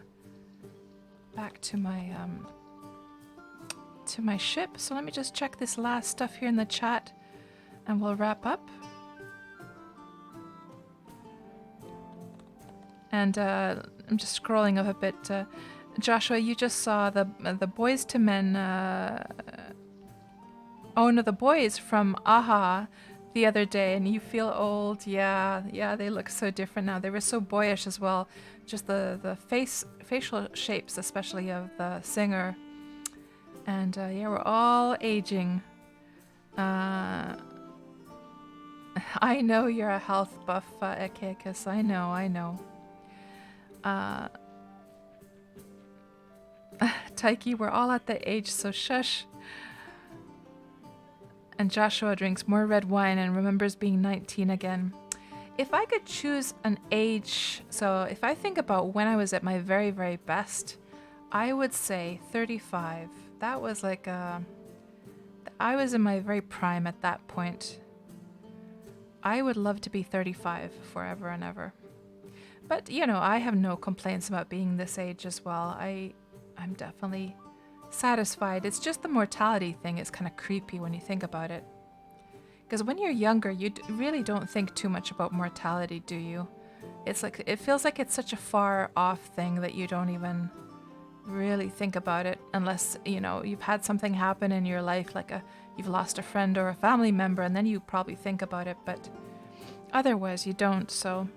to my ship. So let me just check this last stuff here in the chat, and we'll wrap up. And I'm just scrolling up a bit. Joshua, you just saw the Boys to Men. Oh no, the boys from AHA the other day, and you feel old. Yeah, they look so different now. They were so boyish as well. Just the facial shapes, especially of the singer. And yeah, we're all aging. I know you're a health buff, Ekekis. I know. Taiki, we're all at the age, so shush. And Joshua drinks more red wine and remembers being 19 again. If I could choose an age, so if I think about when I was at my very, very best, I would say 35. That was like I was in my very prime at that point. I would love to be 35 forever and ever. But, you know, I have no complaints about being this age as well. I'm definitely satisfied. It's just the mortality thing is kind of creepy when you think about it. Because when you're younger, you really don't think too much about mortality, do you? It's like, it feels like it's such a far off thing that you don't even really think about it unless, you know, you've had something happen in your life, like you've lost a friend or a family member, and then you probably think about it, but otherwise you don't. So,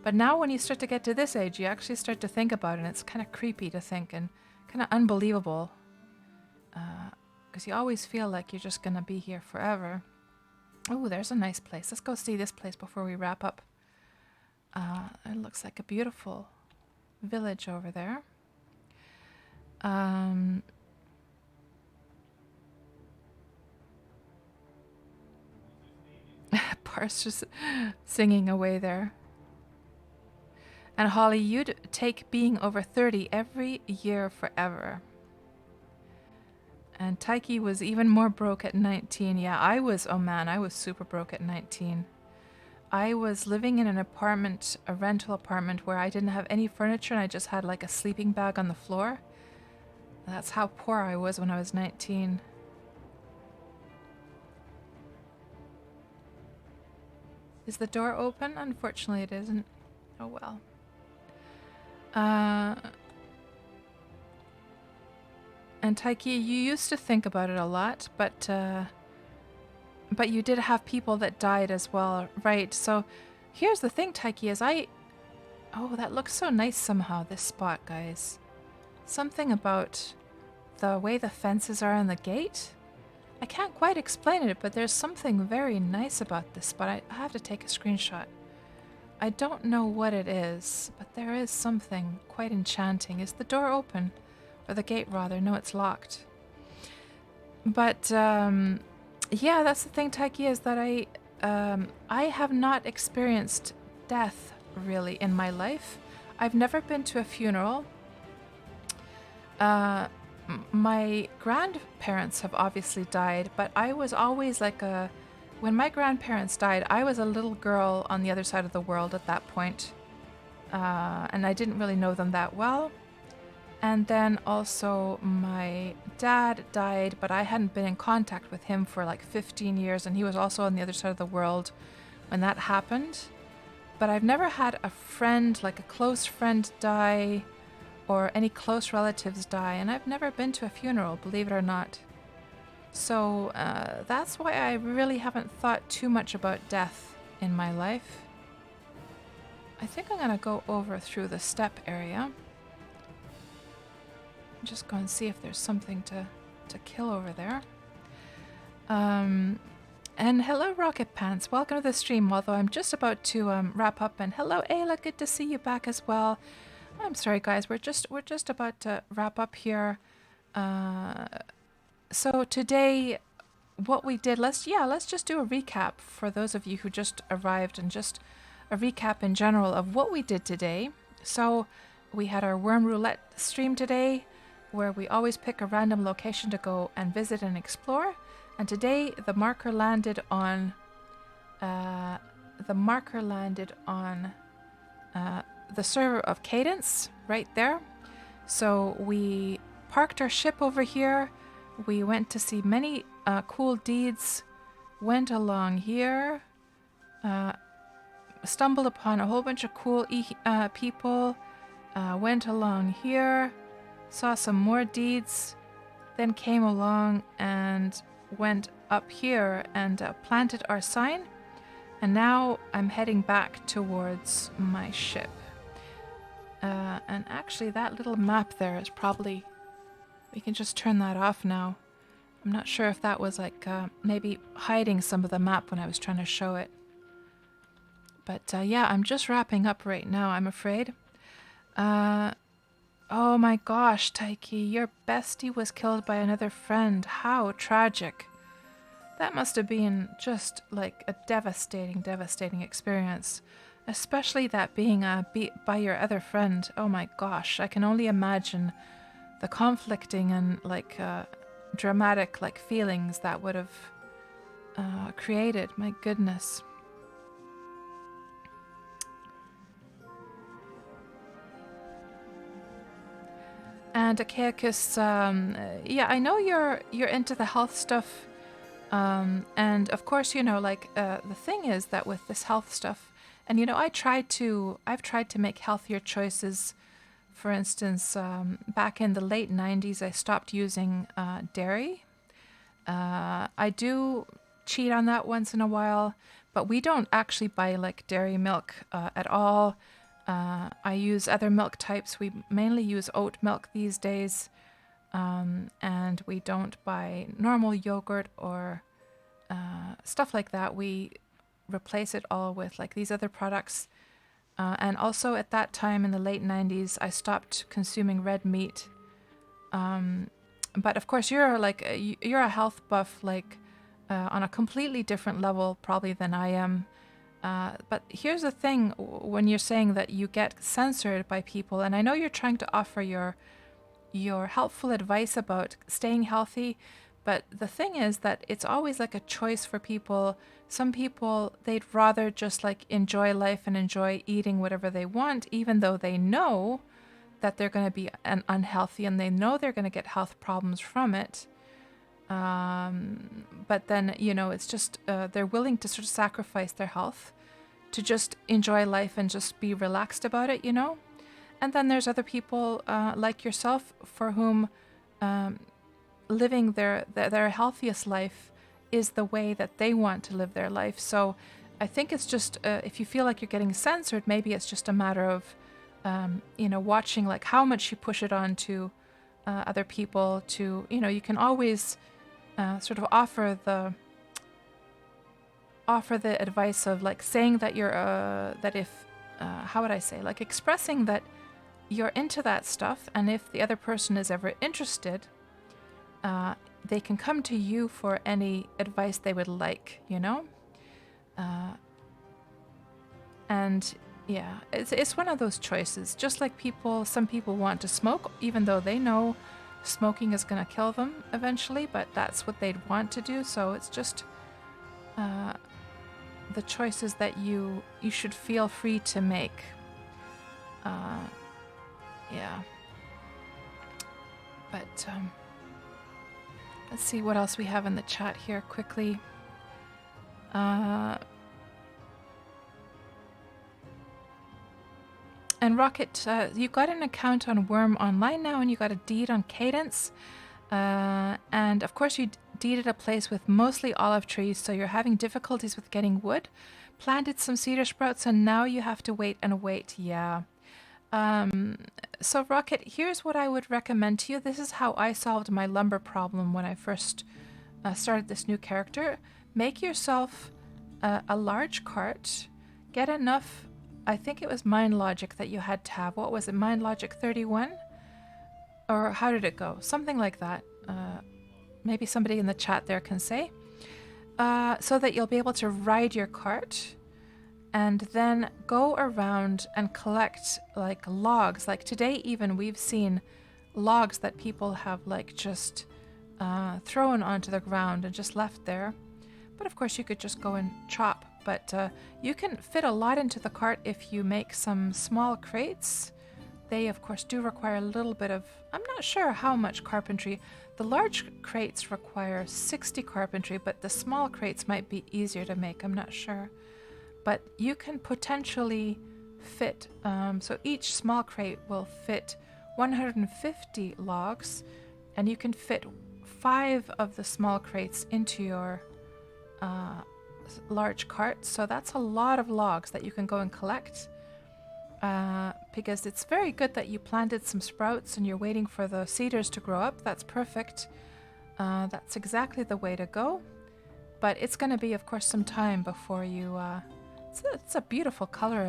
but now when you start to get to this age, you actually start to think about it, and it's kind of creepy to think and kind of unbelievable, because you always feel like you're just gonna be here forever. Oh, there's a nice place. Let's go see this place before we wrap up. It looks like a beautiful village over there. Par's just singing away there. And Holly, you'd take being over 30 every year forever. And Taiki was even more broke at 19. Yeah, I was, oh man, I was super broke at 19. I was living in an apartment, a rental apartment, where I didn't have any furniture and I just had like a sleeping bag on the floor. That's how poor I was when I was 19. Is the door open? Unfortunately, it isn't. Oh well. And Taiki, you used to think about it a lot, but you did have people that died as well, right? So here's the thing, Taiki, is oh, that looks so nice somehow, this spot, guys. Something about the way the fences are in the gate. I can't quite explain it, but there's something very nice about this spot. I have to take a screenshot. I don't know what it is, but there is something quite enchanting. Is the door open? Or the gate, rather. No, it's locked. But, yeah, that's the thing, Taiki, is that I have not experienced death, really, in my life. I've never been to a funeral. My grandparents have obviously died, but I was always like when my grandparents died, I was a little girl on the other side of the world at that point. And I didn't really know them that well. And then also my dad died, but I hadn't been in contact with him for like 15 years, and he was also on the other side of the world when that happened. But I've never had a friend, like a close friend, die, or any close relatives die, and I've never been to a funeral, believe it or not. So that's why I really haven't thought too much about death in my life. I think I'm gonna go over through the step area. Just go and see if there's something to kill over there. And hello, Rocket Pants. Welcome to the stream, although I'm just about to wrap up. And hello, Ayla. Good to see you back as well. I'm sorry, guys. We're just about to wrap up here. So today, what we did, let's just do a recap for those of you who just arrived, and just a recap in general of what we did today. So we had our Wurm Roulette stream today, where we always pick a random location to go and visit and explore. And today the marker landed on the server of Cadence, right there. So we parked our ship over here. We went to see many cool deeds, went along here, stumbled upon a whole bunch of cool people, went along here, saw some more deeds, then came along and went up here and planted our sign. And now I'm heading back towards my ship. And actually that little map there is probably, we can just turn that off now. I'm not sure if that was like maybe hiding some of the map when I was trying to show it. But yeah, I'm just wrapping up right now, I'm afraid. Oh my gosh, Taiki, your bestie was killed by another friend. How tragic. That must have been just like a devastating experience. Especially that being beat by your other friend. Oh my gosh, I can only imagine the conflicting and like dramatic like feelings that would have created. My goodness. And Achaicus, yeah, I know you're into the health stuff, and of course, you know, like the thing is that with this health stuff, And I've tried to make healthier choices. For instance, back in the late 90s, I stopped using dairy. I do cheat on that once in a while, but we don't actually buy like dairy milk at all. I use other milk types. We mainly use oat milk these days, and we don't buy normal yogurt or stuff like that. We replace it all with like these other products. And also at that time in the late 90s, I stopped consuming red meat. But of course, you're a health buff, like on a completely different level probably than I am. But here's the thing: when you're saying that you get censored by people, and I know you're trying to offer your helpful advice about staying healthy, but the thing is that it's always like a choice for people. Some people, they'd rather just like enjoy life and enjoy eating whatever they want, even though they know that they're going to be unhealthy and they know they're going to get health problems from it. But then, it's just they're willing to sort of sacrifice their health to just enjoy life and just be relaxed about it, And then there's other people like yourself for whom living their healthiest life is the way that they want to live their life. So I think it's just if you feel like you're getting censored, maybe it's just a matter of watching like how much you push it on to other people. To you can always sort of offer the advice of like saying that you're that if how would I say, like expressing that you're into that stuff, and if the other person is ever interested, they can come to you for any advice they would like, and yeah, it's one of those choices. Just like some people want to smoke, even though they know smoking is going to kill them eventually, but that's what they'd want to do. So it's just the choices that you should feel free to make. Yeah. But let's see what else we have in the chat here quickly. And Rocket, you got an account on Wurm Online now, and you got a deed on Cadence. And of course, you deeded a place with mostly olive trees, so you're having difficulties with getting wood. Planted some cedar sprouts, and now you have to wait and wait. Yeah. So Rocket, here's what I would recommend to you. This is how I solved my lumber problem when I first started this new character. Make yourself a large cart. Get enough. I think it was Mind Logic that you had to have. What was it? Mind Logic 31? Or how did it go? Something like that. Maybe somebody in the chat there can say. So that you'll be able to ride your cart and then go around and collect like logs. Like today even we've seen logs that people have like just thrown onto the ground and just left there. But of course you could just go and chop. But you can fit a lot into the cart if you make some small crates. They, of course, do require a little bit of... I'm not sure how much carpentry. The large crates require 60 carpentry, but the small crates might be easier to make. I'm not sure. But you can potentially fit... so each small crate will fit 150 logs, and you can fit 5 of the small crates into your... large cart, so that's a lot of logs that you can go and collect, because it's very good that you planted some sprouts and you're waiting for the cedars to grow up. That's perfect. That's exactly the way to go, but it's going to be of course some time before you it's a beautiful color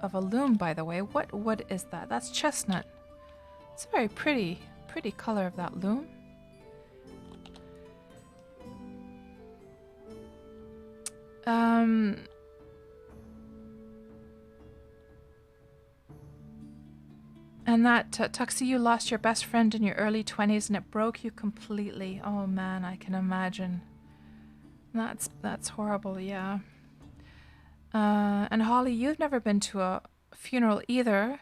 of a loom, by the way. What wood is that? That's chestnut. It's a very pretty color of that loom. And that Tuxie, you lost your best friend in your early 20s and it broke you completely. Oh man, I can imagine. That's horrible, yeah. And Holly, you've never been to a funeral either,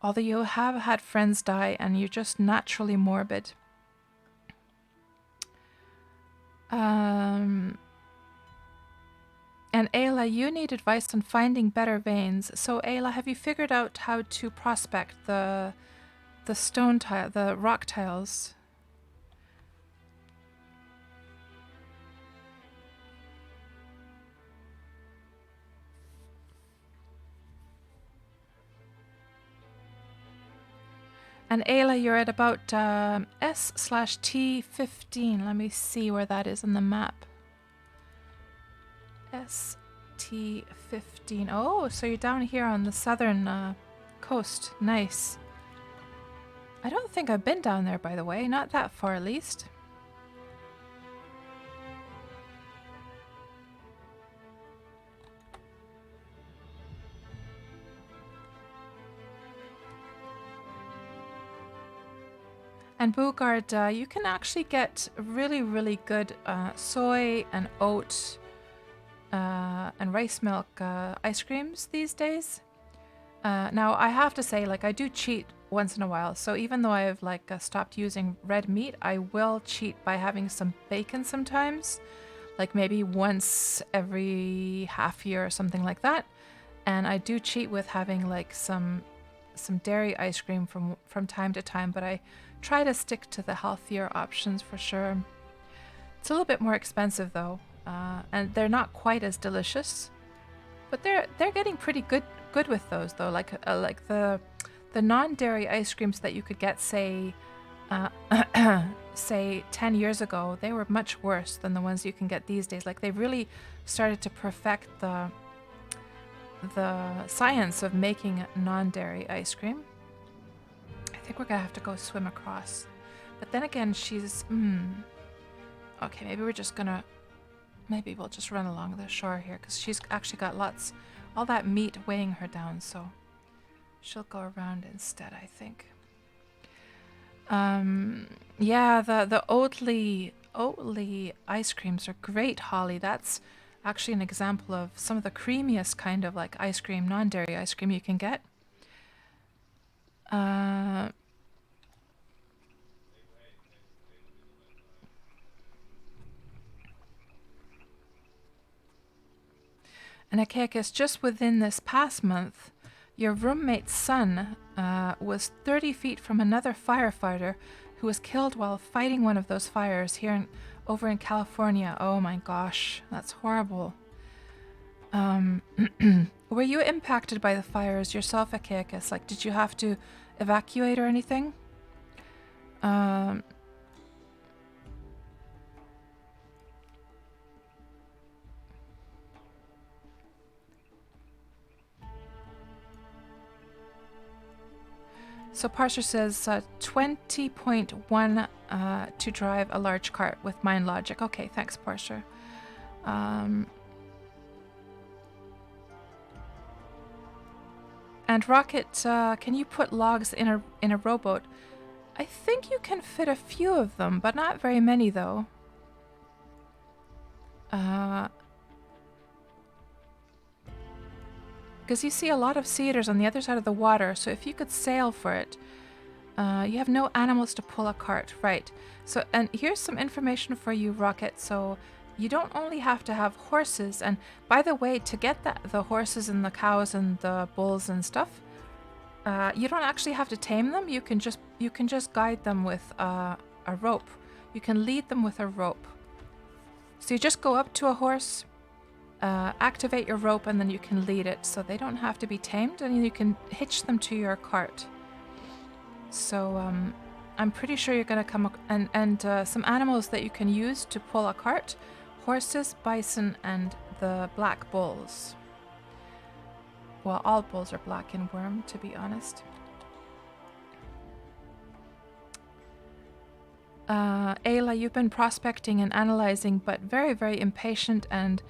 although you have had friends die and you're just naturally morbid. And Ayla, you need advice on finding better veins. So Ayla, have you figured out how to prospect the stone tile, the rock tiles? And Ayla, you're at about S/T15. Let me see where that is on the map. ST15. Oh, so you're down here on the southern coast. Nice. I don't think I've been down there, by the way. Not that far, at least. And Bugard, you can actually get really, really good soy and oat and rice milk ice creams these days. Now, I have to say, like, I do cheat once in a while. So even though I've like stopped using red meat, I will cheat by having some bacon sometimes, like maybe once every half year or something like that. And I do cheat with having like some dairy ice cream from time to time, but I try to stick to the healthier options for sure. It's a little bit more expensive though, and they're not quite as delicious, but they're getting pretty good with those though. Like the non-dairy ice creams that you could get, say, say 10 years ago, they were much worse than the ones you can get these days. Like they've really started to perfect the science of making non-dairy ice cream. I think we're gonna have to go swim across. But then again, she's... Okay, maybe we're just gonna... Maybe we'll just run along the shore here, because she's actually got all that meat weighing her down, so she'll go around instead, I think. Yeah, the Oatly ice creams are great, Holly. That's actually an example of some of the creamiest kind of like ice cream, non-dairy ice cream you can get. And Achaicus, just within this past month, your roommate's son was 30 feet from another firefighter who was killed while fighting one of those fires over in California. Oh my gosh, that's horrible. Were you impacted by the fires yourself, Achaicus? Like, did you have to evacuate or anything? So Parser says 20.1 to drive a large cart with mind logic. Okay, thanks, Parser. And Rocket, can you put logs in a rowboat? I think you can fit a few of them, but not very many though. Because you see a lot of cedars on the other side of the water, so if you could sail for it, you have no animals to pull a cart, right? So, and here's some information for you, Rocket. So, you don't only have to have horses, and by the way, to get the horses and the cows and the bulls and stuff, you don't actually have to tame them. You can just guide them with a rope. You can lead them with a rope. So you just go up to a horse. Activate your rope and then you can lead it, so they don't have to be tamed, and you can hitch them to your cart. So I'm pretty sure you're going to come and some animals that you can use to pull a cart: horses, bison, and the black bulls. Well, all bulls are black in Wurm, to be honest. Ayla, you've been prospecting and analyzing, but very, very impatient, and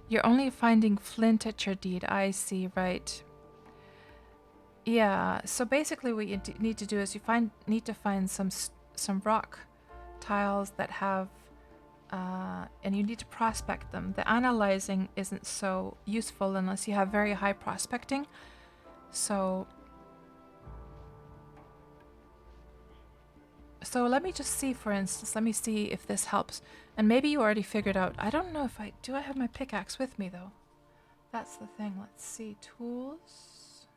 you're only finding flint at your deed. I see, right. Yeah, so basically what you need to do is need to find some rock tiles that have, and you need to prospect them. The analyzing isn't so useful unless you have very high prospecting. So let me just see, for instance, let me see if this helps. And maybe you already figured out, I don't know if do I have my pickaxe with me though? That's the thing. Let's see. Tools.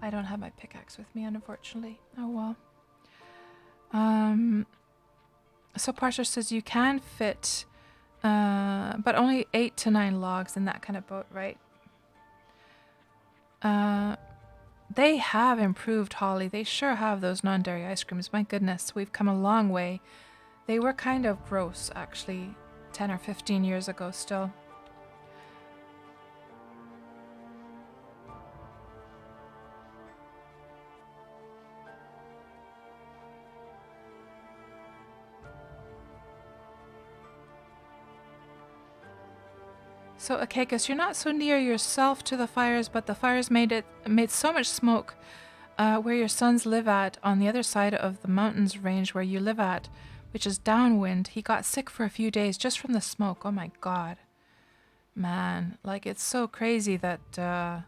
I don't have my pickaxe with me, unfortunately. Oh well. So Parser says you can fit, but only 8 to 9 logs in that kind of boat, right? They have improved, Holly. They sure have, those non-dairy ice creams. My goodness, we've come a long way. They were kind of gross, actually, 10 or 15 years ago still. So, Akakis, you're not so near yourself to the fires, but the fires made so much smoke where your sons live at, on the other side of the mountains range where you live at, which is downwind. He got sick for a few days just from the smoke. Oh my God, man! Like, it's so crazy that the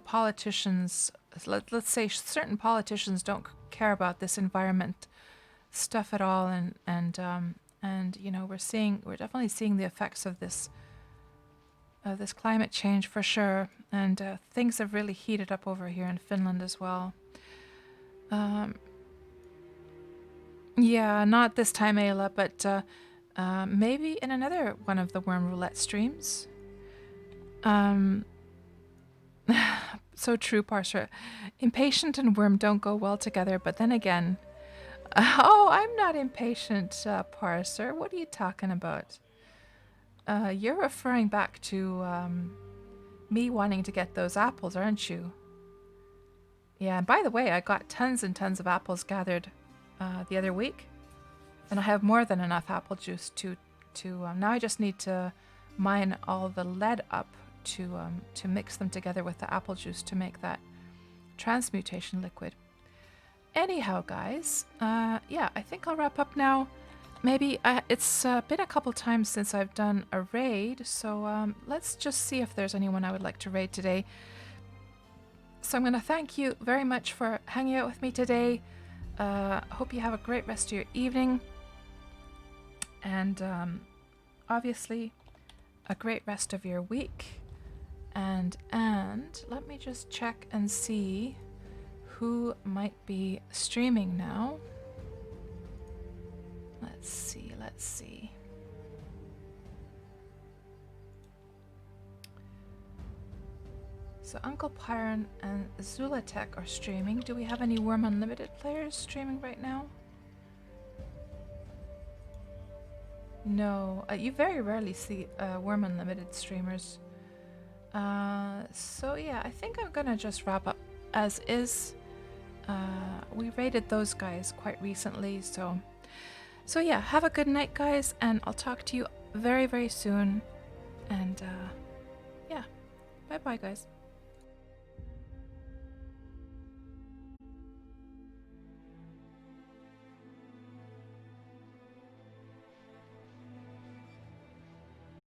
politicians, let's say certain politicians, don't care about this environment stuff at all, and you know, we're definitely seeing the effects of this climate change for sure, and things have really heated up over here in Finland as well. Yeah, not this time, Ayla, but maybe in another one of the Wurm Roulette streams. So true, Parser. Impatient and worm don't go well together, but then again... Oh, I'm not impatient, Parser. What are you talking about? You're referring back to me wanting to get those apples, aren't you? Yeah, and by the way, I got tons and tons of apples gathered the other week. And I have more than enough apple juice to now I just need to mine all the lead up to mix them together with the apple juice to make that transmutation liquid. Anyhow, guys, yeah, I think I'll wrap up now. Maybe it's been a couple times since I've done a raid, so let's just see if there's anyone I would like to raid today. So I'm going to thank you very much for hanging out with me today. Hope you have a great rest of your evening. And obviously, a great rest of your week. And let me just check and see who might be streaming now. Let's see. So Uncle Pyron and Zulatek are streaming. Do we have any Wurm Unlimited players streaming right now? No, you very rarely see Wurm Unlimited streamers. So yeah, I think I'm gonna just wrap up as is. We raided those guys quite recently, so yeah, have a good night, guys, and I'll talk to you very, very soon. And yeah, bye-bye, guys.